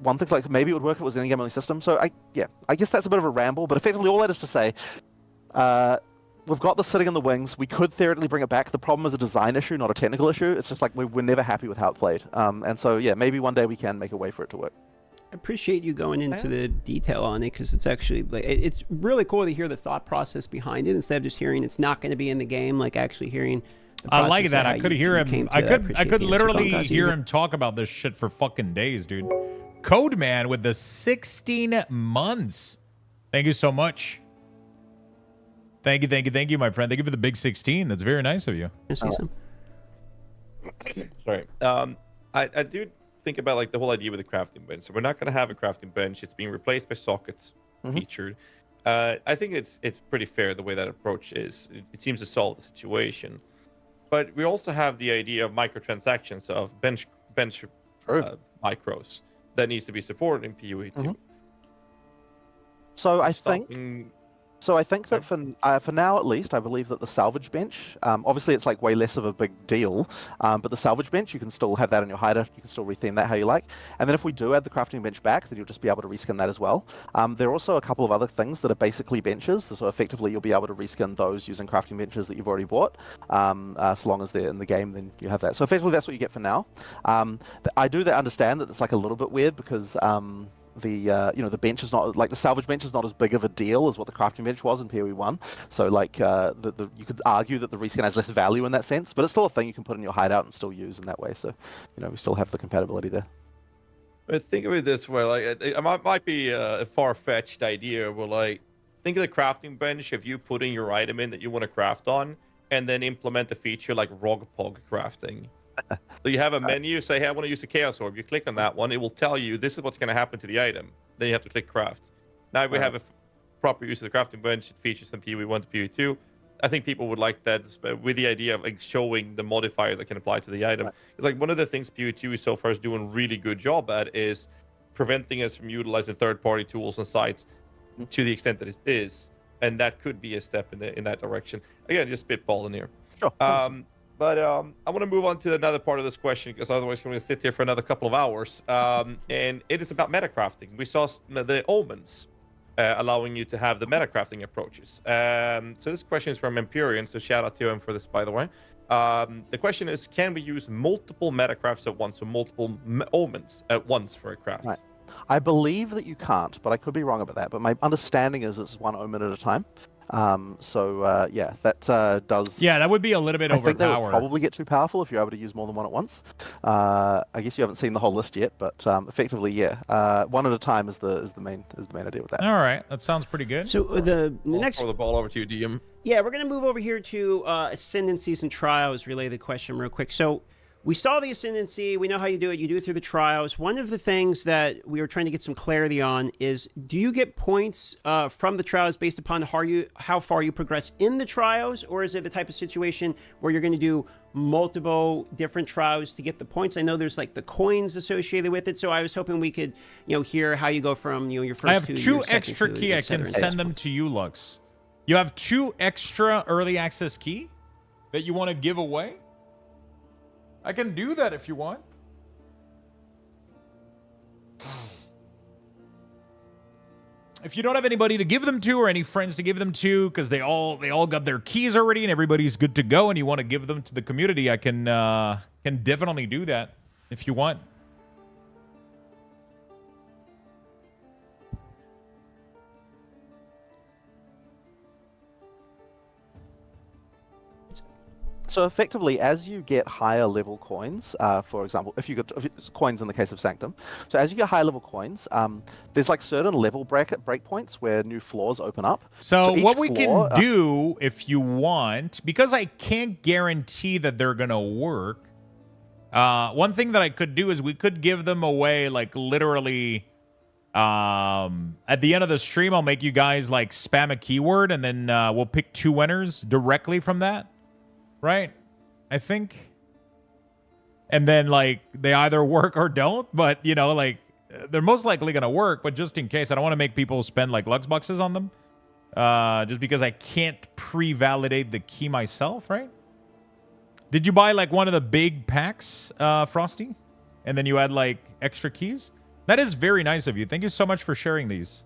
[SPEAKER 7] one thing's like maybe it would work if it was an in-game only system. So I guess that's a bit of a ramble, but effectively all that is to say, we've got this sitting in the wings. We could theoretically bring it back. The problem is a design issue, not a technical issue. It's just like we're never happy with how it played. And so yeah, maybe one day we can make a way for it to work.
[SPEAKER 5] I appreciate you going into the detail on it because it's actually like it's really cool to hear the thought process behind it instead of just hearing it's not going to be in the game, like actually hearing.
[SPEAKER 1] I like that. I could hear him. I could literally hear him talk about this shit for fucking days, dude. Code Man with the 16 months. Thank you so much. Thank you, my friend. Thank you for the big 16. That's very nice of you.
[SPEAKER 6] Sorry. I do think about like the whole idea with the crafting bench. So we're not going to have a crafting bench. It's being replaced by sockets featured. I think it's pretty fair the way that approach is. It seems to solve the situation. But we also have the idea of microtransactions of bench micros that needs to be supported in PoE too.
[SPEAKER 7] So I think
[SPEAKER 6] Stopping-
[SPEAKER 7] that for now at least, I believe that the salvage bench, obviously it's like way less of a big deal, but the salvage bench, you can still have that in your hider, you can still retheme that how you like. And then if we do add the crafting bench back, then you'll just be able to reskin that as well. There are also a couple of other things that are basically benches, so effectively you'll be able to reskin those using crafting benches that you've already bought. So long as they're in the game, then you have that. So effectively that's what you get for now. I do understand that it's like a little bit weird because the bench is not like the salvage bench is not as big of a deal as what the crafting bench was in PoE 1. So like you could argue that the reskin has less value in that sense, but it's still a thing you can put in your hideout and still use in that way. So we still have the compatibility there.
[SPEAKER 6] But think of it this way, like it might be a far-fetched idea, but like think of the crafting bench if you put in your item in that you want to craft on, and then implement a feature like RogPog crafting. So you have a menu, say, hey, I want to use a Chaos Orb. You click on that one, it will tell you this is what's going to happen to the item. Then you have to click craft. Now if we have a proper use of the crafting bench, it features from PoE 1 to PoE 2. I think people would like that with the idea of like showing the modifier that can apply to the item. It's like one of the things PoE 2 so far is doing really good job at is preventing us from utilizing third-party tools and sites to the extent that it is. And that could be a step in that direction. Again, just spitballing here.
[SPEAKER 7] Sure.
[SPEAKER 6] But I want to move on to another part of this question because otherwise we're going to sit here for another couple of hours. And it is about metacrafting. We saw the omens allowing you to have the metacrafting approaches. So this question is from Empyrean, so shout out to him for this, by the way. The question is, can we use multiple metacrafts at once, so multiple omens at once for a craft?
[SPEAKER 7] Right. I believe that you can't, but I could be wrong about that. But my understanding is it's one omen at a time. Yeah, that does.
[SPEAKER 1] Yeah, that would be a little bit
[SPEAKER 7] I think they would
[SPEAKER 1] overpowered.
[SPEAKER 7] probably get too powerful if you're able to use more than one at once. I guess you haven't seen the whole list yet, but effectively, yeah, one at a time is the main idea with that.
[SPEAKER 1] All right, that sounds pretty good.
[SPEAKER 5] So the
[SPEAKER 6] I'll
[SPEAKER 5] next,
[SPEAKER 6] throw the ball over to you, DM.
[SPEAKER 5] yeah, we're gonna move over here to Ascendancies and Trials related question real quick. So we saw the Ascendancy. We know how you do it. You do it through the trials. One of the things that we were trying to get some clarity on is, do you get points from the trials based upon how far you progress in the trials, or is it the type of situation where you're going to do multiple different trials to get the points? I know there's like the coins associated with it, so I was hoping we could, hear how you go from your first.
[SPEAKER 1] I have
[SPEAKER 5] to
[SPEAKER 1] two
[SPEAKER 5] your second
[SPEAKER 1] extra
[SPEAKER 5] to
[SPEAKER 1] key. I
[SPEAKER 5] et cetera,
[SPEAKER 1] can
[SPEAKER 5] et cetera.
[SPEAKER 1] send them to you, Lux. You have 2 extra early access key that you want to give away? I can do that if you want. If you don't have anybody to give them to or any friends to give them to, because they all got their keys already and everybody's good to go, and you want to give them to the community, I can definitely do that if you want.
[SPEAKER 7] So effectively, as you get higher level coins, for example, if it's coins in the case of Sanctum, so as you get higher level coins, there's like certain level breakpoints where new floors open up.
[SPEAKER 1] So
[SPEAKER 7] each
[SPEAKER 1] what we
[SPEAKER 7] floor,
[SPEAKER 1] can do, if you want, because I can't guarantee that they're gonna work, one thing that I could do is we could give them away, like literally. At the end of the stream, I'll make you guys like spam a keyword, and then we'll pick 2 winners directly from that. Right? I think. And then, like, they either work or don't, but, like, they're most likely going to work, but just in case, I don't want to make people spend, like, Lux boxes on them. Just because I can't pre-validate the key myself, right? Did you buy, like, one of the big packs, Frosty? And then you add, like, extra keys? That is very nice of you. Thank you so much for sharing these.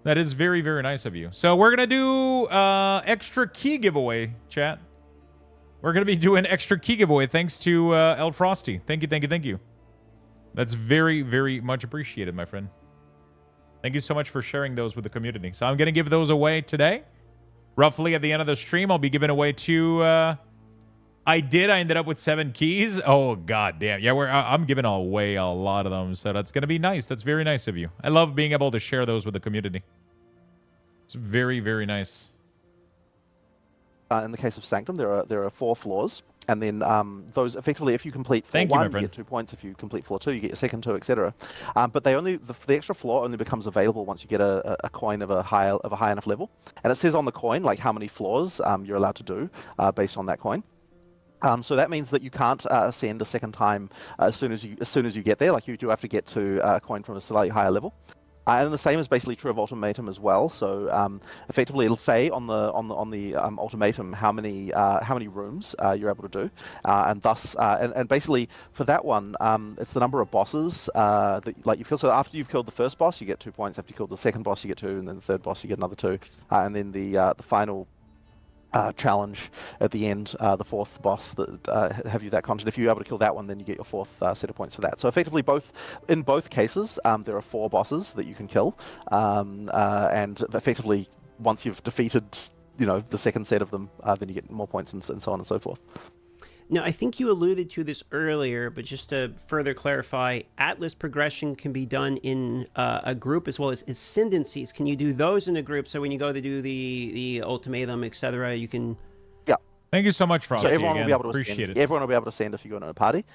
[SPEAKER 1] That is very, very nice of you. So we're going to do extra key giveaway, chat. We're going to be doing extra key giveaway thanks to El Frosty. Thank you, thank you, thank you. That's very, very much appreciated, my friend. Thank you so much for sharing those with the community. So I'm going to give those away today. Roughly at the end of the stream, I'll be giving away 2... I ended up with 7 keys. Oh, god damn. Yeah, I'm giving away a lot of them, so that's going to be nice. That's very nice of you. I love being able to share those with the community. It's very, very nice.
[SPEAKER 7] In the case of Sanctum, there are 4 floors, and then those effectively, if you complete floor 1, you get 2 points. If you complete floor 2, you get your second 2, etc. But the extra floor only becomes available once you get a coin of a high enough level, and it says on the coin like how many floors you're allowed to do based on that coin. So that means that you can't ascend a second time as soon as you get there. Like you do have to get to a coin from a slightly higher level. And the same is basically true of ultimatum as well. So effectively, it'll say on the ultimatum how many rooms you're able to do, and thus and basically for that one, it's the number of bosses that like you've killed. So after you've killed the first boss, you get 2 points. After you killed the second boss, you get 2, and then the third boss, you get another 2, and then the final challenge at the end, the fourth boss that have you that content. If you're able to kill that one, then you get your fourth set of points for that. So effectively, in both cases, there are 4 bosses that you can kill, and effectively, once you've defeated, the second set of them, then you get more points and so on and so forth.
[SPEAKER 5] Now, I think you alluded to this earlier, but just to further clarify, Atlas progression can be done in a group as well as Ascendancies. Can you do those in a group? So when you go to do the ultimatum, etc., you can...
[SPEAKER 7] Yeah.
[SPEAKER 1] Thank you so much, Frosty.
[SPEAKER 7] So everyone will be able to
[SPEAKER 1] appreciate
[SPEAKER 7] ascend.
[SPEAKER 1] it.
[SPEAKER 7] Everyone will be able to ascend if you go into a party.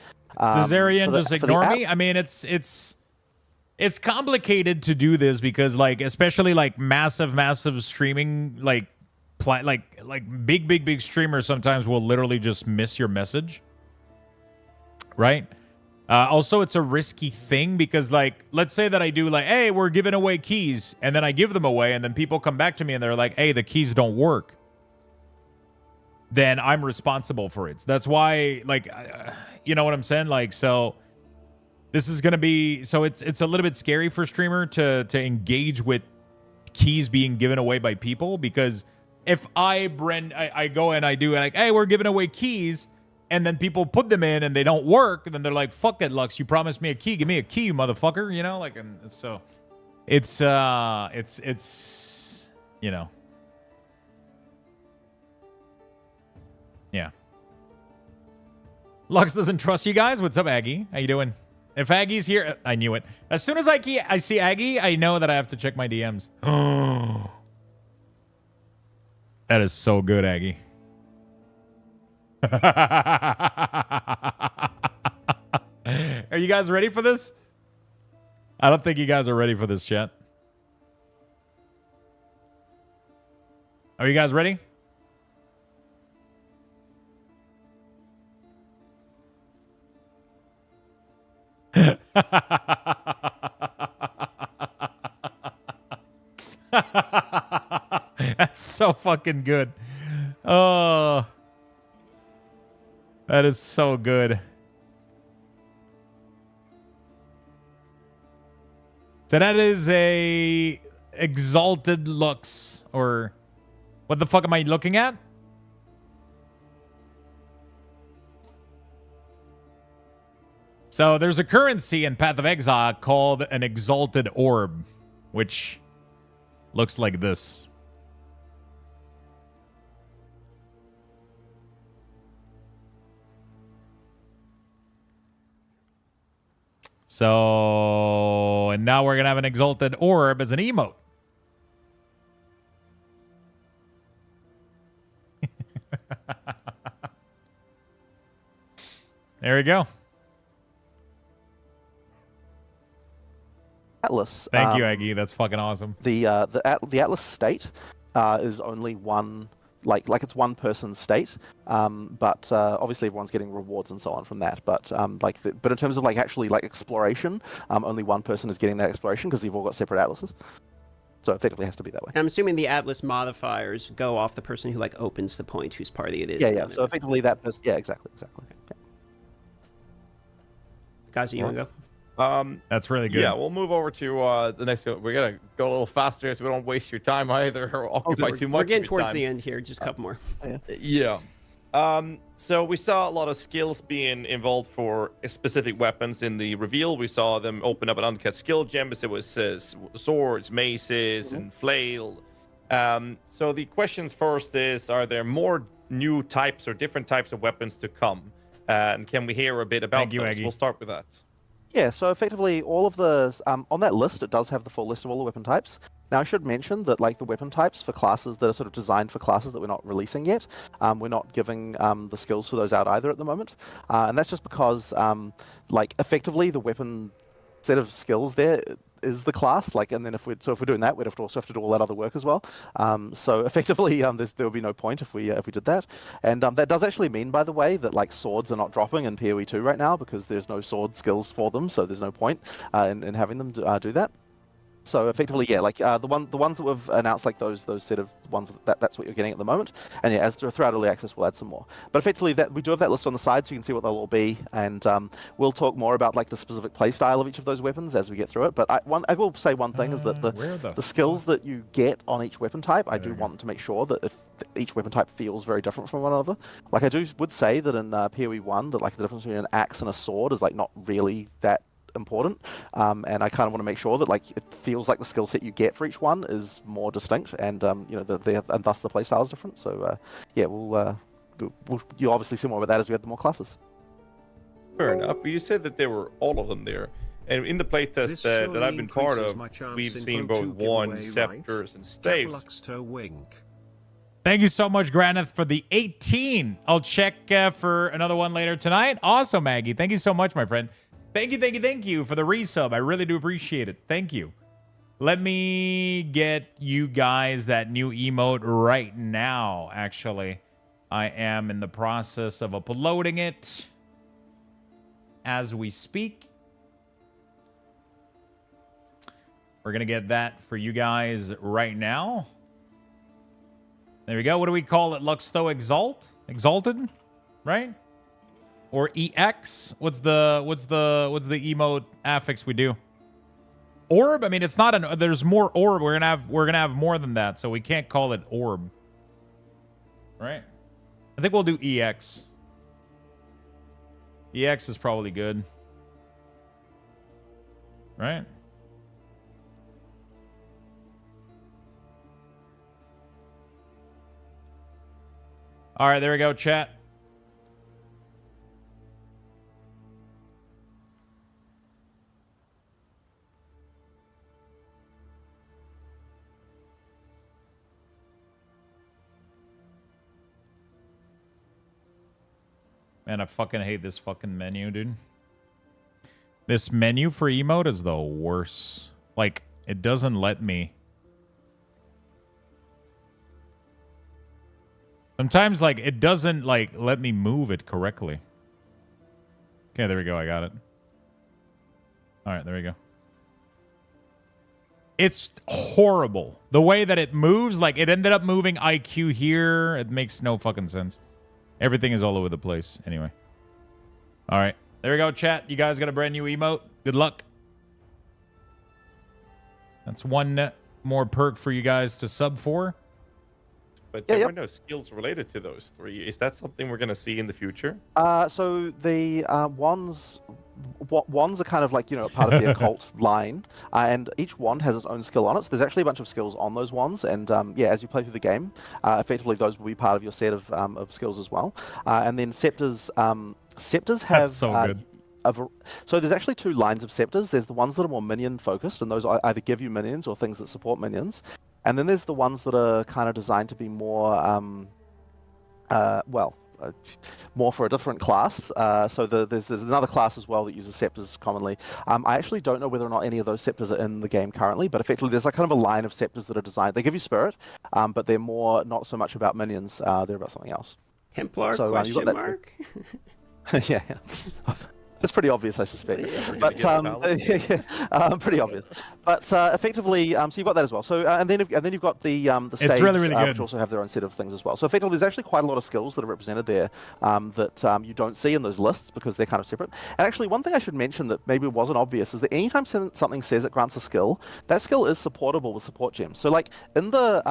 [SPEAKER 1] Does Arian just ignore me? I mean, it's complicated to do this because, like, especially like massive streaming, like big streamers sometimes will literally just miss your message, right? Also, it's a risky thing because, like, let's say that I do like, hey, we're giving away keys, and then I give them away, and then people come back to me and they're like, hey, the keys don't work. Then I'm responsible for it. So that's why, like, you know what I'm saying? Like, so this is gonna be it's a little bit scary for streamer to engage with keys being given away by people, because if I go and I do like, hey, we're giving away keys, and then people put them in and they don't work, and then they're like, fuck it, Lux, you promised me a key, give me a key, you motherfucker, like, and so it's yeah. Lux doesn't trust you guys. What's up, Aggie? How you doing? If Aggie's here, I knew it. As soon as I see Aggie, I know that I have to check my DMs. Oh. That is so good, Aggie. Are you guys ready for this? I don't think you guys are ready for this, chat. Are you guys ready? That's so fucking good. Oh, that is so good. So that is a exalted Lux, or what the fuck am I looking at? So there's a currency in Path of Exile called an exalted orb, which looks like this. So, and now we're going to have an exalted orb as an emote. There we go.
[SPEAKER 7] Atlas.
[SPEAKER 1] Thank you, Aggie. That's fucking awesome.
[SPEAKER 7] The Atlas state is only one, like it's one person's state, but obviously everyone's getting rewards and so on from that. But but in terms of actually exploration, only one person is getting that exploration because they've all got separate atlases. So it effectively has to be that way.
[SPEAKER 5] I'm assuming the Atlas modifiers go off the person who opens the point, whose party it is.
[SPEAKER 7] Yeah. So effectively that person. Yeah, exactly. Yeah.
[SPEAKER 5] Guys, you want to go?
[SPEAKER 1] That's really good.
[SPEAKER 6] Yeah, we'll move over to the next one. We're going to go a little faster so we don't waste your time either or occupy too much.
[SPEAKER 5] We're getting towards
[SPEAKER 6] time.
[SPEAKER 5] the end here. Just a couple more.
[SPEAKER 6] Yeah. So we saw a lot of skills being involved for specific weapons in the reveal. We saw them open up an uncut skill gems. It was swords, maces, and flail. So the questions first is, are there more new types or different types of weapons to come? And can we hear a bit about those?
[SPEAKER 1] Aggie.
[SPEAKER 6] We'll start with that.
[SPEAKER 7] Yeah, so effectively all of the, on that list, it does have the full list of all the weapon types. Now, I should mention that the weapon types for classes that are sort of designed for classes that we're not releasing yet, we're not giving the skills for those out either at the moment. And that's just because, effectively the weapon set of skills there, is the class. Like, and then if we're doing that, we'd also have to do all that other work as well. So effectively, there would be no point if we did that. And that does actually mean, by the way, that like swords are not dropping in PoE 2 right now because there's no sword skills for them. So there's no point in having them do that. So effectively, yeah, like the ones that we've announced, like those set of ones that's what you're getting at the moment. And yeah, as throughout early access, we'll add some more. But effectively, that we do have that list on the side, so you can see what they'll all be. And we'll talk more about like the specific play style of each of those weapons as we get through it. But I will say one thing is that the skills that you get on each weapon type, I do want to make sure that if each weapon type feels very different from one another. Like I would say that in PoE 1, that like the difference between an axe and a sword is like not really that important, and I kind of want to make sure that like it feels like the skill set you get for each one is more distinct, and and thus the playstyle is different. So yeah, you'll obviously see more about that as we add the more classes.
[SPEAKER 6] Fair enough. But you said that there were all of them there, and in the playtest that I've been part of, we've seen both wands, scepters, and staves.
[SPEAKER 1] Thank you so much, Graneth, for the 18. I'll check for another one later tonight. Awesome, Maggie. Thank you so much, my friend. Thank you for the resub. I really do appreciate it. Thank you. Let me get you guys that new emote right now, actually. I am in the process of uploading it as we speak. We're going to get that for you guys right now. There we go. What do we call it? Luxthos Exalt? Exalted? Right? Or EX? What's the emote affix we do? Orb? I mean, it's not there's more orb. We're gonna have more than that, so we can't call it orb. Right? I think we'll do EX. EX is probably good. Right? All right, there we go, chat. Man, I fucking hate this fucking menu, dude. This menu for emote is the worst. Like, it doesn't let me. Sometimes, like, it doesn't, like, let me move it correctly. Okay, there we go. I got it. All right, there we go. It's horrible. The way that it moves, like, it ended up moving IQ here. It makes no fucking sense. Everything is all over the place. Anyway. All right. There we go, chat. You guys got a brand new emote. Good luck. That's one more perk for you guys to sub for.
[SPEAKER 6] But there were no skills related to those three. Is that something we're going to see in the future?
[SPEAKER 7] So the wands are kind of like, part of the occult line, and each wand has its own skill on it. So there's actually a bunch of skills on those wands, and as you play through the game, effectively those will be part of your set of skills as well. And then scepters have...
[SPEAKER 1] That's so good.
[SPEAKER 7] So there's actually two lines of scepters. There's the ones that are more minion focused, and those either give you minions or things that support minions. And then there's the ones that are kind of designed to be more, more for a different class. So there's another class as well that uses scepters commonly. I actually don't know whether or not any of those scepters are in the game currently, but effectively there's like kind of a line of scepters that are designed. They give you spirit, but they're more not so much about minions. They're about something else.
[SPEAKER 5] Templar
[SPEAKER 7] so,
[SPEAKER 5] question mark?
[SPEAKER 7] Yeah. It's pretty obvious, I suspect. But pretty obvious. But effectively, so you've got that as well. So and then you've got the staves,
[SPEAKER 1] it's really, really good.
[SPEAKER 7] Which also have their own set of things as well. So effectively, there's actually quite a lot of skills that are represented there that you don't see in those lists because they're kind of separate. And actually, one thing I should mention that maybe wasn't obvious is that anytime something says it grants a skill, that skill is supportable with support gems. So like in the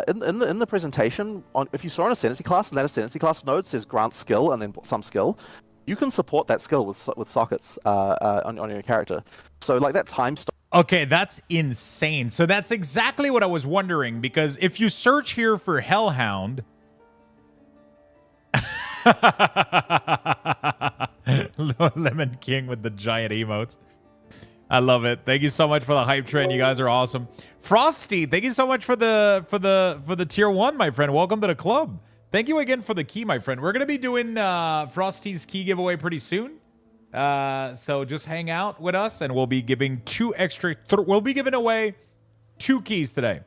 [SPEAKER 7] in the presentation, if you saw an Ascendancy class and that Ascendancy class node says grant skill and then some skill, you can support that skill with sockets on your character. So like that time stop.
[SPEAKER 1] Okay, that's insane. So that's exactly what I was wondering, because if you search here for Hellhound, Lemon King with the giant emotes. I love it. Thank you so much for the hype train. You guys are awesome. Frosty, thank you so much for the tier 1, my friend. Welcome to the club. Thank you again for the key, my friend. We're going to be doing Frosty's key giveaway pretty soon. So just hang out with us, and we'll be giving we'll be giving away 2 keys today.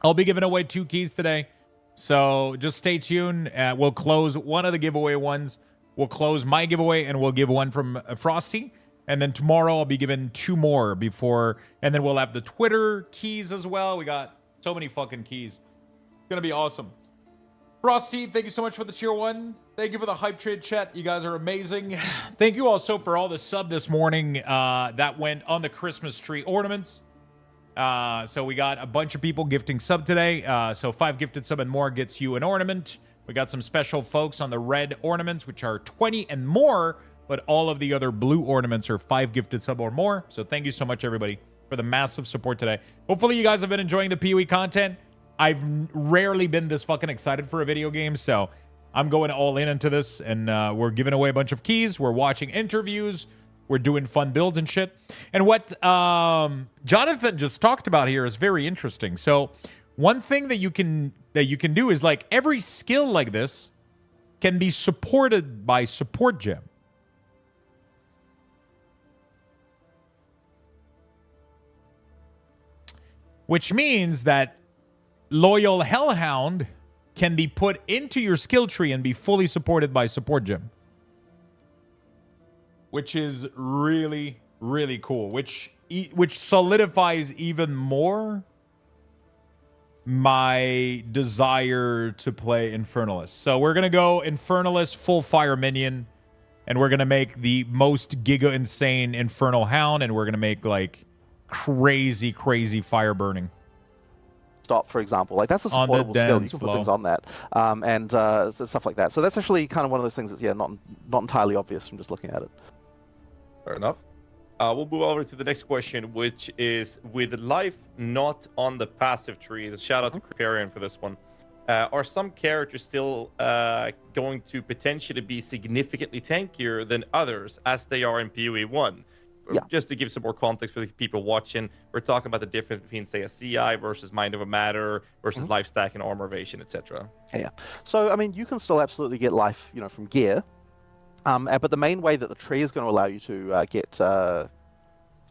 [SPEAKER 1] I'll be giving away 2 keys today. So just stay tuned. We'll close one of the giveaway ones. We'll close my giveaway, and we'll give one from Frosty. And then tomorrow I'll be giving 2 more before, and then we'll have the Twitter keys as well. We got so many fucking keys. It's gonna be awesome. Frosty, thank you so much for the tier 1. Thank you for the hype trade chat. You guys are amazing. Thank you also for all the sub this morning that went on the Christmas tree ornaments. So we got a bunch of people gifting sub today. So 5 gifted sub and more gets you an ornament. We got some special folks on the red ornaments, which are 20 and more, but all of the other blue ornaments are 5 gifted sub or more. So thank you so much, everybody, for the massive support today. Hopefully you guys have been enjoying the PoE content. I've rarely been this fucking excited for a video game, so I'm going all in into this, and we're giving away a bunch of keys. We're watching interviews. We're doing fun builds and shit. And what Jonathan just talked about here is very interesting. So one thing that you can do is, like, every skill like this can be supported by support gem. Which means that Loyal Hellhound can be put into your skill tree and be fully supported by support gem. Which is really, really cool. Which solidifies even more my desire to play Infernalist. So we're going to go Infernalist full fire minion. And we're going to make the most giga insane Infernal Hound. And we're going to make, like, crazy, crazy fire burning.
[SPEAKER 7] Stop, for example, like that's a supportable skill. You can put things on that, and stuff like that. So that's actually kind of one of those things that's not entirely obvious from just looking at it.
[SPEAKER 6] Fair enough. We'll move over to the next question, which is, with life not on the passive tree. Shout out to Creparian for this one. Are some characters still going to potentially be significantly tankier than others as they are in PoE 1?
[SPEAKER 7] Yeah.
[SPEAKER 6] Just to give some more context for the people watching, we're talking about the difference between, say, a CI versus Mind Over Matter versus life stack and armor evasion, etc.
[SPEAKER 7] Yeah. So, I mean, you can still absolutely get life, from gear. But the main way that the tree is going to allow you to get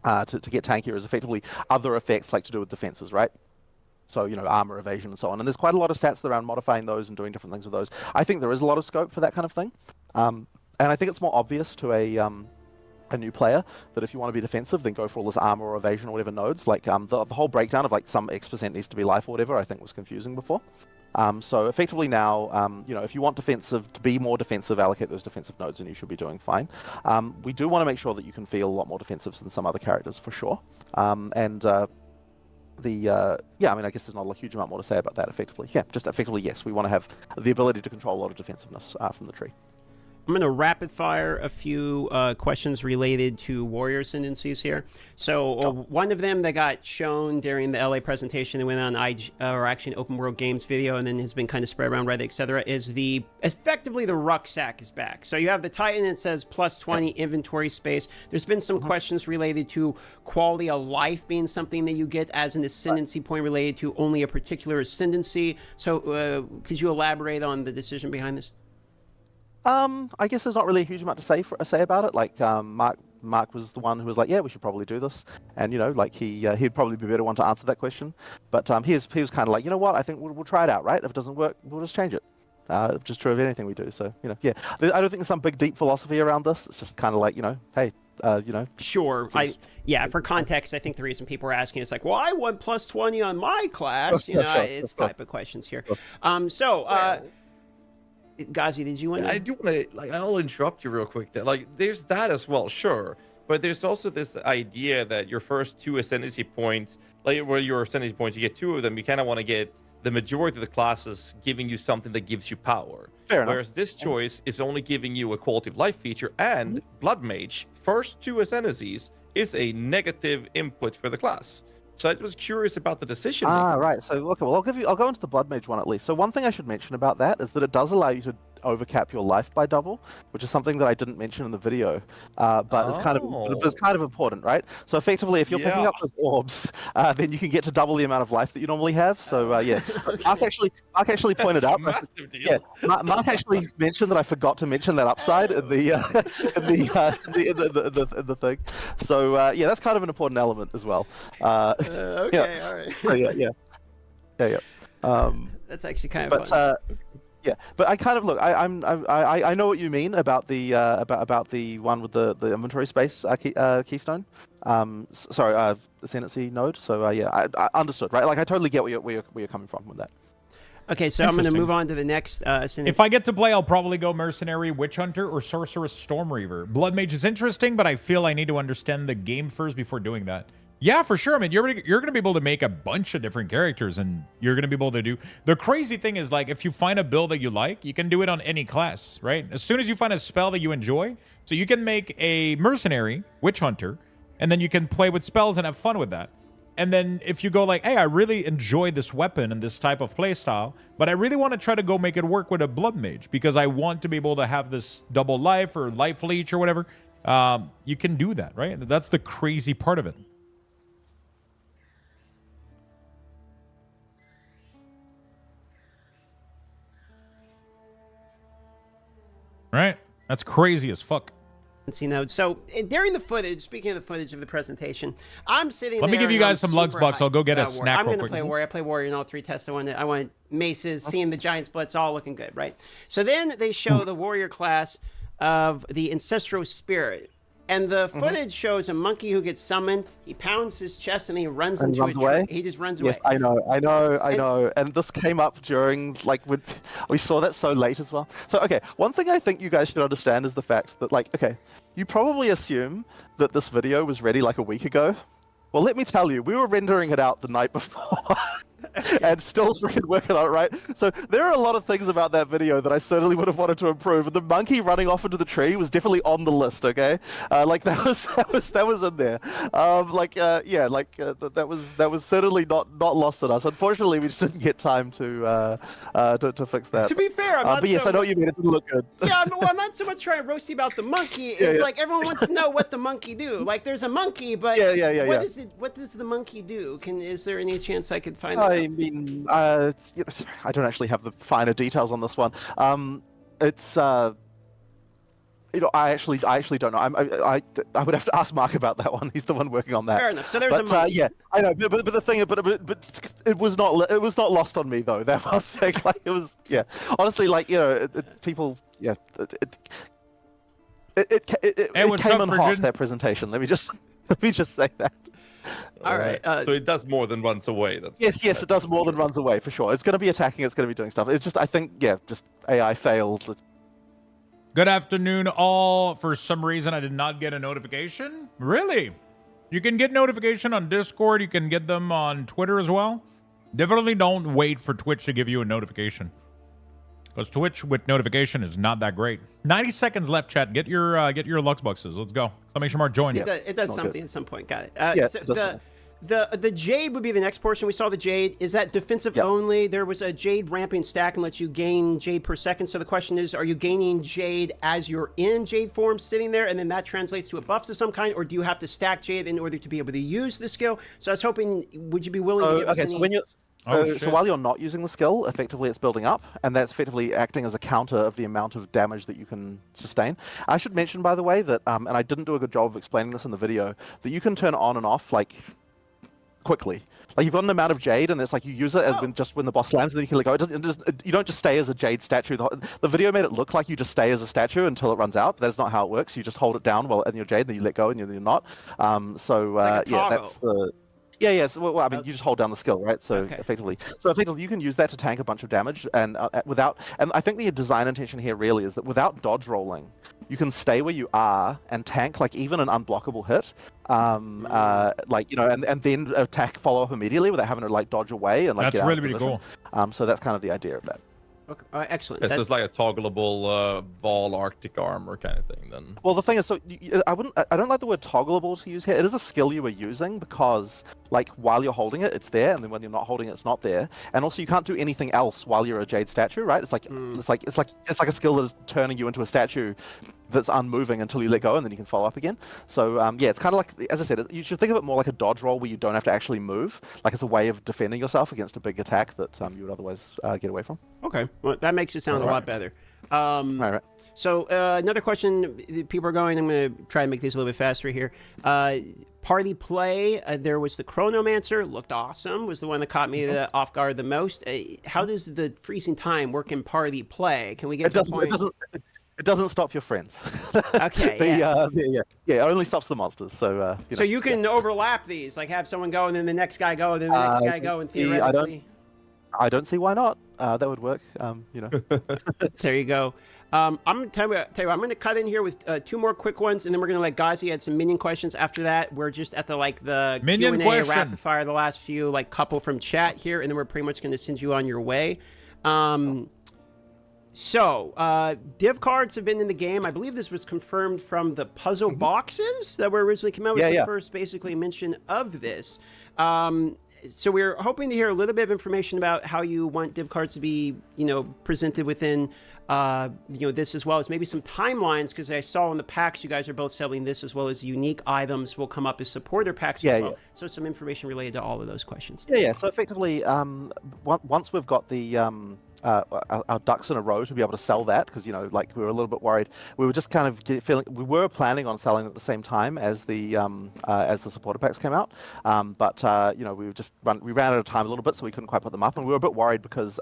[SPEAKER 7] tankier is effectively other effects, like to do with defenses, right? So, armor evasion and so on. And there's quite a lot of stats around modifying those and doing different things with those. I think there is a lot of scope for that kind of thing. And I think it's more obvious to a new player that if you want to be defensive, then go for all this armor or evasion or whatever nodes. Like the whole breakdown of, like, some X% needs to be life or whatever, I think was confusing before. So effectively now, if you want defensive to be more defensive, allocate those defensive nodes, and you should be doing fine. We do want to make sure that you can feel a lot more defensive than some other characters for sure. I mean, I guess there's not a huge amount more to say about that. Effectively, yes, we want to have the ability to control a lot of defensiveness from the tree.
[SPEAKER 5] I'm going to rapid fire a few questions related to warrior ascendancies here. So one of them that got shown during the LA presentation that went on actually an Open World Games video and then has been kind of spread around Reddit, etc., is effectively the rucksack is back. So you have the Titan, it says plus 20 inventory space. There's been some questions related to quality of life being something that you get as an ascendancy point related to only a particular ascendancy. So could you elaborate on the decision behind this?
[SPEAKER 7] I guess there's not really a huge amount to say about it. Like, Mark was the one who was like, yeah, we should probably do this. And, he'd probably be a better one to answer that question. But he was kind of like, you know what, I think we'll try it out, right? If it doesn't work, we'll just change it. Just true of anything we do. So, yeah. I don't think there's some big, deep philosophy around this. It's just kind of like, hey,
[SPEAKER 5] Sure. For context, I think the reason people are asking is like, well, I want plus 20 on my class. It's type of questions here. Ghazi, did you want to?
[SPEAKER 6] I do want to, I'll interrupt you real quick there. There's that as well, sure. But there's also this idea that your first 2 ascendancy points, your ascendancy points, you get 2 of them, you kind of want to get the majority of the classes giving you something that gives you power.
[SPEAKER 7] Fair enough.
[SPEAKER 6] Whereas this choice is only giving you a quality of life feature, and Blood Mage, first 2 ascendancies, is a negative input for the class. So I was curious about the decision.
[SPEAKER 7] Right. So, okay, well, I'll go into the Blood Mage one at least. So one thing I should mention about that is that it does allow you to overcap your life by double, which is something that I didn't mention in the video, but it's kind of important, right? So effectively, if you're picking up those orbs, then you can get to double the amount of life that you normally have. So yeah, Mark actually pointed out. Yeah, Mark actually mentioned that I forgot to mention that upside in the the thing. So yeah, that's kind of an important element as well.
[SPEAKER 5] Okay, all right.
[SPEAKER 7] So, yeah.
[SPEAKER 5] That's actually kind of fun.
[SPEAKER 7] Yeah, but I kind of look. I know what you mean about the one with the inventory space keystone. Sorry, Ascendancy node. So yeah, I understood, right? Like I totally get where you're coming from with that.
[SPEAKER 5] Okay, so I'm going to move on to the next.
[SPEAKER 1] If I get to play, I'll probably go Mercenary, Witch Hunter, or Sorceress Storm Reaver. Blood Mage is interesting, but I feel I need to understand the game first before doing that. Yeah, for sure. I mean, you're going to be able to make a bunch of different characters, and you're going to be able to do... The crazy thing is, like, if you find a build that you like, you can do it on any class, right? As soon as you find a spell that you enjoy, so you can make a Mercenary, Witch Hunter, and then you can play with spells and have fun with that. And then if you go like, hey, I really enjoy this weapon and this type of playstyle, but I really want to try to go make it work with a Blood Mage because I want to be able to have this double life or life leech or whatever, you can do that, right? That's the crazy part of it. Right? That's crazy as fuck.
[SPEAKER 5] Node. So during the footage, speaking of the footage of the presentation, I'm sitting
[SPEAKER 1] Let me give you guys some Lux Bucks. I'll go get a snack
[SPEAKER 5] I'm
[SPEAKER 1] real
[SPEAKER 5] going to
[SPEAKER 1] quick.
[SPEAKER 5] play Warrior. I play Warrior in all three tests. I want maces, seeing the giant splits, all looking good, right? So then they show the Warrior class of the Ancestral Spirit. And the footage shows a monkey who gets summoned. He pounds his chest and he runs into a tree. He just runs away.
[SPEAKER 7] Yes, I know. And this came up during, like, we saw that so late as well. So, okay, one thing I think you guys should understand is the fact that, like, okay, you probably assume that this video was ready like a week ago. Well, let me tell you, we were rendering it out the night before. And still freaking working on it, right? So there are a lot of things about that video that I certainly would have wanted to improve. And the monkey running off into the tree was definitely on the list. Okay, like that was in there. That was certainly not lost on us. Unfortunately, we just didn't get time to fix that.
[SPEAKER 5] To be fair,
[SPEAKER 7] but yes, I know what you mean. It didn't look good.
[SPEAKER 5] Yeah, well, I'm not so much trying to roast you about the monkey. It's like everyone wants to know what the monkey do. Like there's a monkey, but what does the monkey do? Is there any chance I could find out?
[SPEAKER 7] I mean, I don't actually have the finer details on this one. It's I actually don't know. I would have to ask Mark about that one. He's the one working on that.
[SPEAKER 5] Fair enough. So there's a monkey.
[SPEAKER 7] Yeah, I know. But the thing, but it was not lost on me though. That one thing, like it was. Yeah, honestly, like people. Yeah, it came in hot, that presentation. Let me just say that.
[SPEAKER 5] All right.
[SPEAKER 6] So it does more than runs away.
[SPEAKER 7] Yes, it does more than runs away for sure. It's going to be attacking. It's going to be doing stuff. It's just, I think, yeah, just AI failed.
[SPEAKER 1] Good afternoon, all. For some reason, I did not get a notification. Really? You can get notification on Discord. You can get them on Twitter as well. Definitely don't wait for Twitch to give you a notification, because Twitch with notification is not that great. 90 seconds left, chat. Get your Lux Buxes. Let's go. Exclamation mark join.
[SPEAKER 5] It does something at some point. Got it. So the Jade would be the next portion. We saw the Jade. Is that defensive only? There was a Jade ramping stack and lets you gain Jade per second. So the question is, are you gaining Jade as you're in Jade form sitting there, and then that translates to a buffs of some kind, or do you have to stack Jade in order to be able to use the skill? So I was hoping, would you be willing to give us any...
[SPEAKER 7] So when you're so while you're not using the skill, effectively it's building up, and that's effectively acting as a counter of the amount of damage that you can sustain. I should mention, by the way, that, and I didn't do a good job of explaining this in the video, that you can turn on and off, like, quickly. Like, you've got an amount of Jade, and it's like you use it as when the boss lands, and then you can let go. You don't just stay as a Jade statue. The video made it look like you just stay as a statue until it runs out, but that's not how it works. You just hold it down while in your Jade, then you let go, and you're not. Yeah, that's the... Yeah. So, well, I mean, you just hold down the skill, right? So effectively, you can use that to tank a bunch of damage, and And I think the design intention here really is that without dodge rolling, you can stay where you are and tank like even an unblockable hit, and then attack follow up immediately without having to like dodge away and like.
[SPEAKER 1] That's really cool.
[SPEAKER 7] So that's kind of the idea of that.
[SPEAKER 5] Okay. Excellent.
[SPEAKER 6] It's just like a toggleable Vol Arctic armor kind of thing. Then.
[SPEAKER 7] Well, the thing is, so I don't like the word toggleable to use here. It is a skill you are using because, like, while you're holding it, it's there, and then when you're not holding it, it's not there. And also, you can't do anything else while you're a jade statue, right? It's like it's like a skill that is turning you into a statue that's unmoving until you let go, and then you can follow up again. So yeah, it's kind of like, as I said, you should think of it more like a dodge roll where you don't have to actually move. Like it's a way of defending yourself against a big attack that you would otherwise get away from.
[SPEAKER 5] Okay, well, that makes it sound a lot better.
[SPEAKER 7] Right.
[SPEAKER 5] So another question people are going, I'm going to try and make these a little bit faster here. Party play, there was the Chronomancer, looked awesome, was the one that caught me off guard the most. How does the freezing time work in party play? Can we get to the point?
[SPEAKER 7] It doesn't stop your friends.
[SPEAKER 5] Okay.
[SPEAKER 7] It only stops the monsters. So
[SPEAKER 5] so you can overlap these, like have someone go and then the next guy go and then the next guy go, and theoretically.
[SPEAKER 7] I don't see why not. That would work.
[SPEAKER 5] There you go. I'm gonna tell you what, I'm gonna cut in here with 2 more quick ones, and then we're gonna let Ghazi add some minion questions. After that, we're just at the
[SPEAKER 1] Minion
[SPEAKER 5] Q&A
[SPEAKER 1] question.
[SPEAKER 5] rapid fire, the last few couple from chat here, and then we're pretty much gonna send you on your way. So, div cards have been in the game. I believe this was confirmed from the puzzle boxes that were originally came out. Was the first basically mention of this. So we're hoping to hear a little bit of information about how you want div cards to be, presented within, this, as well as maybe some timelines, because I saw in the packs you guys are both selling this, as well as unique items will come up as supporter packs as well. So some information related to all of those questions.
[SPEAKER 7] So effectively, once we've got the our ducks in a row to be able to sell that, because we were a little bit worried. We were just kind of feeling we were planning on selling at the same time as the supporter packs came out, but we ran out of time a little bit, so we couldn't quite put them up, and we were a bit worried because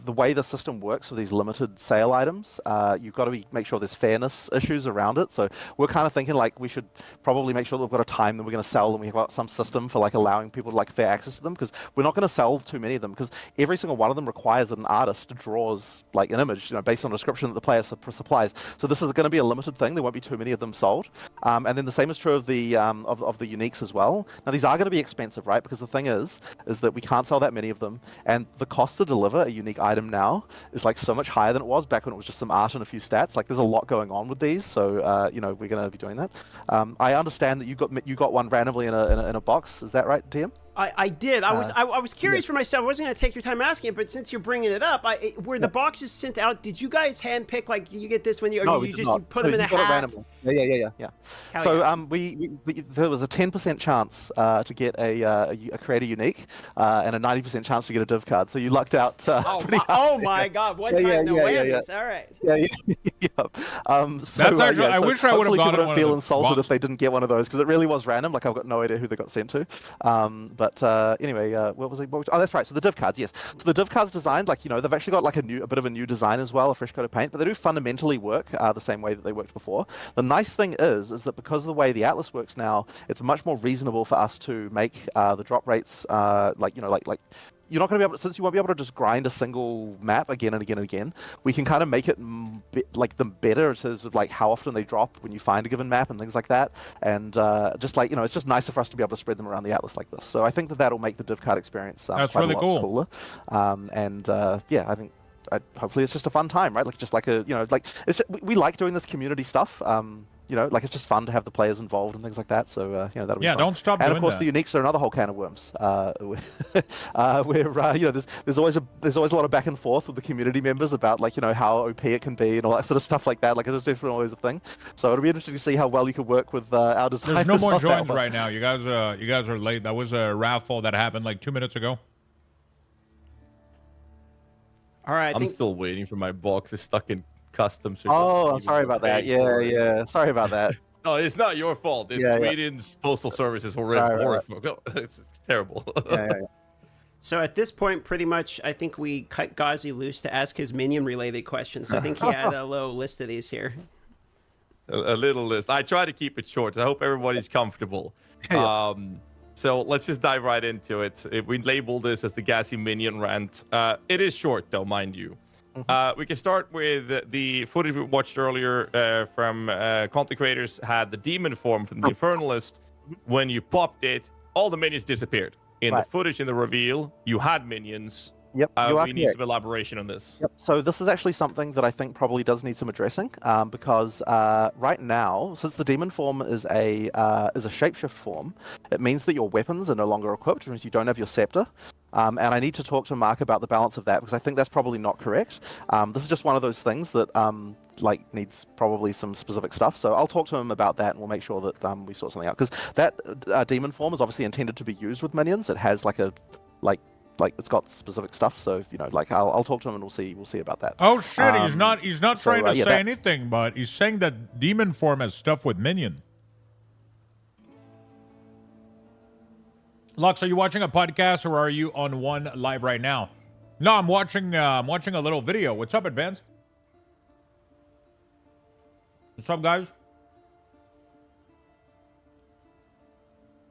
[SPEAKER 7] the way the system works with these limited sale items, you've got to make sure there's fairness issues around it. So we're kind of thinking we should probably make sure that we've got a time that we're going to sell, and we've got some system for allowing people to fair access to them, because we're not going to sell too many of them, because every single one of them requires that an artist draws an image, based on a description that the player supplies. So this is going to be a limited thing. There won't be too many of them sold. And then the same is true of the of the uniques as well. Now these are going to be expensive, right? Because the thing is that we can't sell that many of them, and the cost to deliver a unique item now is so much higher than it was back when it was just some art and a few stats. There's a lot going on with these, so we're going to be doing that. I understand that you got one randomly in a box. Is that right, DM?
[SPEAKER 5] I did. I was curious for myself. I wasn't going to take your time asking it, but since you're bringing it up, were the boxes sent out? Did you guys handpick? You get this when you?
[SPEAKER 7] No,
[SPEAKER 5] or you just put them in a hat?
[SPEAKER 7] Yeah. So there was a 10% chance to get a creator unique, and a 90% chance to get a div card. So you lucked out.
[SPEAKER 5] Oh my God! What kind of awareness? All right.
[SPEAKER 7] Yeah. So,
[SPEAKER 1] that's actually. I wish I would have gotten one.
[SPEAKER 7] Don't feel insulted if they didn't get one of those, because it really was random. I've got no idea who they got sent to. But anyway, what was it? Oh, that's right. So the div cards, yes. So the div cards designed, they've actually got a bit of a new design as well, a fresh coat of paint, but they do fundamentally work the same way that they worked before. The nice thing is that because of the way the Atlas works now, it's much more reasonable for us to make the drop rates, you're not going to be able to, since you won't be able to just grind a single map again and again and again, we can kind of make it them better in terms of how often they drop when you find a given map and things like that. And it's just nicer for us to be able to spread them around the Atlas like this. So I think that'll make the div card experience
[SPEAKER 1] that's
[SPEAKER 7] quite
[SPEAKER 1] really
[SPEAKER 7] a lot
[SPEAKER 1] cool.
[SPEAKER 7] Cooler. I think hopefully it's just a fun time, right? We like doing this community stuff. It's just fun to have the players involved and things like that. So that'll be fun.
[SPEAKER 1] Don't stop doing that.
[SPEAKER 7] And of course, the uniques are another whole can of worms. Where there's always a lot of back and forth with the community members about how OP it can be and all that sort of stuff like that. It's definitely always a thing. So it'll be interesting to see how well you could work with our designers.
[SPEAKER 1] There's no more joins right now. You guys are late. That was a raffle that happened 2 minutes ago.
[SPEAKER 5] All right.
[SPEAKER 6] I'm still waiting for my box. It's stuck in customs.
[SPEAKER 7] Oh, I'm sorry about that. Yeah. Sorry about that.
[SPEAKER 6] No, it's not your fault. It's Sweden's postal service is horrific. No, it's terrible.
[SPEAKER 7] Yeah.
[SPEAKER 5] So at this point, pretty much, I think we cut Ghazi loose to ask his minion-related questions. So I think he had a little list of these here.
[SPEAKER 6] A little list. I try to keep it short. I hope everybody's comfortable. So let's just dive right into it. If we label this as the Ghazi Minion rant, it is short, though, mind you. We can start with the footage we watched earlier from content creators had the demon form from the Infernalist. When you popped it, all the minions disappeared. In the footage in the reveal, you had minions,
[SPEAKER 7] Yep, you are
[SPEAKER 6] We need
[SPEAKER 7] correct.
[SPEAKER 6] some elaboration on this.
[SPEAKER 7] Yep. So this is actually something that I think probably does need some addressing, because right now, since the demon form is a shapeshift form, it means that your weapons are no longer equipped, which means you don't have your scepter. And I need to talk to Mark about the balance of that because I think that's probably not correct. This is just one of those things that like needs probably some specific stuff. So I'll talk to him about that, and we'll make sure that we sort something out. Because that demon form is obviously intended to be used with minions. It has like it's got specific stuff. So like I'll talk to him and we'll see about that.
[SPEAKER 1] Oh shit! He's not
[SPEAKER 7] so,
[SPEAKER 1] trying to
[SPEAKER 7] yeah,
[SPEAKER 1] say
[SPEAKER 7] that-
[SPEAKER 1] anything, but he's saying that demon form has stuff with minion. Lux, are you watching a podcast or are you on one live right now? No, I'm watching a little video. What's up, Advance? What's up, guys?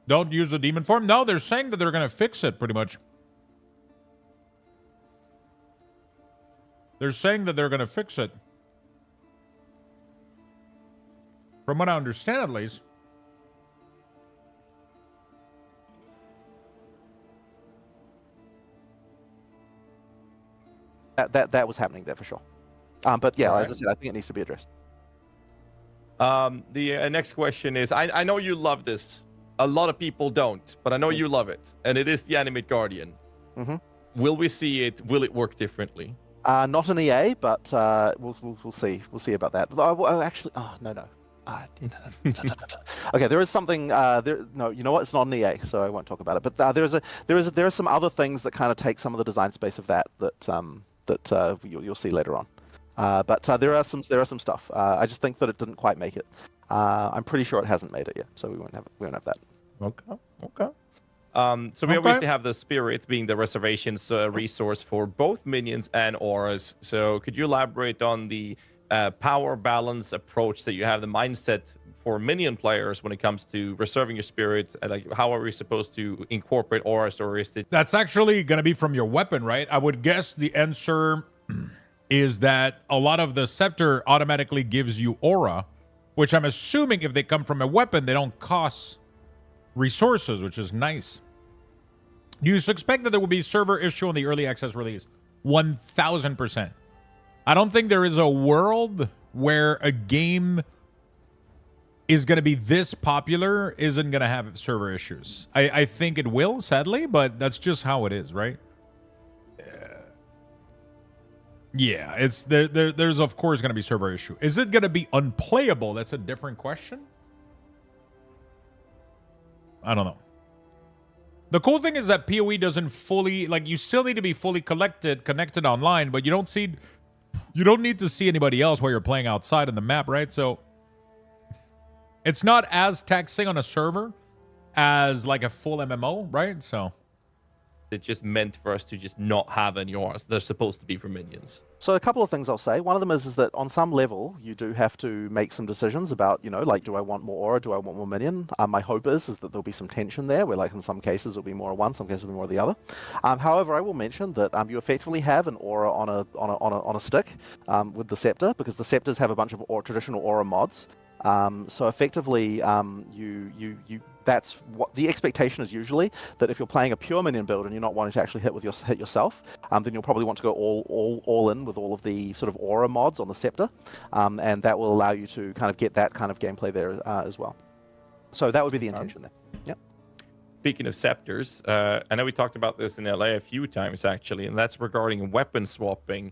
[SPEAKER 1] Don't use the demon form? No, they're saying that they're gonna fix it pretty much. They're saying that they're gonna fix it. From what I understand, at least.
[SPEAKER 7] That was happening there for sure. But yeah,
[SPEAKER 6] All
[SPEAKER 7] as I
[SPEAKER 6] right.
[SPEAKER 7] said, I think it needs to be addressed.
[SPEAKER 6] The next question is, I know you love this. A lot of people don't, but I know you love it, and it is the Animate Guardian.
[SPEAKER 7] Mm-hmm.
[SPEAKER 6] Will we see it? Will it work differently?
[SPEAKER 7] Not an EA, but we'll see. We'll see about that. Actually, no. Okay, there is something. No, you know what? It's not an EA, so I won't talk about it. But there are some other things that kind of take some of the design space of that you'll see later on. But there are some stuff. I just think that it didn't quite make it. I'm pretty sure it hasn't made it yet, so we won't have that.
[SPEAKER 6] Okay. So we obviously have the spirit being the reservations resource for both minions and auras. So could you elaborate on the power balance approach that you have, the mindset for minion players when it comes to reserving your spirit? Like, how are we supposed to incorporate auras, or is it?
[SPEAKER 1] That's actually going to be from your weapon, right? I would guess the answer is that a lot of the scepter automatically gives you aura, which I'm assuming if they come from a weapon, they don't cost resources, which is nice. Do you suspect that there will be server issue on the early access release? 1000%. I don't think there is a world where a game is going to be this popular isn't going to have server issues. I think it will, sadly, but that's just how it is, right? Yeah, it's there's of course going to be server issue. Is it going to be unplayable? That's a different question. I don't know. The cool thing is that PoE doesn't fully, like, you still need to be fully connected online, but you don't need to see anybody else while you're playing outside in the map, right? So it's not as taxing on a server as like a full MMO, right? So
[SPEAKER 6] It's just meant for us to just not have any auras. They're supposed to be for minions.
[SPEAKER 7] So a couple of things I'll say. One of them is that on some level, you do have to make some decisions about, like, do I want more aura? Do I want more minion? My hope is that there'll be some tension there, where, like, in some cases it'll be more of one, some cases it'll be more of the other. However, I will mention that you effectively have an aura on a stick with the scepter, because the scepters have a bunch of traditional aura mods. So effectively, that's what the expectation is usually, that if you're playing a pure minion build and you're not wanting to actually hit yourself, then you'll probably want to go all in with all of the sort of aura mods on the scepter, and that will allow you to kind of get that kind of gameplay there as well. So that would be the intention there. Yep.
[SPEAKER 6] Speaking of scepters, I know we talked about this in LA a few times actually, and that's regarding weapon swapping.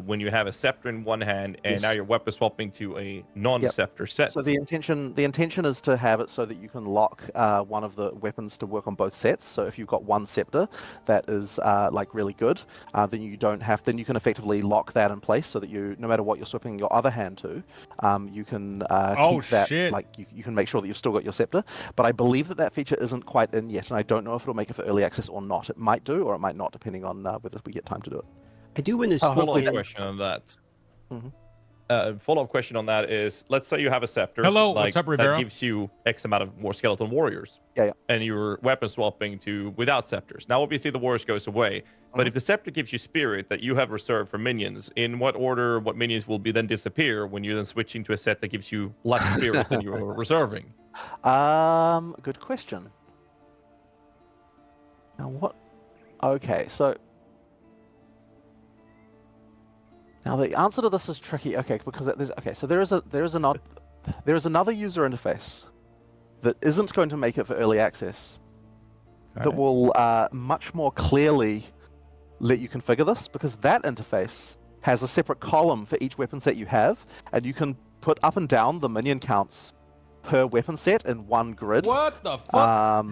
[SPEAKER 6] When you have a scepter in one hand and now you're weapon swapping to a non-scepter set.
[SPEAKER 7] So the intention is to have it so that you can lock one of the weapons to work on both sets. So if you've got one scepter that is like really good, then you can effectively lock that in place so that no matter what you're swapping your other hand to, you can keep that.
[SPEAKER 1] Shit.
[SPEAKER 7] Like you can make sure that you've still got your scepter. But I believe that feature isn't quite in yet, and I don't know if it'll make it for early access or not. It might do, or it might not, depending on whether we get time to do it.
[SPEAKER 5] I do want to
[SPEAKER 6] Follow-up question on that. Follow-up question on that is, let's say you have a scepter.
[SPEAKER 1] Hello,
[SPEAKER 6] like,
[SPEAKER 1] what's up, Rivera?
[SPEAKER 6] that gives you X amount of more skeleton warriors.
[SPEAKER 7] Yeah.
[SPEAKER 6] And you're weapon swapping to without scepters. Now, obviously, the warriors goes away. But if the scepter gives you spirit that you have reserved for minions, in what order, what minions will be then disappear when you're then switching to a set that gives you less spirit than you were reserving?
[SPEAKER 7] Good question. Now what? Okay, so Now the answer to this is tricky. Okay, because so there is another user interface that isn't going to make it for early access that will much more clearly let you configure this, because that interface has a separate column for each weapon set you have, and you can put up and down the minion counts per weapon set in one grid.
[SPEAKER 2] What the fuck?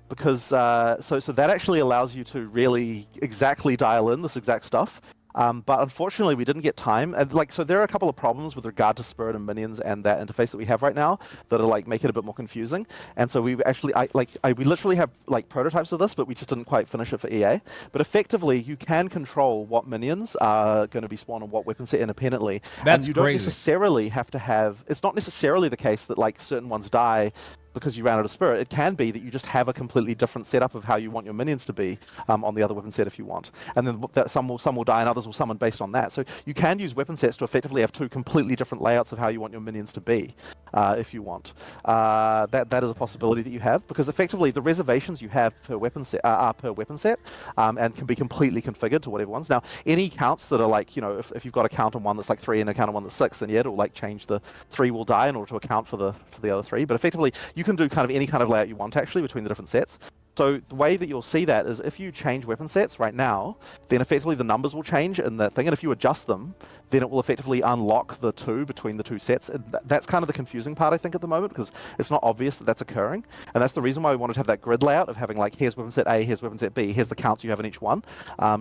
[SPEAKER 7] Because so that actually allows you to really exactly dial in this exact stuff. But unfortunately, we didn't get time. And so there are a couple of problems with regard to Spirit and Minions and that interface that we have right now that are make it a bit more confusing. And so we've actually, we literally have prototypes of this, but we just didn't quite finish it for EA. But effectively, you can control what minions are going to be spawned on what weapon set independently.
[SPEAKER 1] That's
[SPEAKER 7] and you
[SPEAKER 1] crazy.
[SPEAKER 7] don't necessarily have to have. It's not necessarily the case that certain ones die because you ran out of Spirit. It can be that you just have a completely different setup of how you want your minions to be on the other weapon set if you want, and then some will die and others will summon based on that. So you can use weapon sets to effectively have two completely different layouts of how you want your minions to be if you want. That is a possibility that you have, because effectively the reservations you have per weapon set are per weapon set and can be completely configured to whatever ones. Now any counts that are if you've got a count on one that's 3 and a count on one that's 6, then yeah, it'll change the 3 will die in order to account for the other 3. But effectively you can do any kind of layout you want actually between the different sets. So the way that you'll see that is if you change weapon sets right now, then effectively the numbers will change in that thing, and if you adjust them, then it will effectively unlock the 2 between the 2 sets. And that's kind of the confusing part, I think, at the moment, because it's not obvious that that's occurring. And that's the reason why we wanted to have that grid layout of having here's weapon set A, here's weapon set B, here's the counts you have in each one.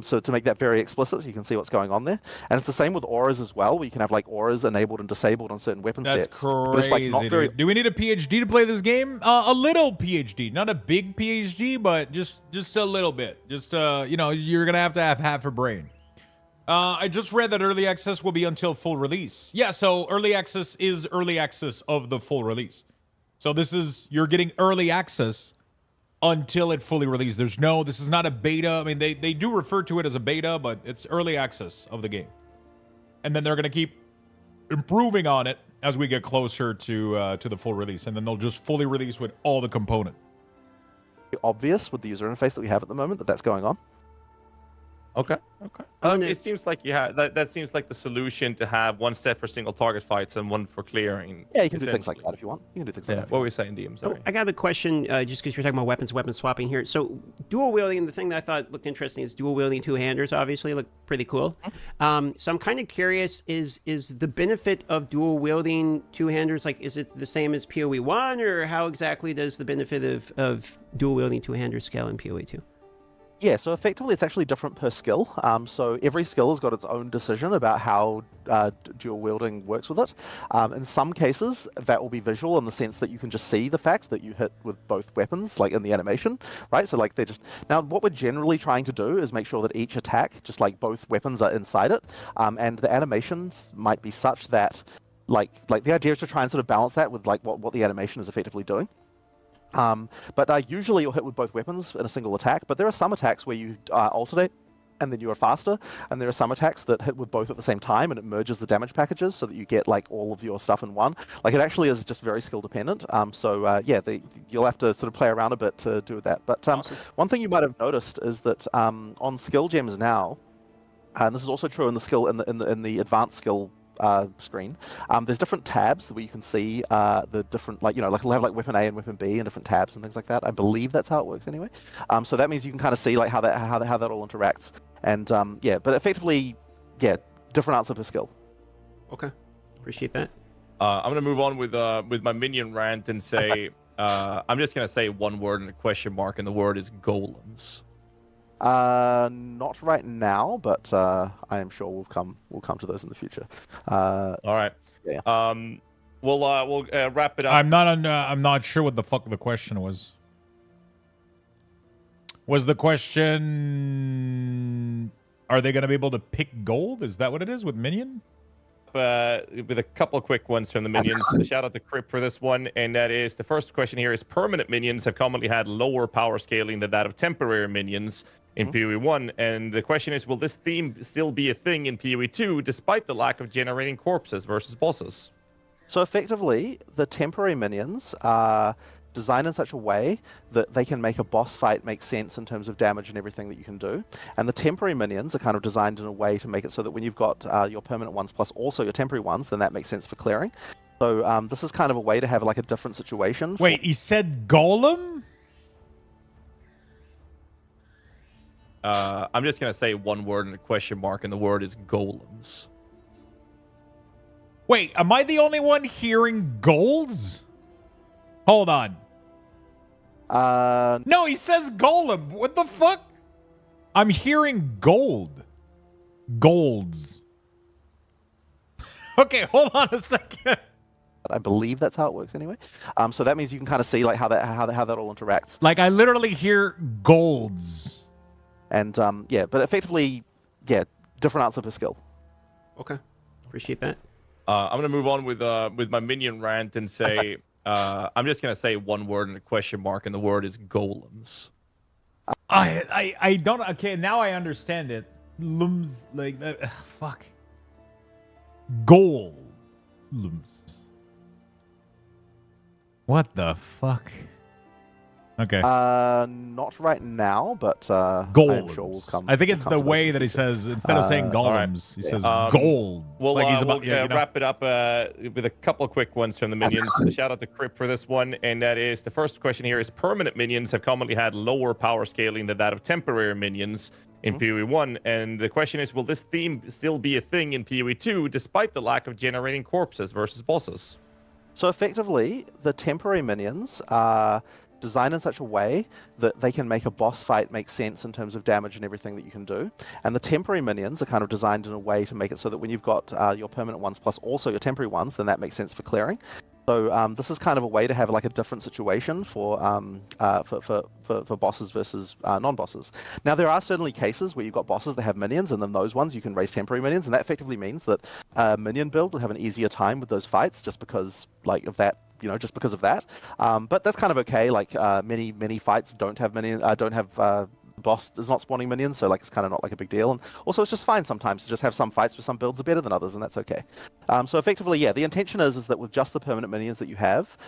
[SPEAKER 7] So to make that very explicit so you can see what's going on there. And it's the same with auras as well, where you can have auras enabled and disabled on certain weapon
[SPEAKER 1] That's
[SPEAKER 7] sets.
[SPEAKER 1] crazy.
[SPEAKER 7] But it's not very...
[SPEAKER 1] Do we need a PhD to play this game? A little PhD, not a big PhD, but just a little bit. Just you're gonna have to have half a brain. I just read that early access will be until full release. Yeah, so early access is early access of the full release. So you're getting early access until it fully released. This is not a beta. I mean, they do refer to it as a beta, but it's early access of the game. And then they're gonna keep improving on it as we get closer to the full release, and then they'll just fully release with all the component.
[SPEAKER 7] Obvious with the user interface that we have at the moment that's going on.
[SPEAKER 6] Okay. It seems like that seems like the solution, to have one set for single target fights and one for clearing.
[SPEAKER 7] Yeah, you can do things like that if you want. You can do things like that.
[SPEAKER 6] What were you saying, DM? Sorry.
[SPEAKER 5] I got a question, just because you're talking about weapon swapping here. So dual wielding, the thing that I thought looked interesting is dual wielding two-handers. Obviously, look pretty cool. So I'm kind of curious: is the benefit of dual wielding two-handers is it the same as PoE 1, or how exactly does the benefit of dual wielding two-handers scale in PoE 2?
[SPEAKER 7] Yeah, so effectively it's actually different per skill. So every skill has got its own decision about how dual wielding works with it. In some cases, that will be visual in the sense that you can just see the fact that you hit with both weapons, in the animation, right? So they're just... Now, what we're generally trying to do is make sure that each attack, just both weapons are inside it, and the animations might be such that, the idea is to try and sort of balance that with what the animation is effectively doing. But usually you'll hit with both weapons in a single attack, but there are some attacks where you alternate and then you are faster, and there are some attacks that hit with both at the same time and it merges the damage packages so that you get all of your stuff in one. It actually is just very skill dependent. You'll have to sort of play around a bit to do that. But awesome. One thing you might have noticed is that on skill gems now, and this is also true in the skill in the advanced skill screen, there's different tabs where you can see the different we'll have weapon A and weapon B and different tabs and things like that. I believe that's how it works anyway. So that means you can kind of see how that all interacts, and but effectively, different answer per skill.
[SPEAKER 5] Okay, appreciate that.
[SPEAKER 6] I'm gonna move on with my minion rant and say I'm just gonna say one word and a question mark, and the word is golems.
[SPEAKER 7] Not right now, but I am sure we'll come to those in the future.
[SPEAKER 6] All right.
[SPEAKER 7] Yeah.
[SPEAKER 6] We'll wrap it up.
[SPEAKER 1] I'm not sure what the fuck the question was. Was the question, are they going to be able to pick gold? Is that what it is with Minion?
[SPEAKER 6] With a couple of quick ones from the minions. Shout out to Crip for this one, and that is, the first question here is, permanent minions have commonly had lower power scaling than that of temporary minions in PoE 1, and the question is, will this theme still be a thing in PoE 2 despite the lack of generating corpses versus bosses?
[SPEAKER 7] So effectively, the temporary minions designed in such a way that they can make a boss fight make sense in terms of damage and everything that you can do. And the temporary minions are kind of designed in a way to make it so that when you've got your permanent ones plus also your temporary ones, then that makes sense for clearing. So this is kind of a way to have like a different situation.
[SPEAKER 1] Wait, he said golem?
[SPEAKER 6] I'm just gonna say one word and a question mark, and the word is golems.
[SPEAKER 1] Wait, am I the only one hearing golds? Hold on. No, he says golem. What the fuck? I'm hearing gold. Golds. Okay, hold on a second.
[SPEAKER 7] I believe that's how it works anyway. So that means you can kind of see like how that all interacts.
[SPEAKER 1] Like I literally hear golds.
[SPEAKER 7] And yeah, but effectively, yeah, different answer per skill.
[SPEAKER 5] Okay, appreciate that.
[SPEAKER 6] I'm gonna move on with my minion rant and say I'm just gonna say one word and a question mark, and the word is golems.
[SPEAKER 1] I don't. Okay, now I understand it. Lums like fuck. Golems. What the fuck? Okay.
[SPEAKER 7] Not right now, but
[SPEAKER 1] golems.
[SPEAKER 7] I'm sure we'll come.
[SPEAKER 1] I think it's
[SPEAKER 7] we'll come
[SPEAKER 1] the
[SPEAKER 7] to
[SPEAKER 1] way
[SPEAKER 7] those
[SPEAKER 1] that he says instead of saying golems, he says gold.
[SPEAKER 6] We'll,
[SPEAKER 1] like he's about,
[SPEAKER 6] we'll wrap it up with a couple of quick ones from the minions. Shout out to Crip for this one, and that is the first question here is permanent minions have commonly had lower power scaling than that of temporary minions in PoE 1, and the question is, will this theme still be a thing in PoE 2 despite the lack of generating corpses versus bosses?
[SPEAKER 7] So effectively, the temporary minions are designed in such a way that they can make a boss fight make sense in terms of damage and everything that you can do. And the temporary minions are kind of designed in a way to make it so that when you've got your permanent ones plus also your temporary ones, then that makes sense for clearing. So this is kind of a way to have like a different situation for bosses versus non-bosses. Now there are certainly cases where you've got bosses that have minions, and then those ones you can raise temporary minions, and that effectively means that minion build will have an easier time with those fights just because like of that. Just because of that. But that's kind of okay. Like many fights don't have boss is not spawning minions, so like it's kind of not like a big deal. And also it's just fine sometimes to just have some fights where some builds are better than others, and that's okay. So effectively, yeah, the intention is that with just the permanent minions that you have,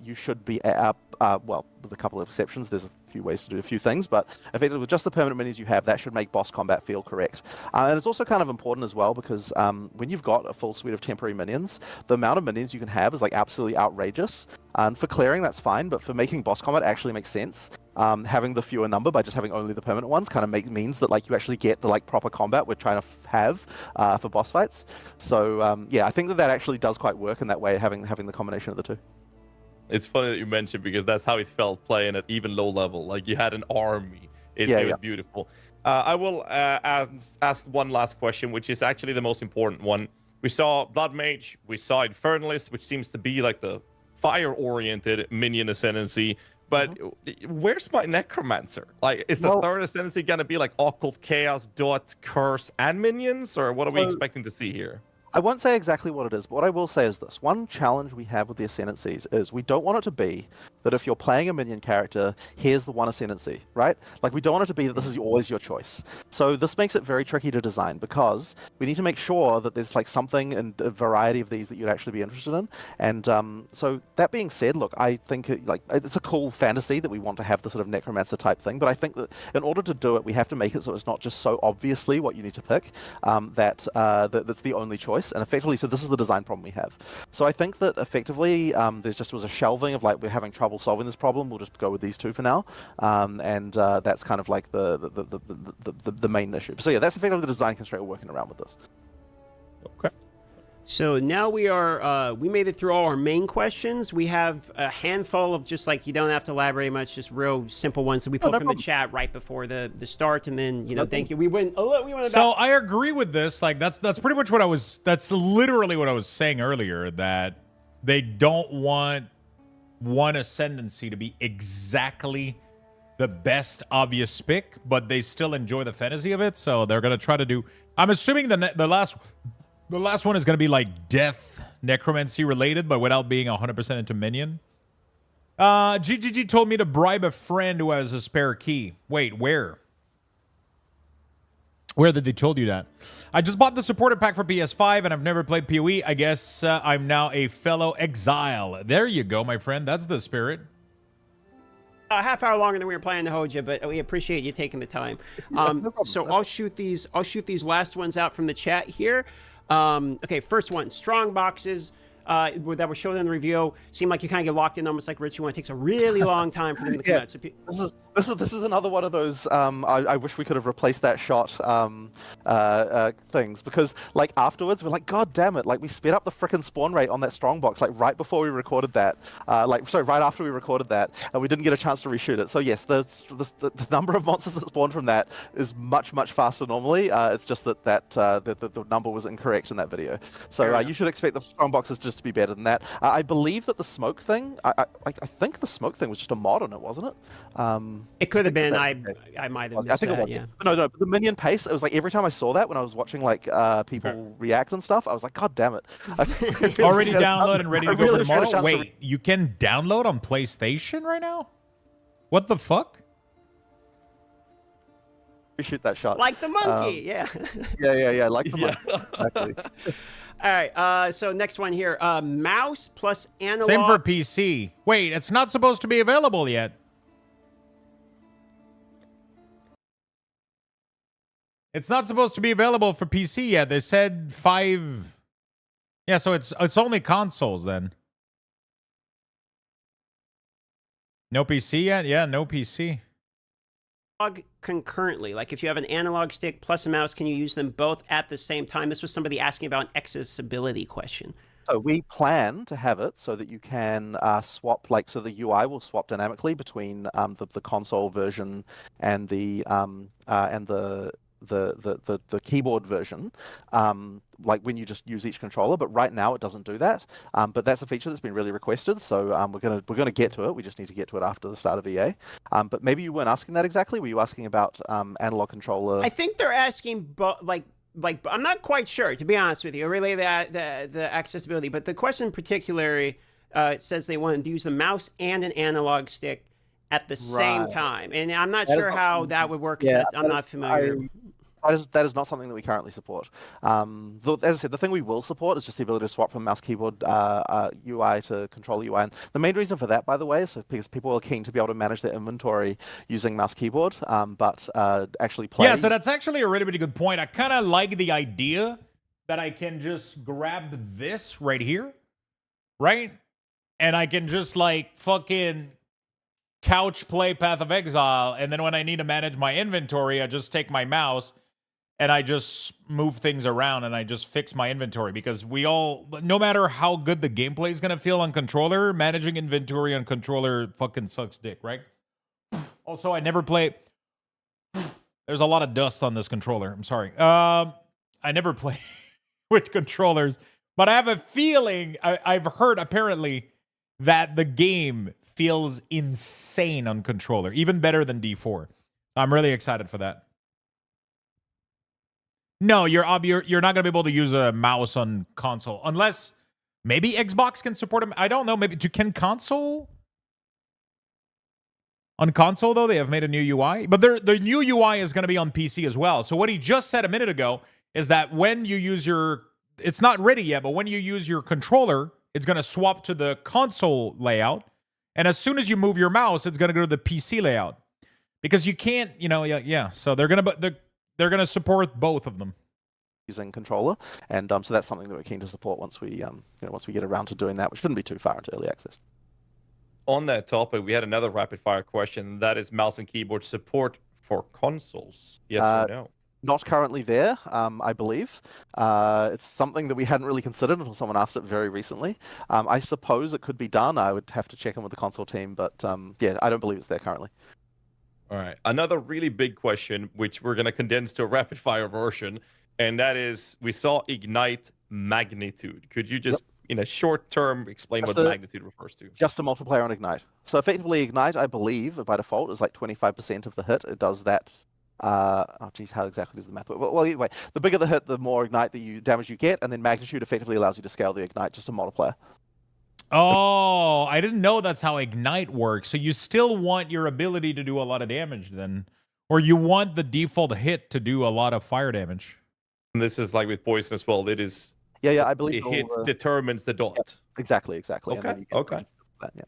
[SPEAKER 7] you should be well, with a couple of exceptions. There's a few ways to do a few things, but effectively with just the permanent minions you have, that should make boss combat feel correct. And it's also kind of important as well because when you've got a full suite of temporary minions, the amount of minions you can have is like absolutely outrageous. And for clearing, that's fine, but for making boss combat actually makes sense. Having the fewer number by just having only the permanent ones kind of means that like you actually get the like proper combat we're trying to have for boss fights. So yeah, I think that actually does quite work in that way, having the combination of the two.
[SPEAKER 6] It's funny that you mentioned because that's how it felt playing at even low level. Like you had an army. It was beautiful. I will ask one last question, which is actually the most important one. We saw Blood Mage, we saw Infernalist, which seems to be like the fire-oriented minion ascendancy. But where's my Necromancer? Like, is the third ascendancy going to be like Occult Chaos, Dot, Curse, and Minions? Or what are we expecting to see here?
[SPEAKER 7] I won't say exactly what it is, but what I will say is this. One challenge we have with the Ascendancies is we don't want it to be that if you're playing a minion character, here's the one Ascendancy, right? Like, we don't want it to be that this is always your choice. So this makes it very tricky to design because we need to make sure that there's like something in a variety of these that you'd actually be interested in. And so that being said, look, I think it's a cool fantasy that we want to have the sort of Necromancer type thing, but I think that in order to do it, we have to make it so it's not just so obviously what you need to pick that's the only choice. And effectively, so this is the design problem we have. So I think that effectively there was a shelving of like we're having trouble solving this problem. We'll just go with these two for now, and that's kind of like the main issue. So yeah, that's effectively the design constraint we're working around with this.
[SPEAKER 6] Okay.
[SPEAKER 5] So now we made it through all our main questions. We have a handful of just like, you don't have to elaborate much, just real simple ones that we put from the chat right before the start. And then, thank you. We went
[SPEAKER 1] So I agree with this. Like that's pretty much that's literally what I was saying earlier, that they don't want one Ascendancy to be exactly the best obvious pick, but they still enjoy the fantasy of it. So they're going to try to do, I'm assuming the last one is going to be like death necromancy related, but without being 100% into minion. GGG told me to bribe a friend who has a spare key. Wait, where? Where did they told you that? I just bought the supporter pack for PS5 and I've never played PoE. I guess I'm now a fellow Exile. There you go, my friend. That's the spirit.
[SPEAKER 5] A half hour longer than we were planning to hold you, but we appreciate you taking the time. So I'll shoot these last ones out from the chat here. Okay, first one, strong boxes that were shown in the review seem like you kind of get locked in, almost like Rich. It takes a really long time for them to come out. So
[SPEAKER 7] this is another one of those. I wish we could have replaced that shot things, because like afterwards we're like, God damn it! Like we sped up the frickin' spawn rate on that strong box like right before we recorded that. Right after we recorded that, and we didn't get a chance to reshoot it. So yes, the number of monsters that spawned from that is much faster normally. It's just that the number was incorrect in that video. So you should expect the strong boxes just to be better than that. I believe that the smoke thing. I think the smoke thing was just a mod on it, wasn't it?
[SPEAKER 5] It could have been. I might have missed
[SPEAKER 7] I think
[SPEAKER 5] that,
[SPEAKER 7] it was.
[SPEAKER 5] yeah.
[SPEAKER 7] No, the minion pace. It was like every time I saw that when I was watching like people react and stuff, I was like, God damn it!
[SPEAKER 1] Already downloaded and ready to go
[SPEAKER 7] really
[SPEAKER 1] for tomorrow. Wait, you can download on PlayStation right now? What the fuck?
[SPEAKER 7] Shoot that shot.
[SPEAKER 5] Like the monkey, yeah.
[SPEAKER 7] Yeah, like the monkey. Exactly.
[SPEAKER 5] All right, so next one here. Mouse plus analog.
[SPEAKER 1] Same for PC. Wait, it's not supposed to be available yet. It's not supposed to be available for PC yet. They said 5. Yeah, so it's only consoles then. No PC yet? Yeah, no PC.
[SPEAKER 5] Concurrently, like if you have an analog stick plus a mouse, can you use them both at the same time? This was somebody asking about an accessibility question.
[SPEAKER 7] So we plan to have it so that you can swap, so the UI will swap dynamically between the console version and the keyboard version, like when you just use each controller. But right now it doesn't do that. But that's a feature that's been really requested. So we're gonna get to it. We just need to get to it after the start of EA. But maybe you weren't asking that exactly. Were you asking about analog controller?
[SPEAKER 5] I think they're asking, like I'm not quite sure, to be honest with you. Really, the accessibility. But the question particularly says they want to use the mouse and an analog stick at the same time, and I'm not sure how that would work. Yeah, I'm not familiar.
[SPEAKER 7] That is not something that we currently support. As I said, the thing we will support is just the ability to swap from mouse keyboard UI to controller UI. And the main reason for that, by the way, is because people are keen to be able to manage their inventory using mouse keyboard, but actually play.
[SPEAKER 1] Yeah, so that's actually a really, really good point. I kind of like the idea that I can just grab this right here, right? And I can just like fucking couch play Path of Exile, and then when I need to manage my inventory, I just take my mouse and I just move things around and I just fix my inventory, because no matter how good the gameplay is going to feel on controller, managing inventory on controller fucking sucks dick, right? Also, I never play... There's a lot of dust on this controller. I'm sorry. I never play with controllers, but I have a feeling, I've heard apparently that the game feels insane on controller, even better than D4. I'm really excited for that. No, you're not going to be able to use a mouse on console unless maybe Xbox can support them. I don't know. Maybe can console? On console though, they have made a new UI, but their new UI is going to be on PC as well. So what he just said a minute ago is that when you use it's not ready yet, but when you use your controller, it's going to swap to the console layout. And as soon as you move your mouse, it's going to go to the PC layout, because you can't, So they're gonna support both of them
[SPEAKER 7] using controller, and so that's something that we're keen to support once we get around to doing that, which shouldn't be too far into early access.
[SPEAKER 6] On that topic, we had another rapid fire question. That is mouse and keyboard support for consoles. Yes or no?
[SPEAKER 7] Not currently there, I believe. It's something that we hadn't really considered until someone asked it very recently. I suppose it could be done. I would have to check in with the console team, but yeah, I don't believe it's there currently.
[SPEAKER 6] All right. Another really big question, which we're going to condense to a rapid fire version, and that is, we saw Ignite magnitude. Could you just, in a short term, explain what magnitude refers to? Just
[SPEAKER 7] a multiplayer on Ignite. So effectively, Ignite, I believe, by default, is like 25% of the hit. It does that. How exactly does the math work? Well, anyway, the bigger the hit, the more Ignite damage you get, and then magnitude effectively allows you to scale the Ignite, just a multiplier.
[SPEAKER 1] Oh, I didn't know that's how Ignite works. So you still want your ability to do a lot of damage then, or you want the default hit to do a lot of fire damage.
[SPEAKER 6] And this is like with poison as well. It is.
[SPEAKER 7] Yeah, I believe
[SPEAKER 6] the hit determines the dot.
[SPEAKER 7] Exactly.
[SPEAKER 6] Okay.
[SPEAKER 7] And then you
[SPEAKER 6] okay.
[SPEAKER 7] that, yeah,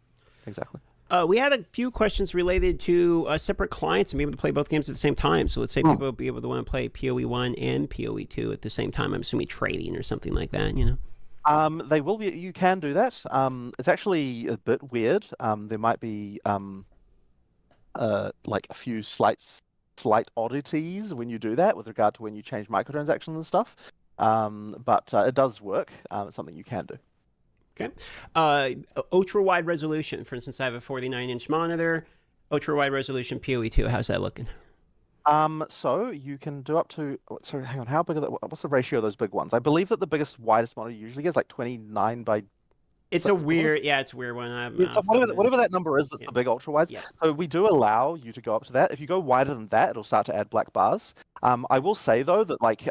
[SPEAKER 7] exactly.
[SPEAKER 5] We had a few questions related to separate clients and being able to play both games at the same time. So let's say people will be able to want to play PoE 1 and PoE 2 at the same time. I'm assuming trading or something like that, you know?
[SPEAKER 7] They will be. You can do that. It's actually a bit weird. There might be like a few slight oddities when you do that with regard to when you change microtransactions and stuff. But it does work. It's something you can do.
[SPEAKER 5] Okay. Ultra wide resolution. For instance, I have a 49-inch monitor. Ultra wide resolution PoE 2. How's that looking?
[SPEAKER 7] So you can do up to. So hang on, how big are what's the ratio of those big ones? I believe that the widest monitor usually is like 29 by.
[SPEAKER 5] It's a weird, it's a weird one.
[SPEAKER 7] So whatever that number is, that's the big ultra wides.
[SPEAKER 5] Yeah.
[SPEAKER 7] So we do allow you to go up to that. If you go wider than that, it'll start to add black bars. I will say though that like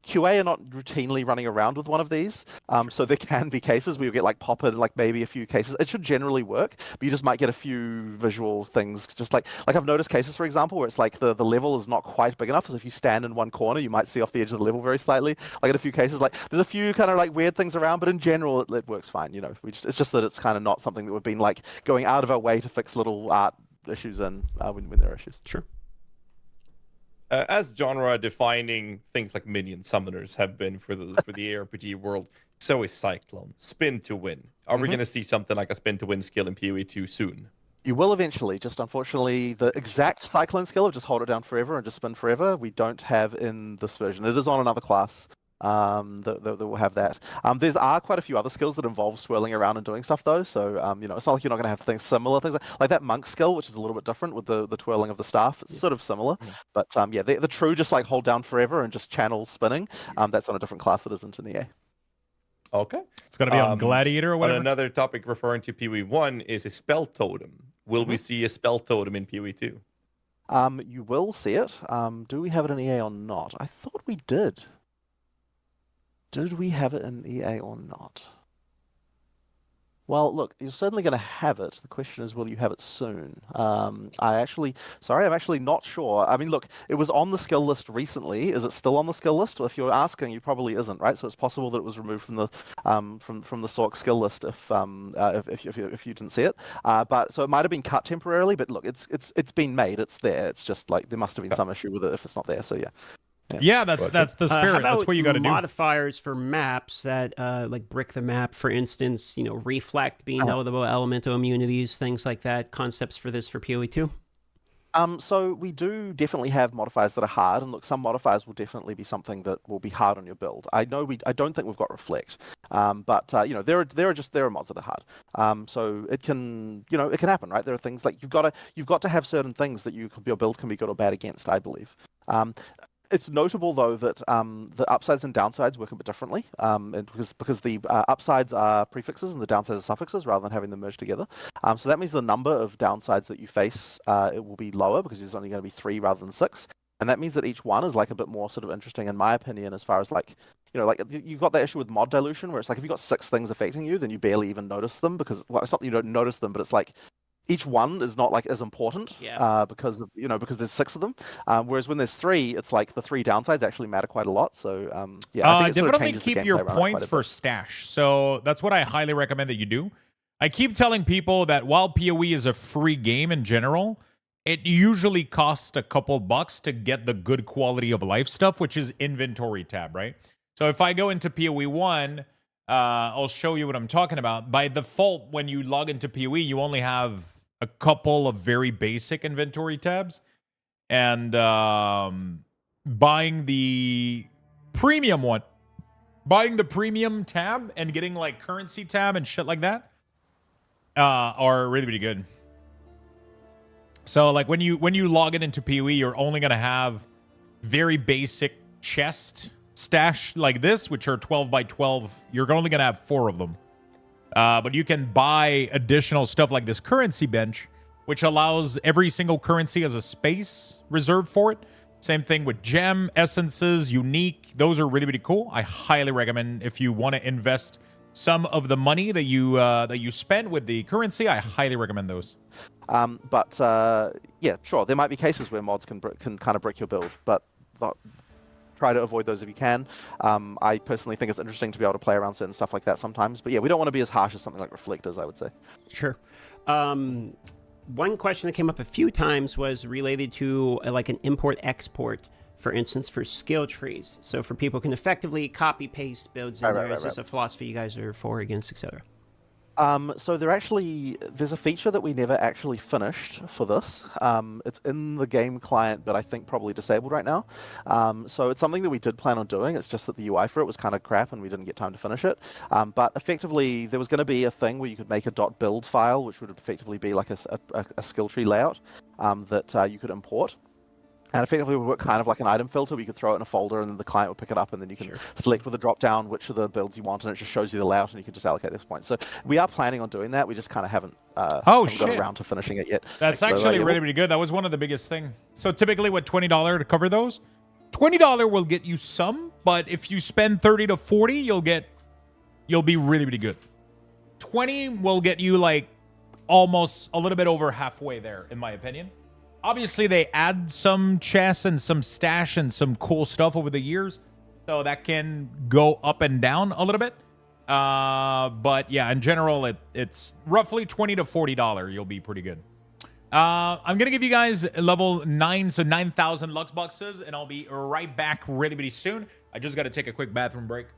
[SPEAKER 7] QA are not routinely running around with one of these, so there can be cases where you get like pop-in, like maybe a few cases. It should generally work, but you just might get a few visual things. Just like I've noticed cases, for example, where it's like the level is not quite big enough. So if you stand in one corner, you might see off the edge of the level very slightly. Like in a few cases, like there's a few kind of like weird things around, but in general, it works fine. You know, it's just that it's kind of not something that we've been like going out of our way to fix little art issues in when there are issues.
[SPEAKER 5] Sure.
[SPEAKER 6] As genre-defining things like Minion summoners have been for the ARPG world, so is Cyclone. Spin to win. Are we going to see something like a spin to win skill in PoE 2 soon?
[SPEAKER 7] You will eventually. Just unfortunately, the exact Cyclone skill of just hold it down forever and just spin forever, we don't have in this version. It is on another class. That will have that. There's quite a few other skills that involve swirling around and doing stuff though. So you know, it's not like you're not going to have things like that monk skill, which is a little bit different with the twirling of the staff. It's sort of similar, but yeah, the true just like hold down forever and just channel spinning. That's on a different class that isn't in EA.
[SPEAKER 6] Okay,
[SPEAKER 1] it's going to be on Gladiator or whatever.
[SPEAKER 6] And another topic referring to PoE 1 is a spell totem. Will we see a spell totem in PoE 2?
[SPEAKER 7] You will see it. Do we have it in EA or not? I thought we did. Did we have it in EA or not? Well, look, you're certainly going to have it. The question is, will you have it soon? I'm actually not sure. I mean, look, it was on the skill list recently. Is it still on the skill list? Well, if you're asking, you probably isn't, right? So it's possible that it was removed from the from the Sork skill list if you didn't see it. But so it might have been cut temporarily. But look, it's been made. It's there. It's just like there must have been some issue with it if it's not there. So yeah.
[SPEAKER 1] Yeah, that's the spirit. That's what you got to do.
[SPEAKER 5] Modifiers for maps that like brick the map, for instance, you know, reflect, being eligible, elemental immunities, things like that. Concepts for this for PoE 2.
[SPEAKER 7] So we do definitely have modifiers that are hard, and look, some modifiers will definitely be something that will be hard on your build. I don't think we've got reflect, but you know, there are mods that are hard. So it can happen, right? There are things like you've got to have certain things that your build can be good or bad against, I believe. It's notable though that the upsides and downsides work a bit differently, and because the upsides are prefixes and the downsides are suffixes rather than having them merged together. So that means the number of downsides that you face it will be lower because there's only going to be 3 rather than 6, and that means that each one is like a bit more sort of interesting in my opinion, as far as like, you know, like you've got that issue with mod dilution where it's like if you've got 6 things affecting you, then you barely even notice them because, well, it's not that you don't notice them, but it's like each one is not like as important because there's 6 of them. Whereas when there's 3, it's like the 3 downsides actually matter quite a lot. So I think
[SPEAKER 1] definitely keep your points for stash. So that's what I highly recommend that you do. I keep telling people that while PoE is a free game in general, it usually costs a couple bucks to get the good quality of life stuff, which is inventory tab, right? So if I go into PoE 1, I'll show you what I'm talking about. By default, when you log into PoE, you only have a couple of very basic inventory tabs. And buying the premium tab and getting like currency tab and shit like that are really, really good. So like when you log it into PoE, you're only going to have very basic chest stash like this, which are 12 by 12. You're only going to have 4 of them. But you can buy additional stuff like this currency bench, which allows every single currency as a space reserved for it. Same thing with gem, essences, unique. Those are really, really cool. I highly recommend if you want to invest some of the money that you spend with the currency, I highly recommend those.
[SPEAKER 7] Yeah, sure. There might be cases where mods can kind of brick your build, but try to avoid those if you can. I personally think it's interesting to be able to play around certain stuff like that sometimes. But yeah, we don't want to be as harsh as something like Reflectors, I would say.
[SPEAKER 5] Sure. One question that came up a few times was related to like an import-export, for instance, for skill trees. So for people who can effectively copy-paste builds in there. Is this a philosophy you guys are for, against, etc.?
[SPEAKER 7] So there's a feature that we never actually finished for this. It's in the game client, but I think probably disabled right now. So it's something that we did plan on doing. It's just that the UI for it was kind of crap and we didn't get time to finish it. But effectively, there was going to be a thing where you could make a .build file, which would effectively be like a skill tree layout that you could import. And effectively, it would work kind of like an item filter. We could throw it in a folder, and then the client would pick it up, and then you can select with a drop-down which of the builds you want, and it just shows you the layout, and you can just allocate those points. So we are planning on doing that. We just kind of haven't got around to finishing it yet.
[SPEAKER 1] That's actually really, really good. That was one of the biggest thing. So typically, what, $20 to cover those? $20 will get you some, but if you spend 30 to 40, you'll be really, really good. 20 will get you like almost a little bit over halfway there, in my opinion. Obviously, they add some chests and some stash and some cool stuff over the years, so that can go up and down a little bit. But yeah, in general, it's roughly $20 to $40. You'll be pretty good. I'm gonna give you guys level 9, so 9,000 Lux boxes, and I'll be right back really, really soon. I just got to take a quick bathroom break.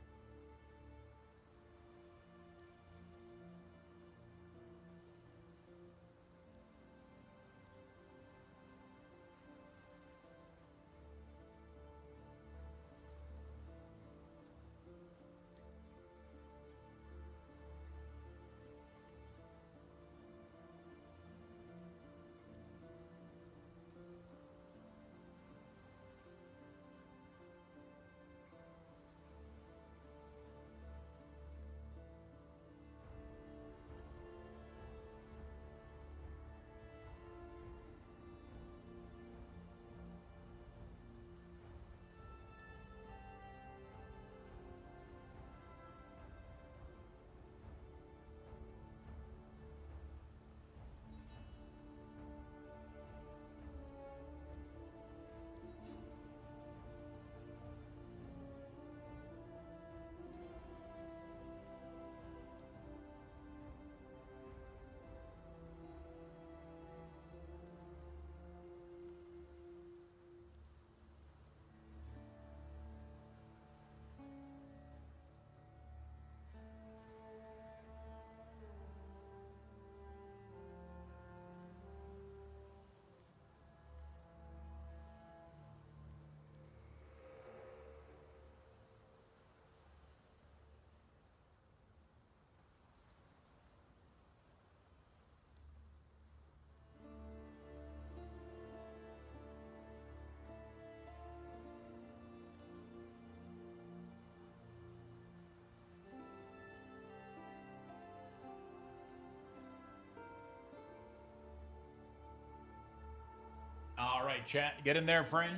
[SPEAKER 1] All right, chat. Get in there, friend.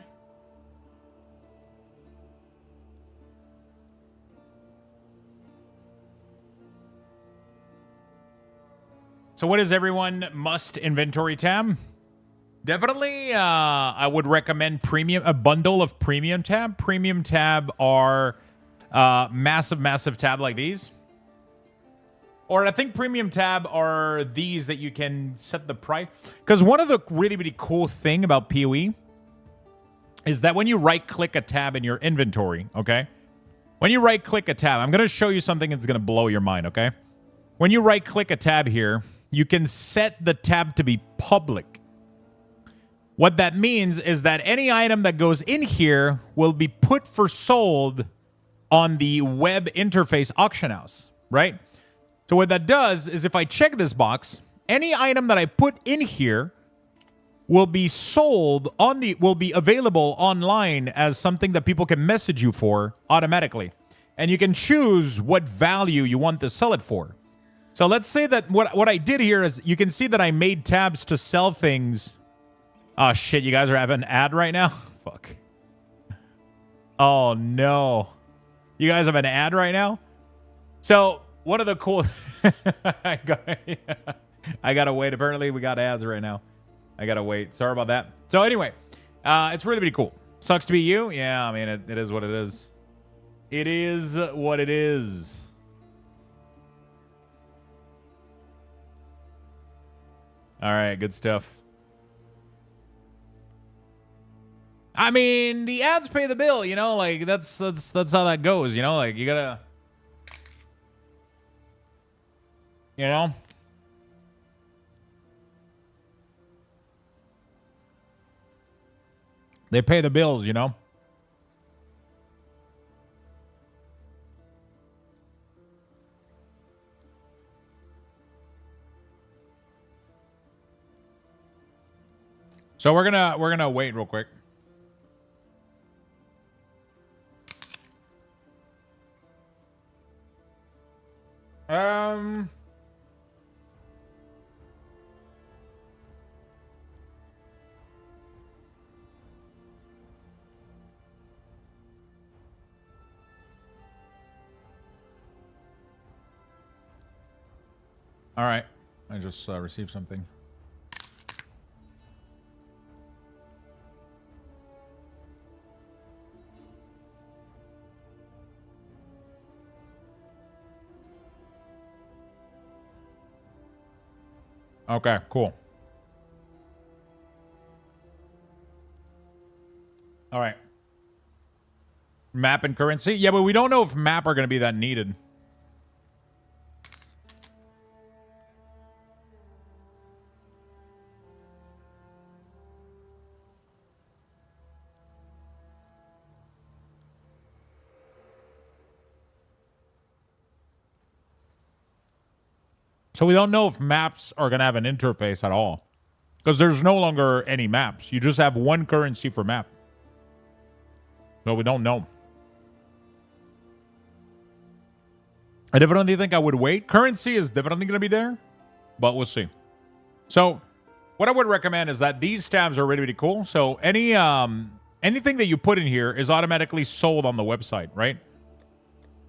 [SPEAKER 1] So what is everyone must inventory tab? Definitely, I would recommend a bundle of premium tab. Premium tab are massive tab like these. Or I think premium tab are these that you can set the price. Because one of the really cool thing about PoE is that when you right-click a tab in your inventory, okay? When you right-click a tab, I'm going to show you something that's going to blow your mind, okay? When you right-click a tab here, you can set the tab to be public. What that means is that any item that goes in here will be put for sold on the web interface auction house, right? So what that does is if I check this box, any item that I put in here will be sold will be available online as something that people can message you for automatically. And you can choose what value you want to sell it for. So let's say that what I did here is you can see that I made tabs to sell things. Oh shit, you guys are having an ad right now? Fuck. Oh no. You guys have an ad right now? So one of the cool I gotta wait. Apparently we got ads right now. I gotta wait. Sorry about that. So anyway, it's really cool. Sucks to be you. Yeah, I mean, it is what it is. It is what it is. All right, good stuff. I mean, the ads pay the bill, you know, like that's how that goes, you know, like you gotta, you know. They pay the bills, you know. So we're gonna wait real quick. All right, I just received something. Okay, cool. All right. Map and currency? Yeah, but we don't know if map are going to be that needed. So we don't know if maps are going to have an interface at all. Because there's no longer any maps. You just have one currency for map. So we don't know. I definitely think I would wait. Currency is definitely going to be there. But we'll see. So what I would recommend is that these tabs are really, really cool. So anything that you put in here is automatically sold on the website, right?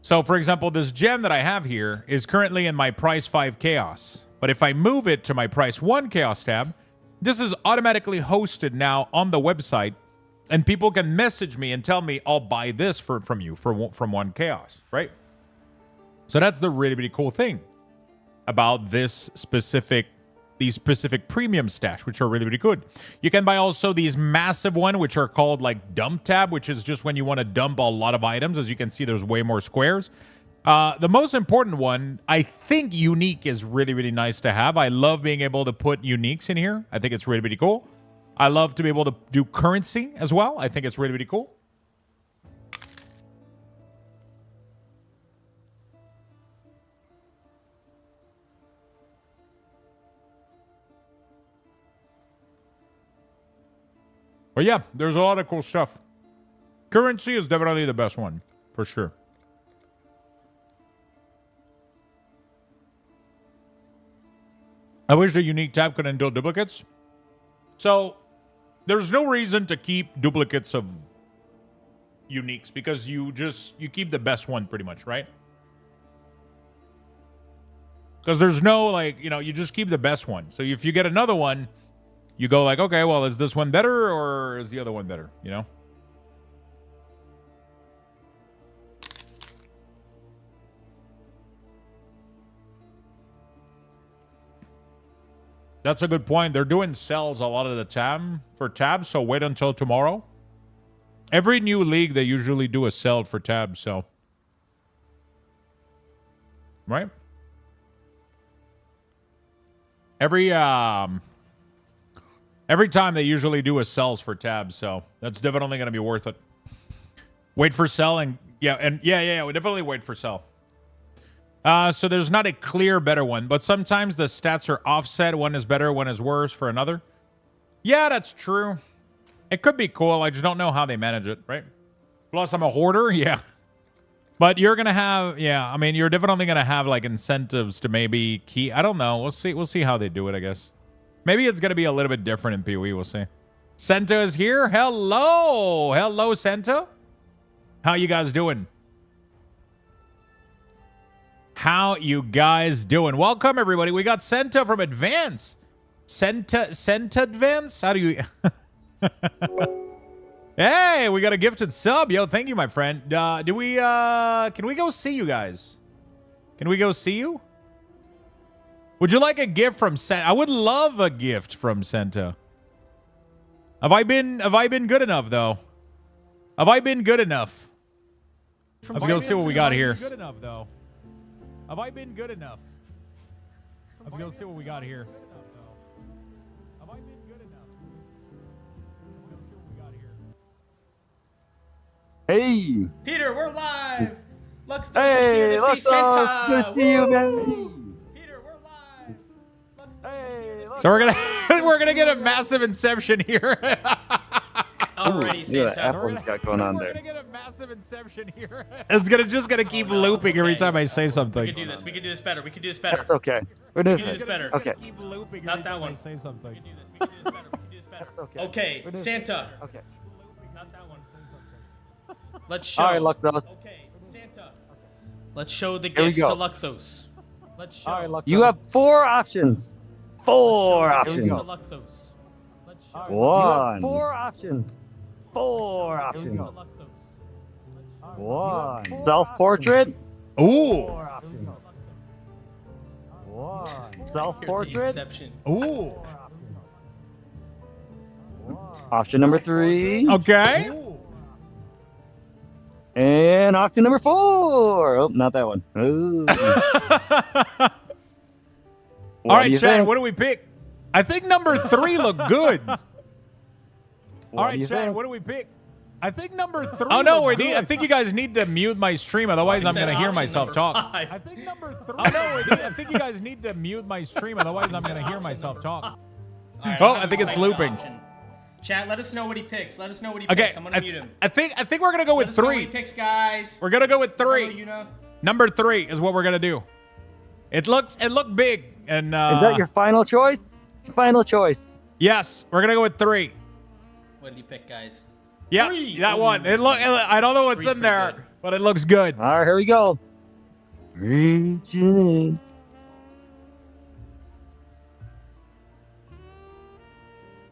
[SPEAKER 1] So, for example, this gem that I have here is currently in my price 5 chaos. But if I move it to my price 1 chaos tab, this is automatically hosted now on the website. And people can message me and tell me, I'll buy this from you from 1 chaos, right? So that's the really, really cool thing about these specific premium stash, which are really, really good. You can buy also these massive one, which are called like dump tab, which is just when you want to dump a lot of items. As you can see, there's way more squares. The most important one, I think unique is really, really nice to have. I love being able to put uniques in here. I think it's really, really cool. I love to be able to do currency as well. I think it's really, really cool. But yeah, there's a lot of cool stuff. Currency is definitely the best one, for sure. I wish the unique tab could undo duplicates. So, there's no reason to keep duplicates of uniques because you keep the best one pretty much, right? Because there's no, like, you know, you just keep the best one. So if you get another one, you go like, okay, well, is this one better or is the other one better, you know? That's a good point. They're doing sales a lot of the time for tabs, so wait until tomorrow. Every new league, they usually do a sale for tabs, so. Right? Every time they usually do a sells for tabs, so that's definitely going to be worth it. Wait for sell and yeah, we definitely wait for sell. So there's not a clear better one, but sometimes the stats are offset. One is better, one is worse for another. Yeah, that's true. It could be cool. I just don't know how they manage it, right? Plus, I'm a hoarder, yeah. But you're gonna have, yeah. I mean, you're definitely gonna have like incentives to maybe key. I don't know. We'll see. We'll see how they do it. I guess. Maybe it's gonna be a little bit different in PoE. We'll see. Senta is here. Hello, hello, Senta. How you guys doing? How you guys doing? Welcome everybody. We got Senta from Advance. Senta Advance. How do you? Hey, we got a gifted sub. Yo, thank you, my friend. Can we go see you guys? Can we go see you? Would you like a gift from Santa? I would love a gift from Santa. Have I been good enough though? Have I been good enough? Let's go see what we got here. Good enough though. Have I been good enough? Let's go see what we got here. Have I been good enough? Let's go see what we got here.
[SPEAKER 9] Hey!
[SPEAKER 10] Peter, we're live. Luxthos
[SPEAKER 9] Hey,
[SPEAKER 10] is here to see
[SPEAKER 9] Luxthos,
[SPEAKER 10] Santa.
[SPEAKER 9] good to see you, man.
[SPEAKER 10] Peter, we're live. Luxthos is here to see
[SPEAKER 1] So we're gonna get a massive inception here.
[SPEAKER 10] already
[SPEAKER 9] Yeah,
[SPEAKER 10] Santa.
[SPEAKER 9] Apple's got going on
[SPEAKER 1] We're
[SPEAKER 9] there.
[SPEAKER 1] gonna get a massive inception here. It's just gonna keep looping every time I say something.
[SPEAKER 10] We can do this. We can do this better. We can do this better.
[SPEAKER 9] That's okay. We're doing
[SPEAKER 10] We can do this better.
[SPEAKER 9] Okay.
[SPEAKER 1] Keep looping
[SPEAKER 10] Not
[SPEAKER 1] every
[SPEAKER 10] that
[SPEAKER 1] time I
[SPEAKER 10] one.
[SPEAKER 1] say something.
[SPEAKER 10] We can do this. We can do this better. We can do this better.
[SPEAKER 9] That's okay.
[SPEAKER 10] Okay,
[SPEAKER 9] We're doing
[SPEAKER 10] Santa.
[SPEAKER 9] Okay.
[SPEAKER 10] Not that one. Let's show.
[SPEAKER 9] All right, Luxthos.
[SPEAKER 10] Okay, Santa. Let's show the
[SPEAKER 9] Here we
[SPEAKER 10] gifts to
[SPEAKER 9] go.
[SPEAKER 10] Luxthos. Let's show.
[SPEAKER 9] All right, Luxthos. You have 4 options. 4
[SPEAKER 10] Let's show
[SPEAKER 9] options.
[SPEAKER 10] the gifts to Luxthos. Let's show.
[SPEAKER 9] One. 4 options. 4
[SPEAKER 10] Let's show
[SPEAKER 9] options.
[SPEAKER 10] Luxthos.
[SPEAKER 9] 1. Self-portrait.
[SPEAKER 1] Ooh.
[SPEAKER 9] 4 options. 1.
[SPEAKER 10] Here's the
[SPEAKER 9] Self-portrait.
[SPEAKER 10] exception.
[SPEAKER 1] Ooh.
[SPEAKER 9] Option number 3.
[SPEAKER 1] Okay.
[SPEAKER 9] And option number 4. Oh, not that one. Ooh.
[SPEAKER 1] All right,
[SPEAKER 9] do you
[SPEAKER 1] Chad,
[SPEAKER 9] think?
[SPEAKER 1] what do we pick? I think number 3 looked good. All right,
[SPEAKER 9] do you
[SPEAKER 1] Chad,
[SPEAKER 9] think?
[SPEAKER 1] what do we pick? I think number 3. Oh no, I think you guys need to mute my stream, otherwise I'm gonna hear myself talk. I think number 3. Oh no, I think you guys need to mute my stream, otherwise I'm gonna hear myself talk.
[SPEAKER 10] All right,
[SPEAKER 1] Oh,
[SPEAKER 10] I'm
[SPEAKER 1] I think it's
[SPEAKER 10] gonna make the
[SPEAKER 1] looping.
[SPEAKER 10] option. Chat, let us know what he picks. Let us know what he
[SPEAKER 1] Okay,
[SPEAKER 10] picks. I'm gonna mute him.
[SPEAKER 1] I think we're gonna go
[SPEAKER 10] Let
[SPEAKER 1] with
[SPEAKER 10] us know what he
[SPEAKER 1] 3.
[SPEAKER 10] picks, guys.
[SPEAKER 1] We're gonna go with 3.
[SPEAKER 10] You know.
[SPEAKER 1] Number 3 is what we're gonna do. It looked big, and
[SPEAKER 9] Is that your final choice? Final choice.
[SPEAKER 1] yes, we're gonna go with 3.
[SPEAKER 10] What did he pick, guys?
[SPEAKER 1] Yep,
[SPEAKER 10] 3.
[SPEAKER 1] that one. It look. I don't know what's
[SPEAKER 10] 3's
[SPEAKER 1] in there,
[SPEAKER 10] pretty good.
[SPEAKER 1] but it looks good.
[SPEAKER 9] All right, here we go. Reaching in.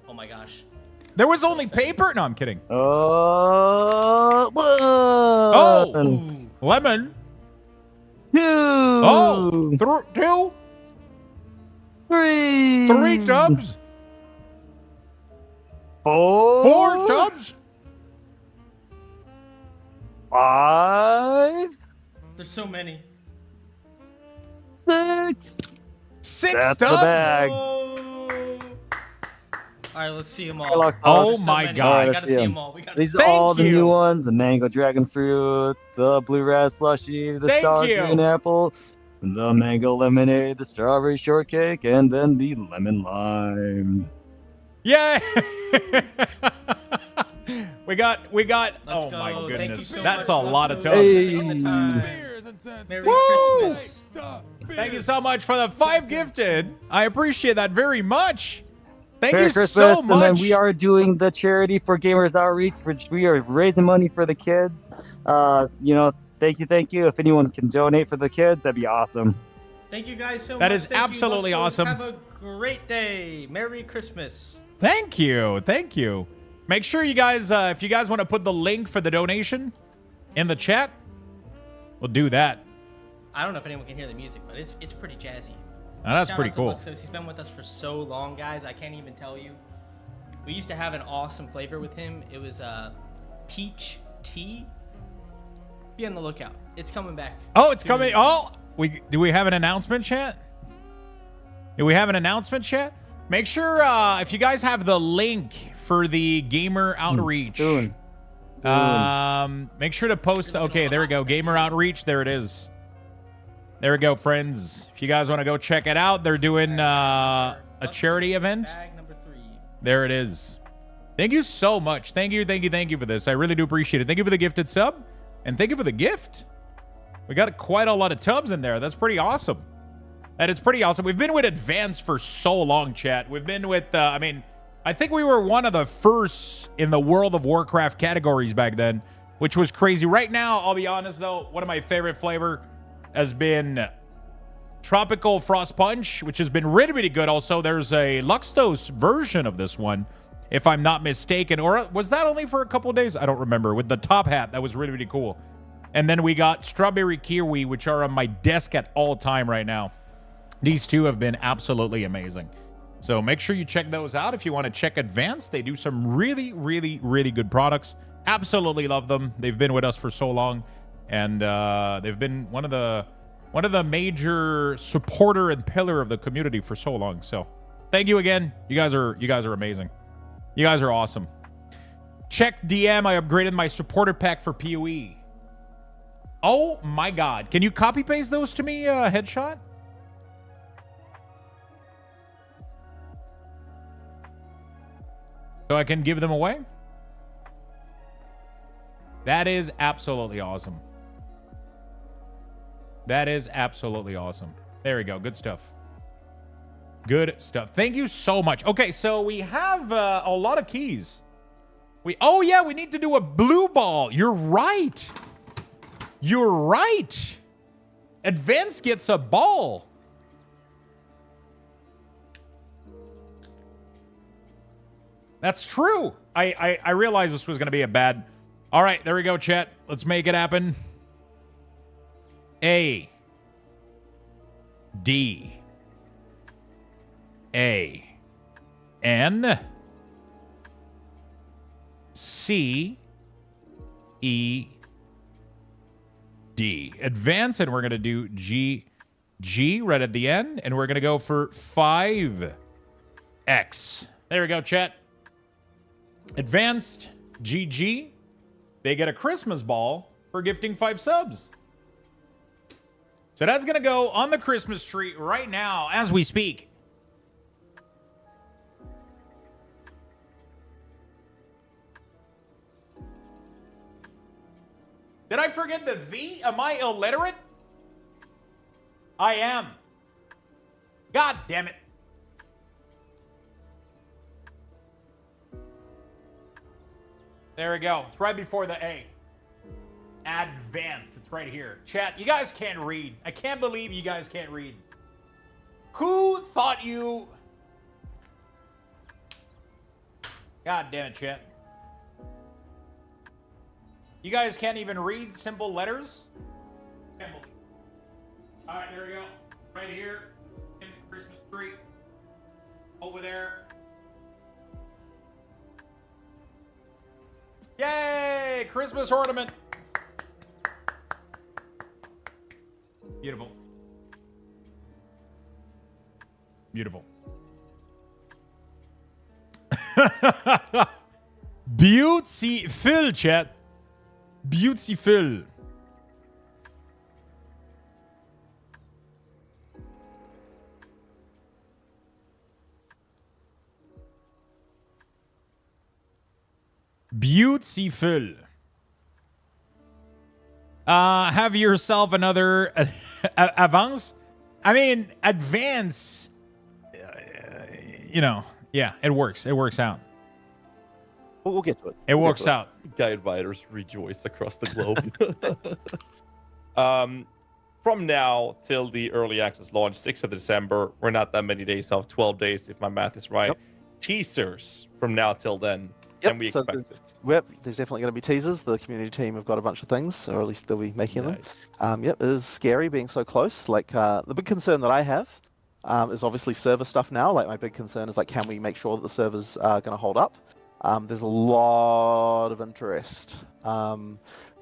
[SPEAKER 10] Oh my gosh.
[SPEAKER 1] There was only paper. No, I'm kidding.
[SPEAKER 9] Oh,
[SPEAKER 1] Oh,
[SPEAKER 10] Ooh.
[SPEAKER 1] lemon.
[SPEAKER 9] 2.
[SPEAKER 1] Oh, 2.
[SPEAKER 9] 3.
[SPEAKER 1] 3 tubs.
[SPEAKER 9] 4.
[SPEAKER 1] 4 tubs.
[SPEAKER 9] 5.
[SPEAKER 10] There's so many.
[SPEAKER 9] 6.
[SPEAKER 1] 6
[SPEAKER 9] That's the
[SPEAKER 1] tubs.
[SPEAKER 9] bag.
[SPEAKER 10] Oh. All right, let's see them all.
[SPEAKER 9] Luxthos.
[SPEAKER 1] Oh
[SPEAKER 10] There's so
[SPEAKER 1] my
[SPEAKER 10] many.
[SPEAKER 1] God.
[SPEAKER 10] We
[SPEAKER 9] Let's
[SPEAKER 10] gotta
[SPEAKER 9] see
[SPEAKER 10] see
[SPEAKER 9] 'em.
[SPEAKER 10] them all. We gotta
[SPEAKER 9] These
[SPEAKER 10] see
[SPEAKER 9] are all the
[SPEAKER 1] Thank you.
[SPEAKER 9] new ones: the mango dragon fruit, the blue ras slushy, the
[SPEAKER 1] Thank
[SPEAKER 9] sour
[SPEAKER 1] you.
[SPEAKER 9] green apple, the mango lemonade, the strawberry shortcake, and then the lemon lime.
[SPEAKER 1] Yay! we got.
[SPEAKER 10] Let's
[SPEAKER 1] Oh
[SPEAKER 10] go.
[SPEAKER 1] my
[SPEAKER 10] Thank you
[SPEAKER 1] goodness,
[SPEAKER 10] so
[SPEAKER 1] that's
[SPEAKER 10] much,
[SPEAKER 1] a lot of
[SPEAKER 10] Luxthos.
[SPEAKER 1] tubs.
[SPEAKER 9] Hey.
[SPEAKER 10] Taking the time. Merry
[SPEAKER 1] Woo!
[SPEAKER 10] Christmas.
[SPEAKER 1] Thank you so much for the 5 gifted. I appreciate that very much. Thank
[SPEAKER 9] Merry
[SPEAKER 1] you
[SPEAKER 9] Christmas,
[SPEAKER 1] so
[SPEAKER 9] and then
[SPEAKER 1] much.
[SPEAKER 9] we are doing the charity for Gamers Outreach, which we are raising money for the kids. Thank you. If anyone can donate for the kids, that'd be awesome.
[SPEAKER 10] Thank you guys so much.
[SPEAKER 1] That is
[SPEAKER 10] Thank you,
[SPEAKER 1] absolutely
[SPEAKER 10] Luxthos.
[SPEAKER 1] awesome.
[SPEAKER 10] Have a great day. Merry Christmas.
[SPEAKER 1] Thank you. Make sure you guys, if you guys want to put the link for the donation in the chat, we'll do that.
[SPEAKER 10] I don't know if anyone can hear the music, but it's pretty jazzy.
[SPEAKER 1] Now, that's
[SPEAKER 10] Shout
[SPEAKER 1] pretty
[SPEAKER 10] out to
[SPEAKER 1] cool.
[SPEAKER 10] Luxthos. He's been with us for so long, guys. I can't even tell you. We used to have an awesome flavor with him. It was peach tea. Be on the lookout. It's coming back.
[SPEAKER 1] Oh, it's coming. Oh, do we have an announcement, chat? Do we have an announcement, chat? Make sure if you guys have the link for the gamer outreach.
[SPEAKER 9] Soon.
[SPEAKER 1] Make sure to post. Okay, there we go. Gamer outreach. There it is. There we go, friends. If you guys want to go check it out, they're doing a charity event.
[SPEAKER 10] Bag number 3.
[SPEAKER 1] There it is. Thank you so much. Thank you for this. I really do appreciate it. Thank you for the gifted sub, and thank you for the gift. We got quite a lot of tubs in there. That's pretty awesome. That is pretty awesome. We've been with Advance for so long, chat. We've been with, I think we were one of the first in the World of Warcraft categories back then, which was crazy. Right now, I'll be honest, though, one of my favorite flavor has been Tropical Frost Punch, which has been really, really good. Also, there's a Luxthos version of this one if I'm not mistaken. Or was that only for a couple of days? I don't remember. With the top hat, that was really, really cool. And then we got Strawberry Kiwi, which are on my desk at all time right now. These two have been absolutely amazing. So make sure you check those out. If you want to check Advanced, they do some really, really, really good products. Absolutely love them. They've been with us for so long. And they've been one of the major supporter and pillar of the community for so long. So thank you again. You guys are amazing. You guys are awesome. Check DM. I upgraded my supporter pack for PoE. Oh my God. Can you copy paste those to me, Headshot? So I can give them away? That is absolutely awesome. That is absolutely awesome. There we go. Good stuff. Good stuff. Thank you so much. Okay, so we have a lot of keys. Oh yeah, we need to do a blue ball. You're right. You're right. Advance gets a ball. That's true. I realized this was going to be a bad... All right, there we go, chat. Let's make it happen. A. D. A. N. C. E. D. Advance, and we're going to do G. G right at the end, and we're going to go for 5X. There we go, chat. Advanced, GG. They get a Christmas ball for gifting 5 subs. So that's going to go on the Christmas tree right now as we speak. Did I forget the V? Am I illiterate? I am. God damn it. There we go. It's right before the A. Advance. It's right here. Chat, you guys can't read. I can't believe you guys can't read. Who thought you... God damn it, chat. You guys can't even read simple letters? Can't believe it. All right, there we go. Right here in the Christmas tree. Over there. Yay! Christmas ornament. Beautiful. Beautiful. Beautiful, chat. Beautiful. Beautiful. Have yourself another avance. I mean, advance. You know, yeah, it works. It works out.
[SPEAKER 7] We'll get to it.
[SPEAKER 1] It works out.
[SPEAKER 6] Guide writers rejoice across the globe. From now till the early access launch, 6th of December, we're not that many days off, 12 days if my math is right.
[SPEAKER 7] Yep.
[SPEAKER 6] Teasers from now till then.
[SPEAKER 7] Yep,
[SPEAKER 6] Can we
[SPEAKER 7] so
[SPEAKER 6] expect it?
[SPEAKER 7] Yep, there's definitely going to be teasers. The community team have got a bunch of things, or at least they'll be making
[SPEAKER 6] Nice.
[SPEAKER 7] them. Yep, it is scary being so close. Like, the big concern that I have is obviously server stuff now. Like, my big concern is, like, can we make sure that the servers are going to hold up? There's a lot of interest.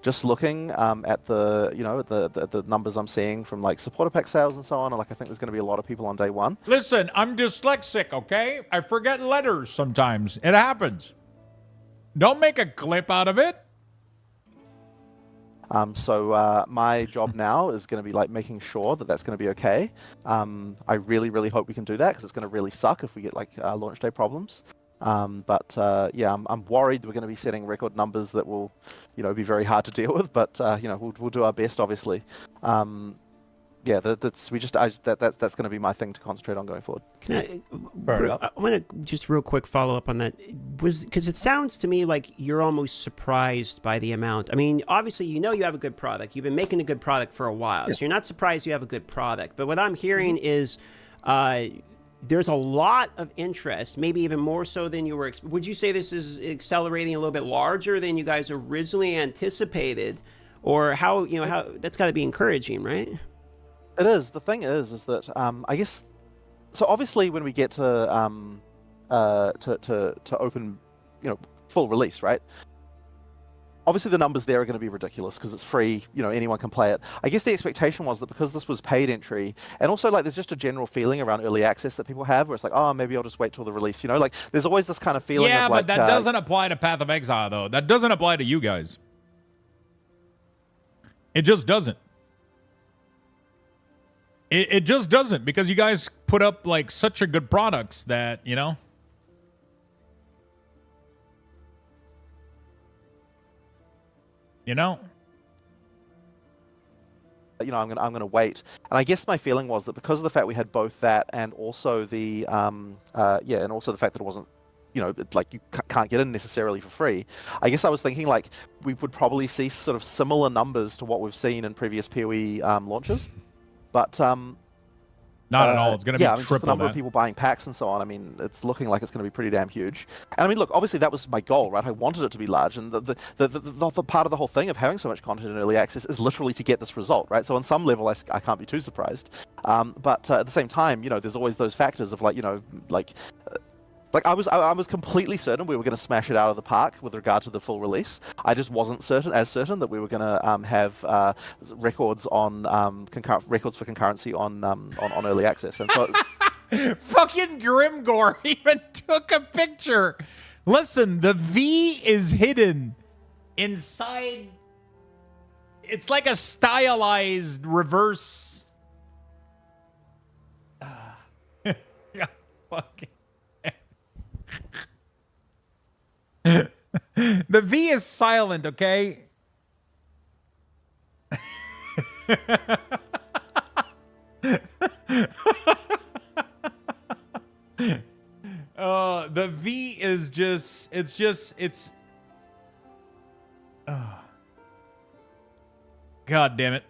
[SPEAKER 7] Just looking at the, you know, the numbers I'm seeing from, like, supporter pack sales and so on, like, I think there's going to be a lot of people on day one.
[SPEAKER 1] Listen, I'm dyslexic, okay? I forget letters sometimes. It happens. Don't make a clip out of it.
[SPEAKER 7] So my job now is going to be like making sure that that's going to be okay. I really, really hope we can do that because it's going to really suck if we get like launch day problems. But yeah, I'm worried we're going to be setting record numbers that will, you know, be very hard to deal with. But you know, we'll do our best, obviously. Yeah, that's going to be my thing to concentrate on going forward.
[SPEAKER 5] I want to just real quick follow up on that. Because it sounds to me like you're almost surprised by the amount. I mean, obviously, you know you have a good product. You've been making a good product for a while, so you're not surprised you have a good product. But what I'm hearing is there's a lot of interest, maybe even more so than you were. Would you say this is accelerating a little bit larger than you guys originally anticipated, or how that's got to be encouraging, right?
[SPEAKER 7] It is. The thing is that I guess so. Obviously, when we get to open, full release, right? Obviously, the numbers there are going to be ridiculous because it's free. Anyone can play it. I guess the expectation was that because this was paid entry, and also like there's just a general feeling around early access that people have, where it's like, oh, maybe I'll just wait till the release. Like there's always this kind of feeling.
[SPEAKER 1] Yeah,
[SPEAKER 7] of,
[SPEAKER 1] but
[SPEAKER 7] like,
[SPEAKER 1] that doesn't apply to Path of Exile, though. That doesn't apply to you guys. It just doesn't. It just doesn't, because you guys put up like such a good products that
[SPEAKER 7] I'm gonna wait. And I guess my feeling was that because of the fact we had both that and also the and also the fact that it wasn't like you can't get in necessarily for free. I guess I was thinking like we would probably see sort of similar numbers to what we've seen in previous PoE launches, but
[SPEAKER 1] not at all. It's going to be triple
[SPEAKER 7] just the number
[SPEAKER 1] that.
[SPEAKER 7] of people buying packs and so on. I mean, it's looking like it's going to be pretty damn huge. And I mean, look, obviously that was my goal, right? I wanted it to be large, and the part of the whole thing of having so much content in early access is literally to get this result, right? So on some level, I can't be too surprised. But at the same time, there's always those factors of like I was completely certain we were going to smash it out of the park with regard to the full release. I just wasn't certain that we were going to have records on records for concurrency on early access. And so
[SPEAKER 1] fucking Grimgore even took a picture. Listen, the V is hidden inside. It's like a stylized reverse. Yeah, fucking. The V is silent, okay? The V is it's God damn it.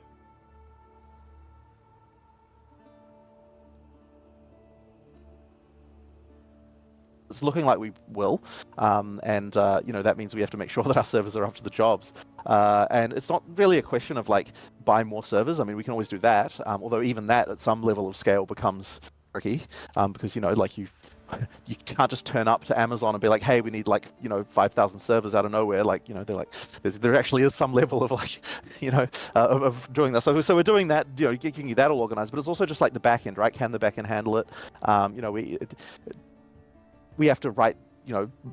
[SPEAKER 7] it's looking like we will, and that means we have to make sure that our servers are up to the jobs. And it's not really a question of like buy more servers. I mean, we can always do that, although even that at some level of scale becomes tricky, because like you can't just turn up to Amazon and be like, hey, we need 5,000 servers out of nowhere. They're like, there actually is some level of of doing that. So we're doing that, getting you that all organized, but it's also just like the back end, right? Can the back end handle it? We have to write,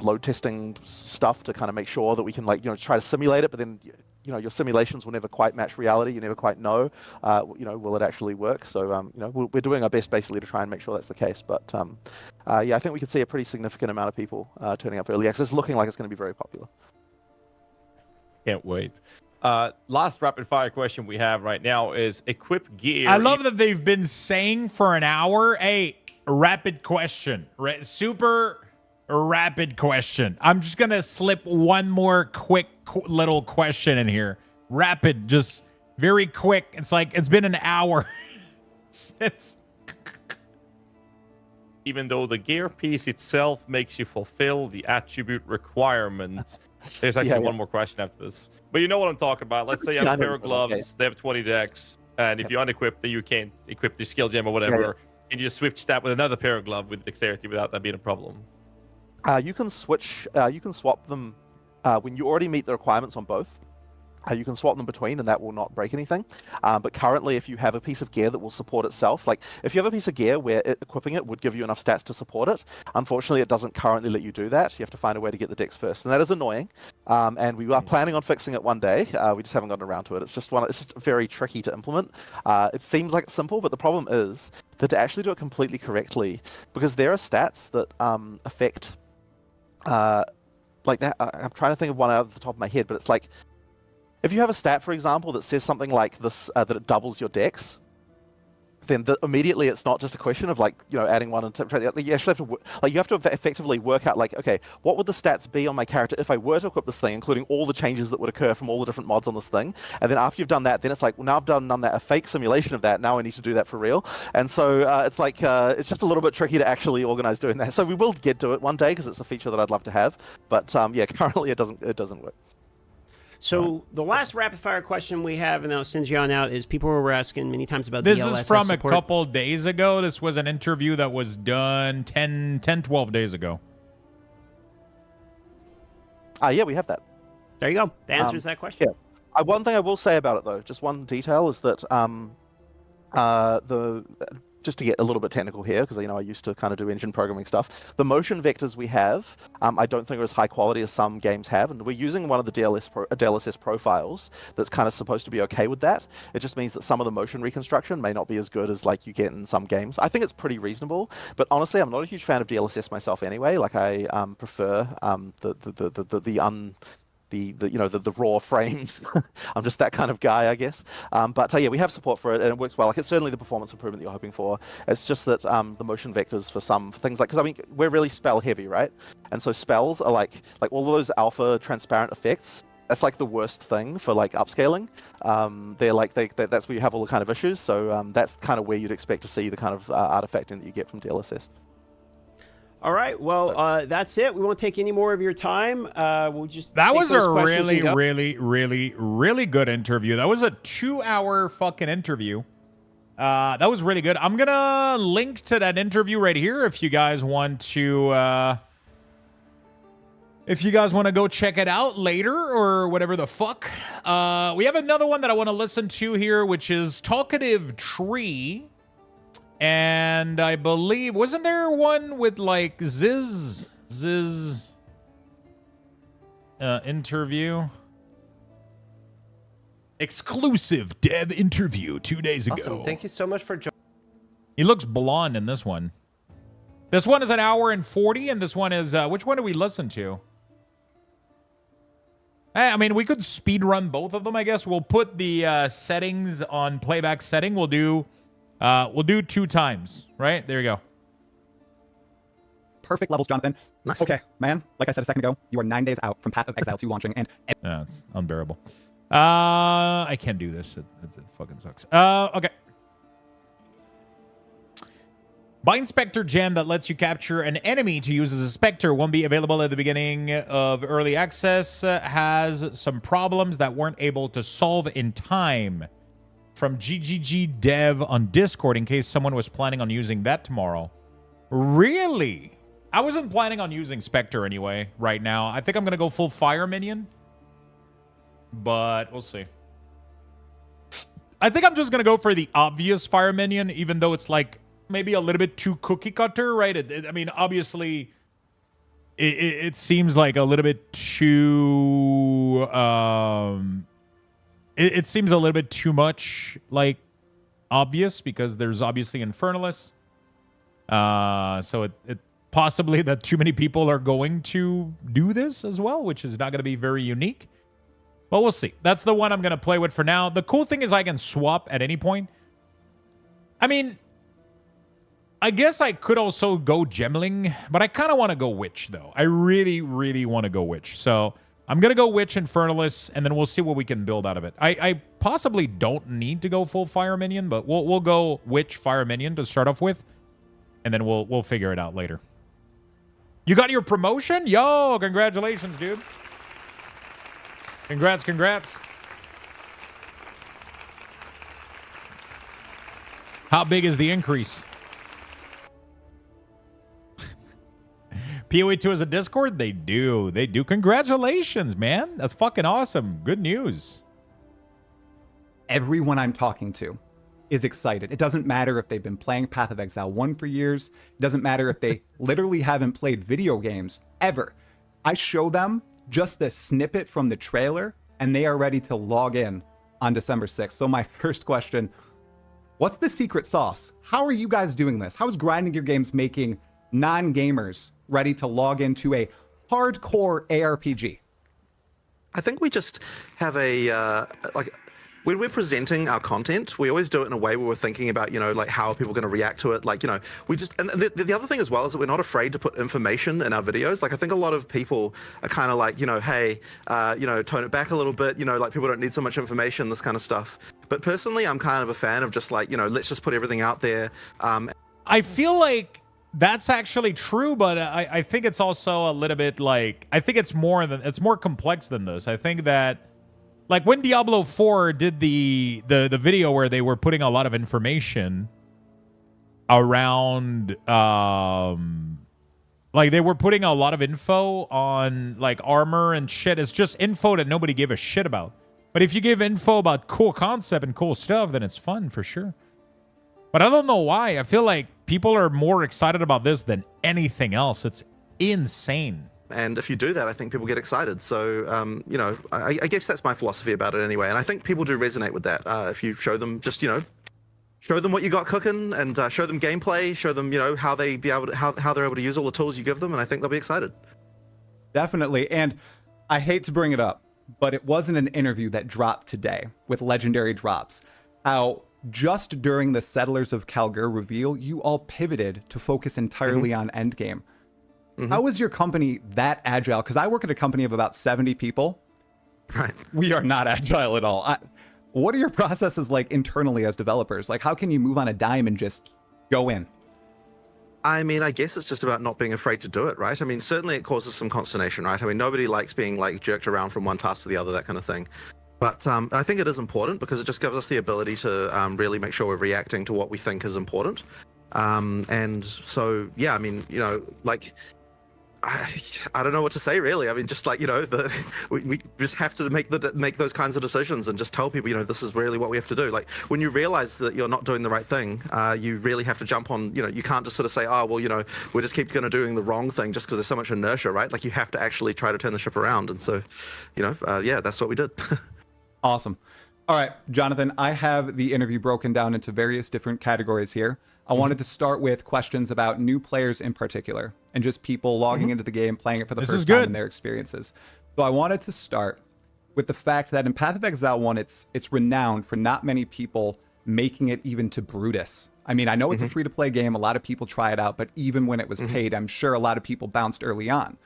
[SPEAKER 7] load testing stuff to kind of make sure that we can try to simulate it, but then your simulations will never quite match reality. You never quite know, will it actually work? So, we're doing our best basically to try and make sure that's the case. But I think we could see a pretty significant amount of people turning up for early access. It's looking like it's going to be very popular.
[SPEAKER 6] Can't wait. Last rapid fire question we have right now is equip gear.
[SPEAKER 1] I love that they've been saying for an hour, hey, rapid question, super rapid question. I'm just going to slip one more quick little question in here. Rapid, just very quick. It's like, it's been an hour. it's
[SPEAKER 6] Even though the gear piece itself makes you fulfill the attribute requirements, there's actually one more question after this. But you know what I'm talking about. Let's say you have a pair of gloves, they have 20 decks, and if you unequip them, you can't equip the skill gem or whatever, and you just switch that with another pair of glove with dexterity without that being a problem.
[SPEAKER 7] You can switch, you can swap them when you already meet the requirements on both. You can swap them between, and that will not break anything. But currently, if you have a piece of gear that will support itself, like if you have a piece of gear where equipping it would give you enough stats to support it, unfortunately, it doesn't currently let you do that. You have to find a way to get the dex first, and that is annoying. And we are planning on fixing it one day. We just haven't gotten around to it. It's just very tricky to implement. It seems like it's simple, but the problem is that to actually do it completely correctly, because there are stats that affect like that. I'm trying to think of one out of the top of my head, but it's like, if you have a stat, for example, that says something like this, that it doubles your dex, then immediately it's not just a question of like, you know, adding one and you actually have to you have to effectively work out like, okay, what would the stats be on my character if I were to equip this thing, including all the changes that would occur from all the different mods on this thing. And then after you've done that, then it's like, well, now I've done that, a fake simulation of that. Now I need to do that for real. And so it's like, it's just a little bit tricky to actually organize doing that. So we will get to it one day because it's a feature that I'd love to have. But yeah, currently it doesn't work.
[SPEAKER 5] So the last rapid fire question we have, and I'll send you on out, is people were asking many times about
[SPEAKER 1] this
[SPEAKER 5] DLSS
[SPEAKER 1] is from
[SPEAKER 5] support.
[SPEAKER 1] a couple days ago. This was an interview that was done 12 days ago.
[SPEAKER 7] Yeah, we have that.
[SPEAKER 5] There you go. That answers that question.
[SPEAKER 7] Yeah. One thing I will say about it, though, just one detail, is that just to get a little bit technical here, because I used to kind of do engine programming stuff. The motion vectors we have, I don't think are as high quality as some games have, and we're using one of the DLSS profiles that's kind of supposed to be okay with that. It just means that some of the motion reconstruction may not be as good as like you get in some games. I think it's pretty reasonable, but honestly, I'm not a huge fan of DLSS myself anyway. Like I prefer the raw frames. I'm just that kind of guy, I guess. But yeah, we have support for it, and it works well. Like it's certainly the performance improvement that you're hoping for. It's just that the motion vectors for things like, because I mean, we're really spell heavy, right? And so spells are like all of those alpha transparent effects. That's like the worst thing for like upscaling. That's where you have all the kind of issues. So that's kind of where you'd expect to see the kind of artifacting that you get from DLSS.
[SPEAKER 5] All right. Well, that's it. We won't take any more of your time. We'll just.
[SPEAKER 1] That was a really, really, really, really good interview. That was a 2-hour fucking interview. That was really good. I'm gonna link to that interview right here if you guys want to. If you guys want to go check it out later or whatever the fuck. We have another one that I want to listen to here, which is Talkative Tree. And I believe, wasn't there one with like Ziz interview? Exclusive dev interview 2 days ago.
[SPEAKER 11] Awesome. Thank you so much for joining.
[SPEAKER 1] He looks blonde in this one. This one is 1 hour and 40, and this one is, which one do we listen to? I mean, we could speed run both of them, I guess. We'll put the settings on playback setting. We'll do 2 times, right? There you go.
[SPEAKER 12] Perfect levels, Jonathan. Nice. Okay, man. Like I said a second ago, you are 9 days out from Path of Exile 2 launching, and
[SPEAKER 1] it's unbearable. I can't do this. It fucking sucks. Okay. Bind Spectre gem that lets you capture an enemy to use as a Spectre won't be available at the beginning of early access. Has some problems that weren't able to solve in time. From GGG Dev on Discord, in case someone was planning on using that tomorrow. Really? I wasn't planning on using Spectre anyway right now. I think I'm going to go full Fire Minion. But we'll see. I think I'm just going to go for the obvious Fire Minion, even though it's like maybe a little bit too cookie cutter, right? I mean, obviously, it seems like a little bit too... It seems a little bit too much, like, obvious, because there's obviously Infernalists. So it possibly that too many people are going to do this as well, which is not going to be very unique. But we'll see. That's the one I'm going to play with for now. The cool thing is I can swap at any point. I mean, I guess I could also go Gemling, but I kind of want to go Witch, though. I really, really want to go Witch. So I'm going to go Witch, Infernalist, and then we'll see what we can build out of it. I possibly don't need to go full Fire Minion, but we'll go Witch, Fire Minion to start off with, and then we'll figure it out later. You got your promotion? Yo, congratulations, dude. Congrats. How big is the increase? PoE2 is a Discord? They do. Congratulations, man. That's fucking awesome. Good news.
[SPEAKER 12] everyone I'm talking to is excited. It doesn't matter if they've been playing Path of Exile 1 for years. It doesn't matter if they literally haven't played video games ever. I show them just the snippet from the trailer, and they are ready to log in on December 6th. So my first question, what's the secret sauce? How are you guys doing this? How is grinding your games making non-gamers ready to log into a hardcore ARPG?
[SPEAKER 7] I think we just have a when we're presenting our content, we always do it in a way where we're thinking about, like how are people going to react to it? Like, we just, and the other thing as well is that we're not afraid to put information in our videos. Like, I think a lot of people are kind of like, hey, tone it back a little bit, like people don't need so much information, this kind of stuff. But personally, I'm kind of a fan of just like, let's just put everything out there.
[SPEAKER 1] I feel like that's actually true, but I think it's also a little bit like, I think it's more complex than this. I think that, like when Diablo 4 did the video where they were putting a lot of information around, like they were putting a lot of info on like armor and shit. It's just info that nobody gave a shit about. But if you give info about cool concept and cool stuff, then it's fun for sure. But I don't know why. I feel like people are more excited about this than anything else. It's insane.
[SPEAKER 7] And if you do that, I think people get excited. So, I guess that's my philosophy about it anyway. And I think people do resonate with that. If you show them just, show them what you got cooking and show them gameplay, show them, how they're able to use all the tools you give them. And I think they'll be excited.
[SPEAKER 12] Definitely. And I hate to bring it up, but it wasn't an interview that dropped today with Legendary Drops. How just during the Settlers of Kalgur reveal, you all pivoted to focus entirely on Endgame. How is your company that agile? Because I work at a company of about 70 people.
[SPEAKER 7] Right.
[SPEAKER 12] We are not agile at all. What are your processes like internally as developers? Like, how can you move on a dime and just go in?
[SPEAKER 7] I mean, I guess it's just about not being afraid to do it, right? I mean, certainly it causes some consternation, right? I mean, nobody likes being like jerked around from one task to the other, that kind of thing. But I think it is important because it just gives us the ability to really make sure we're reacting to what we think is important. And so, yeah, I mean, like, I don't know what to say really. I mean, just like, we just have to make those kinds of decisions and just tell people, this is really what we have to do. Like when you realize that you're not doing the right thing, you really have to jump on, you can't just sort of say, oh, well, we're just keep doing the wrong thing just because there's so much inertia, right? Like you have to actually try to turn the ship around. And so, yeah, that's what we did.
[SPEAKER 12] Awesome. All right, Jonathan, I have the interview broken down into various different categories here. I wanted to start with questions about new players in particular and just people logging into the game, playing it for the first time and their experiences. So I wanted to start with the fact that in Path of Exile 1, it's renowned for not many people making it even to Brutus. I mean, I know it's a free-to-play game. A lot of people try it out, but even when it was paid, I'm sure a lot of people bounced early on.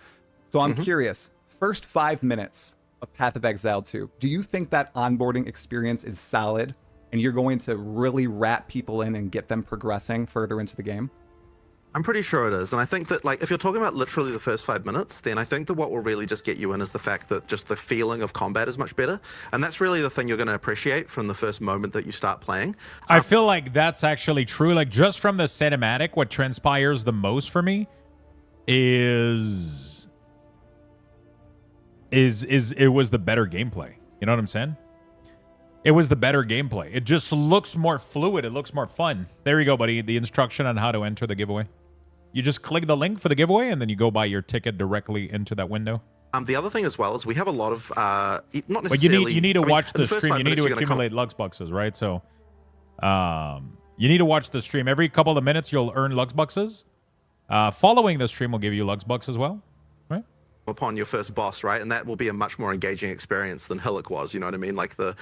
[SPEAKER 12] So I'm curious, first 5 minutes of Path of Exile 2, do you think that onboarding experience is solid? And you're going to really wrap people in and get them progressing further into the game?
[SPEAKER 7] I'm pretty sure it is. And I think that, like, if you're talking about literally the first 5 minutes, then I think that what will really just get you in is the fact that just the feeling of combat is much better. And that's really the thing you're going to appreciate from the first moment that you start playing.
[SPEAKER 1] I feel like that's actually true. Like, just from the cinematic, what transpires the most for me is it was the better gameplay. You know what I'm saying? It was the better gameplay. It just looks more fluid. It looks more fun. There you go, buddy. The instruction on how to enter the giveaway. You just click the link for the giveaway, and then you go buy your ticket directly into that window.
[SPEAKER 7] The other thing as well is we have a lot of not necessarily.
[SPEAKER 1] But you need to watch the stream. You need to accumulate Lux Boxes, right? So, you need to watch the stream. Every couple of minutes, you'll earn Lux Boxes. Following the stream will give you Lux Box as well.
[SPEAKER 7] Upon your first boss, right? And that will be a much more engaging experience than Hillock was, you know what I mean? Like the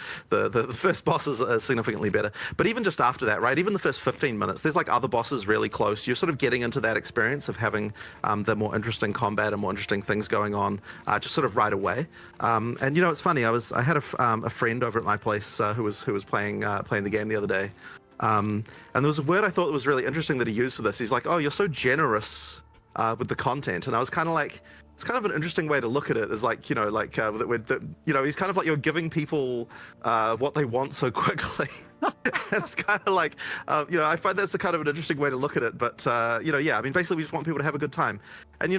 [SPEAKER 7] first boss is significantly better. But even just after that, right? Even the first 15 minutes, there's like other bosses really close. You're sort of getting into that experience of having the more interesting combat and more interesting things going on just sort of right away. And it's funny, I had a friend over at my place who was playing the game the other day. And there was a word I thought that was really interesting that he used for this. He's like, oh, you're so generous with the content. And I was kind of like, it's kind of an interesting way to look at it, is like, he's kind of like you're giving people what they want so quickly. It's kind of like, I find that's a kind of an interesting way to look at it. But, yeah, I mean, basically we just want people to have a good time. And,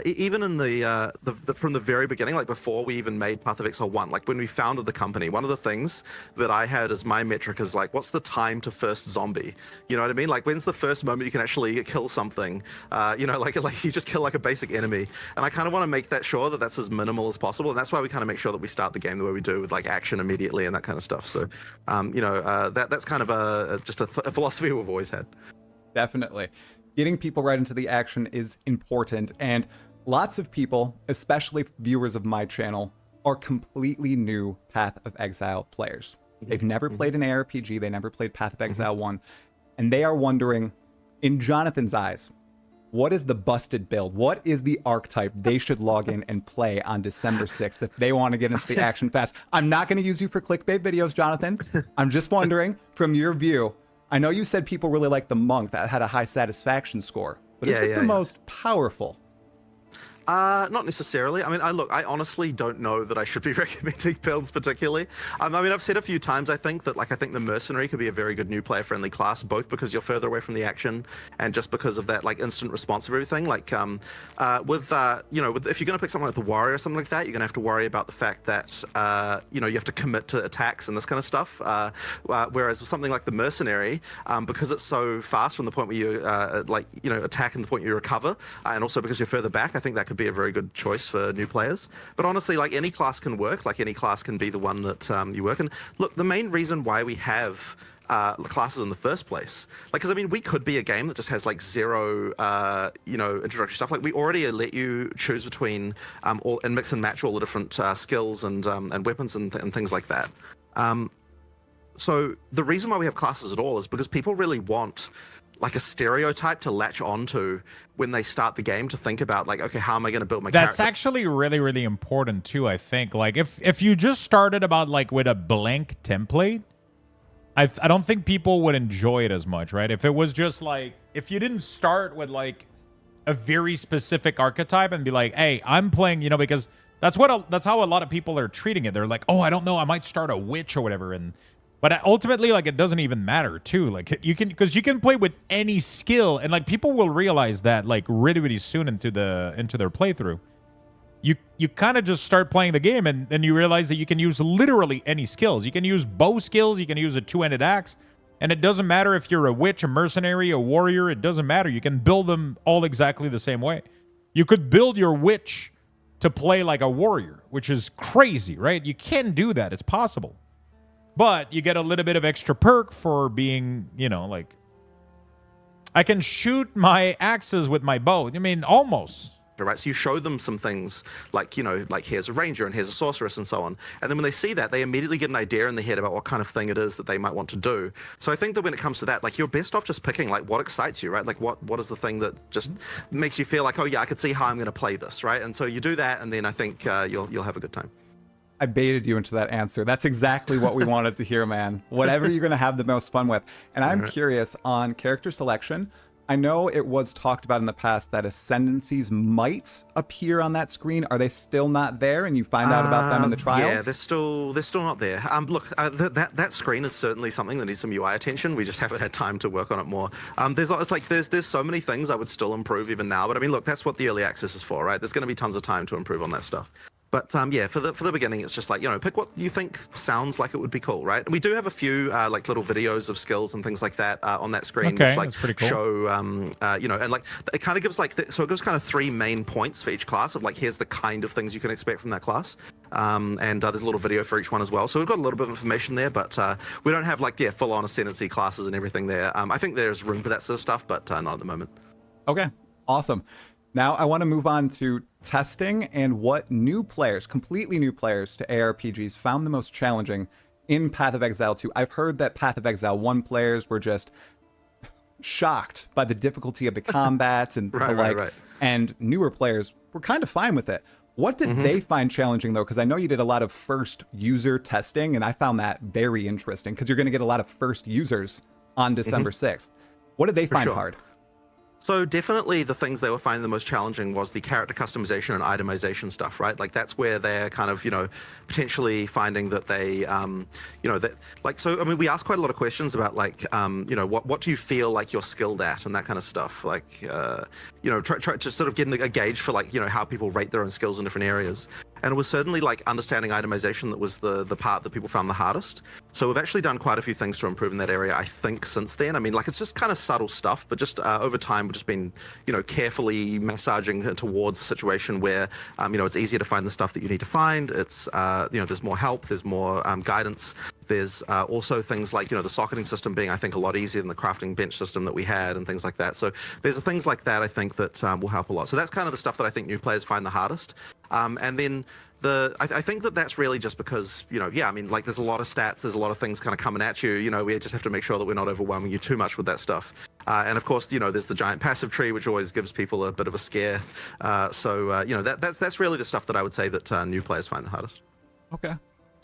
[SPEAKER 7] even in the from the very beginning, like before we even made Path of Exile 1, like when we founded the company, one of the things that I had as my metric is like, what's the time to first zombie? You know what I mean? Like, when's the first moment you can actually kill something? Like you just kill like a basic enemy. And I kind of want to make that sure that that's as minimal as possible. And that's why we kind of make sure that we start the game the way we do, with like action immediately and that kind of stuff. So, that's kind of just a philosophy we've always had.
[SPEAKER 12] Definitely. Getting people right into the action is important, and lots of people, especially viewers of my channel, are completely new Path of Exile players. They've never played an ARPG, they never played Path of Exile 1, and they are wondering, in Jonathan's eyes, what is the busted build? What is the archetype they should log in and play on December 6th if they want to get into the action fast? I'm not going to use you for clickbait videos, Jonathan. I'm just wondering, from your view, I know you said people really like the monk that had a high satisfaction score, but is it the most powerful?
[SPEAKER 7] Not necessarily. I mean, I honestly don't know that I should be recommending builds particularly. I mean, I've said a few times, I think that, like, I think the mercenary could be a very good new player-friendly class, both because you're further away from the action and just because of that, like, instant response of everything. Like, you know, if you're going to pick something like the warrior or something like that, you're going to have to worry about the fact that, you know, you have to commit to attacks and this kind of stuff. Whereas with something like the mercenary, because it's so fast from the point where you, like, you know, attack and the point you recover, and also because you're further back, I think that could be a very good choice for new players. But honestly, like, any class can work. Like, any class can be the one that you work in. Look, the main reason why we have classes in the first place, like, because I mean, we could be a game that just has like zero, you know, introductory stuff. Like, we already let you choose between all and mix and match all the different skills and weapons and things like that. So the reason why we have classes at all is because people really want like a stereotype to latch onto when they start the game, to think about, like, okay, how am I going to build my character?
[SPEAKER 1] That's actually really, really important too, I think. Like, if you just started about like with a blank template, I don't think people would enjoy it as much, right? If it was just like, if you didn't start with like a very specific archetype and be like, hey, I'm playing, you know, because that's how a lot of people are treating it. They're like, oh, I don't know, I might start a witch or whatever, but ultimately, like, it doesn't even matter too. Like, you can play with any skill, and like, people will realize that like really, really soon into their playthrough. You kind of just start playing the game, and then you realize that you can use literally any skills. You can use bow skills, you can use a two-handed axe, and it doesn't matter if you're a witch, a mercenary, a warrior. It doesn't matter. You can build them all exactly the same way. You could build your witch to play like a warrior, which is crazy, right? You can do that. It's possible. But you get a little bit of extra perk for being, you know, like, I can shoot my axes with my bow. I mean, almost.
[SPEAKER 7] Right, so you show them some things like, you know, like, here's a ranger and here's a sorceress and so on. And then when they see that, they immediately get an idea in their head about what kind of thing it is that they might want to do. So I think that when it comes to that, like, you're best off just picking, like, what excites you, right? Like, what is the thing that just makes you feel like, oh yeah, I could see how I'm going to play this, right? And so you do that, and then I think you'll have a good time.
[SPEAKER 12] I baited you into that answer. That's exactly what we wanted to hear, man. Whatever you're going to have the most fun with. And I'm curious on character selection. I know it was talked about in the past that Ascendancies might appear on that screen. Are they still not there, and you find out about them in the trials?
[SPEAKER 7] Yeah, they're still not there. Look, that screen is certainly something that needs some UI attention. We just haven't had time to work on it more. There's so many things I would still improve even now. But I mean, look, that's what the early access is for, right? There's going to be tons of time to improve on that stuff. But yeah, for the beginning, it's just like, you know, pick what you think sounds like it would be cool, right? And we do have a few like little videos of skills and things like that on that screen, which like cool. Show, you know, and like it kind of gives like so it gives kind of 3 main points for each class of like, here's the kind of things you can expect from that class. And there's a little video for each one as well. So we've got a little bit of information there, but we don't have like full-on Ascendancy classes and everything there. I think there's room for that sort of stuff, but not at the moment.
[SPEAKER 12] Okay, awesome. Now I want to move on to testing and what new players, completely new players to ARPGs, found the most challenging in Path of Exile 2. I've heard that Path of Exile 1 players were just shocked by the difficulty of the combat and right. And newer players were kind of fine with it. What did they find challenging, though? Because I know you did a lot of first user testing, and I found that very interesting because you're going to get a lot of first users on December 6th. What did they find hard?
[SPEAKER 7] So definitely the things they were finding the most challenging was the character customization and itemization stuff, right? Like that's where they're kind of, you know, potentially finding that they, you know, that like, so, I mean, we asked quite a lot of questions about like, you know, what do you feel like you're skilled at and that kind of stuff? Like, you know, try to sort of get a gauge for like, you know, how people rate their own skills in different areas. And it was certainly like understanding itemization that was the part that people found the hardest. So we've actually done quite a few things to improve in that area, I think, since then. I mean, like, it's just kind of subtle stuff, but just over time, we've just been, you know, carefully massaging towards a situation where, you know, it's easier to find the stuff that you need to find. It's, you know, there's more help, there's more guidance. There's also things like, you know, the socketing system being, I think, a lot easier than the crafting bench system that we had and things like that. So there's things like that, I think, that will help a lot. So that's kind of the stuff that I think new players find the hardest. And then I think that's really just because, I mean, like there's a lot of stats, there's a lot of things kind of coming at you. We just have to make sure that we're not overwhelming you too much with that stuff. And of course, there's the giant passive tree, which always gives people a bit of a scare. That's really the stuff that I would say that new players find the hardest.
[SPEAKER 12] Okay.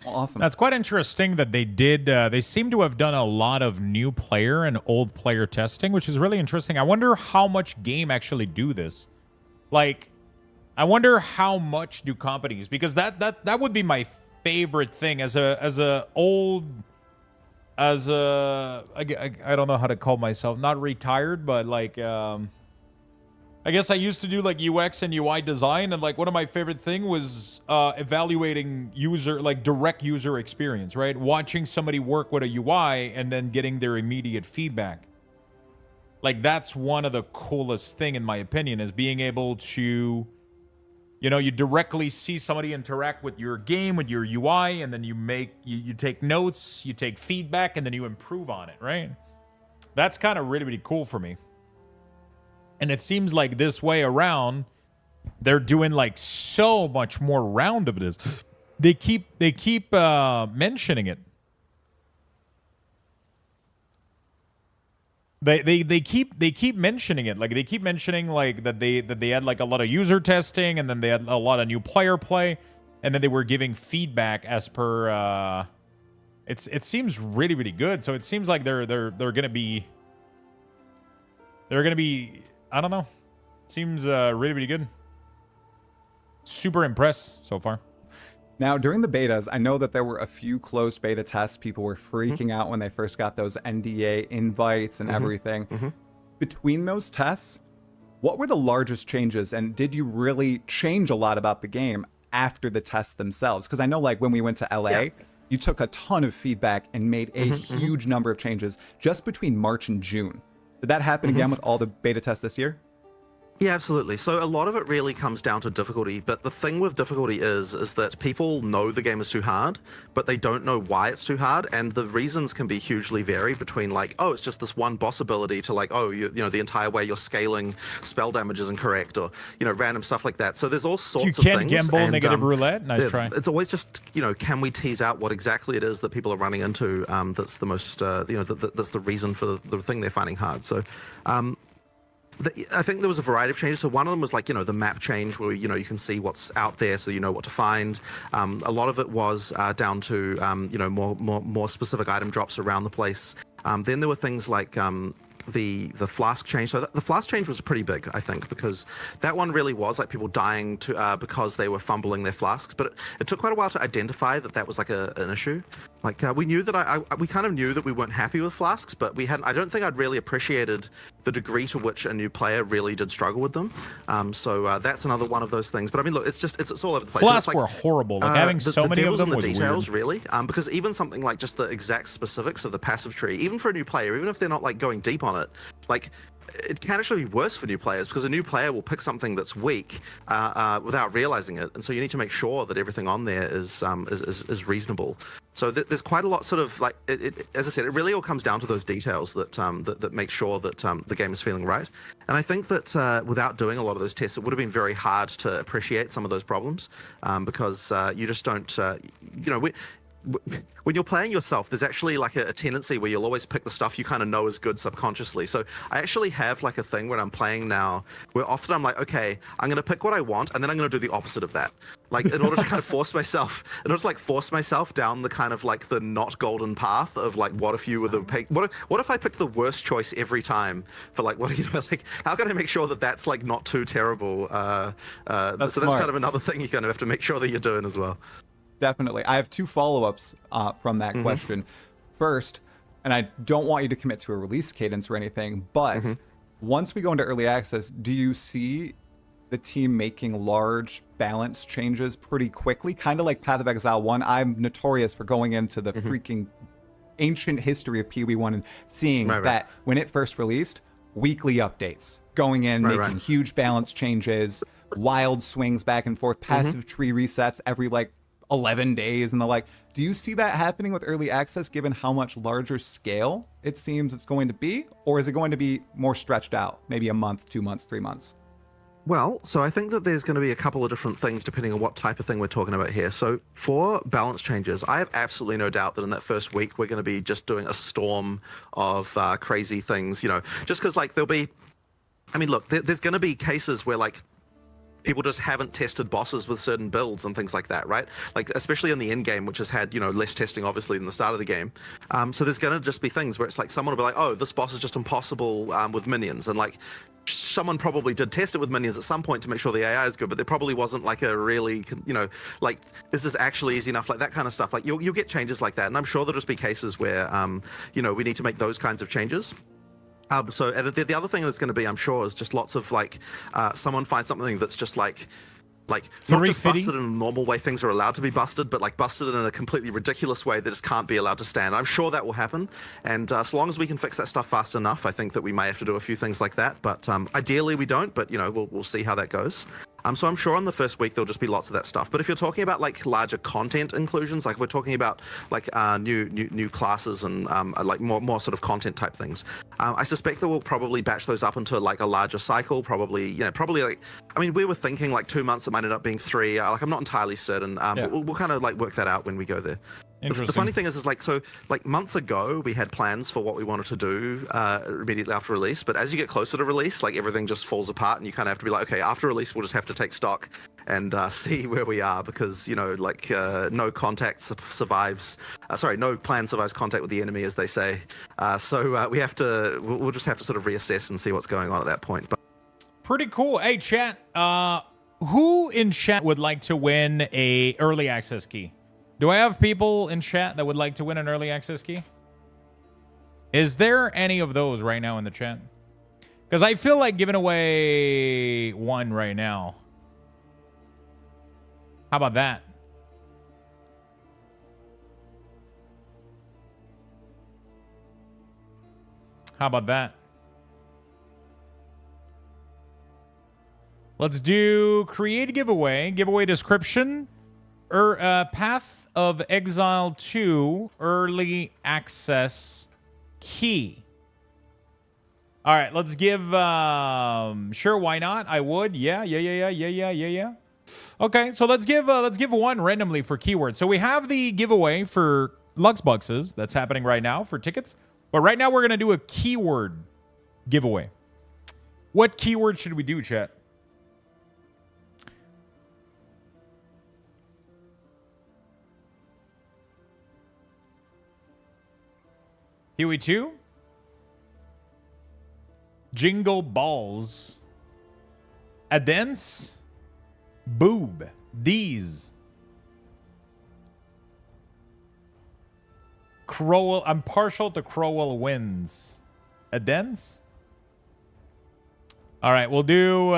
[SPEAKER 12] Well, awesome.
[SPEAKER 1] That's quite interesting that they did. They seem to have done a lot of new player and old player testing, which is really interesting. I wonder how much game actually do this. Like, I wonder how much do companies, because that would be my favorite thing as a I don't know how to call myself, not retired, but like I guess I used to do like UX and UI design, and like one of my favorite thing was evaluating direct user experience, right? Watching somebody work with a UI and then getting their immediate feedback. Like that's one of the coolest thing in my opinion, is being able to, you directly see somebody interact with your game, with your UI, and then you take notes, you take feedback, and then you improve on it, right? That's kind of really, really cool for me. And it seems like this way around, they're doing like so much more round of this. They keep mentioning it. They keep mentioning it. Like they keep mentioning like that they had like a lot of user testing, and then they had a lot of new player play, and then they were giving feedback as per. It seems really, really good. So it seems like they're gonna be. I don't know. Seems really, really good. Super impressed so far.
[SPEAKER 12] Now, during the betas, I know that there were a few closed beta tests. People were freaking out when they first got those NDA invites and everything. Between those tests, what were the largest changes? And did you really change a lot about the game after the tests themselves? Because I know like when we went to LA, you took a ton of feedback and made a huge number of changes just between March and June. Did that happen again with all the beta tests this year?
[SPEAKER 7] Yeah, absolutely. So a lot of it really comes down to difficulty, but the thing with difficulty is that people know the game is too hard, but they don't know why it's too hard, and the reasons can be hugely varied between like, oh, it's just this one boss ability, to like, oh, the entire way you're scaling spell damage is incorrect, or random stuff like that. So there's all sorts of things.
[SPEAKER 1] You can't gamble negative roulette. Nice try.
[SPEAKER 7] It's always just can we tease out what exactly it is that people are running into? That's the most that's the reason for the thing they're finding hard. So. I think there was a variety of changes. So one of them was like, the map change where, you can see what's out there so you know what to find. A lot of it was down to, more specific item drops around the place. Then there were things like the flask change. So the flask change was pretty big, I think, because that one really was like people dying to because they were fumbling their flasks. But it took quite a while to identify that was like an issue. Like we knew that we kind of knew that we weren't happy with flasks, but I don't think I'd really appreciated the degree to which a new player really did struggle with them. So that's another one of those things. But I mean, look, it's all over the place.
[SPEAKER 1] Flasks
[SPEAKER 7] like,
[SPEAKER 1] were horrible. Like having so many of them was weird. The details,
[SPEAKER 7] really, because even something like just the exact specifics of the passive tree, even for a new player, even if they're not like going deep on it, like it can actually be worse for new players, because a new player will pick something that's weak without realizing it, and so you need to make sure that everything on there is reasonable. So there's quite a lot, sort of like as I said, it really all comes down to those details that make sure that the game is feeling right. And I think that without doing a lot of those tests, it would have been very hard to appreciate some of those problems, because you just don't, when you're playing yourself, there's actually like a tendency where you'll always pick the stuff you kind of know is good subconsciously. So I actually have like a thing when I'm playing now where often I'm like, okay, I'm going to pick what I want, and then I'm going to do the opposite of that. Like in order to kind of force myself down the kind of like the not golden path of like, what if you were what if I picked the worst choice every time for like, like, how can I make sure that that's like not too terrible? That's kind of another thing you kind of have to make sure that you're doing as well.
[SPEAKER 12] Definitely. I have two follow-ups from that question. First, and I don't want you to commit to a release cadence or anything, but once we go into early access, do you see the team making large balance changes pretty quickly? Kind of like Path of Exile 1. I'm notorious for going into the freaking ancient history of PoE1 and seeing that when it first released, weekly updates, going in, making huge balance changes, wild swings back and forth, passive tree resets every like 11 days and the like. Do you see that happening with early access, given how much larger scale it seems it's going to be? Or is it going to be more stretched out, maybe a month, 2 months, 3 months?
[SPEAKER 8] Well, so I think that there's going to be a couple of different things depending on what type of thing we're talking about here. So for balance changes, I have absolutely no doubt that in that first week we're going to be just doing a storm of crazy things. You know, just because like there'll be, I mean, look, there's going to be cases where like people just haven't tested bosses with certain builds and things like that, right? Like especially in the end game, which has had, you know, less testing obviously than the start of the game. So there's going to just be things where it's like someone will be like, oh, this boss is just impossible with minions, and like someone probably did test it with minions at some point to make sure the AI is good, but there probably wasn't like a really, you know, like is this actually easy enough, like that kind of stuff. Like you'll get changes like that, and I'm sure there'll just be cases where you know, we need to make those kinds of changes. So and the other thing that's going to be, I'm sure, is just lots of like someone finds something that's just like not just busted in a normal way things are allowed to be busted, but like busted in a completely ridiculous way that just can't be allowed to stand. I'm sure that will happen, and so long as we can fix that stuff fast enough, I think that we may have to do a few things like that. But ideally we don't. But you know, we'll see how that goes. So I'm sure in the first week there'll just be lots of that stuff. But if you're talking about like larger content inclusions, like if we're talking about like new classes and like more sort of content type things, I suspect that we'll probably batch those up into like a larger cycle. Probably like, I mean, we were thinking like 2 months. It might end up being 3. Like I'm not entirely certain. But we'll kind of like work that out when we go there. The funny thing is like, so like months ago we had plans for what we wanted to do immediately after release, but as you get closer to release, like everything just falls apart, and you kind of have to be like, okay, after release we'll just have to take stock and see where we are, because you know, like no contact survives. No plan survives contact with the enemy, as they say. So we'll just have to sort of reassess and see what's going on at that point. But
[SPEAKER 1] pretty cool. Hey, chat. Who in chat would like to win a early access key? Do I have people in chat that would like to win an early access key? Is there any of those right now in the chat? Because I feel like giving away one right now. How about that? How about that? Let's do create a giveaway. Giveaway description. Path of Exile 2 early access key. All right, let's give sure, why not? I would. Yeah. Okay, so let's give one randomly for keywords. So we have the giveaway for Luxboxes that's happening right now for tickets. But right now we're going to do a keyword giveaway. What keyword should we do, chat? Huey 2? Jingle balls. Adence? Boob. D's. Crowell. I'm partial to Crowell wins. Adence? All right, we'll do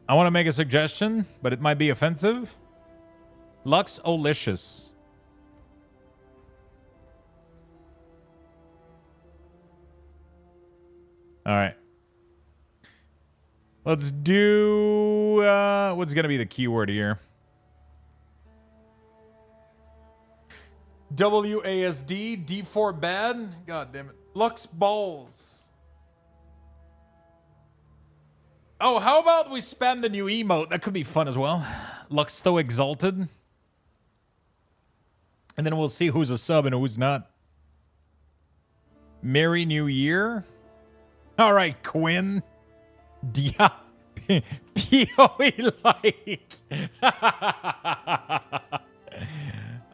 [SPEAKER 1] I want to make a suggestion, but it might be offensive. Luxolicious. All right. Let's do what's going to be the keyword here? WASD, D4 bad. God damn it. Lux balls. Oh, how about we spam the new emote? That could be fun as well. Luxthos exalted. And then we'll see who's a sub and who's not. Merry New Year. All right, Quinn. P.O.E. like.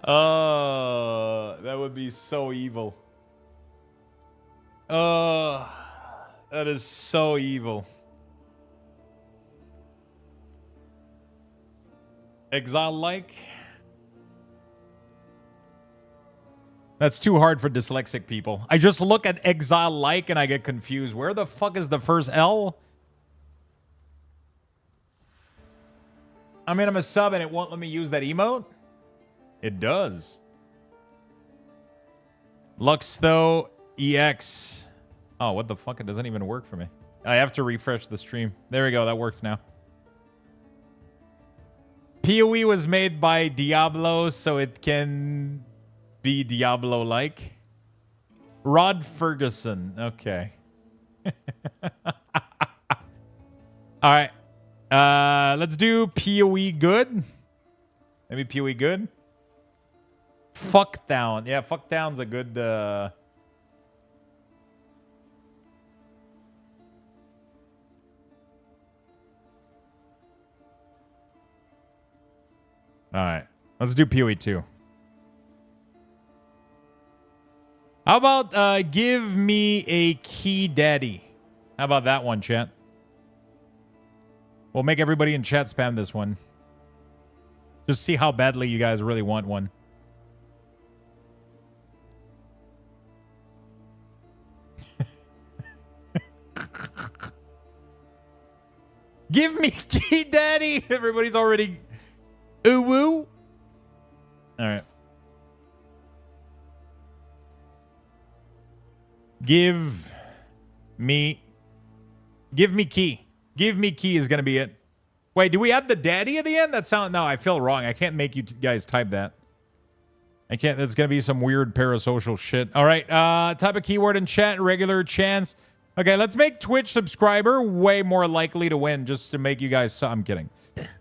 [SPEAKER 1] That would be so evil. That is so evil. Exile like. That's too hard for dyslexic people. I just look at Exile like and I get confused. Where the fuck is the first L? I mean, I'm a sub and it won't let me use that emote. It does. Luxthos EX. Oh, what the fuck? It doesn't even work for me. I have to refresh the stream. There we go. That works now. PoE was made by Diablo, so it can be Diablo-like. Rod Ferguson. Okay. All right. Let's do PoE good. Maybe PoE good. Fuck down. Yeah, fuck down's a good All right. Let's do PoE 2. How about give me a key daddy? How about that one, chat? We'll make everybody in chat spam this one. Just see how badly you guys really want one. Give me key daddy. Everybody's already ooh woo. All right. Give me key. Give me key is going to be it. Wait, do we add the daddy at the end? That sound... No, I feel wrong. I can't make you guys type that. I can't... That's going to be some weird parasocial shit. All right. Type a keyword in chat. Regular chance. Okay, let's make Twitch subscriber way more likely to win just to make you guys... I'm kidding.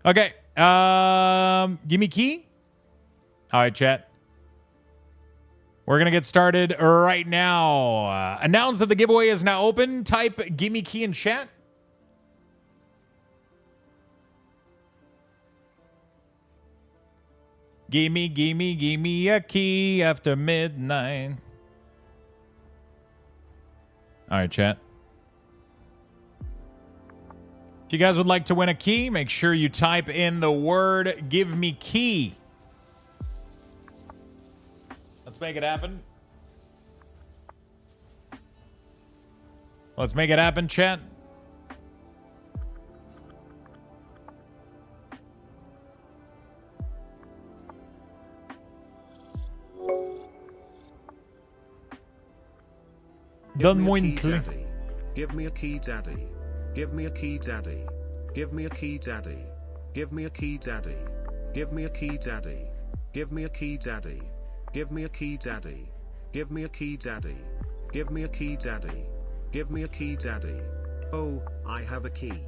[SPEAKER 1] Okay. Give me key. All right, chat. We're going to get started right now. Announce that the giveaway is now open. Type gimme key in chat. Gimme a key after midnight. All right, chat. If you guys would like to win a key, make sure you type in the word give me key. Let's make it happen. Let's make it happen, chat.
[SPEAKER 3] Donne-moi une clé. Give me a key, daddy. Give me a key, daddy. Give me a key, daddy. Give me a key, daddy. Give me a key, daddy. Give me a key, daddy. Give me a key, daddy. Give me a key, daddy. Give me a key, daddy. Give me a key, daddy. Oh, I have a key.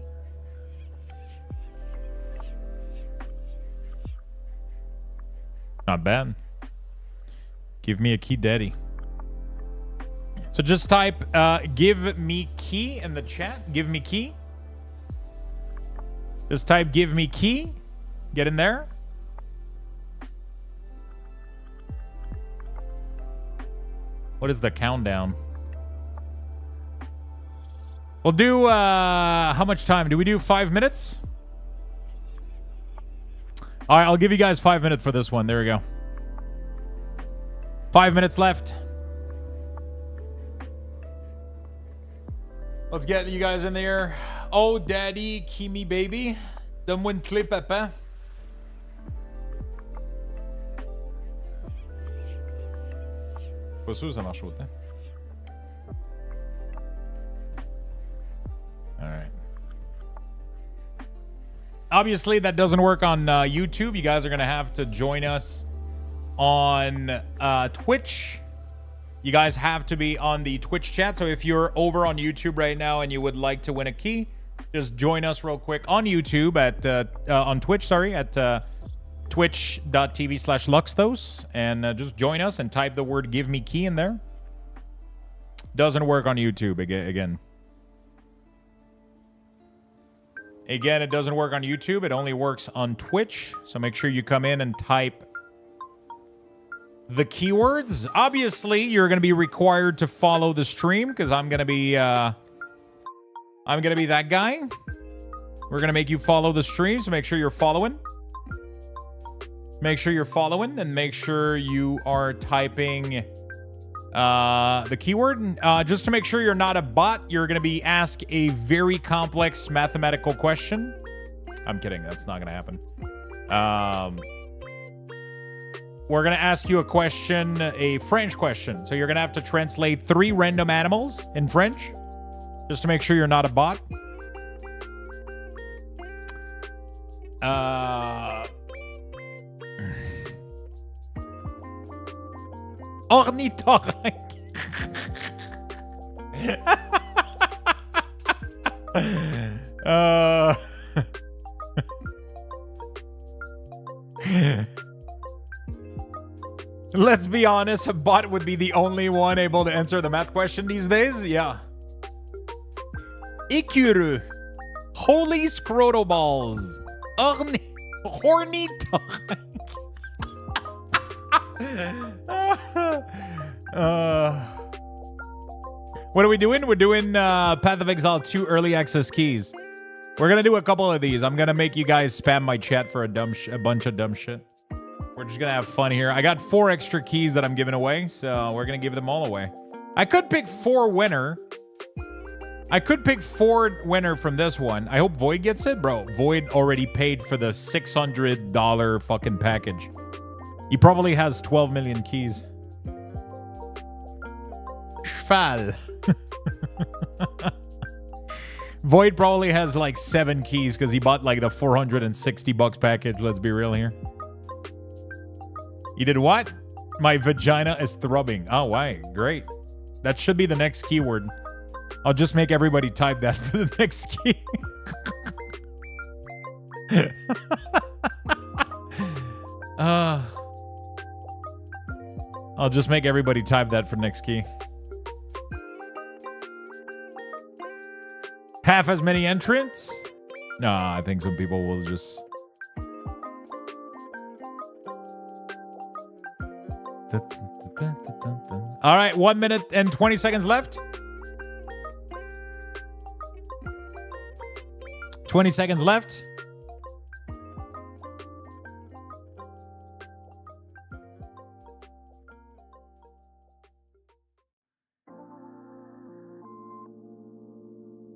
[SPEAKER 1] Not bad. Give me a key, daddy. So just type give me key in the chat. Give me key. Just type give me key. Get in there. What is the countdown? We'll do how much time? Do we do 5 minutes? All right, I'll give you guys 5 minutes for this one. There we go. 5 minutes left. Let's get you guys in there. Oh, daddy, Kimi baby. Donne-moi une clé, papa. Pas sûr ça marche autant. All right. Obviously, that doesn't work on YouTube. You guys are going to have to join us on Twitch. You guys have to be on the Twitch chat. So if you're over on YouTube right now and you would like to win a key, just join us real quick on YouTube at on Twitch, sorry, at twitch.tv/Luxthos, and just join us and type the word give me key in there. Doesn't work on YouTube again. Again, it doesn't work on YouTube. It only works on Twitch. So make sure you come in and type the keywords. Obviously, you're going to be required to follow the stream because I'm going to be that guy. We're going to make you follow the stream, so make sure you're following. Make sure you're following and make sure you are typing the keyword. Just to make sure you're not a bot, you're going to be asked a very complex mathematical question. I'm kidding. That's not going to happen. We're going to ask you a question, a French question. So you're going to have to translate 3 random animals in French, just to make sure you're not a bot. Ornithorynque. uh... Let's be honest, a bot would be the only one able to answer the math question these days. Yeah. Ikuru. Holy scrotal balls. Horny What are we doing? We're doing Path of Exile 2 early access keys. We're gonna do a couple of these. I'm gonna make you guys spam my chat for a bunch of dumb shit. We're just gonna have fun here. I got 4 extra keys that I'm giving away, so we're gonna give them all away. I could pick 4 winner. I could pick 4 winner from this one. I hope Void gets it, bro. Void already paid for the $600 fucking package. He probably has 12 million keys. Schval. Void probably has like 7 keys because he bought like the $460 package. Let's be real here. You did what? My vagina is throbbing. Oh, why? Great. That should be the next keyword. I'll just make everybody type that for the next key. I'll just make everybody type that for next key. Half as many entrants? Nah, I think some people will just... All right, 1 minute and 20 seconds left. 20 seconds left.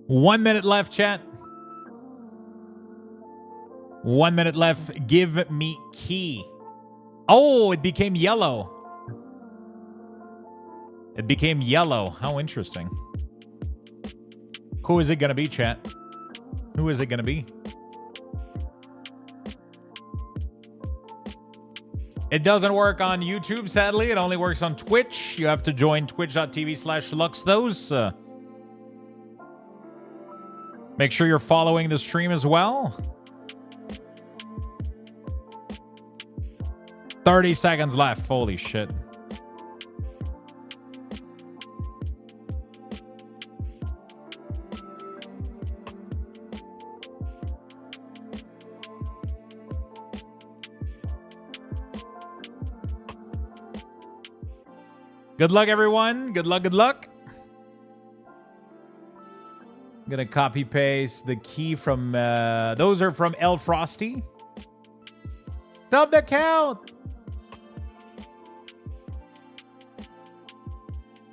[SPEAKER 1] One minute left, chat. 1 minute left. Give me key. Oh, it became yellow. It became yellow. How interesting. Who is it going to be, chat? Who is it going to be? It doesn't work on YouTube, sadly. It only works on Twitch. You have to join twitch.tv/Luxthos. Make sure you're following the stream as well. 30 seconds left. Holy shit. Good luck, everyone. Good luck, good luck. I'm gonna copy paste the key from those are from El Frosty. Stop the count.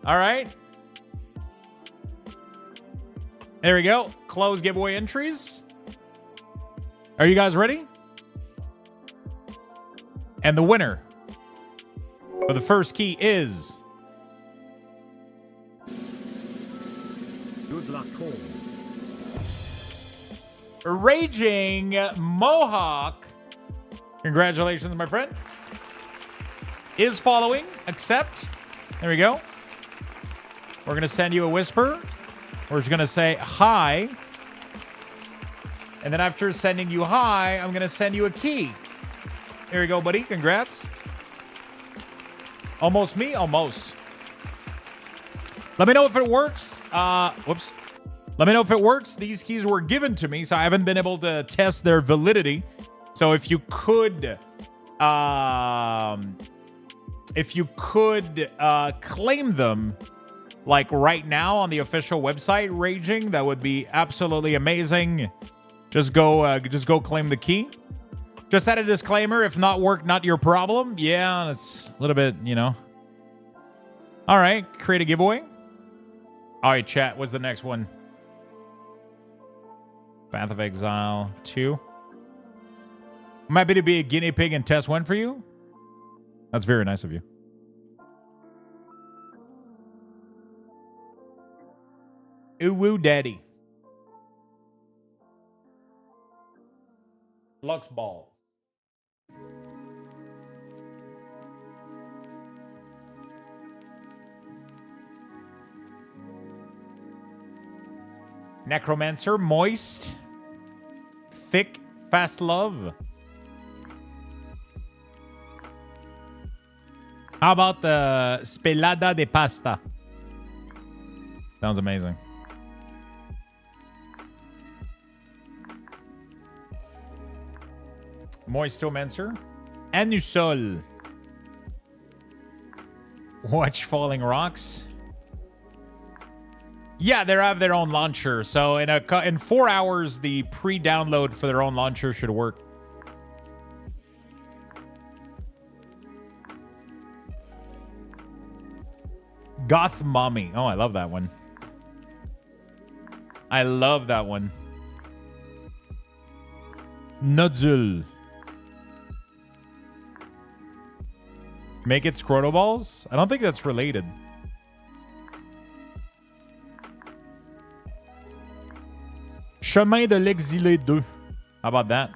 [SPEAKER 1] All right. There we go. Close giveaway entries. Are you guys ready? And the winner for the first key is...
[SPEAKER 3] Good luck, all.
[SPEAKER 1] Raging Mohawk. Congratulations, my friend. Is following. Accept. There we go. We're going to send you a whisper. We're just going to say hi. And then after sending you hi, I'm going to send you a key. There you go, buddy. Congrats. Almost me? Almost. Let me know if it works. Whoops. Let me know if it works. These keys were given to me, so I haven't been able to test their validity. So if you could claim them like right now on the official website, Raging, that would be absolutely amazing. Just go claim the key. Just add a disclaimer. If not work, not your problem. Yeah, it's a little bit, you know. All right, create a giveaway. All right, chat. What's the next one? Path of Exile 2. I'm happy to be a guinea pig and test one for you. That's very nice of you. Ooh woo daddy. Lux balls. Necromancer, moist, thick, fast love. How about the spelada de pasta? Sounds amazing. Moistomancer. Anusol. Watch Falling Rocks. Yeah, they have their own launcher. So in 4 hours, the pre-download for their own launcher should work. Goth Mommy. Oh, I love that one. I love that one. Nudzul. Make it scrotal balls? I don't think that's related. Chemin de l'Exilé 2. How about that?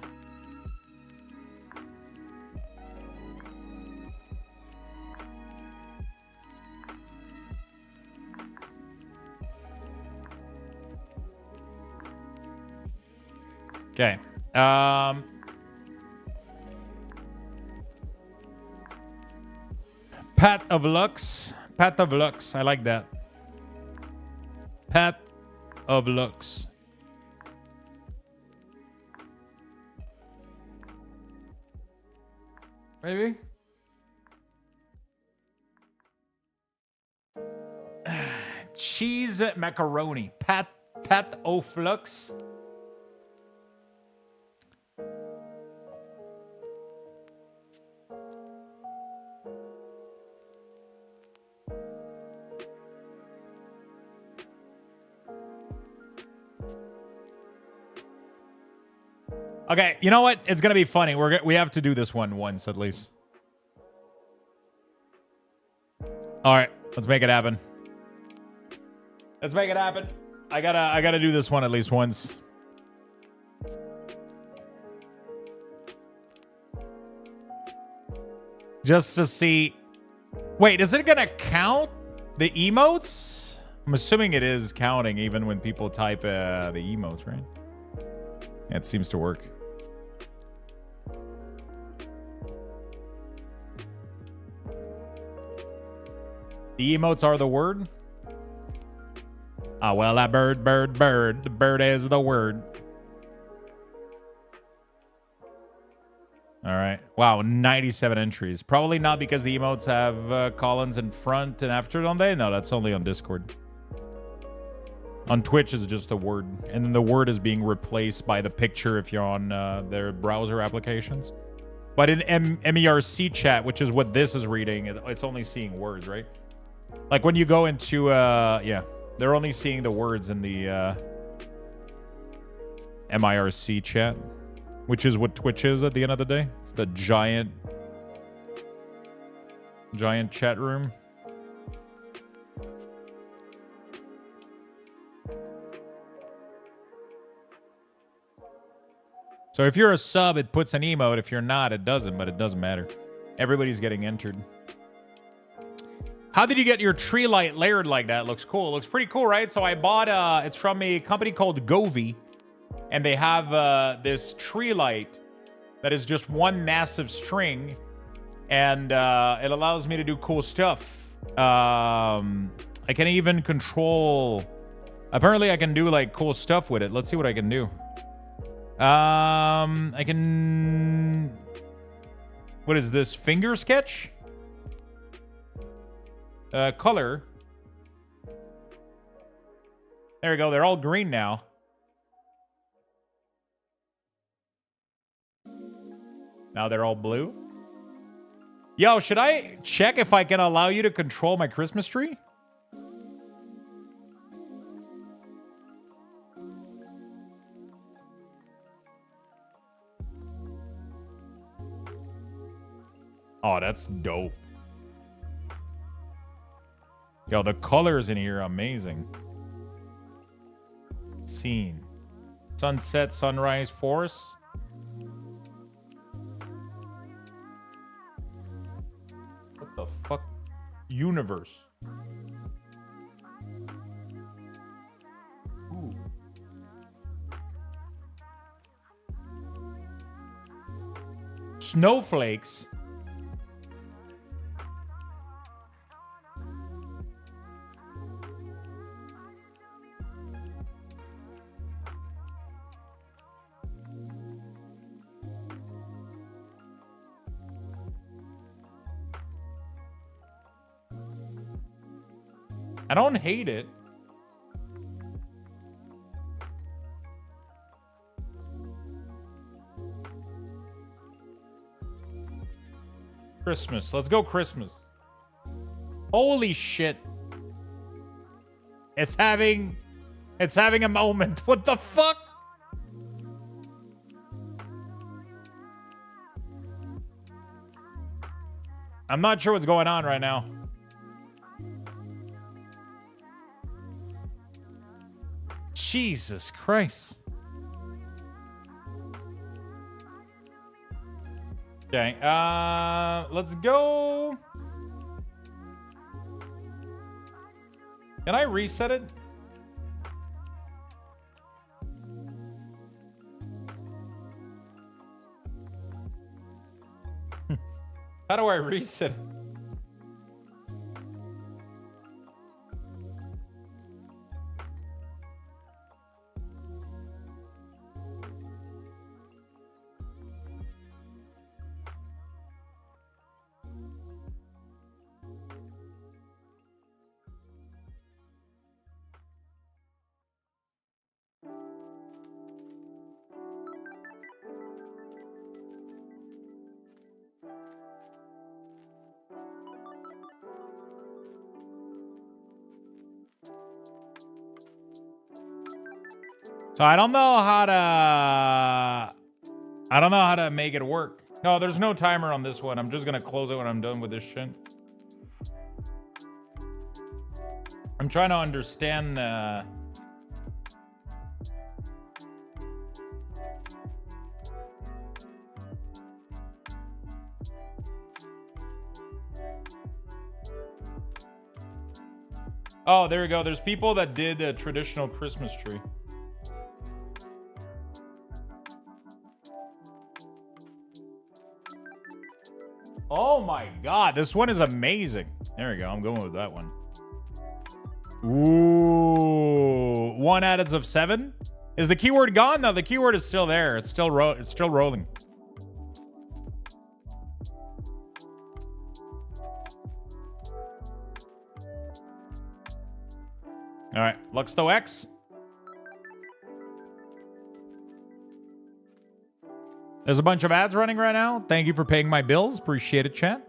[SPEAKER 1] Okay. Path of Lux. Path of Lux. I like that. Path of Lux. Maybe? Cheese macaroni. Path of Lux. Okay, you know what? It's gonna be funny. We have to do this one once at least. All right, let's make it happen. Let's make it happen. I gotta do this one at least once. Just to see. Wait, is it gonna count the emotes? I'm assuming it is counting even when people type the emotes, right? Yeah, it seems to work. The emotes are the word? Ah, well, that bird. The bird is the word. All right. Wow, 97 entries. Probably not because the emotes have colons in front and after, don't they? No, that's only on Discord. On Twitch is just the word. And then the word is being replaced by the picture if you're on their browser applications. But in MERC chat, which is what this is reading, it's only seeing words, right? Like when you go into, yeah, they're only seeing the words in the MIRC chat, which is what Twitch is at the end of the day. It's the giant chat room. So if you're a sub, it puts an emote. If you're not, it doesn't, but it doesn't matter. Everybody's getting entered. How did you get your tree light layered like that? Looks cool. Looks pretty cool, right? So I bought, it's from a company called Govee, and they have this tree light that is just one massive string, and it allows me to do cool stuff. I can even control... Apparently I can do like cool stuff with it. Let's see what I can do. I can... What is this? Finger sketch? Color. There we go. They're all green now. Now they're all blue. Yo, should I check if I can allow you to control my Christmas tree? Oh, that's dope. Yo, the colors in here are amazing. Scene. Sunset, sunrise, forest. What the fuck? Universe. Ooh. Snowflakes. I don't hate it. Christmas. Let's go Christmas. Holy shit. It's having a moment. What the fuck? I'm not sure what's going on right now. Jesus Christ. Okay, let's go. Can I reset it? How do I reset it? So I don't know how to make it work. No, there's no timer on this one. I'm just gonna close it when I'm done with this shit. I'm trying to understand Oh, there we go. There's people that did a traditional Christmas tree. Oh my god, this one is amazing. There we go. I'm going with that one. Ooh, 1 addeds of 7. Is the keyword gone? No, the keyword is still there. It's still rolling. All right, Luxthos X. There's a bunch of ads running right now. Thank you for paying my bills. Appreciate it, chat.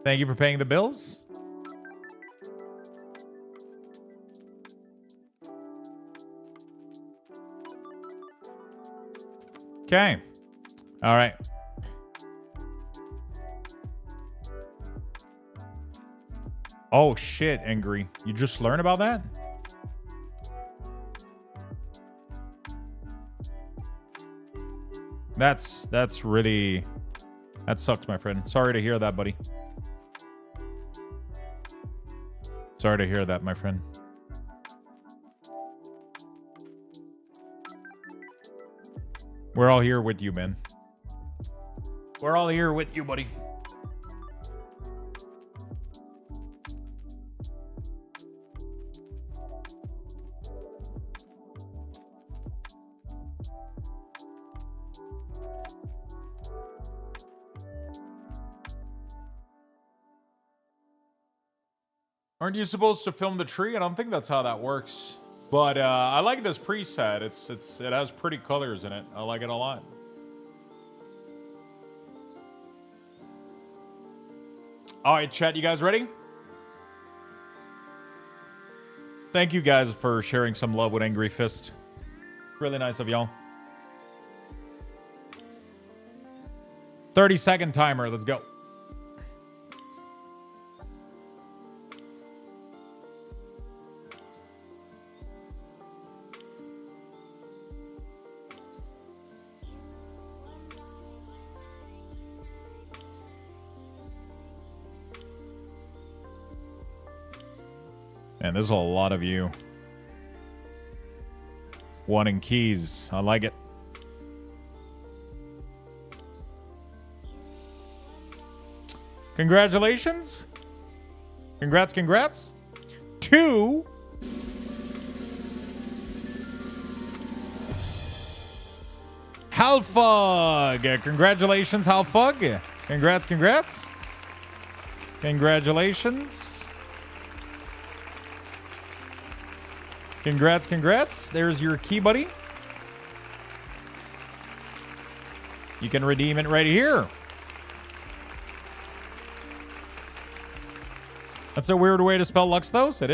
[SPEAKER 1] Thank you for paying the bills. Okay. All right. Oh, shit, Angry. You just learned about that? That's really... That sucks, my friend. Sorry to hear that, buddy. Sorry to hear that, my friend. We're all here with you, man. We're all here with you, buddy. Aren't you supposed to film the tree? I don't think that's how that works. But I like this preset. It has pretty colors in it. I like it a lot. All right, chat, you guys ready? Thank you guys for sharing some love with Angry Fist. Really nice of y'all. 30-second timer. Let's go. Man, there's a lot of you wanting keys. I like it. Congratulations. Congrats. 2. Halfug. Congratulations, Halfug. Congrats. Congratulations. Congrats. There's your key, buddy. You can redeem it right here. That's a weird way to spell Luxthos. It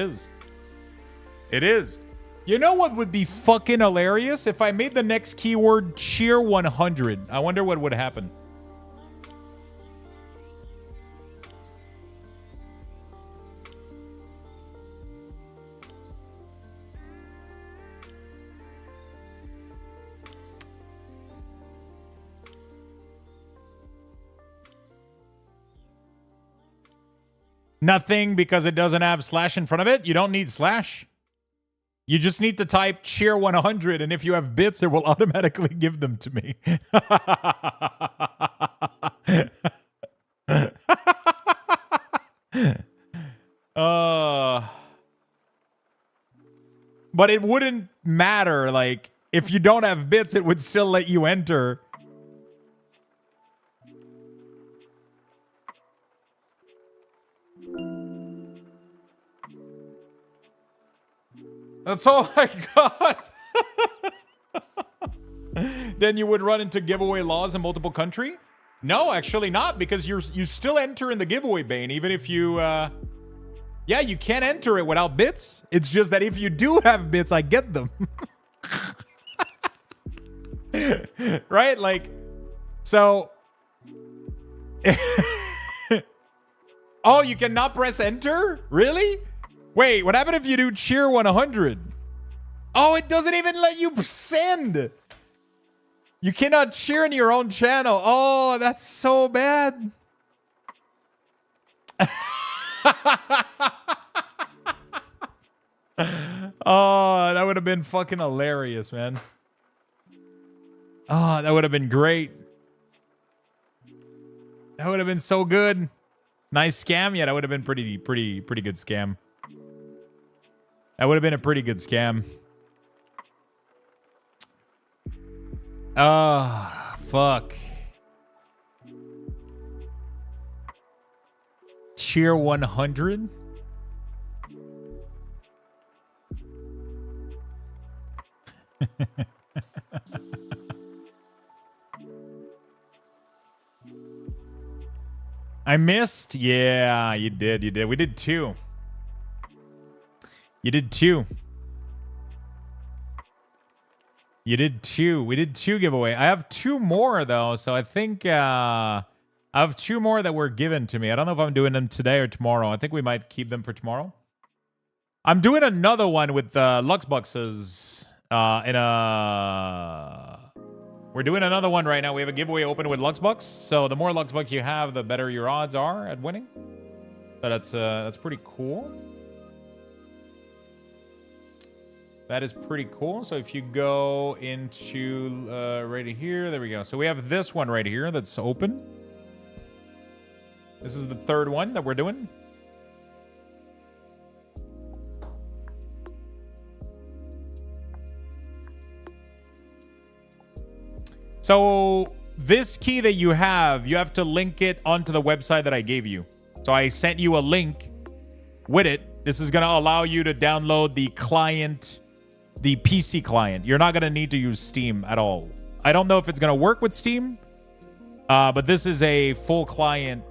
[SPEAKER 1] is. You know what would be fucking hilarious? If I made the next keyword cheer 100. I wonder what would happen. Nothing, because it doesn't have slash in front of it. You don't need slash. You just need to type cheer 100, and if you have bits, it will automatically give them to me. But it wouldn't matter. Like, if you don't have bits, it would still let you enter. That's all I got. Then you would run into giveaway laws in multiple country? No, actually not, because you still enter in the giveaway bane, even if you yeah, you can't enter it without bits. It's just that if you do have bits, I get them. Right? Like, so oh, you cannot press enter? Really? Wait, what happened if you do cheer 100? Oh, it doesn't even let you send. You cannot cheer in your own channel. Oh, that's so bad. Oh, that would have been fucking hilarious, man. Oh, that would have been great. That would have been so good. Nice scam. Yeah, that would have been pretty good scam. That would have been a pretty good scam. Ah, fuck. Cheer 100? I missed? Yeah, you did. We did 2. You did 2. We did 2 giveaway. I have 2 more though, so I think I have 2 more that were given to me. I don't know if I'm doing them today or tomorrow. I think we might keep them for tomorrow. I'm doing another one with Luxboxes we're doing another one right now. We have a giveaway open with Luxbox. So the more Luxbox you have, the better your odds are at winning. So that's pretty cool. That is pretty cool. So if you go into right here, there we go. So we have this one right here that's open. This is the 3rd one that we're doing. So this key that you have to link it onto the website that I gave you. So I sent you a link with it. This is going to allow you to download the client, the PC client. You're not going to need to use Steam at all. I don't know if it's going to work with Steam, but this is a full client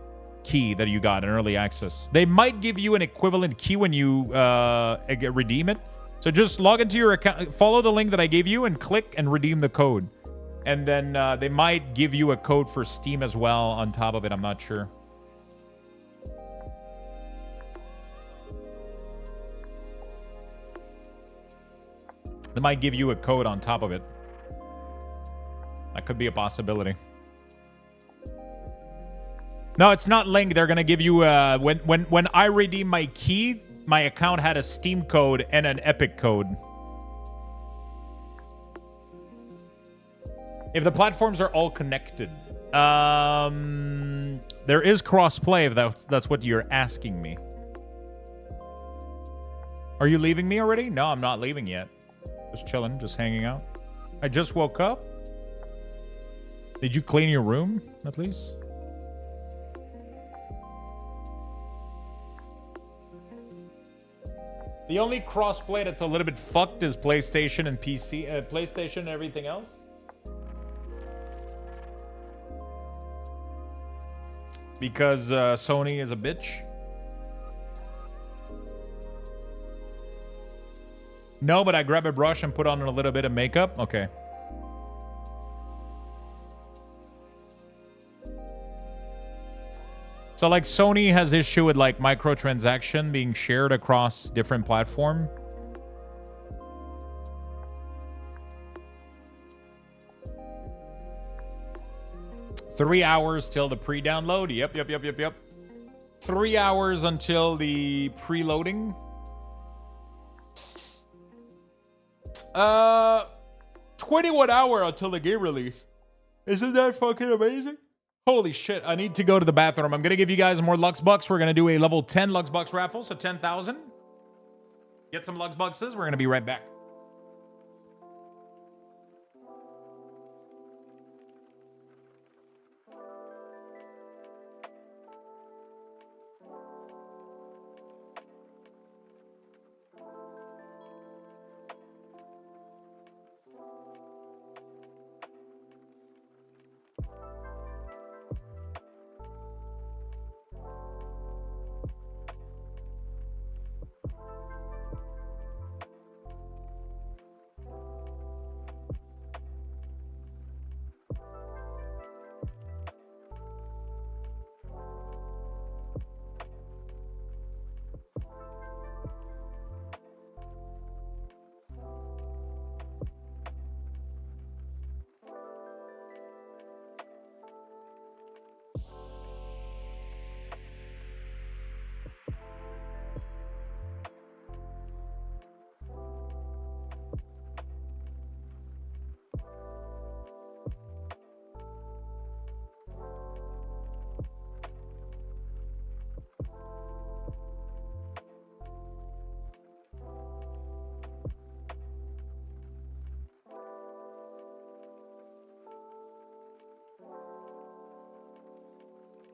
[SPEAKER 1] key that you got in early access. They might give you an equivalent key when you redeem it. So just log into your account, follow the link that I gave you, and click and redeem the code. And then they might give you a code for Steam as well on top of it. I'm not sure. They might give you a code on top of it. That could be a possibility. No, it's not linked. They're gonna give you when I redeem my key, my account had a Steam code and an Epic code. If the platforms are all connected, There is crossplay if that's what you're asking me. Are you leaving me already? No, I'm not leaving yet. Just chilling, just hanging out. I just woke up. Did you clean your room, at least? The only crossplay that's a little bit fucked is PlayStation and PC. PlayStation and everything else. Because Sony is a bitch. No, but I grab a brush and put on a little bit of makeup. Okay. So like Sony has issue with like microtransaction being shared across different platform. Three hours till the pre-download. Yep. 3 hours until the preloading. 21 hour until the game release. Isn't that fucking amazing? Holy shit, I need to go to the bathroom. I'm going to give you guys more Lux Bucks. We're going to do a level 10 Lux Bucks raffle, so 10,000. Get some Lux Buckses. We're going to be right back.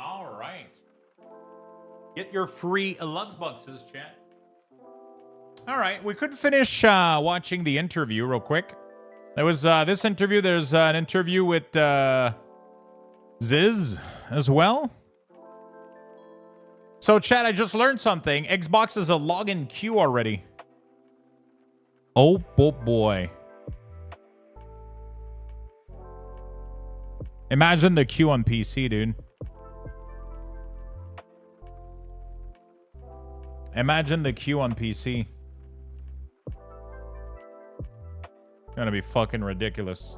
[SPEAKER 1] All right. Get your free Lux Bucks, chat. All right, we could finish watching the interview real quick. There was this interview. There's an interview with Ziz as well. So, chat, I just learned something. Xbox is a login queue already. Oh, boy. Imagine the queue on PC, dude. Imagine the queue on PC. Gonna be fucking ridiculous.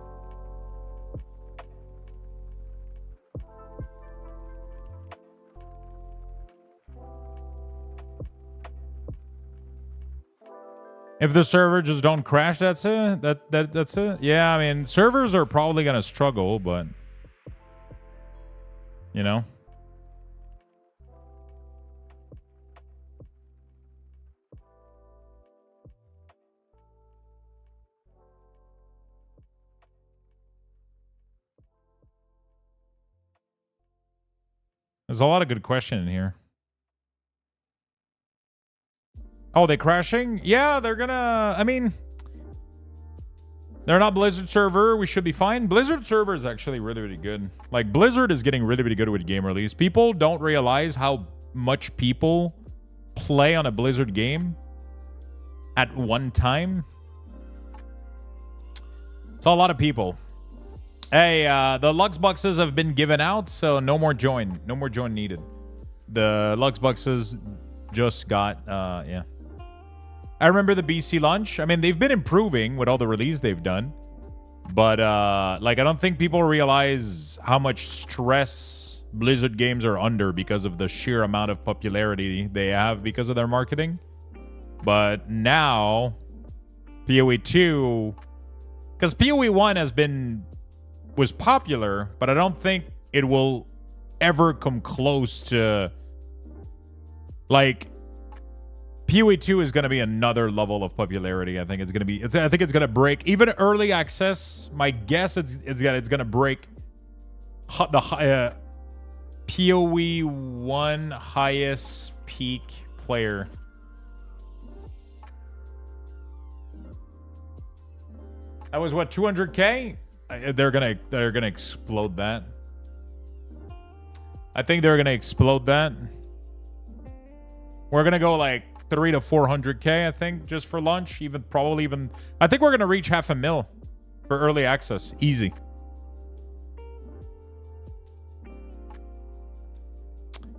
[SPEAKER 1] If the server just don't crash, that's it. That's it. Yeah, I mean, servers are probably gonna struggle, but you know. There's a lot of good question in here. Oh, they crashing? Yeah, they're gonna... I mean... They're not Blizzard server. We should be fine. Blizzard server is actually really, really good. Like, Blizzard is getting really, really good with game release. People don't realize how much people play on a Blizzard game at one time. It's a lot of people. Hey, the Lux Bucks have been given out, so no more join. No more join needed. The Lux Bucks just got, yeah. I remember the BC launch. I mean, they've been improving with all the release they've done. But, like, I don't think people realize how much stress Blizzard games are under because of the sheer amount of popularity they have because of their marketing. But now, PoE 2... Because PoE 1 was popular, but I don't think it will ever come close to like PoE 2 is going to be another level of popularity. I think it's going to be. I think it's going to break even early access. My guess it's going to break the PoE 1 highest peak player. That was what, 200K? They're gonna explode that. I think they're gonna explode that. We're gonna go like 300 to 400K, I think, just for launch. Probably even. I think we're gonna reach 500,000 for early access, easy.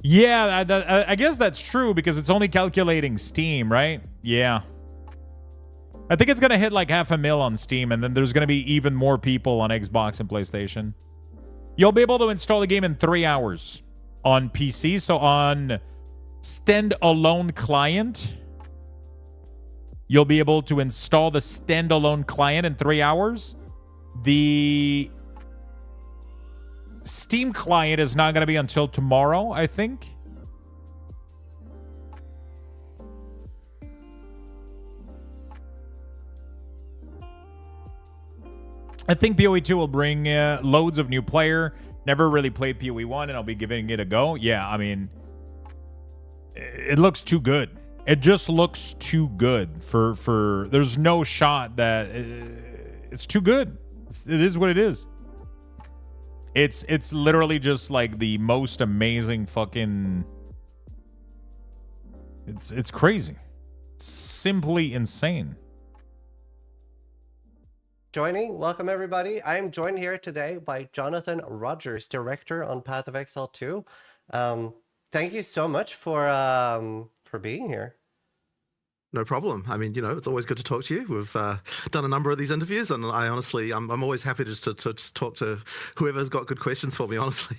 [SPEAKER 1] Yeah, I guess that's true because it's only calculating Steam, right? Yeah. I think it's going to hit like 500,000 on Steam, and then there's going to be even more people on Xbox and PlayStation. You'll be able to install the game in 3 hours on PC. So on standalone client, you'll be able to install the standalone client in 3 hours. The Steam client is not going to be until tomorrow, I think. I think PoE 2 will bring loads of new player. Never really played PoE 1, and I'll be giving it a go. Yeah, I mean, it looks too good. It just looks too good for there's no shot that it's too good. It is what it is. It's literally just like the most amazing fucking. It's crazy. It's simply insane.
[SPEAKER 11] Joining, welcome everybody. I am joined here today by Jonathan Rogers, director on Path of Exile 2. Thank you so much for being here.
[SPEAKER 8] No problem. I mean, it's always good to talk to you. We've done a number of these interviews, and I honestly, I'm always happy to just talk to whoever's got good questions for me, honestly.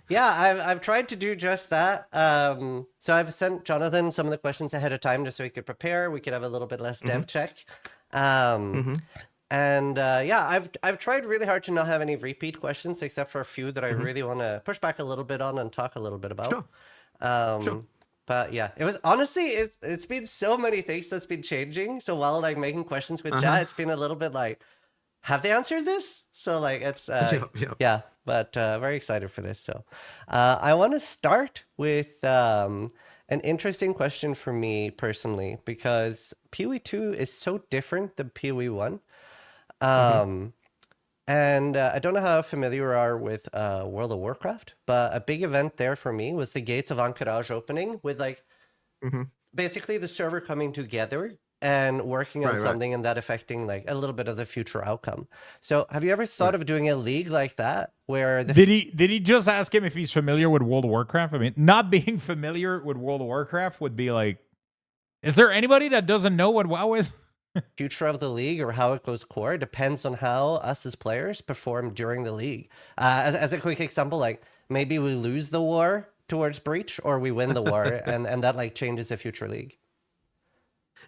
[SPEAKER 11] Yeah, I've tried to do just that. So I've sent Jonathan some of the questions ahead of time just so he could prepare. We could have a little bit less dev check. And yeah, I've tried really hard to not have any repeat questions except for a few that I really want to push back a little bit on and talk a little bit about.
[SPEAKER 8] Sure.
[SPEAKER 11] But yeah, it was honestly, it's been so many things that's been changing. So while like making questions with chat, it's been a little bit like, have they answered this? So like it's yeah, but very excited for this. So I want to start with an interesting question for me personally, because PoE 2 is so different than PoE 1. And I don't know how familiar you are with World of Warcraft, but a big event there for me was the Gates of Ahn'Qiraj opening with like basically the server coming together and working on something and that affecting like a little bit of the future outcome. So have you ever thought of doing a league like that where
[SPEAKER 1] did he just ask him if he's familiar with World of Warcraft? I mean, not being familiar with World of Warcraft would be like, is there anybody that doesn't know what WoW is?
[SPEAKER 11] Future of the league or how it goes core depends on how us as players perform during the league. As a quick example, like maybe we lose the war towards Breach or we win the war and that like changes the future league.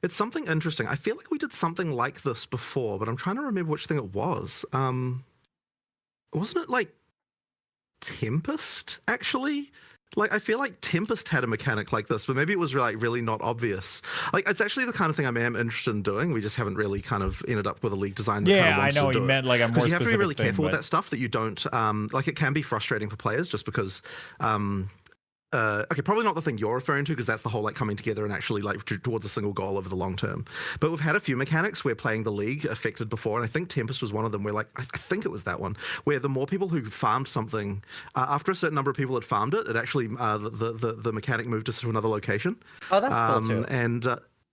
[SPEAKER 8] It's something interesting. I feel like we did something like this before, but I'm trying to remember which thing it was. Wasn't it like Tempest, actually? Like, I feel like Tempest had a mechanic like this, but maybe it was like really not obvious. Like, it's actually the kind of thing I am interested in doing. We just haven't really kind of ended up with a league design that kind of wants
[SPEAKER 1] I know
[SPEAKER 8] to
[SPEAKER 1] he
[SPEAKER 8] do
[SPEAKER 1] meant
[SPEAKER 8] it.
[SPEAKER 1] like a more specific
[SPEAKER 8] you have to be really
[SPEAKER 1] thing,
[SPEAKER 8] careful with that stuff that you don't, like it can be frustrating for players just because, okay, probably not the thing you're referring to because that's the whole like coming together and actually like towards a single goal over the long term. But we've had a few mechanics where playing the league affected before, and I think Tempest was one of them where like, I think it was that one, where the more people who farmed something, after a certain number of people had farmed it, it actually, the mechanic moved us to another location.
[SPEAKER 11] Oh, that's cool too.
[SPEAKER 8] And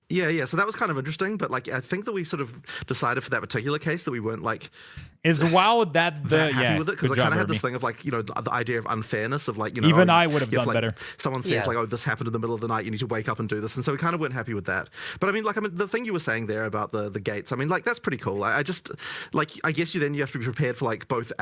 [SPEAKER 8] yeah, so that was kind of interesting, but like I think that we sort of decided for that particular case that we weren't like
[SPEAKER 1] is WoW that
[SPEAKER 8] happy with it because I kind of had this thing of like the idea of unfairness of like
[SPEAKER 1] even I would have done
[SPEAKER 8] like,
[SPEAKER 1] better.
[SPEAKER 8] Someone says like, oh, this happened in the middle of the night, you need to wake up and do this, and so we kind of weren't happy with that. But I mean the thing you were saying there about the gates, I mean like that's pretty cool. I just like I guess you have to be prepared for like both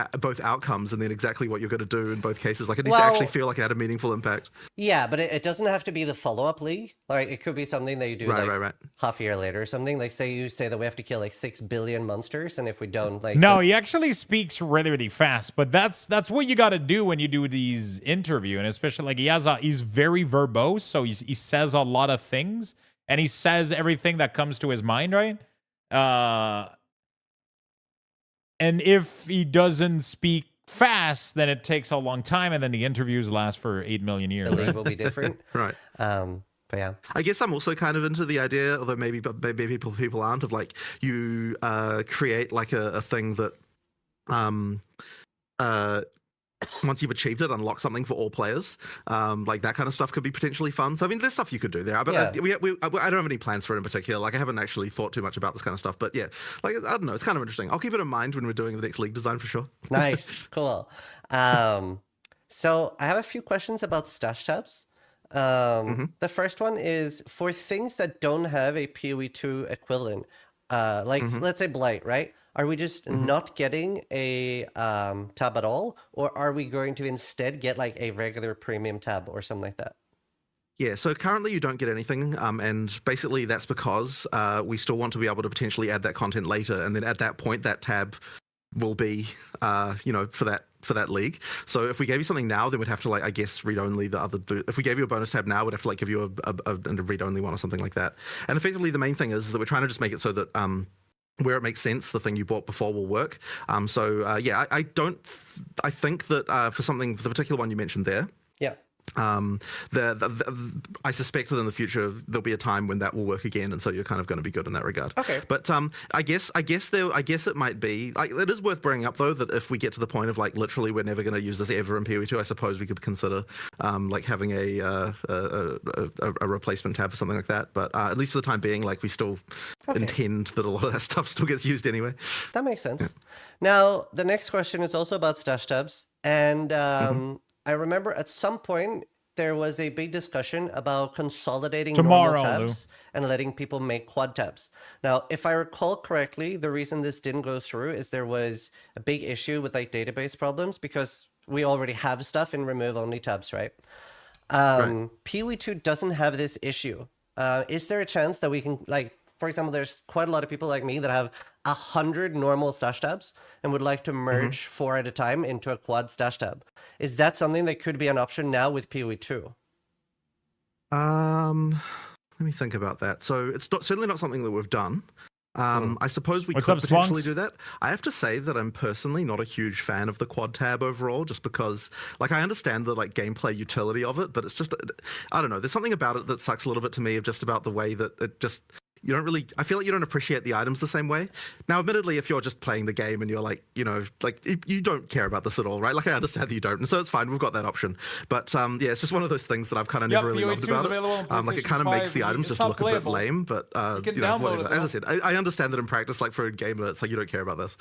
[SPEAKER 8] outcomes and then exactly what you're going to do in both cases. Like it needs to actually feel like it had a meaningful impact.
[SPEAKER 11] Yeah, but it doesn't have to be the follow-up league. Like it could be something that you do like half a year later or something. Like you say that we have to kill like 6 billion monsters, and if we don't, like
[SPEAKER 1] no, he actually speaks really, really fast. But that's what you got to do when you do these interview, and especially like he's very verbose, so he says a lot of things, and he says everything that comes to his mind, right? And if he doesn't speak fast, then it takes a long time, and then the interviews last for 8 million years.
[SPEAKER 11] The league will be different.
[SPEAKER 7] Right.
[SPEAKER 11] But yeah,
[SPEAKER 7] I guess I'm also kind of into the idea, although maybe people aren't, of like you create like a thing that once you've achieved it, unlock something for all players. Like that kind of stuff could be potentially fun. So I mean, there's stuff you could do there. But I don't have any plans for it in particular. Like I haven't actually thought too much about this kind of stuff. But yeah, like I don't know, it's kind of interesting. I'll keep it in mind when we're doing the next league design for sure.
[SPEAKER 11] Nice, cool. So I have a few questions about stash tabs. The first one is for things that don't have a PoE2 equivalent, like let's say Blight, right? Are we just not getting a tab at all, or are we going to instead get like a regular premium tab or something like that?
[SPEAKER 7] Yeah, so currently you don't get anything, and basically that's because we still want to be able to potentially add that content later, and then at that point that tab will be, for that league. So if we gave you something now, then we'd have to like, I guess, read only the other. If we gave you a bonus tab now, we'd have to like give you a read only one or something like that. And effectively, the main thing is that we're trying to just make it so that where it makes sense, the thing you bought before will work. I think that for the particular one you mentioned there.
[SPEAKER 11] Yeah.
[SPEAKER 7] I suspect that in the future there'll be a time when that will work again, and so you're kind of going to be good in that regard.
[SPEAKER 11] Okay.
[SPEAKER 7] But I guess it might be like, it is worth bringing up though that if we get to the point of like literally we're never going to use this ever in PoE2, I suppose we could consider like having a replacement tab for something like that. But at least for the time being, like we still intend that a lot of that stuff still gets used anyway.
[SPEAKER 11] That makes sense. Yeah. Now the next question is also about stash tabs, and I remember at some point there was a big discussion about consolidating normal tabs and letting people make quad tabs. Now, if I recall correctly, the reason this didn't go through is there was a big issue with like database problems because we already have stuff in remove only tabs, right? PoE2 doesn't have this issue. Is there a chance that we can, like, for example, there's quite a lot of people like me that have 100 normal stash tabs and would like to merge 4 at a time into a quad stash tab. Is that something that could be an option now with PoE2?
[SPEAKER 7] Let me think about that. So it's certainly not something that we've done. I suppose we could potentially do that. I have to say that I'm personally not a huge fan of the quad tab overall, just because, like, I understand the like gameplay utility of it, but it's just, I don't know. There's something about it that sucks a little bit to me, of just about the way that it just. You don't really, I feel like you don't appreciate the items the same way. Now, admittedly, if you're just playing the game and you're like, you don't care about this at all, right? Like, I understand that you don't, and so it's fine. We've got that option. But yeah, it's just one of those things that I've kind of never really loved about it. Like, it kind of makes the items just look a bit lame, but whatever. As I said, I understand that in practice, like for a gamer, it's like you don't care about this.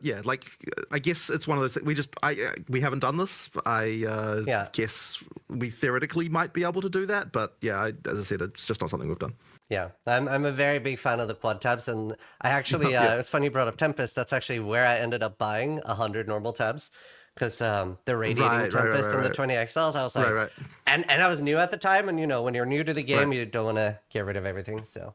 [SPEAKER 7] Yeah, like I guess it's one of those. We haven't done this. I guess we theoretically might be able to do that, but yeah, as I said, it's just not something we've done.
[SPEAKER 11] Yeah, I'm a very big fan of the quad tabs, and I actually, it's funny you brought up Tempest. That's actually where I ended up buying 100 normal tabs, because the Radiating Tempest and the 20 Exiles, I was like, and I was new at the time, and when you're new to the game, you don't want to get rid of everything, so.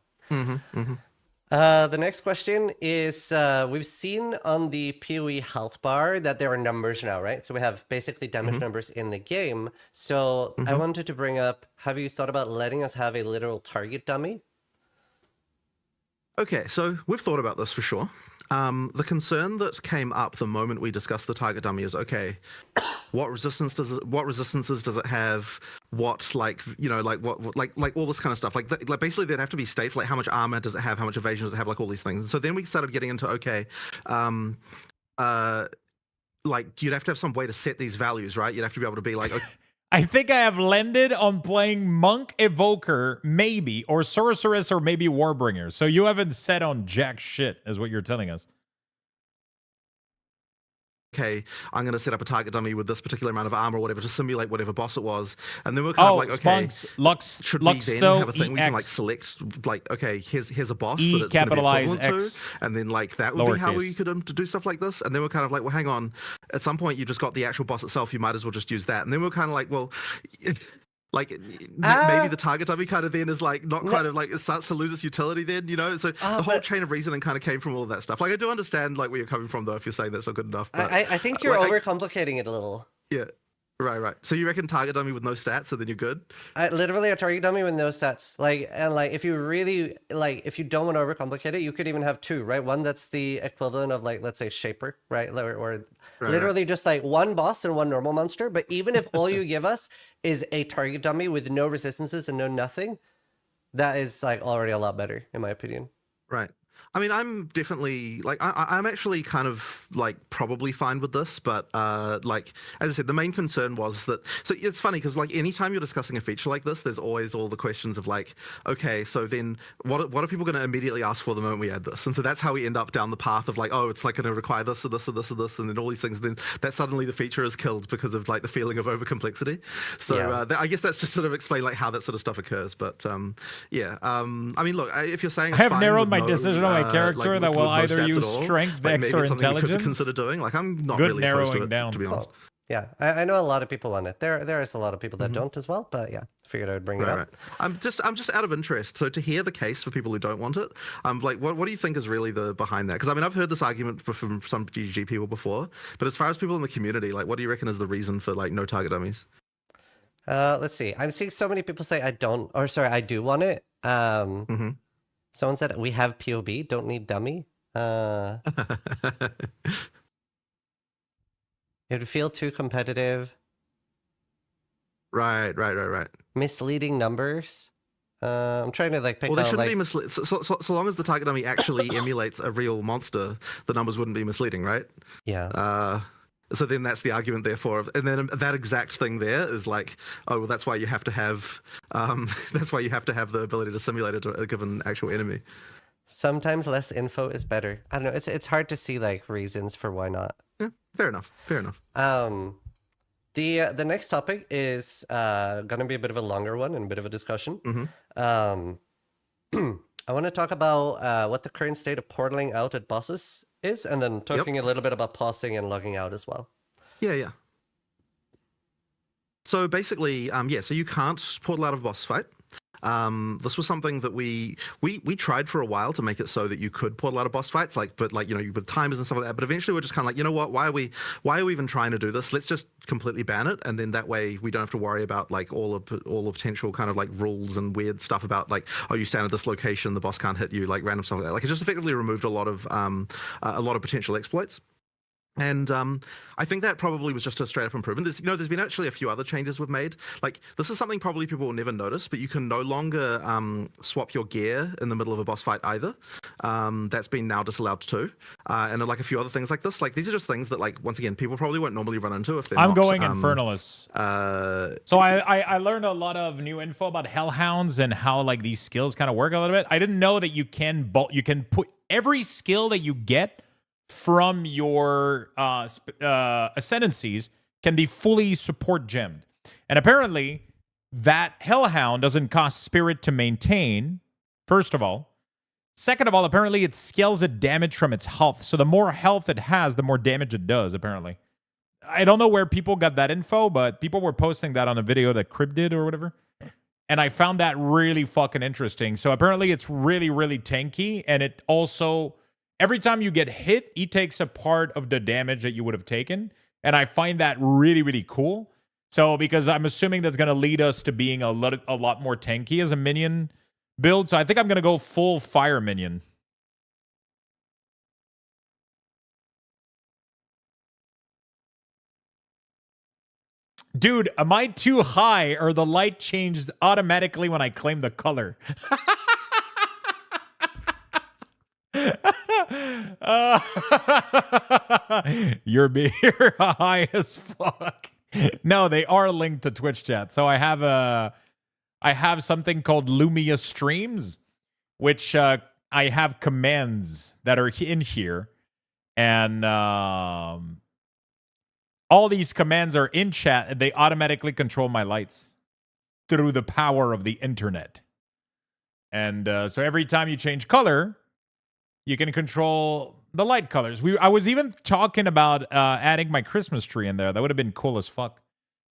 [SPEAKER 11] The next question is, we've seen on the PoE health bar that there are numbers now, right? So we have basically damage numbers in the game. So I wanted to bring up, have you thought about letting us have a literal target dummy?
[SPEAKER 7] Okay, so we've thought about this for sure. The concern that came up the moment we discussed the target dummy is, okay, what resistances does it have? What like all this kind of stuff. Like basically there'd have to be state, like how much armor does it have? How much evasion does it have? Like all these things. And so then we started getting into, okay, like you'd have to have some way to set these values, right? You'd have to be able to be like, okay,
[SPEAKER 1] I think I have landed on playing Monk Evoker, maybe, or Sorceress, or maybe Warbringer. So you haven't set on jack shit, is what you're telling us.
[SPEAKER 7] Okay, I'm going to set up a target dummy with this particular amount of armor or whatever to simulate whatever boss it was. And then we're kind of like, okay, should we then have a thing we can like select, like, okay, here's a boss that it's
[SPEAKER 1] capitalize
[SPEAKER 7] going to be
[SPEAKER 1] X,
[SPEAKER 7] to, and then like that would be how we could to do stuff like this. And then we're kind of like, well, hang on, at some point you just got the actual boss itself, you might as well just use that. And then we're kind of like, well,
[SPEAKER 8] Like maybe the target dummy kind of then is like not kind of like it starts to lose its utility then, you know? So the whole chain of reasoning kind of came from all of that stuff. Like I do understand like where you're coming from though, if you're saying that's not good enough. But
[SPEAKER 11] I think you're overcomplicating it a little.
[SPEAKER 8] Yeah. Right. So you reckon target dummy with no stats, and then you're good?
[SPEAKER 11] Literally a target dummy with no stats. Like if you really if you don't want to overcomplicate it, you could even have two, right? One that's the equivalent of like, let's say Shaper, right? Or literally just like one boss and one normal monster. But even if all you give us is a target dummy with no resistances and no nothing, that is like already a lot better in my opinion.
[SPEAKER 8] Right. I mean, I'm definitely like I'm actually kind of like probably fine with this, but like as I said, the main concern was that. So it's funny because like anytime you're discussing a feature like this, there's always all the questions of like, okay, so then what are people going to immediately ask for the moment we add this? And so that's how we end up down the path of like, oh, it's like going to require this or this or this or this, and then all these things. And then that suddenly the feature is killed because of like the feeling of over complexity. So I guess that's just sort of explain like how that sort of stuff occurs. But yeah, I mean, look, if you're saying
[SPEAKER 1] I have narrowed my decision on my character that will either use strength, dex, or intelligence.
[SPEAKER 8] You could consider doing. Like I'm not
[SPEAKER 1] Good
[SPEAKER 8] really opposed to
[SPEAKER 1] narrowing
[SPEAKER 8] it,
[SPEAKER 1] down.
[SPEAKER 8] to be honest.
[SPEAKER 11] Yeah, I know a lot of people want it. There is a lot of people that don't as well, but yeah, I figured I would bring it up.
[SPEAKER 8] Right. I'm just out of interest. So to hear the case for people who don't want it, like what do you think is really the behind that? Because I mean I've heard this argument from some GGG people before, but as far as people in the community, like what do you reckon is the reason for like no target dummies?
[SPEAKER 11] Let's see. I'm seeing so many people say I do want it. Someone said we have POB, don't need dummy. It would feel too competitive.
[SPEAKER 8] Right.
[SPEAKER 11] Misleading numbers. I'm trying to like pick.
[SPEAKER 8] Well, they shouldn't
[SPEAKER 11] like...
[SPEAKER 8] be misleading. So long as the target dummy actually emulates a real monster, the numbers wouldn't be misleading, right?
[SPEAKER 11] Yeah.
[SPEAKER 8] So then that's the argument, therefore, and then that exact thing there is like, oh, well, that's why you have to have, the ability to simulate a given actual enemy.
[SPEAKER 11] Sometimes less info is better. I don't know. It's hard to see like reasons for why not.
[SPEAKER 8] Yeah, fair enough.
[SPEAKER 11] The next topic is gonna be a bit of a longer one and a bit of a discussion. I want to talk about what the current state of portaling out at bosses is, and then talking a little bit about pausing and logging out as well.
[SPEAKER 8] Yeah. So basically, so you can't portal out of a boss fight. This was something that we tried for a while to make it so that you could portal out of boss fights, but with timers and stuff like that. But eventually, we're just kind of like, you know what? Why are we even trying to do this? Let's just completely ban it, and then that way we don't have to worry about like all the potential kind of like rules and weird stuff about like, oh, you stand at this location, the boss can't hit you, like random stuff like that. Like it just effectively removed a lot of potential exploits. And I think that probably was just a straight up improvement. There's been actually a few other changes we've made. Like this is something probably people will never notice, but you can no longer swap your gear in the middle of a boss fight either. That's been now disallowed too. And like a few other things like this. Like these are just things that like once again people probably won't normally run into if they're
[SPEAKER 1] I'm going Infernalist. So I learned a lot of new info about Hellhounds and how like these skills kind of work a little bit. I didn't know that you can put every skill that you get from your ascendancies can be fully support gemmed. And apparently that Hellhound doesn't cost spirit to maintain, first of all. Second of all, apparently it scales at damage from its health. So the more health it has, the more damage it does, apparently. I don't know where people got that info, but people were posting that on a video that Crib did or whatever. And I found that really fucking interesting. So apparently it's really, really tanky. And it also... every time you get hit, he takes a part of the damage that you would have taken. And I find that really, really cool. So, because I'm assuming that's going to lead us to being a lot more tanky as a minion build. So I think I'm going to go full fire minion. Dude, am I too high or the light changed automatically when I claim the color? You're high as fuck. No, they are linked to Twitch chat. So I have something called Lumia Streams, which I have commands that are in here, and all these commands are in chat, and they automatically control my lights through the power of the internet. And so every time you change color, you can control the light colors. I was even talking about adding my Christmas tree in there. That would have been cool as fuck.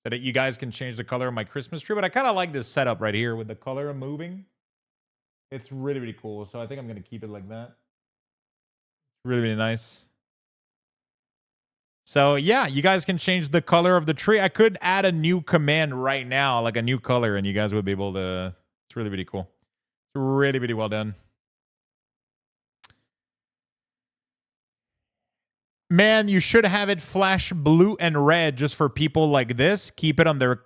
[SPEAKER 1] so that you guys can change the color of my Christmas tree. But I kind of like this setup right here with the color moving. It's really, really cool. So I think I'm going to keep it like that. Really, really nice. So yeah, you guys can change the color of the tree. I could add a new command right now, like a new color, and you guys would be able to. It's really, really cool. It's really, really well done. Man, you should have it flash blue and red just for people like this. Keep it on their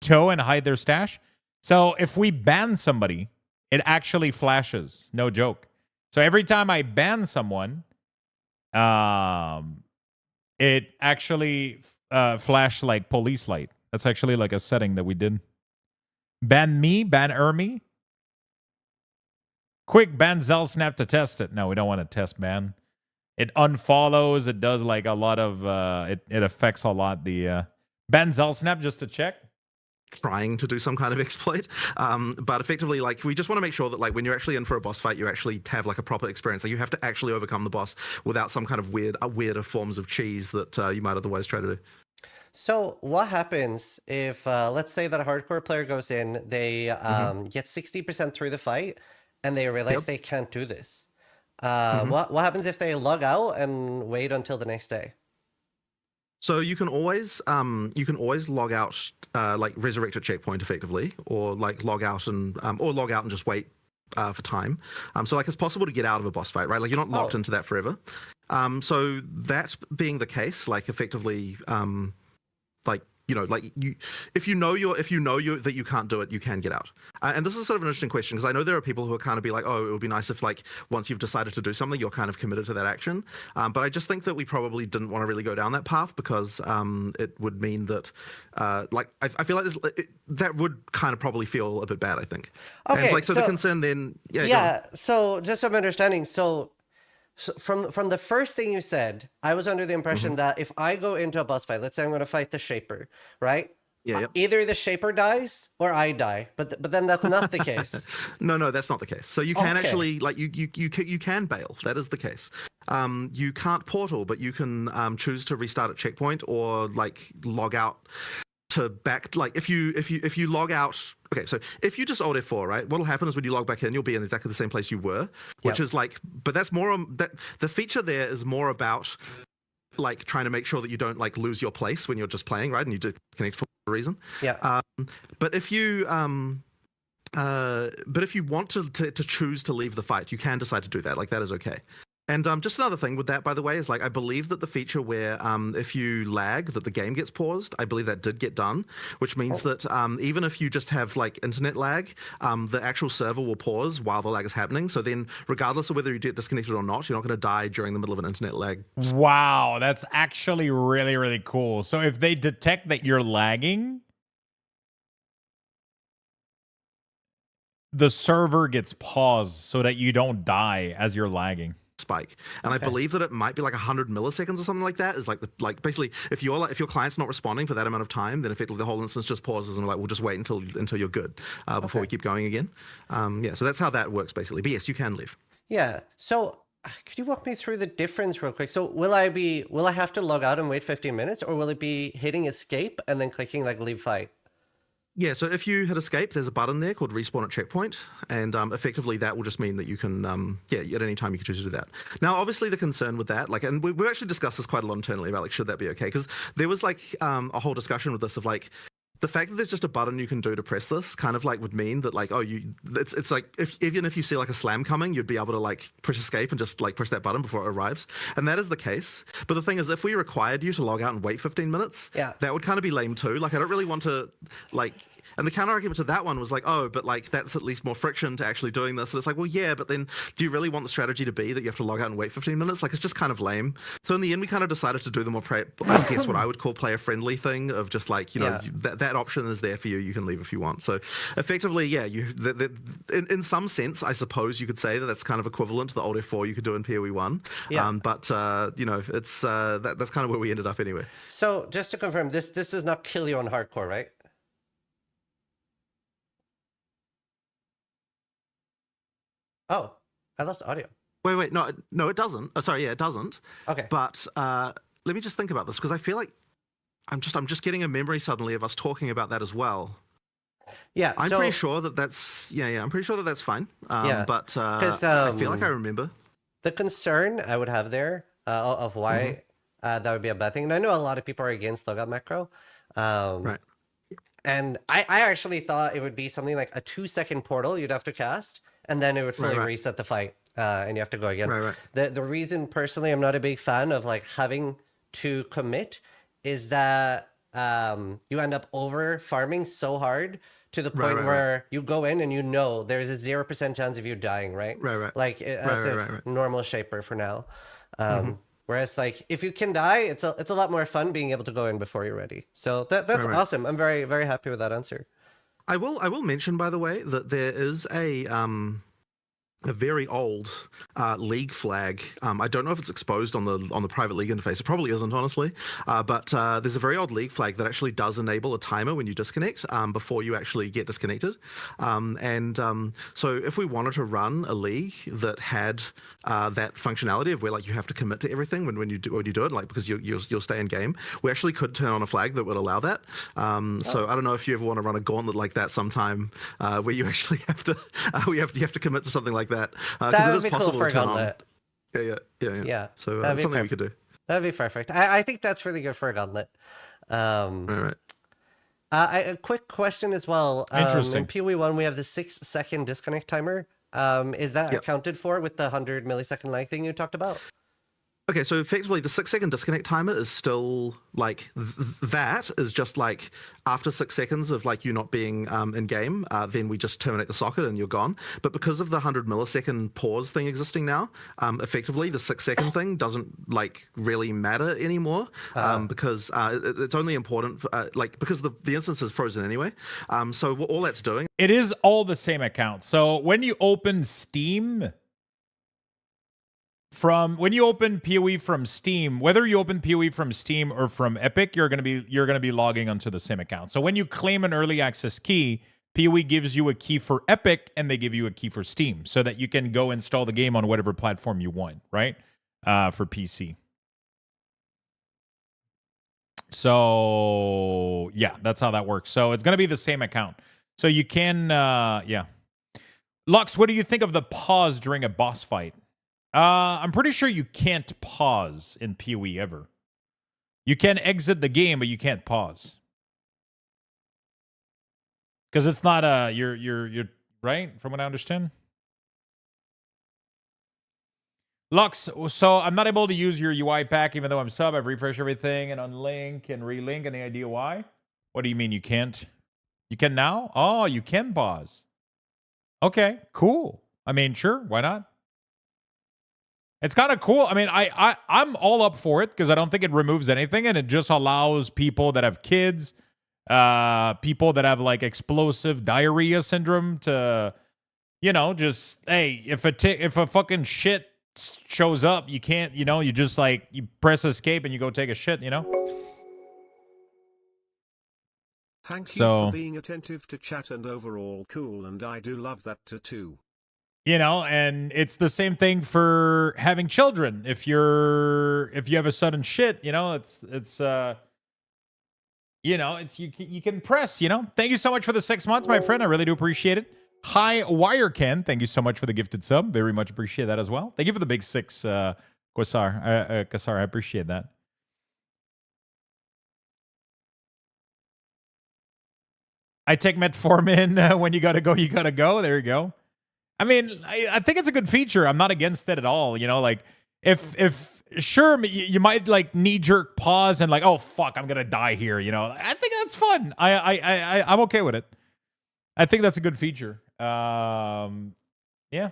[SPEAKER 1] toe and hide their stash. So if we ban somebody, it actually flashes. No joke. So every time I ban someone, it actually flashed like police light. That's actually like a setting that we did. Ban me, ban Ermi. Quick, ban Zelsnap to test it. No, we don't want to test ban. It unfollows. It does like a lot of, it affects a lot. The ban Zelsnap just to check.
[SPEAKER 8] Trying to do some kind of exploit, but effectively, like, we just want to make sure that, like, when you're actually in for a boss fight, you actually have like a proper experience. Like, you have to actually overcome the boss without some kind of weirder forms of cheese that you might otherwise try to do.
[SPEAKER 11] So what happens if, let's say that a hardcore player goes in, they get 60% through the fight, and they realize they can't do this? What happens if they log out and wait until the next day?
[SPEAKER 8] So you can always log out, like resurrect at checkpoint effectively, or like log out and just wait for time. So like, it's possible to get out of a boss fight, right? Like, you're not locked into that forever. So that being the case, like, effectively, like, you know, like, if you know that you can't do it, you can get out. And this is sort of an interesting question, because I know there are people who are kind of be like, oh, it would be nice if, like, once you've decided to do something, you're kind of committed to that action. But I just think that we probably didn't want to really go down that path, because it would mean that, like, I feel like that would kind of probably feel a bit bad, I think.
[SPEAKER 11] Okay,
[SPEAKER 8] and, like, so the concern then,
[SPEAKER 11] so just from understanding, so from the first thing you said, I was under the impression that if I go into a boss fight, let's say I'm going to fight the Shaper, right? Either the Shaper dies or I die, but then that's not the case.
[SPEAKER 8] No, that's not the case. So you can actually, like, you can bail. That is the case. You can't portal, but you can choose to restart at checkpoint, or like log out to back. Like, if you log out. Okay, so if you just Alt F4, right, what'll happen is when you log back in, you'll be in exactly the same place you were, which is like, but that's more, that the feature there is more about, like, trying to make sure that you don't, like, lose your place when you're just playing, right, and you disconnect for a reason. But if you want to choose to leave the fight, you can decide to do that. Like, that is okay. And just another thing with that, by the way, is, like, I believe that the feature where if you lag, that the game gets paused, I believe that did get done, which means that even if you just have, like, internet lag, the actual server will pause while the lag is happening. So then, regardless of whether you get disconnected or not, you're not going to die during the middle of an internet lag.
[SPEAKER 1] Wow, that's actually really, really cool. So if they detect that you're lagging, the server gets paused so that you don't die as you're lagging.
[SPEAKER 8] Spike, and I believe that it might be like 100 milliseconds or something like that. Is like basically, if your client's not responding for that amount of time, then effectively the whole instance just pauses, and we're like, we'll just wait until you're good before we keep going again. So that's how that works basically. But yes, you can leave.
[SPEAKER 11] Yeah. So could you walk me through the difference real quick? So will I have to log out and wait 15 minutes, or will it be hitting escape and then clicking like leave fight?
[SPEAKER 8] Yeah, so if you hit escape, there's a button there called respawn at checkpoint, and effectively that will just mean that you can, at any time you can choose to do that. Now, obviously the concern with that, like, and we've actually discussed this quite a lot internally about, like, should that be okay? Because there was, like, a whole discussion with this of, like, the fact that there's just a button you can do to press this kind of, like, would mean that, like, it's like, even if you see, like, a slam coming, you'd be able to, like, push escape and just, like, push that button before it arrives. And that is the case. But the thing is, if we required you to log out and wait 15 minutes, that would kind of be lame too. Like, I don't really want to, like, and the counter argument to that one was like, oh, but, like, that's at least more friction to actually doing this. And it's like, well, yeah, but then do you really want the strategy to be that you have to log out and wait 15 minutes? Like, it's just kind of lame. So in the end, we kind of decided to do the more, I guess what I would call player-friendly thing of just, like, you know, that option is there for you. You can leave if you want. So effectively, yeah, in some sense, I suppose you could say that that's kind of equivalent to the Alt F4 you could do in PoE 1. But you know, it's that's kind of where we ended up anyway.
[SPEAKER 11] So just to confirm, this does not kill you on hardcore, right? Oh, I lost audio.
[SPEAKER 8] Wait, no, it doesn't. Oh, sorry, yeah, it doesn't.
[SPEAKER 11] Okay.
[SPEAKER 8] But let me just think about this, because I feel like I'm just getting a memory suddenly of us talking about that as well.
[SPEAKER 11] Yeah,
[SPEAKER 8] I'm pretty sure that that's I'm pretty sure that that's fine. But I feel like I remember.
[SPEAKER 11] The concern I would have there of why that would be a bad thing, and I know a lot of people are against logout macro,
[SPEAKER 8] Right.
[SPEAKER 11] and I actually thought it would be something like a 2-second portal you'd have to cast, and then it would fully reset the fight, and you have to go again.
[SPEAKER 8] Right.
[SPEAKER 11] The reason personally I'm not a big fan of like having to commit is that you end up over farming so hard to the point where you go in and you know there's a 0% chance of you dying, right?
[SPEAKER 8] Right.
[SPEAKER 11] Like as a normal shaper for now. Whereas like if you can die, it's a lot more fun being able to go in before you're ready. So that's awesome. I'm very, very happy with that answer.
[SPEAKER 8] I will mention, by the way, that there is a very old league flag. I don't know if it's exposed on the private league interface. It probably isn't, honestly. But there's a very old league flag that actually does enable a timer when you disconnect before you actually get disconnected. So if we wanted to run a league that had that functionality of where like you have to commit to everything when you do it, like because you'll stay in game, we actually could turn on a flag that would allow that. So I don't know if you ever want to run a gauntlet like that sometime, where you actually have to you have to commit to something like that, because it is possible to turn on. Yeah. So that's something we could do.
[SPEAKER 11] That'd be perfect. I think that's really good for a gauntlet.
[SPEAKER 8] Right.
[SPEAKER 11] A quick question as well.
[SPEAKER 1] Interesting.
[SPEAKER 11] In PoE1, we have the 6-second disconnect timer. Is that accounted for with the 100 millisecond lag thing you talked about?
[SPEAKER 8] Okay, so effectively the 6-second disconnect timer is still like that is just like after 6 seconds of like you not being in game, then we just terminate the socket and you're gone. But because of the 100 millisecond pause thing existing now, effectively the 6-second thing doesn't like really matter anymore, because it's only important for, like because the instance is frozen anyway. So all that's doing.
[SPEAKER 1] It is all the same account. So when you open Steam. When you open PoE from Steam, whether you open PoE from Steam or from Epic, you're gonna be logging onto the same account. So when you claim an early access key, PoE gives you a key for Epic and they give you a key for Steam, so that you can go install the game on whatever platform you want, right? For PC. So yeah, that's how that works. So it's gonna be the same account. So you can, Lux, what do you think of the pause during a boss fight? I'm pretty sure you can't pause in PoE ever. You can exit the game, but you can't pause. Because it's not you're right, from what I understand. Lux, so I'm not able to use your UI pack even though I'm sub. I've refreshed everything and unlink and relink. Any idea why? What do you mean you can't? You can now? Oh, you can pause. Okay, cool. I mean, sure, why not? It's kind of cool. I mean, I'm all up for it because I don't think it removes anything, and it just allows people that have kids, people that have like explosive diarrhea syndrome to, just hey, if a fucking shit shows up, you can't, you just like you press escape and you go take a shit,
[SPEAKER 3] Thank you for being attentive to chat and overall cool, and I do love that too.
[SPEAKER 1] And it's the same thing for having children. If you have a sudden shit, you can press, Thank you so much for the 6 months, my friend. I really do appreciate it. Hi, Wirecan. Thank you so much for the gifted sub. Very much appreciate that as well. Thank you for the big 6, Kasar. I appreciate that. I take metformin when you gotta go, you gotta go. There you go. I mean, I think it's a good feature. I'm not against it at all. Like if sure, you might like knee jerk pause and like, oh fuck, I'm gonna die here. I think that's fun. I'm okay with it. I think that's a good feature. Yeah.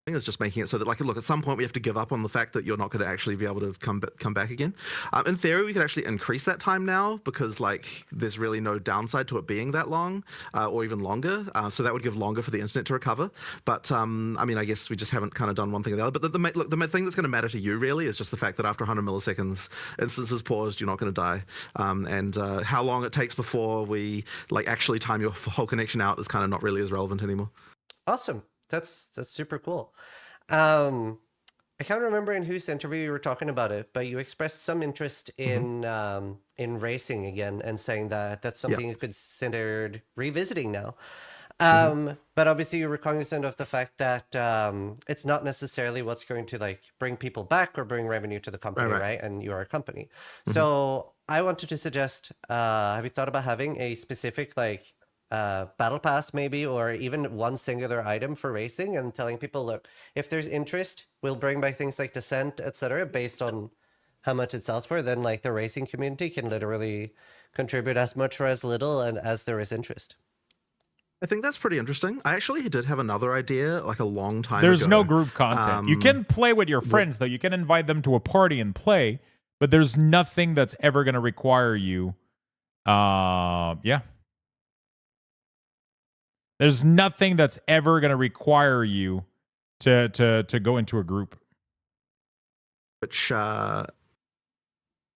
[SPEAKER 8] Is just making it so that, like, look, at some point we have to give up on the fact that you're not going to actually be able to come back again. In theory, we could actually increase that time now because, like, there's really no downside to it being that long or even longer. So that would give longer for the internet to recover. But I mean, I guess we just haven't kind of done one thing or the other. But the thing that's going to matter to you really is just the fact that after 100 milliseconds, instances paused, you're not going to die. And how long it takes before we like actually time your whole connection out is kind of not really as relevant anymore.
[SPEAKER 11] Awesome. That's super cool. I can't remember in whose interview you were talking about it, but you expressed some interest in racing again and saying that that's something you considered revisiting now. But obviously you were cognizant of the fact that it's not necessarily what's going to like bring people back or bring revenue to the company, right? And you are a company. So I wanted to suggest, have you thought about having a specific like battle pass maybe, or even one singular item for racing, and telling people, look, if there's interest, we'll bring back things like Descent, etc., based on how much it sells for. Then like the racing community can literally contribute as much or as little and as there is interest.
[SPEAKER 8] I think that's pretty interesting. I actually did have another idea like a long time
[SPEAKER 1] There's
[SPEAKER 8] ago.
[SPEAKER 1] no group content. You can play with your friends, though. You can invite them to a party and play, but there's nothing that's ever going to require you. There's nothing that's ever going to require you to go into a group.
[SPEAKER 8] Which I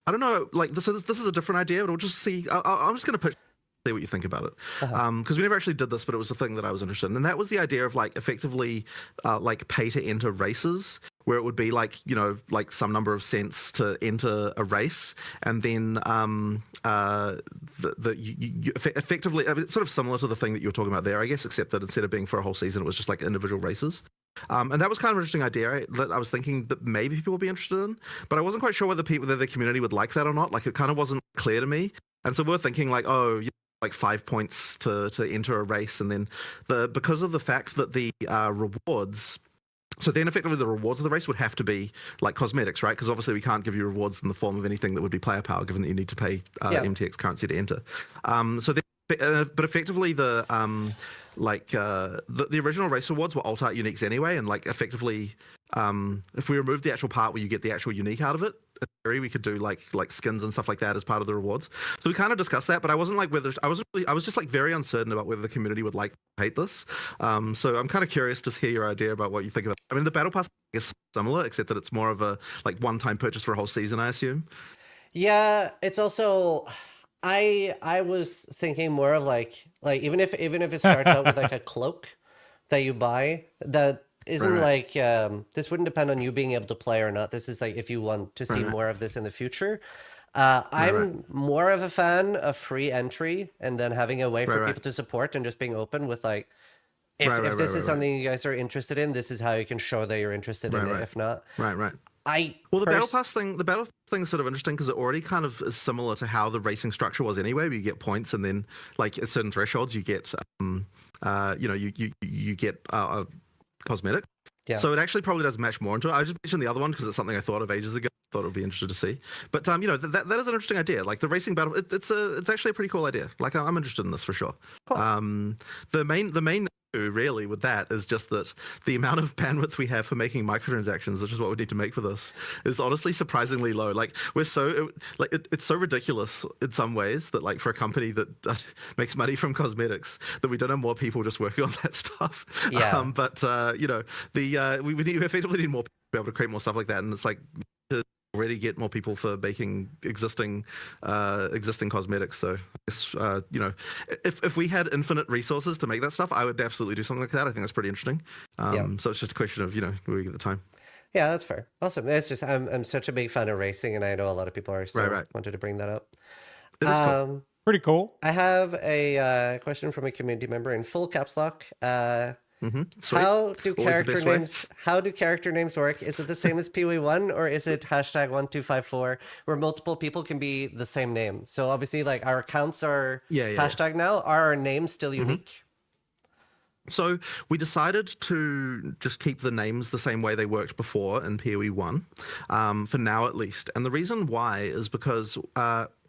[SPEAKER 8] don't know. Like this is a different idea, but we'll just see. I'm just going to see what you think about it, because we never actually did this, but it was a thing that I was interested in, and that was the idea of like effectively like pay to enter races, where it would be like, you know, like some number of cents to enter a race, and then you effectively, I mean, it's sort of similar to the thing that you were talking about there, I guess, except that instead of being for a whole season, it was just like individual races. And that was kind of an interesting idea that I was thinking that maybe people would be interested in, but I wasn't quite sure whether the community would like that or not. Like, it kind of wasn't clear to me, and so we're thinking like, oh, you know, like 5 points to enter a race, and then because of the fact that the rewards. So then effectively the rewards of the race would have to be like cosmetics, right? Because obviously we can't give you rewards in the form of anything that would be player power, given that you need to pay MTX currency to enter. But effectively the original race rewards were alt art uniques anyway, and like effectively if we remove the actual part where you get the actual unique out of it, in theory we could do like skins and stuff like that as part of the rewards. So we kind of discussed that, but I wasn't like whether I was just like very uncertain about whether the community would like hate this. So I'm kind of curious to hear your idea about what you think about it. I mean, the battle pass is similar, except that it's more of a like one-time purchase for a whole season, I assume.
[SPEAKER 11] Yeah, it's also I was thinking more of like even if it starts out with like a cloak that you buy that isn't like this wouldn't depend on you being able to play or not. This is like if you want to see more of this in the future. I'm more of a fan of free entry and then having a way for people to support and just being open with like if this is something you guys are interested in, this is how you can show that you're interested in it. If not,
[SPEAKER 8] the battle pass thing is sort of interesting because it already kind of is similar to how the racing structure was anyway, where you get points and then like at certain thresholds you get you get cosmetic. Yeah. So it actually probably does match more into it. I just mentioned the other one because it's something I thought of ages ago. Thought it would be interesting to see. But you know, that is an interesting idea. Like the racing battle, it's actually a pretty cool idea. Like I'm interested in this for sure. Cool. The main issue really with that is just that the amount of bandwidth we have for making microtransactions, which is what we need to make for this, is honestly surprisingly low. Like we're so it's so ridiculous in some ways that like for a company that makes money from cosmetics that we don't have more people just working on that stuff. Yeah. But you know, we effectively need more people to be able to create more stuff like that, and it's like to already get more people for making existing cosmetics. So I guess you know, if we had infinite resources to make that stuff, I would absolutely do something like that. I think that's pretty interesting. So it's just a question of, you know, do we get the time?
[SPEAKER 11] Yeah, that's fair. Awesome. It's just I'm such a big fan of racing, and I know a lot of people are so wanted to bring that up.
[SPEAKER 8] It is cool.
[SPEAKER 1] Pretty cool.
[SPEAKER 11] I have a question from a community member in full caps lock. How do character names work? Is it the same as PoE1, or is it #1254 where multiple people can be the same name? So obviously, like our accounts are hashtag now. Are our names still unique?
[SPEAKER 8] So we decided to just keep the names the same way they worked before in PoE1, for now at least. And the reason why is because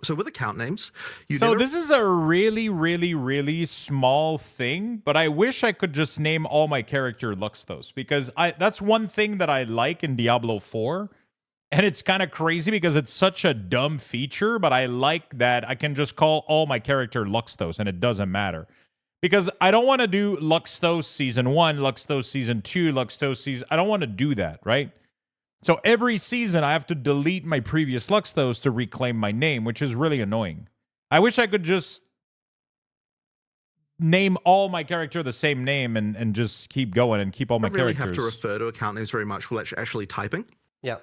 [SPEAKER 8] so with account names,
[SPEAKER 1] this is a really, really, really small thing, but I wish I could just name all my character Luxthos, because that's one thing that I like in Diablo 4. And it's kind of crazy because it's such a dumb feature, but I like that I can just call all my character Luxthos and it doesn't matter. Because I don't want to do Luxthos Season 1, Luxthos Season 2, Luxthos Season... I don't want to do that, right? So every season, I have to delete my previous Luxthos to reclaim my name, which is really annoying. I wish I could just name all my character the same name and just keep going and keep all my
[SPEAKER 8] don't really
[SPEAKER 1] characters.
[SPEAKER 8] have to refer to account names very much. We're actually typing.
[SPEAKER 11] Yeah.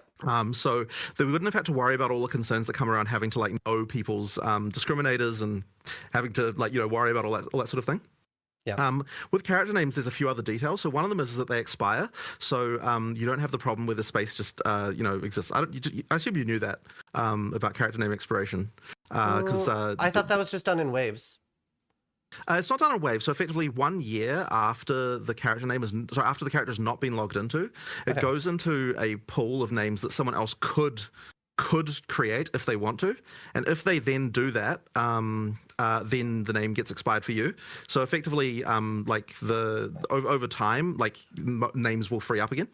[SPEAKER 8] So that we wouldn't have had to worry about all the concerns that come around having to like know people's discriminators and having to like worry about all that sort of thing.
[SPEAKER 11] Yeah.
[SPEAKER 8] With character names, there's a few other details. So one of them is that they expire. So you don't have the problem where the space just exists. I assume you knew that about character name expiration. Because
[SPEAKER 11] I thought that was just done in waves.
[SPEAKER 8] It's not done in waves. So effectively, 1 year after the character name after the character has not been logged into, it goes into a pool of names that someone else could create if they want to, and if they then do that, then the name gets expired for you. So effectively, over time, names will free up again.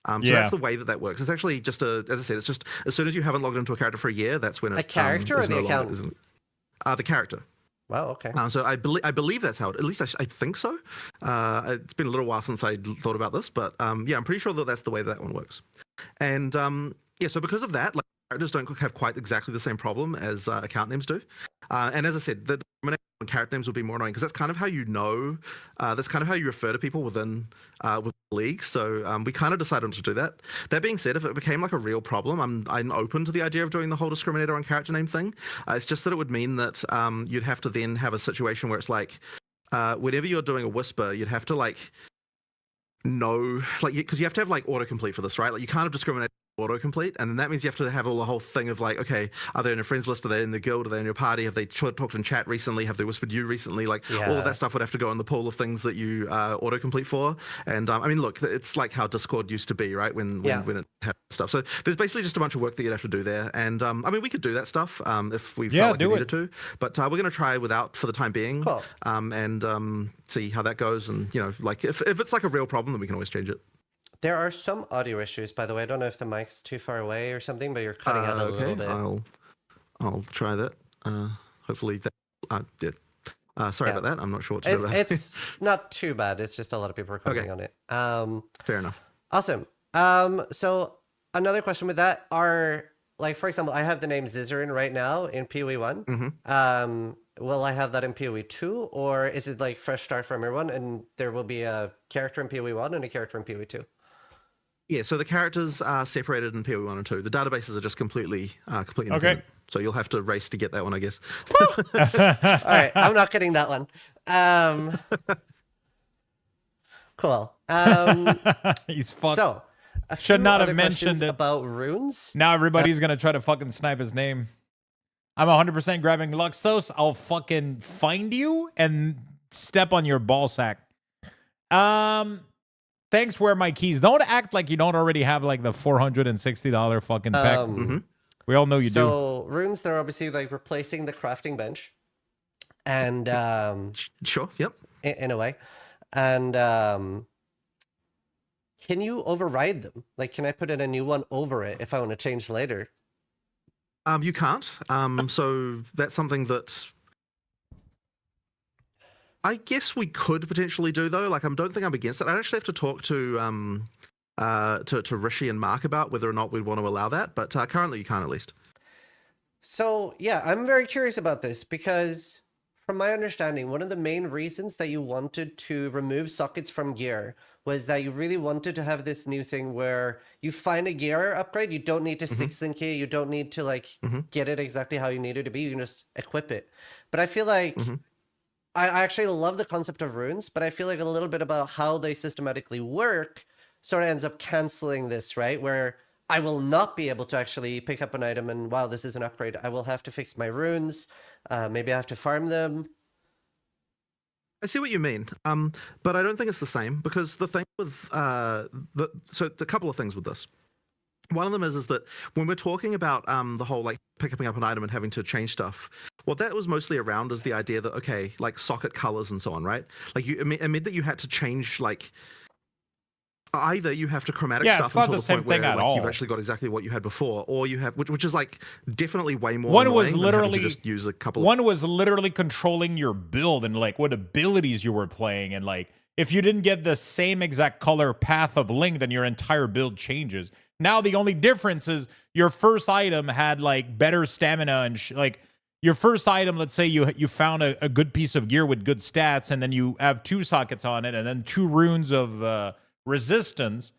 [SPEAKER 8] So that's the way that works. It's actually just as I said, it's just as soon as you haven't logged into a character for a year, that's when
[SPEAKER 11] a character or the account.
[SPEAKER 8] The character.
[SPEAKER 11] Wow. Okay.
[SPEAKER 8] So I believe that's how it. At least I think so. It's been a little while since I thought about this, but I'm pretty sure that that's the way that one works. And so because of that, characters don't have quite exactly the same problem as account names do. And as I said, the character names will be more annoying because that's kind of how that's kind of how you refer to people within the league. So we kind of decided to do that. That being said, if it became like a real problem, I'm open to the idea of doing the whole discriminator on character name thing. It's just that it would mean that you'd have to then have a situation where it's like whenever you're doing a whisper, you'd have to know because you have to have autocomplete for this, right? You can't have discriminate autocomplete, and then that means you have to have the whole thing of okay, are they in your friends list, are they in the guild, are they in your party, have they talked in chat recently, have they whispered you recently, all of that stuff would have to go in the pool of things that you autocomplete for. And I mean, look, it's like how Discord used to be, right, when it had stuff. So there's basically just a bunch of work that you'd have to do there, and I mean, we could do that stuff if we felt like we needed to, but we're going to try without for the time being.
[SPEAKER 11] Cool.
[SPEAKER 8] And see how that goes, and if it's a real problem, then we can always change it.
[SPEAKER 11] There are some audio issues, by the way. I don't know if the mic's too far away or something, but you're cutting out a little bit.
[SPEAKER 8] I'll try that. Hopefully that. Sorry about that. I'm not sure what to do about it.
[SPEAKER 11] It's not too bad. It's just a lot of people are commenting on it.
[SPEAKER 8] Fair enough.
[SPEAKER 11] Awesome. So another question with that are, for example, I have the name Zizarin right now in PoE 1.
[SPEAKER 8] Mm-hmm.
[SPEAKER 11] Will I have that in PoE 2, or is it fresh start from everyone, and there will be a character in PoE 1 and a character in PoE 2?
[SPEAKER 8] Yeah, so the characters are separated in PoE 1 and 2. The databases are just completely independent.
[SPEAKER 1] Okay.
[SPEAKER 8] So you'll have to race to get that one, I guess.
[SPEAKER 11] All right, I'm not getting that one. Cool.
[SPEAKER 1] He's fucked.
[SPEAKER 11] So,
[SPEAKER 1] should not have mentioned it
[SPEAKER 11] about runes.
[SPEAKER 1] Now everybody's gonna try to fucking snipe his name. I'm 100% grabbing Luxthos. I'll fucking find you and step on your ball sack. Thanks, where are my keys? Don't act like you don't already have the $460 fucking pack. We all know you do.
[SPEAKER 11] So runes, they're obviously replacing the crafting bench, and
[SPEAKER 8] sure, yep,
[SPEAKER 11] in a way, and can you override them? Can I put in a new one over it if I want to change later?
[SPEAKER 8] You can't. So that's something that I guess we could potentially do, though. I don't think I'm against it. I'd actually have to talk to Rishi and Mark about whether or not we'd want to allow that. But currently, you can't, at least.
[SPEAKER 11] So yeah, I'm very curious about this because, from my understanding, one of the main reasons that you wanted to remove sockets from gear was that you really wanted to have this new thing where you find a gear upgrade, you don't need to sync it, you don't need to get it exactly how you need it to be, you can just equip it. But I feel like I actually love the concept of runes, but I feel like a little bit about how they systematically work sort of ends up canceling this, right? Where I will not be able to actually pick up an item and, wow, this is an upgrade. I will have to fix my runes. Maybe I have to farm them.
[SPEAKER 8] I see what you mean, but I don't think it's the same because the thing with so a couple of things with this. One of them is that when we're talking about the whole picking up an item and having to change stuff, what that was mostly around is the idea that okay, socket colors and so on, right? It meant that you had to change either you have to chromatic stuff
[SPEAKER 1] it's not
[SPEAKER 8] until
[SPEAKER 1] the same
[SPEAKER 8] point where
[SPEAKER 1] thing at all.
[SPEAKER 8] you've actually got exactly what you had before, or you have which is definitely way more.
[SPEAKER 1] One was literally
[SPEAKER 8] to just use a couple.
[SPEAKER 1] One was literally controlling your build and what abilities you were playing, and if you didn't get the same exact color path of link, then your entire build changes. Now the only difference is your first item had better stamina and your first item, let's say you found a good piece of gear with good stats, and then you have 2 sockets on it, and then 2 runes of resistance,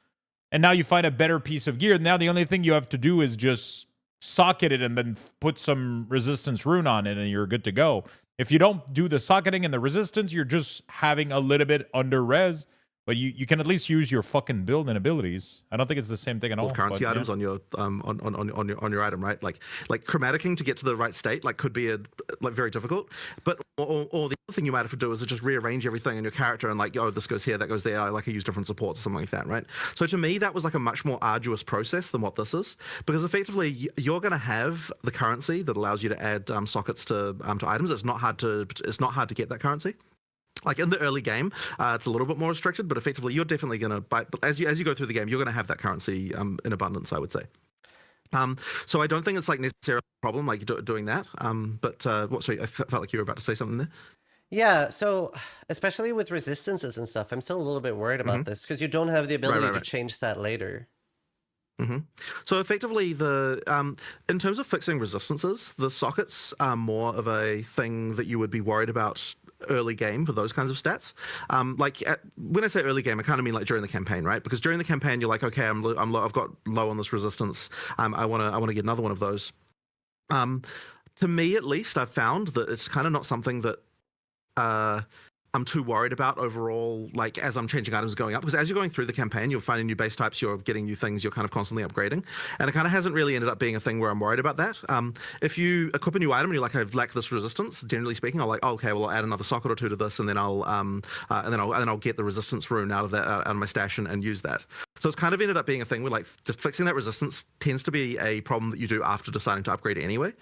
[SPEAKER 1] and now you find a better piece of gear. Now the only thing you have to do is just socket it and then put some resistance rune on it, and you're good to go. If you don't do the socketing and the resistance, you're just having a little bit under res, but you can at least use your fucking build and abilities. I don't think it's the same thing at all.
[SPEAKER 7] Currency items on your on your item, right? Like chromaticking to get to the right state, like could be very difficult. But or the other thing you might have to do is to just rearrange everything in your character and like, oh, this goes here, that goes there. I use different supports or something like that, right? So to me, that was like a much more arduous process than what this is, because effectively you're going to have the currency that allows you to add sockets to items. It's not hard to get that currency. Like in the early game, it's a little bit more restricted, but effectively you're definitely going to, as you go through the game, you're going to have that currency in abundance, I would say. So I don't think it's like necessarily a problem like doing that. Sorry, I felt like you were about to say something there.
[SPEAKER 11] Yeah, so especially with resistances and stuff, I'm still a little bit worried about this because you don't have the ability to change that later.
[SPEAKER 7] So effectively, in terms of fixing resistances, the sockets are more of a thing that you would be worried about early game for those kinds of stats. When I say early game, I kind of mean like during the campaign, right? Because during the campaign, you're like, okay, I've got low on this resistance. I want to get another one of those. To me, at least, I've found that it's kind of not something that I'm too worried about overall, like as I'm changing items going up, because as you're going through the campaign, you're finding new base types, you're getting new things, you're kind of constantly upgrading, and it kind of hasn't really ended up being a thing where I'm worried about that. If you equip a new item and you're like, I lack this resistance, generally speaking, I'll like, oh, okay, well, I'll add another socket or two to this, and then I'll get the resistance rune out of my stash and use that. So it's kind of ended up being a thing where like just fixing that resistance tends to be a problem that you do after deciding to upgrade anyway.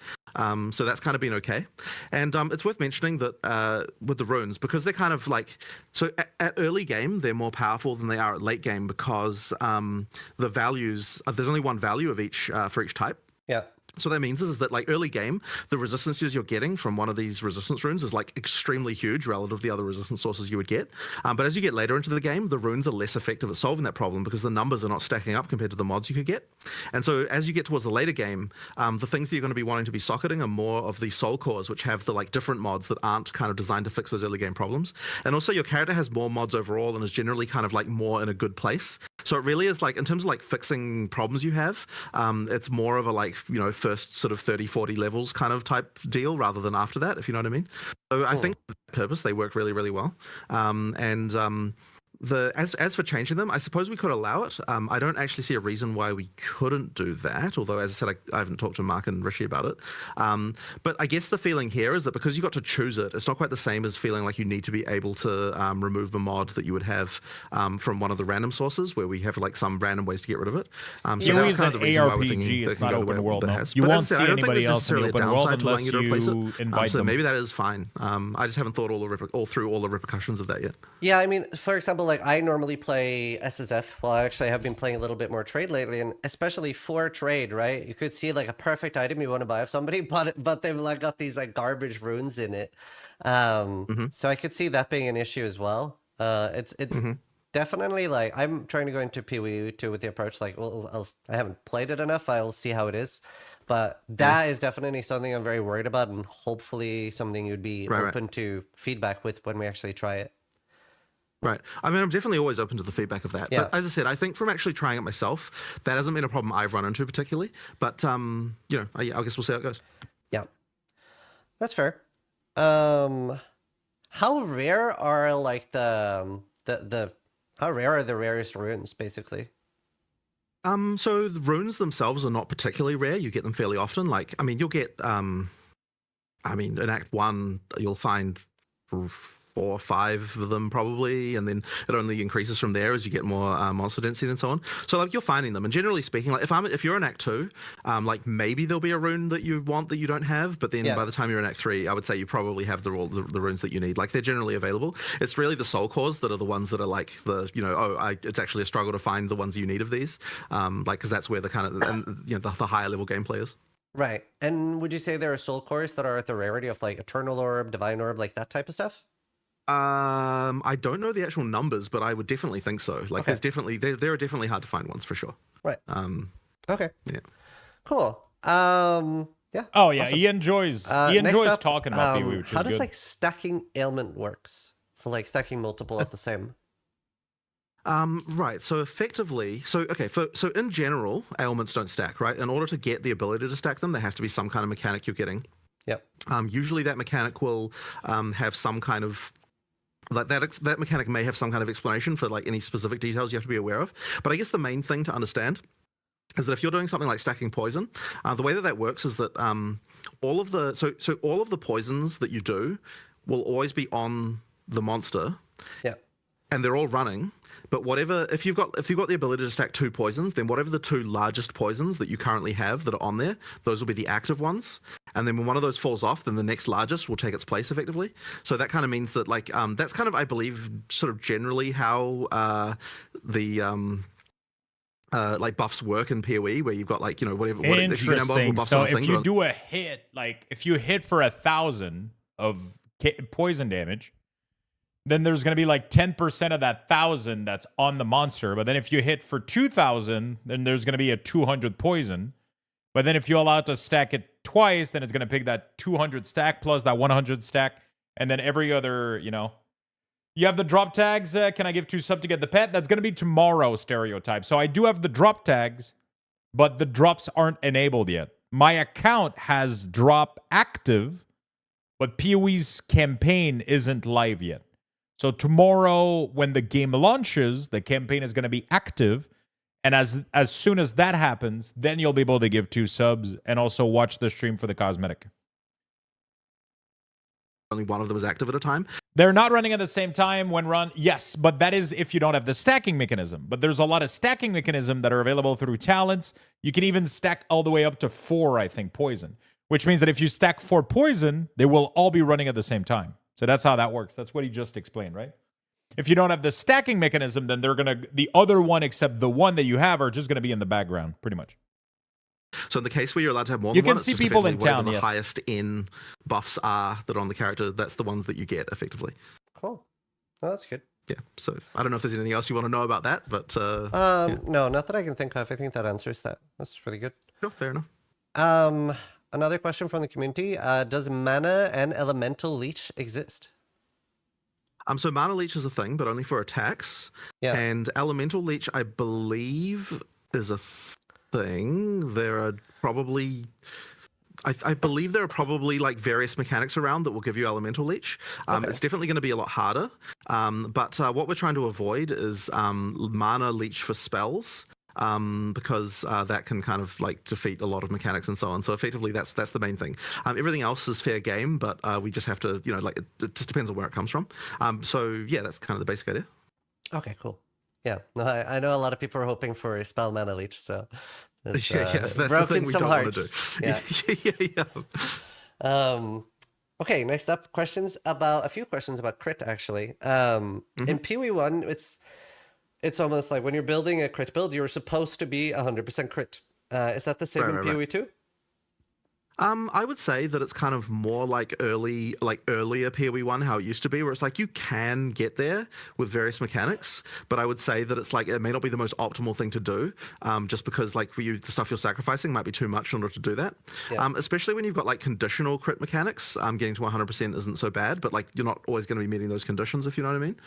[SPEAKER 7] So that's kind of been okay. And it's worth mentioning that with the runes, because they're kind of like, so at early game, they're more powerful than they are at late game because the values, there's only one value of each for each type.
[SPEAKER 11] Yeah.
[SPEAKER 7] So that means is that like early game, the resistances you're getting from one of these resistance runes is like extremely huge relative to the other resistance sources you would get. But as you get later into the game, the runes are less effective at solving that problem because the numbers are not stacking up compared to the mods you could get. And so as you get towards the later game, the things that you're going to be wanting to be socketing are more of the soul cores, which have the like different mods that aren't kind of designed to fix those early game problems. And also your character has more mods overall and is generally kind of like more in a good place. So it really is like, in terms of like fixing problems you have, it's more of a like, you know, first sort of 30, 40 levels kind of type deal rather than after that, if you know what I mean. So I think for that purpose, they work really, really well. As for changing them, I suppose we could allow it. I don't actually see a reason why we couldn't do that, although as I said, I haven't talked to Mark and Rishi about it. But I guess the feeling here is that because you got to choose it, it's not quite the same as feeling like you need to be able to remove the mod that you would have from one of the random sources where we have like some random ways to get rid of it. So
[SPEAKER 1] you always an ARPG, it's not open world. No. You won't see anybody else in the open world unless you invite them.
[SPEAKER 7] Maybe that is fine. I just haven't thought all through all the repercussions of that yet.
[SPEAKER 11] Yeah, I mean, for example, like I normally play SSF. Well, I actually have been playing a little bit more trade lately, and especially for trade, right? You could see like a perfect item you want to buy of somebody, but they've like got these like garbage runes in it. So I could see that being an issue as well. It's definitely like I'm trying to go into PoE too with the approach like, well, I haven't played it enough. I'll see how it is. But that is definitely something I'm very worried about, and hopefully something you'd be open to feedback with when we actually try it.
[SPEAKER 7] Right. I mean, I'm definitely always open to the feedback of that.
[SPEAKER 11] Yeah.
[SPEAKER 7] But as I said, I think from actually trying it myself, that hasn't been a problem I've run into particularly. But, you know, I guess we'll see how it goes.
[SPEAKER 11] Yeah. That's fair. How rare are like how rare are the rarest runes, basically?
[SPEAKER 7] So the runes themselves are not particularly rare. You get them fairly often. Like, I mean, you'll get, in Act 1, you'll find 4 or 5 of them probably, and then it only increases from there as you get more monster density and so on. So like you're finding them, and generally speaking, like if you're in Act 2, like maybe there'll be a rune that you want that you don't have, but then by the time you're in Act 3, I would say you probably have the runes that you need. Like they're generally available. It's really the soul cores that are the ones that are like the, you know, it's actually a struggle to find the ones you need of these, like because that's where the kind of the higher level gameplay is.
[SPEAKER 11] Right. And would you say there are soul cores that are at the rarity of like Eternal Orb, Divine Orb, like that type of stuff?
[SPEAKER 7] I don't know the actual numbers, but I would definitely think so. Like, there's definitely there are definitely hard to find ones for sure.
[SPEAKER 11] Right.
[SPEAKER 7] Okay.
[SPEAKER 11] Yeah. Cool. Yeah. Yeah.
[SPEAKER 1] Oh yeah,
[SPEAKER 11] awesome.
[SPEAKER 1] he enjoys
[SPEAKER 11] Next up,
[SPEAKER 1] talking about PoE, which
[SPEAKER 11] how
[SPEAKER 1] is
[SPEAKER 11] does
[SPEAKER 1] good.
[SPEAKER 11] like stacking ailment works for like stacking multiple of the same?
[SPEAKER 8] Right. So effectively, so in general, ailments don't stack, right? In order to get the ability to stack them, there has to be some kind of mechanic you're getting.
[SPEAKER 11] Yep.
[SPEAKER 8] Usually that mechanic will have some kind of like that mechanic may have some kind of explanation for like any specific details you have to be aware of. But I guess the main thing to understand is that if you're doing something like stacking poison, the way that works is that all of the poisons that you do will always be on the monster.
[SPEAKER 11] Yeah.
[SPEAKER 8] And they're all running. But if you've got the ability to stack 2 poisons, then whatever the 2 largest poisons that you currently have that are on there, those will be the active ones. And then when one of those falls off, then the next largest will take its place effectively. So that kind of means that like that's kind of, I believe, sort of generally how the like buffs work in PoE, where you've got like, you know, whatever if you can have multiple
[SPEAKER 1] Interesting.
[SPEAKER 8] buffs
[SPEAKER 1] So
[SPEAKER 8] on a
[SPEAKER 1] if
[SPEAKER 8] thing,
[SPEAKER 1] you do a hit, like if you hit for 1,000 of poison damage, then there's going to be like 10% of that 1,000 that's on the monster. But then if you hit for 2,000, then there's going to be a 200 poison. But then if you allow it to stack it twice, then it's going to pick that 200 stack plus that 100 stack. And then every other, you know. You have the drop tags. Can I give 2 sub to get the pet? That's going to be tomorrow stereotype. So I do have the drop tags, but the drops aren't enabled yet. My account has drop active, but PoE's campaign isn't live yet. So tomorrow, when the game launches, the campaign is going to be active. And as soon as that happens, then you'll be able to give 2 subs and also watch the stream for the cosmetic.
[SPEAKER 8] only one of them is active at a time.
[SPEAKER 1] They're not running at the same time when run. Yes, but that is if you don't have the stacking mechanism. But there's a lot of stacking mechanism that are available through talents. You can even stack all the way up to 4, I think, poison. Which means that if you stack 4 poison, they will all be running at the same time. So that's how that works. That's what he just explained, right? If you don't have the stacking mechanism, then the other one except the one that you have are just gonna be in the background, pretty much.
[SPEAKER 8] So in the case where you're allowed to have more
[SPEAKER 1] You
[SPEAKER 8] than
[SPEAKER 1] can
[SPEAKER 8] one,
[SPEAKER 1] see
[SPEAKER 8] it's just
[SPEAKER 1] people in
[SPEAKER 8] effectively
[SPEAKER 1] town,
[SPEAKER 8] whatever
[SPEAKER 1] yes.
[SPEAKER 8] the highest in buffs are that are on the character, that's the ones that you get effectively.
[SPEAKER 11] Cool. Oh, that's good.
[SPEAKER 8] Yeah. So I don't know if there's anything else you want to know about that, but
[SPEAKER 11] no, not that I can think of. I think that answers that. That's really good.
[SPEAKER 8] Sure, fair enough.
[SPEAKER 11] Another question from the community. Does mana and elemental leech exist?
[SPEAKER 8] So mana leech is a thing, but only for attacks.
[SPEAKER 11] Yeah.
[SPEAKER 8] And elemental leech, I believe, is a thing. There are probably, I believe there are probably like various mechanics around that will give you elemental leech.
[SPEAKER 11] Okay.
[SPEAKER 8] It's definitely going to be a lot harder. But what we're trying to avoid is mana leech for spells. Because that can kind of like defeat a lot of mechanics and so on. So effectively, that's the main thing. Everything else is fair game, but we just have to, like it just depends on where it comes from. So yeah, that's kind of the basic idea.
[SPEAKER 11] Okay, cool. Yeah, no, I know a lot of people are hoping for a spell mana leech, so it's,
[SPEAKER 8] that's the
[SPEAKER 11] broken
[SPEAKER 8] thing we
[SPEAKER 11] some
[SPEAKER 8] don't want
[SPEAKER 11] hearts.
[SPEAKER 8] to do.
[SPEAKER 11] Yeah. Okay, next up, a few questions about crit actually. In PoE 1, it's almost like when you're building a crit build, you're supposed to be 100% crit. Is that the same in PoE 2?
[SPEAKER 8] I would say that it's kind of more like earlier PoE 1, how it used to be, where it's like you can get there with various mechanics, but I would say that it's like it may not be the most optimal thing to do, just because like the stuff you're sacrificing might be too much in order to do that.
[SPEAKER 11] Yeah.
[SPEAKER 8] Especially when you've got like conditional crit mechanics, getting to 100% isn't so bad, but like you're not always going to be meeting those conditions, if you know what I mean.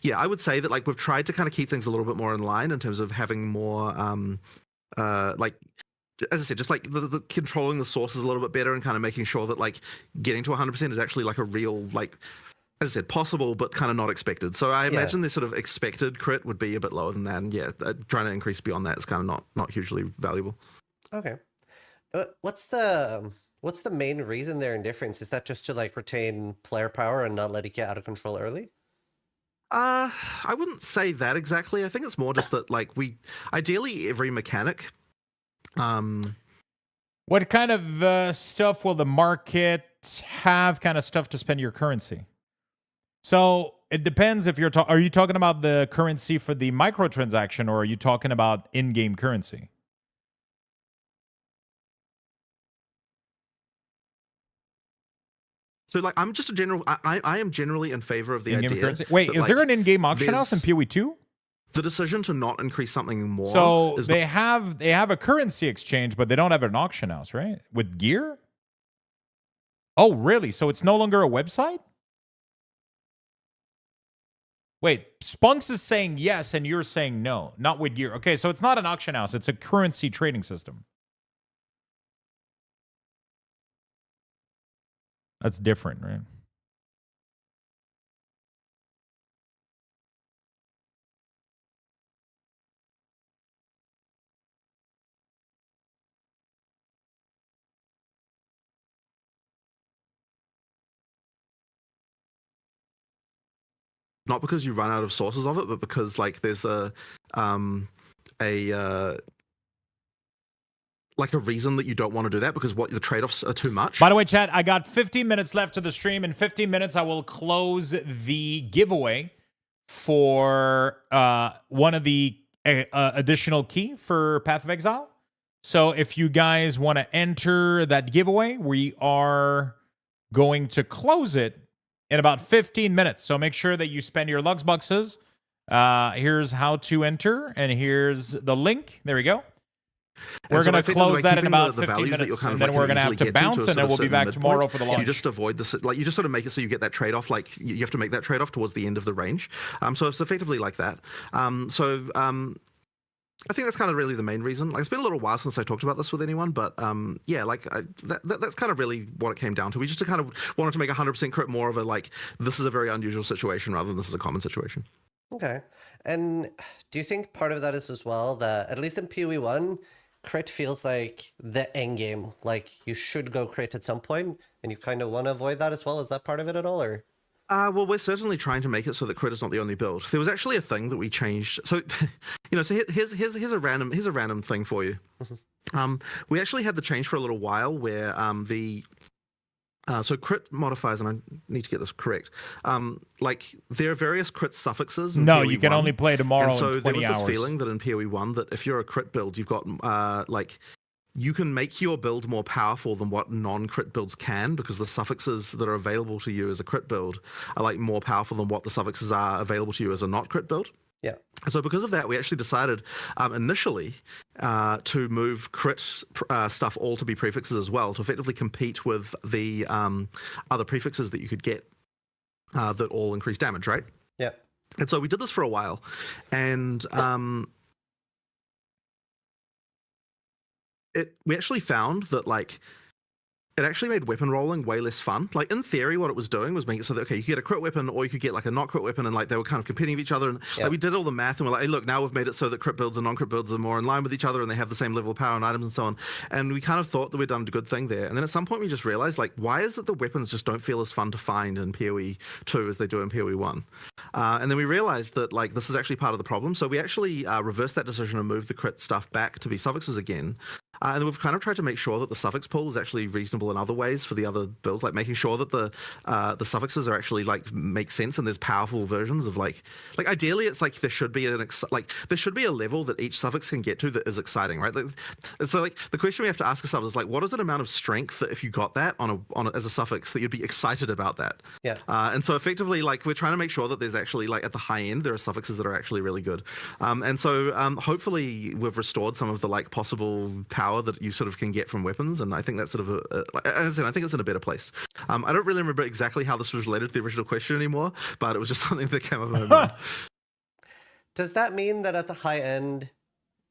[SPEAKER 8] Yeah, I would say that like we've tried to kind of keep things a little bit more in line in terms of having more like, as I said, just like the controlling the sources a little bit better and kind of making sure that like getting to 100% is actually like a real, like, as I said, possible, but kind of not expected. So I imagine the sort of expected crit would be a bit lower than that. And yeah, trying to increase beyond that is kind of not hugely valuable.
[SPEAKER 11] Okay. What's the main reason they're indifferent? Is that just to like retain player power and not let it get out of control early?
[SPEAKER 8] I wouldn't say that exactly. I think it's more just that like ideally every mechanic.
[SPEAKER 1] What kind of stuff will the market have? Kind of stuff to spend your currency. So it depends if are you talking about the currency for the microtransaction, or are you talking about in-game currency?
[SPEAKER 8] So like I'm just a general. I am generally in favor of the
[SPEAKER 1] in-game
[SPEAKER 8] idea.
[SPEAKER 1] currency. Wait,
[SPEAKER 8] that,
[SPEAKER 1] is
[SPEAKER 8] like,
[SPEAKER 1] there an in-game auction house in PoE 2?
[SPEAKER 8] the decision to not increase something more.
[SPEAKER 1] So
[SPEAKER 8] is
[SPEAKER 1] they have a currency exchange, but they don't have an auction house, right? With gear? Oh, really? So it's no longer a website? Wait, Spunks is saying yes, and you're saying no, not with gear. Okay, so it's not an auction house; it's a currency trading system. That's different, right?
[SPEAKER 8] not because you run out of sources of it, but because like there's a like a reason that you don't want to do that because what the trade-offs are too much.
[SPEAKER 1] By the way, chat, I got 15 minutes left to the stream. In 15 minutes, I will close the giveaway for one of the additional key for Path of Exile. So if you guys want to enter that giveaway, we are going to close it in about 15 minutes. So make sure that you spend your Lux Bucks. Here's how to enter, and here's the link. There we go. We're going to close that in about 15 minutes, and then we're going to have to bounce, and then we'll be back tomorrow for the launch.
[SPEAKER 8] You just avoid this, like you just sort of make it so you get that trade-off, like you have to make that trade-off towards the end of the range. So it's effectively like that. I think that's kind of really the main reason. Like, it's been a little while since I talked about this with anyone, but yeah, like that's kind of really what it came down to. We just kind of wanted to make 100% crit more of a like, this is a very unusual situation rather than this is a common situation.
[SPEAKER 11] Okay. And do you think part of that is as well that, at least in PoE 1, crit feels like the end game? Like, you should go crit at some point, and you kind of want to avoid that as well? Is that part of it at all, or...?
[SPEAKER 8] Well, we're certainly trying to make it so that crit is not the only build. There was actually a thing that we changed. So, you know, so here's a random thing for you. We actually had the change for a little while where so crit modifiers, and I need to get this correct. Like, there are various crit suffixes.
[SPEAKER 1] No, you can only play tomorrow
[SPEAKER 8] and so
[SPEAKER 1] in 20
[SPEAKER 8] there was
[SPEAKER 1] hours.
[SPEAKER 8] this feeling that in PoE 1 that if you're a crit build, you've got like, you can make your build more powerful than what non-crit builds can, because the suffixes that are available to you as a crit build are like more powerful than what the suffixes are available to you as a not crit build.
[SPEAKER 11] Yeah.
[SPEAKER 8] So because of that, we actually decided initially to move crit stuff all to be prefixes as well, to effectively compete with the other prefixes that you could get that all increase damage, right?
[SPEAKER 11] Yeah.
[SPEAKER 8] And so we did this for a while, and we actually found that like it actually made weapon rolling way less fun. Like, in theory, what it was doing was making it so that, okay, you could get a crit weapon or you could get like a not crit weapon, and like they were kind of competing with each other. And like, we did all the math and we're like, hey, look, now we've made it so that crit builds and non-crit builds are more in line with each other and they have the same level of power and items and so on. And we kind of thought that we'd done a good thing there. And then at some point we just realized, like, why is it the weapons just don't feel as fun to find in PoE 2 as they do in PoE 1? And then we realized that like this is actually part of the problem. So we actually reversed that decision and moved the crit stuff back to be suffixes again. And we've kind of tried to make sure that the suffix pool is actually reasonable in other ways for the other builds, like making sure that the suffixes are actually like make sense and there's powerful versions of like ideally it's like there should be there should be a level that each suffix can get to that is exciting, right? Like, so like the question we have to ask ourselves is like, what is an amount of strength that if you got that on a as a suffix that you'd be excited about that?
[SPEAKER 11] Yeah.
[SPEAKER 8] And so effectively, like, we're trying to make sure that there's actually like at the high end there are suffixes that are actually really good. And so hopefully we've restored some of the like possible power that you sort of can get from weapons, and I think that's sort of as I said, I think it's in a better place. I don't really remember exactly how this was related to the original question anymore, but it was just something that came up in my mind.
[SPEAKER 11] Does that mean that at the high end,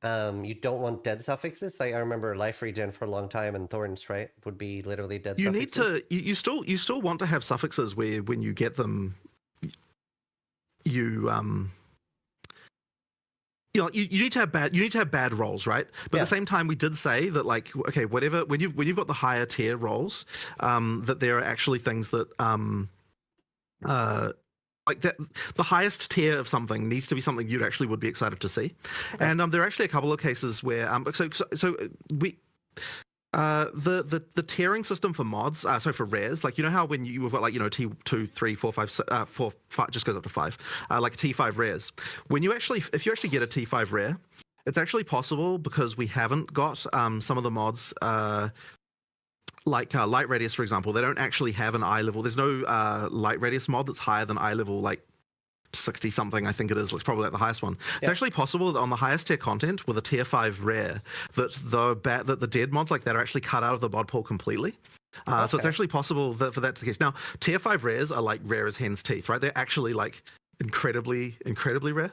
[SPEAKER 11] you don't want dead suffixes? Like, I remember life regen for a long time and thorns, right, would be literally dead suffixes.
[SPEAKER 8] You still want to have suffixes where when you get them, you need to have bad rolls, right? But at the same time, we did say that, like, okay, whatever, when you've got the higher tier rolls, that there are actually things that like that the highest tier of something needs to be something you'd actually would be excited to see. Okay. And there are actually a couple of cases where so we the tiering system for mods, so for rares, like, you know how when you've got like, you know, T2, 3, 4, 5, 4, 5, just goes up to 5, like T5 rares. When you actually, if you actually get a T5 rare, it's actually possible because we haven't got some of the mods, like light radius, for example. They don't actually have an eye level. There's no light radius mod that's higher than eye level like 60 something, I think it is. It's probably like the highest one. It's actually possible that on the highest tier content with a tier 5 rare, that the dead mods like that are actually cut out of the mod pool completely. So it's actually possible that for that to be the case. Now, tier 5 rares are like rare as hen's teeth, right? They're actually like incredibly rare.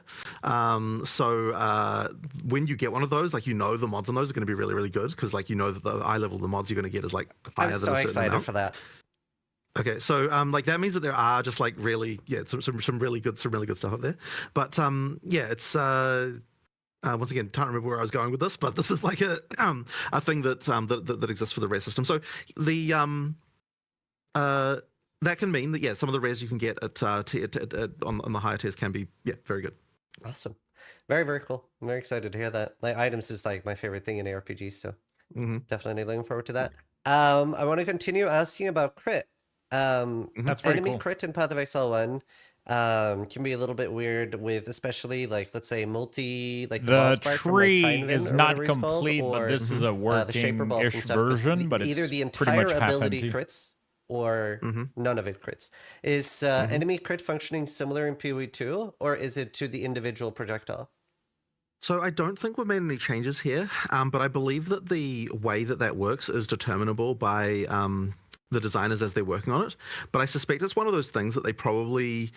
[SPEAKER 8] So when you get one of those, like the mods on those are going to be really good because like that the eye level of the mods you're going to get is like higher than a certain amount. I'm so excited
[SPEAKER 11] for that.
[SPEAKER 8] Okay, so like that means that there are just like really some really good stuff up there. But it's once again, can't remember where I was going with this, but this is like a thing that exists for the rare system. So the that can mean that some of the rares you can get at on the higher tiers can be very good.
[SPEAKER 11] Awesome, very cool. I'm very excited to hear that. Like items is like my favorite thing in ARPGs, so definitely looking forward to that. I want to continue asking about crit.
[SPEAKER 1] That's very
[SPEAKER 11] enemy
[SPEAKER 1] cool.
[SPEAKER 11] crit in Path of Exile 1 can be a little bit weird with, especially like let's say multi like
[SPEAKER 1] the tree is not complete, but this is a working-ish version, but it's
[SPEAKER 11] either the
[SPEAKER 1] pretty
[SPEAKER 11] entire
[SPEAKER 1] much half
[SPEAKER 11] ability
[SPEAKER 1] empty.
[SPEAKER 11] crits or none of it crits. Is enemy crit functioning similar in PoE 2, or is it to the individual projectile?
[SPEAKER 8] So I don't think we've made any changes here, but I believe that the way that works is determinable by the designers as they're working on it. But I suspect it's one of those things that they probably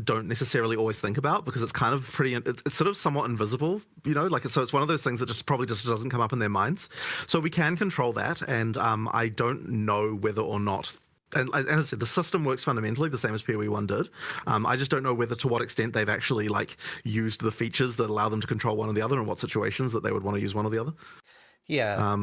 [SPEAKER 8] don't necessarily always think about because it's kind of it's sort of somewhat invisible, so it's one of those things that just probably just doesn't come up in their minds. So we can control that, and I don't know whether or not, and as I said, the system works fundamentally the same as PoE 1 did. I just don't know to what extent they've actually like used the features that allow them to control one or the other, and what situations that they would want to use one or the other.
[SPEAKER 11] Yeah.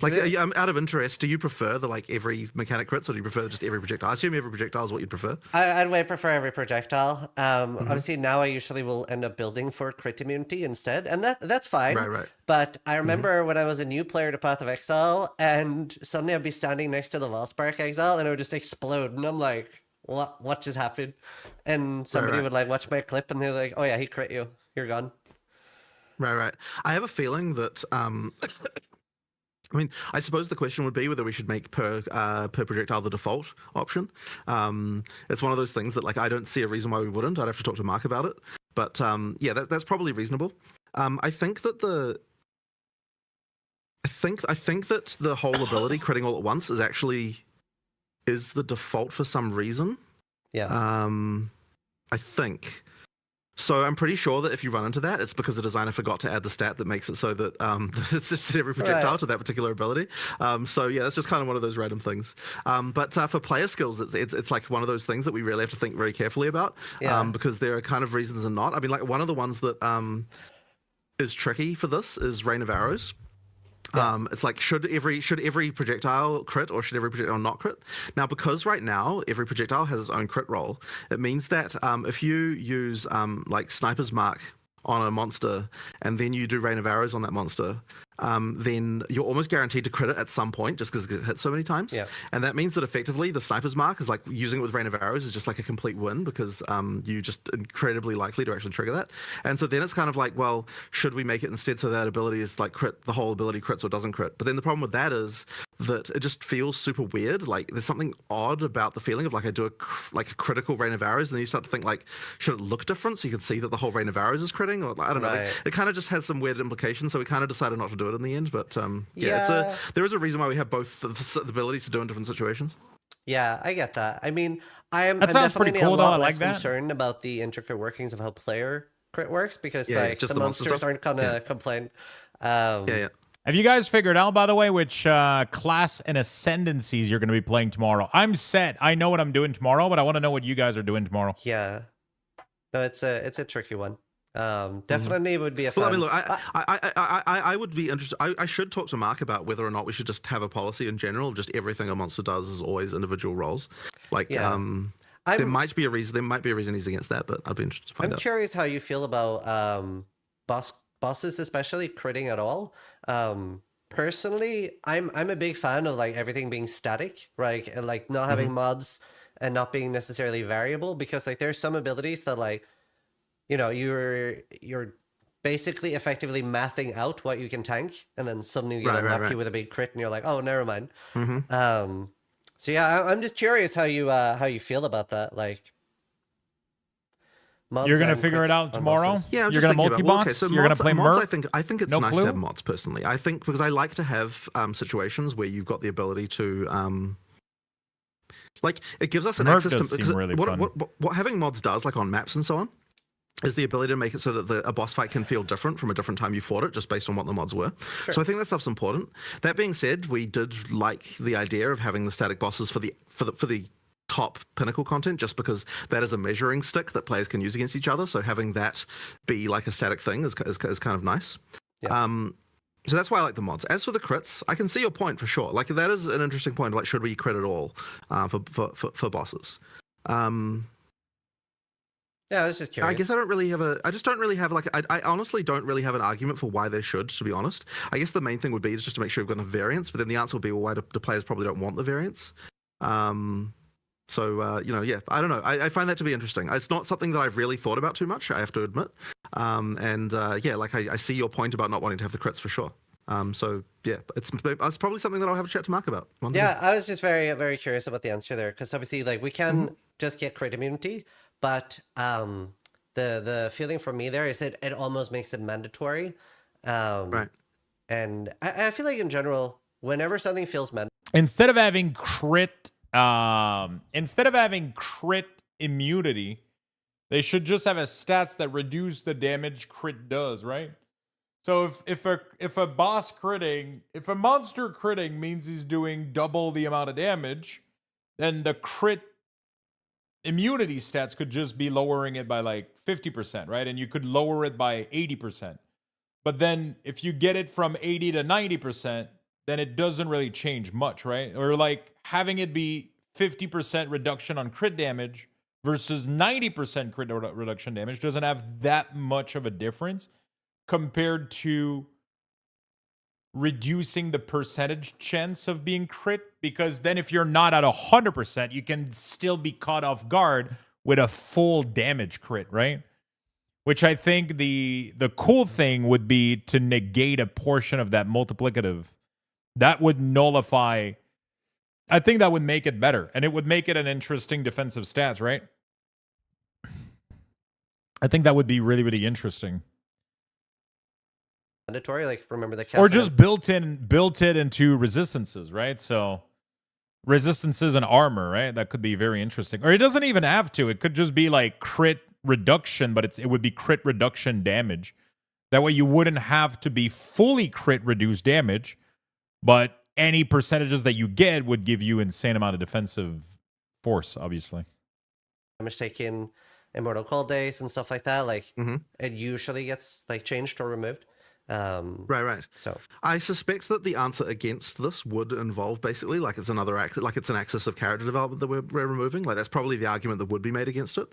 [SPEAKER 8] Out of interest, do you prefer the like every mechanic crits, or do you prefer just every projectile? I assume every projectile is what you'd prefer.
[SPEAKER 11] I'd way prefer every projectile. Obviously now I usually will end up building for crit immunity instead, and that's fine.
[SPEAKER 8] Right.
[SPEAKER 11] But I remember when I was a new player to Path of Exile, and suddenly I'd be standing next to the Wellspark Exile, and it would just explode, and I'm like, what just happened? And somebody would like watch my clip, and they're like, oh yeah, he crit you, you're gone. Right.
[SPEAKER 8] I have a feeling that I mean, I suppose the question would be whether we should make per projectile the default option. It's one of those things that like I don't see a reason why we wouldn't. I'd have to talk to Mark about it, but that's probably reasonable. I think that the whole ability critting all at once is the default for some reason.
[SPEAKER 11] Yeah.
[SPEAKER 8] I think. So I'm pretty sure that if you run into that, it's because the designer forgot to add the stat that makes it so that it's just every projectile to that particular ability. So yeah, that's just kind of one of those random things. But for player skills, it's like one of those things that we really have to think very carefully about. Because there are kind of reasons and not. I mean, like one of the ones that is tricky for this is Rain of Arrows. It's like should every projectile crit or should every projectile not crit? Now, because right now every projectile has its own crit roll, it means that if you use like Sniper's Mark on a monster and then you do Rain of Arrows on that monster, then you're almost guaranteed to crit it at some point just because it hits so many times. And that means that effectively the Sniper's Mark is like using it with Rain of Arrows is just like a complete win because you're just incredibly likely to actually trigger that. And so then it's kind of like, well, should we make it instead so that ability is like crit, the whole ability crits or doesn't crit? But then the problem with that is that it just feels super weird. Like there's something odd about the feeling of like I do a critical Rain of Arrows and then you start to think like, should it look different so you can see that the whole Rain of Arrows is critting? Or I don't know. Like, it kind of just has some weird implications. So we kind of decided not to do it in the end. But there is a reason why we have both the abilities to do in different situations.
[SPEAKER 11] Yeah, I get that. I mean, I'm
[SPEAKER 1] sounds pretty
[SPEAKER 11] definitely
[SPEAKER 1] cool,
[SPEAKER 11] a
[SPEAKER 1] though.
[SPEAKER 11] lot
[SPEAKER 1] I
[SPEAKER 11] less
[SPEAKER 1] like that.
[SPEAKER 11] concerned about the intricate workings of how player crit works because
[SPEAKER 8] Yeah,
[SPEAKER 11] like
[SPEAKER 8] just
[SPEAKER 11] the
[SPEAKER 8] the monster
[SPEAKER 11] monsters
[SPEAKER 8] stuff.
[SPEAKER 11] aren't gonna complain.
[SPEAKER 8] Yeah.
[SPEAKER 1] Have you guys figured out, by the way, which class and ascendancies you're going to be playing tomorrow? I'm set. I know what I'm doing tomorrow, but I want to know what you guys are doing tomorrow.
[SPEAKER 11] Yeah. No, it's a tricky one. Definitely would be a fun.
[SPEAKER 8] Well, I mean, look, I would be interested. I should talk to Mark about whether or not we should just have a policy in general of just everything a monster does is always individual roles. Like, there might be a reason. There might be a reason he's against that, but I'd be interested to find out.
[SPEAKER 11] I'm curious how you feel about bosses, especially critting at all. Personally, I'm a big fan of like everything being static, right? And like not having mods and not being necessarily variable because like there's some abilities that like, you know, you're basically effectively mathing out what you can tank, and then suddenly you get unlucky with a big crit, and you're like, oh, never mind. So yeah, I'm just curious how you feel about that. Like, mods
[SPEAKER 1] You're gonna
[SPEAKER 11] and
[SPEAKER 1] figure it
[SPEAKER 11] crits
[SPEAKER 1] out
[SPEAKER 11] on
[SPEAKER 1] tomorrow.
[SPEAKER 11] bosses.
[SPEAKER 7] Yeah, I'm
[SPEAKER 1] You're
[SPEAKER 7] just
[SPEAKER 1] gonna
[SPEAKER 7] thinking
[SPEAKER 1] multi
[SPEAKER 7] about,
[SPEAKER 1] bots.
[SPEAKER 7] so
[SPEAKER 1] You're gonna
[SPEAKER 7] mods,
[SPEAKER 1] play
[SPEAKER 7] mods.
[SPEAKER 1] Merc.
[SPEAKER 7] I think it's
[SPEAKER 1] No
[SPEAKER 7] nice to have
[SPEAKER 1] clue?
[SPEAKER 7] mods personally. I think because I like to have situations where you've got the ability to like it gives us an
[SPEAKER 1] Merc
[SPEAKER 7] access
[SPEAKER 1] does
[SPEAKER 7] to
[SPEAKER 1] seem really fun.
[SPEAKER 7] what having mods does, like on maps and so on, is the ability to make it so that a boss fight can feel different from a different time you fought it, just based on what the mods were.
[SPEAKER 11] Sure.
[SPEAKER 7] So I think that stuff's important. That being said, we did like the idea of having the static bosses for the top pinnacle content, just because that is a measuring stick that players can use against each other. So having that be like a static thing is kind of nice.
[SPEAKER 11] Yeah.
[SPEAKER 7] So that's why I like the mods. As for the crits, I can see your point for sure. Like that is an interesting point. Like, should we crit at all for bosses?
[SPEAKER 11] Yeah, I was just curious.
[SPEAKER 7] I guess I just don't really have I honestly don't really have an argument for why they should, to be honest. I guess the main thing would be just to make sure you've got enough variance, but then the answer would be, well, why do the players probably don't want the variance? So yeah, I don't know. I find that to be interesting. It's not something that I've really thought about too much, I have to admit. Yeah, like I see your point about not wanting to have the crits for sure. So yeah, it's probably something that I'll have a chat to Mark about.
[SPEAKER 11] Yeah, I was just very, very curious about the answer there, because obviously, like, we can just get crit immunity, but the feeling for me there is it almost makes it mandatory.
[SPEAKER 7] Right.
[SPEAKER 11] And I feel like in general, whenever something feels mandatory,
[SPEAKER 1] Instead of having crit immunity, they should just have a stats that reduce the damage crit does, right? So if a boss critting, if a monster critting means he's doing double the amount of damage, then the crit immunity stats could just be lowering it by like 50%, right? And you could lower it by 80%. But then if you get it from 80 to 90%, then it doesn't really change much, right? Or like having it be 50% reduction on crit damage versus 90% crit reduction damage doesn't have that much of a difference compared to reducing the percentage chance of being crit, because then if you're not at 100%, you can still be caught off guard with a full damage crit, right? Which I think the cool thing would be to negate a portion of that multiplicative. That would nullify. I think that would make it better, and it would make it an interesting defensive stats, right? I think that would be really, really interesting.
[SPEAKER 11] mandatory, like remember the
[SPEAKER 1] Or just built it into resistances, right? So resistances and armor, right? That could be very interesting. Or it doesn't even have to. It could just be like crit reduction, but it would be crit reduction damage. That way you wouldn't have to be fully crit reduced damage, but any percentages that you get would give you insane amount of defensive force, obviously.
[SPEAKER 11] damage taken, immortal cold days and stuff like that. Like it usually gets like changed or removed.
[SPEAKER 7] Right.
[SPEAKER 11] So
[SPEAKER 7] I suspect that the answer against this would involve basically like it's another it's an axis of character development that we're removing. Like that's probably the argument that would be made against it.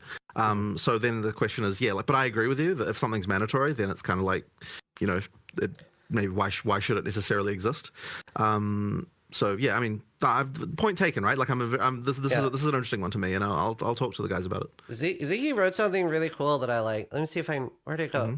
[SPEAKER 7] So then the question is, yeah, like, but I agree with you that if something's mandatory, then it's kind of like, you know, maybe why should it necessarily exist? So yeah, I mean, point taken, right? Like this is an interesting one to me, and I'll talk to the guys about it.
[SPEAKER 11] Ziggy wrote something really cool that I like. Let me see if where'd it go?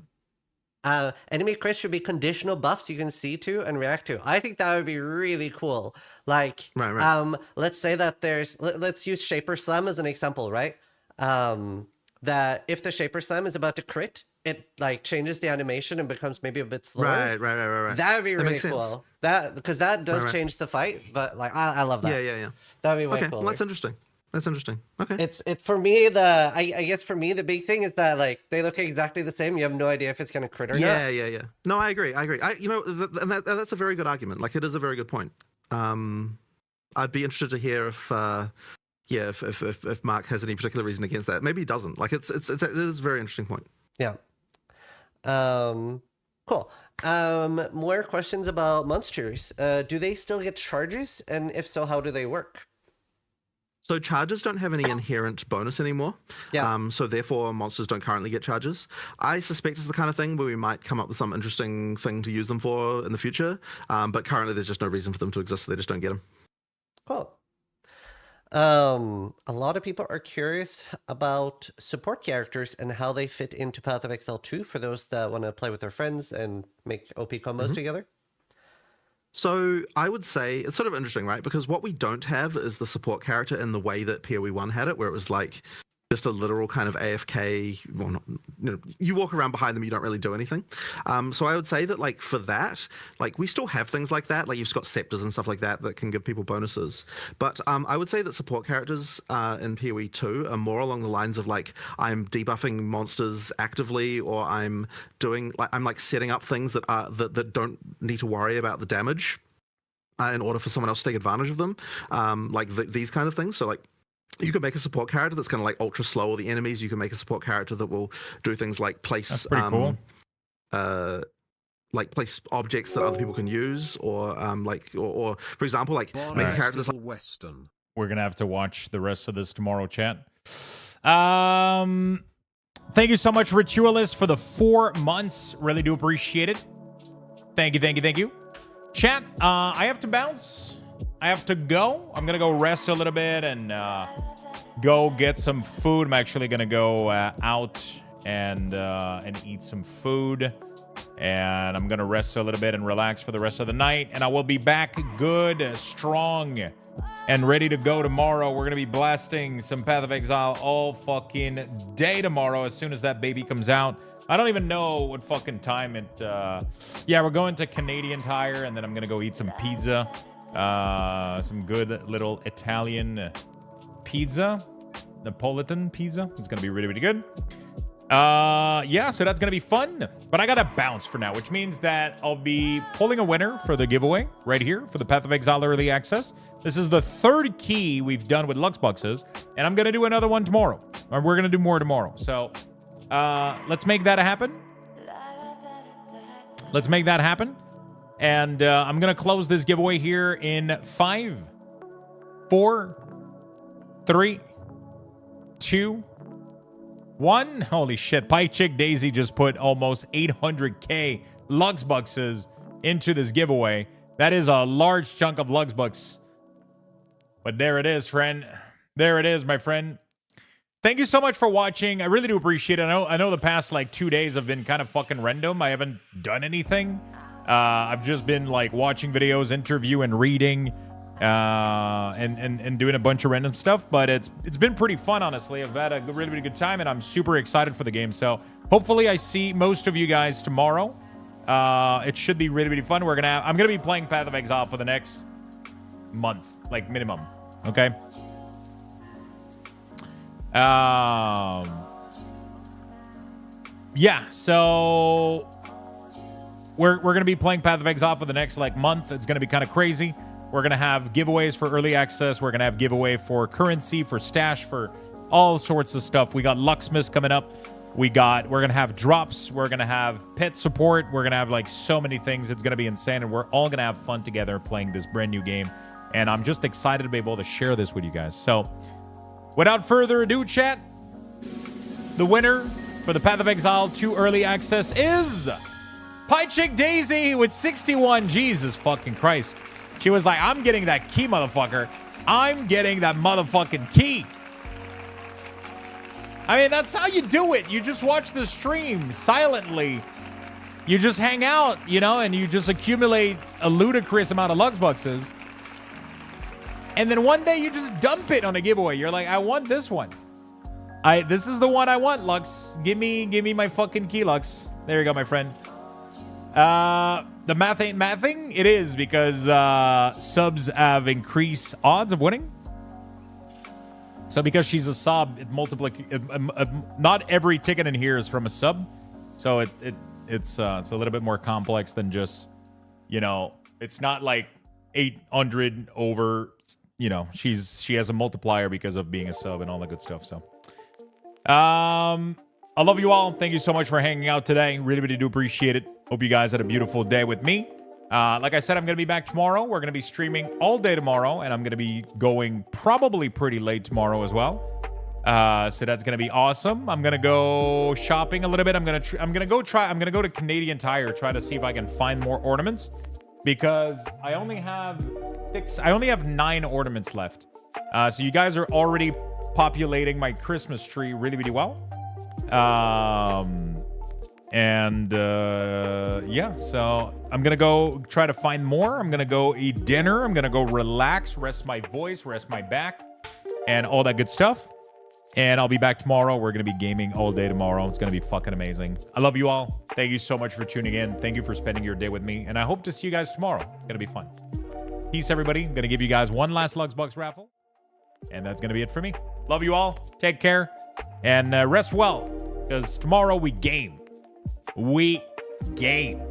[SPEAKER 11] Enemy crits should be conditional buffs you can see to and react to. I think that would be really cool. Like, let's say that let's use Shaper Slam as an example, right? That if the Shaper Slam is about to crit, it like changes the animation and becomes maybe a bit slower.
[SPEAKER 7] Right.
[SPEAKER 11] That would be really cool. Because that does change the fight, but like I love that.
[SPEAKER 7] Yeah.
[SPEAKER 11] That would be way
[SPEAKER 7] cool.
[SPEAKER 11] cooler.
[SPEAKER 7] Well, that's interesting. That's interesting. Okay.
[SPEAKER 11] It's for me I guess for me the big thing is that like they look exactly the same. You have no idea if it's gonna crit or not.
[SPEAKER 7] Yeah. No, I agree. And that's a very good argument. Like it is a very good point. I'd be interested to hear if Mark has any particular reason against that. Maybe he doesn't. Like it is a very interesting point.
[SPEAKER 11] Yeah. Cool. More questions about monsters. Do they still get charges? And if so, how do they work?
[SPEAKER 7] So charges don't have any inherent bonus anymore.
[SPEAKER 11] Yeah.
[SPEAKER 7] So therefore, monsters don't currently get charges. I suspect it's the kind of thing where we might come up with some interesting thing to use them for in the future. But currently, there's just no reason for them to exist. So they just don't get them.
[SPEAKER 11] Cool. A lot of people are curious about support characters and how they fit into Path of Exile 2 for those that want to play with their friends and make OP combos together.
[SPEAKER 7] So I would say it's sort of interesting, right? Because what we don't have is the support character in the way that PoE 1 had it, where it was like
[SPEAKER 8] just a literal kind of AFK. Well, not, you walk around behind them, you don't really do anything. So I would say that, like, for that, like, we still have things like that. Like, you've got scepters and stuff like that that can give people bonuses. But I would say that support characters in PoE 2 are more along the lines of, like, I'm debuffing monsters actively, or I'm doing, like, I'm like setting up things that are that don't need to worry about the damage in order for someone else to take advantage of them. Like these kind of things. So, like, you can make a support character that's kind of like ultra slow all the enemies. You can make a support character that will do things like place,
[SPEAKER 1] That's pretty cool.
[SPEAKER 8] Like place objects that other people can use, or or for example, like make a character that's like
[SPEAKER 3] Western.
[SPEAKER 1] We're gonna have to watch the rest of this tomorrow, chat. Thank you so much, Ritualist, for the 4 months. Really do appreciate it. Thank you. Chat, I have to bounce. I have to go. I'm gonna go rest a little bit and go get some food. I'm actually gonna go out and eat some food, and I'm gonna rest a little bit and relax for the rest of the night. And I will be back good, strong, and ready to go tomorrow. We're gonna be blasting some Path of Exile all fucking day tomorrow as soon as that baby comes out. I don't even know what fucking time it. Yeah, we're going to Canadian Tire, and then I'm gonna go eat some pizza. Some good little Italian pizza, Napolitan pizza. It's gonna be really, really good. Yeah, so that's gonna be fun. But I gotta bounce for now, which means that I'll be pulling a winner for the giveaway right here for the Path of Exile Early Access. This is the 3rd key we've done with Luxboxes, and I'm gonna do another one tomorrow. Or we're gonna do more tomorrow. So let's make that happen. And I'm going to close this giveaway here in 5, 4, 3, 2, 1. Holy shit. Pie Chick Daisy just put almost 800k Luxbucks into this giveaway. That is a large chunk of Luxbucks. But there it is, friend. There it is, my friend. Thank you so much for watching. I really do appreciate it. I know the past, like, 2 days have been kind of fucking random. I haven't done anything. I've just been, like, watching videos, interview, and reading, and doing a bunch of random stuff. But it's been pretty fun, honestly. I've had a really, really good time, and I'm super excited for the game. So hopefully I see most of you guys tomorrow. It should be really, really fun. I'm gonna be playing Path of Exile for the next month, like minimum. Okay. Yeah. So. We're going to be playing Path of Exile for the next, like, month. It's going to be kind of crazy. We're going to have giveaways for early access. We're going to have giveaway for currency, for stash, for all sorts of stuff. We got Luxthos coming up. We're going to have drops. We're going to have pet support. We're going to have, like, so many things. It's going to be insane, and we're all going to have fun together playing this brand new game. And I'm just excited to be able to share this with you guys. So, without further ado, chat, the winner for the Path of Exile 2 early access is Pie Chick Daisy with 61. Jesus fucking Christ. She was like, I'm getting that key, motherfucker. I'm getting that motherfucking key. I mean, that's how you do it. You just watch the stream silently. You just hang out, and you just accumulate a ludicrous amount of Luxbucks. And then one day you just dump it on a giveaway. You're like, I want this one. This is the one I want, Lux. Give me my fucking key, Lux. There you go, my friend. The math ain't mathing. It is, because subs have increased odds of winning. So because she's a sub, not every ticket in here is from a sub. So it's a little bit more complex than just, it's not like 800 over, she has a multiplier because of being a sub and all that good stuff. So I love you all. Thank you so much for hanging out today. Really, really do appreciate it. Hope you guys had a beautiful day with me. Like I said, I'm going to be back tomorrow. We're going to be streaming all day tomorrow, and I'm going to be going probably pretty late tomorrow as well. So that's going to be awesome. I'm going to go shopping a little bit. I'm going to go to Canadian Tire, try to see if I can find more ornaments, because I only have 9 ornaments left. So you guys are already populating my Christmas tree really, really well. Yeah, so I'm gonna go try to find more. I'm gonna go eat dinner. I'm gonna go relax, rest my voice, rest my back, and all that good stuff. And I'll be back tomorrow. We're going to be gaming all day tomorrow. It's going to be fucking amazing. I love you all. Thank you so much for tuning in. Thank you for spending your day with me. And I hope to see you guys tomorrow. It's going to be fun. Peace, everybody. I'm going to give you guys one last Luxbox raffle. And that's going to be it for me. Love you all. Take care. And rest well. Because tomorrow we game. We game.